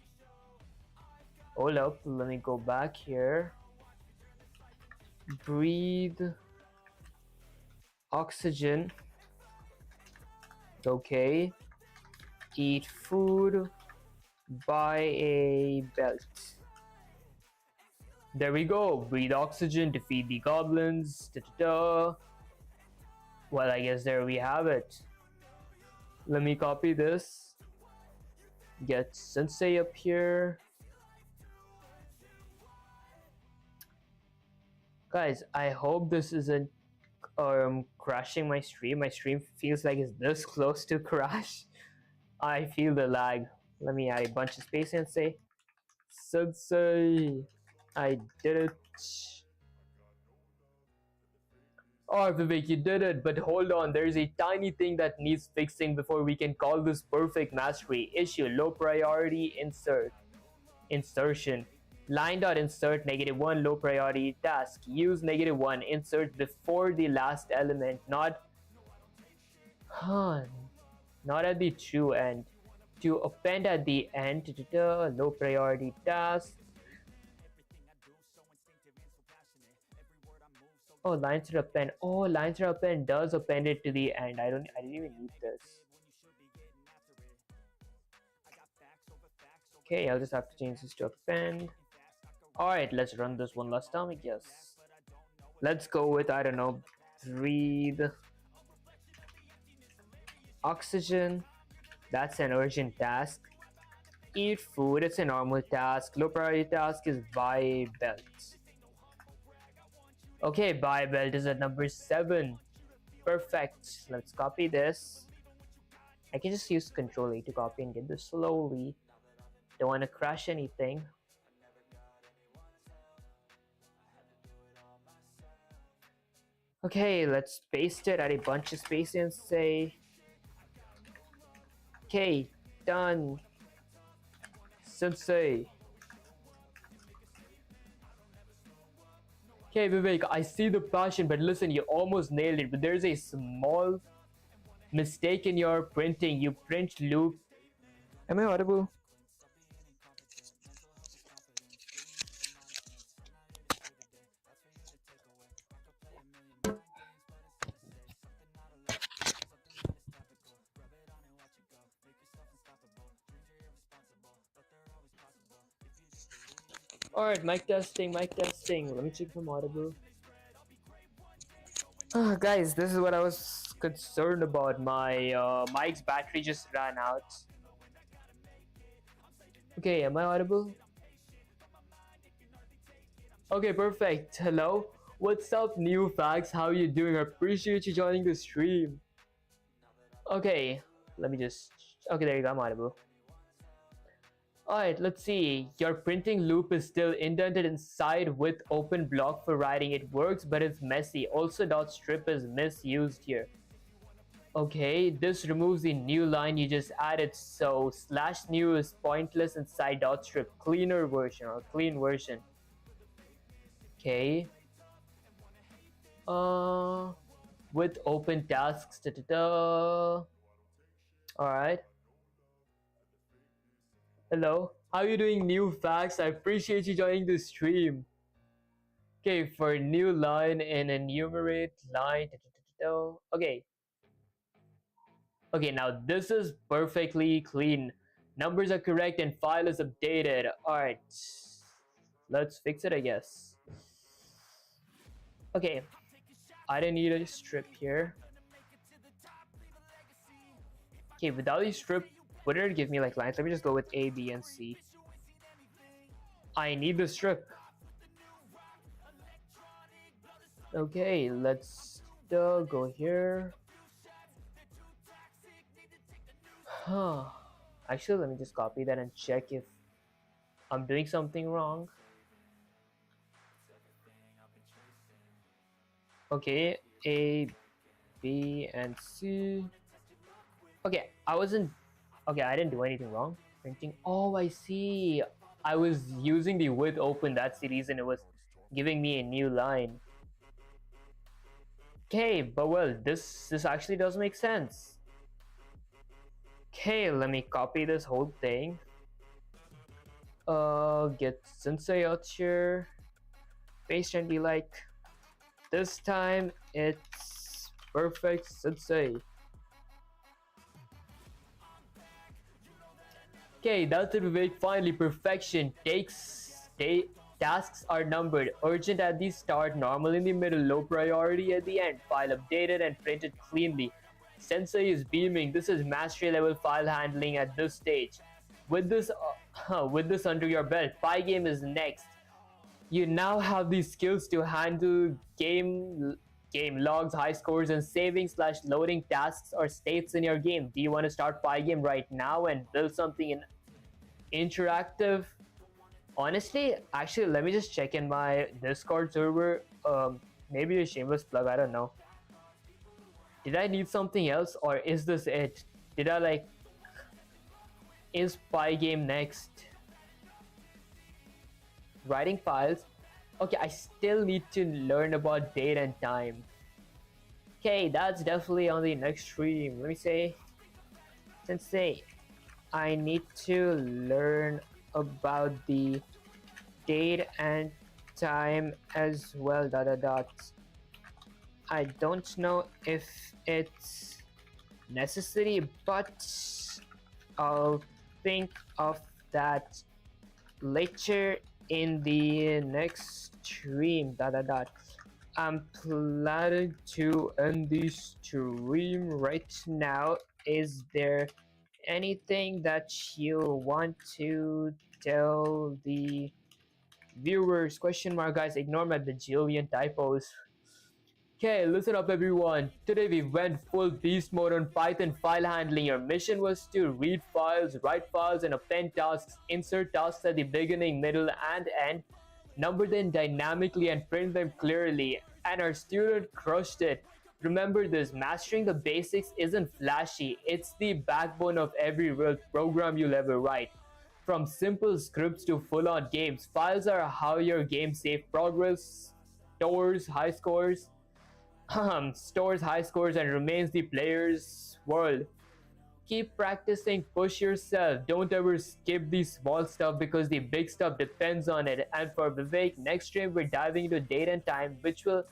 Hold up, let me go back here. Breathe oxygen. Okay. Eat food. Buy a belt. There we go. Breathe oxygen, defeat the goblins. Da-da-da. Well, I guess there we have it. Let me copy this. Get Sensei up here. Guys, I hope this isn't crashing my stream. My stream feels like it's this close to crash. I feel the lag. Let me add a bunch of space and say Sensei, I did it. Oh, Vivek, you did it, but hold on, there's a tiny thing that needs fixing before we can call this perfect mastery. Issue, low priority insertion. Line.insert -1 low priority task. Use -1 insert before the last element, not at the true end. To append at the end, low priority task. Oh, lines to append. Oh, lines to append does append it to the end. I didn't even need this. Okay, I'll just have to change this to append. Alright, let's run this one last time, I guess. Let's go with, I don't know, breathe oxygen. That's an urgent task. Eat food, it's a normal task. Low priority task is buy belt. Okay, buy belt is at number 7. Perfect. Let's copy this. I can just use Control A to copy and get this slowly. Don't want to crash anything. Okay, let's paste it, add a bunch of space and say, okay, done. Sensei. Okay, Vivek, I see the passion, but listen, you almost nailed it. But there's a small mistake in your printing. You print loop. Am I audible? Alright, mic testing, mic testing. Let me check if I'm audible. Guys, this is what I was concerned about. My mic's battery just ran out. Okay, am I audible? Okay, perfect. Hello? What's up, new facts? How you doing? I appreciate you joining the stream. Okay, let me just... Okay, there you go, I'm audible. Alright, let's see. Your printing loop is still indented inside with open block for writing. It works, but it's messy. Also, dot strip is misused here. Okay, this removes the new line you just added, so slash new is pointless inside dot strip. Cleaner version or clean version. Okay. With open tasks. Da, da, da. Alright. Hello. How are you doing, new facts? I appreciate you joining the stream. Okay, for new line and enumerate line. Da, da, da, da, da. Okay. Okay, now this is perfectly clean. Numbers are correct and file is updated. Alright. Let's fix it, I guess. Okay. I don't need a strip here. Okay, without a strip, what did it give me like lines? Let me just go with A, B, and C. I need the strip. Okay, let's go here. Huh. Actually, let me just copy that and check if I'm doing something wrong. Okay, A, B, and C. Okay, I didn't do anything wrong. Printing. Oh, I see. I was using the with open. That's the reason it was giving me a new line. Okay, but well, this actually does make sense. Okay, let me copy this whole thing. Get Sensei out here. Paste and be like, this time it's perfect Sensei. Okay, that's it, Vivek. Finally, perfection. Tasks are numbered. Urgent at the start, normal in the middle, low priority at the end. File updated and printed cleanly. Sensei is beaming. This is mastery level file handling at this stage. With this under your belt, Pygame is next. You now have the skills to handle game logs, high scores, and saving / loading tasks or states in your game. Do you want to start Pygame right now and build something interactive? Honestly, actually, let me just check in my Discord server. Maybe a shameless plug, I don't know. Did I need something else, or is this it? Did I like... Is Pygame next? Writing files. Okay, I still need to learn about date and time. Okay, that's definitely on the next stream. Let me say, Sensei, I need to learn about the date and time as well. ... I don't know if it's necessary, but I'll think of that later in the next stream. ... I'm planning to end the stream right now. Is there anything that you want to tell the viewers? Question mark, guys. Ignore my bajillion typos. Okay, listen up everyone. Today we went full beast mode on Python file handling. Your mission was to read files, write files, and append tasks, insert tasks at the beginning, middle, and end, number them dynamically, and print them clearly. And our student crushed it. Remember this, mastering the basics isn't flashy. It's the backbone of every real program you'll ever write. From simple scripts to full-on games, files are how your game saves progress, stores high scores, and remains the player's world. Keep practicing, push yourself. Don't ever skip the small stuff because the big stuff depends on it. And for Vivek, next stream we're diving into date and time, which will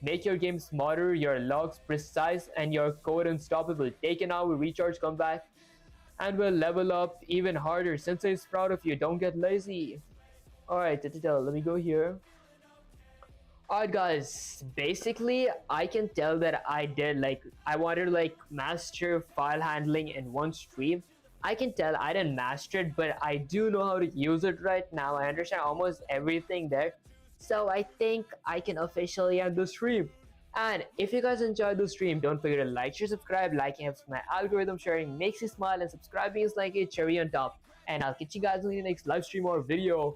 make your game smarter, your logs precise, and your code unstoppable. Take an hour, recharge, come back, and we'll level up even harder. Sensei is proud of you. Don't get lazy. Alright, let me go here. Alright guys, basically I can tell that I wanted to master file handling in one stream. I can tell I didn't master it, but I do know how to use it right now. I understand almost everything there. So I think I can officially end the stream. And if you guys enjoyed the stream, don't forget to like, share, subscribe. Liking helps my algorithm, sharing makes you smile, and subscribing is like a cherry on top. and I'll catch you guys in the next live stream or video.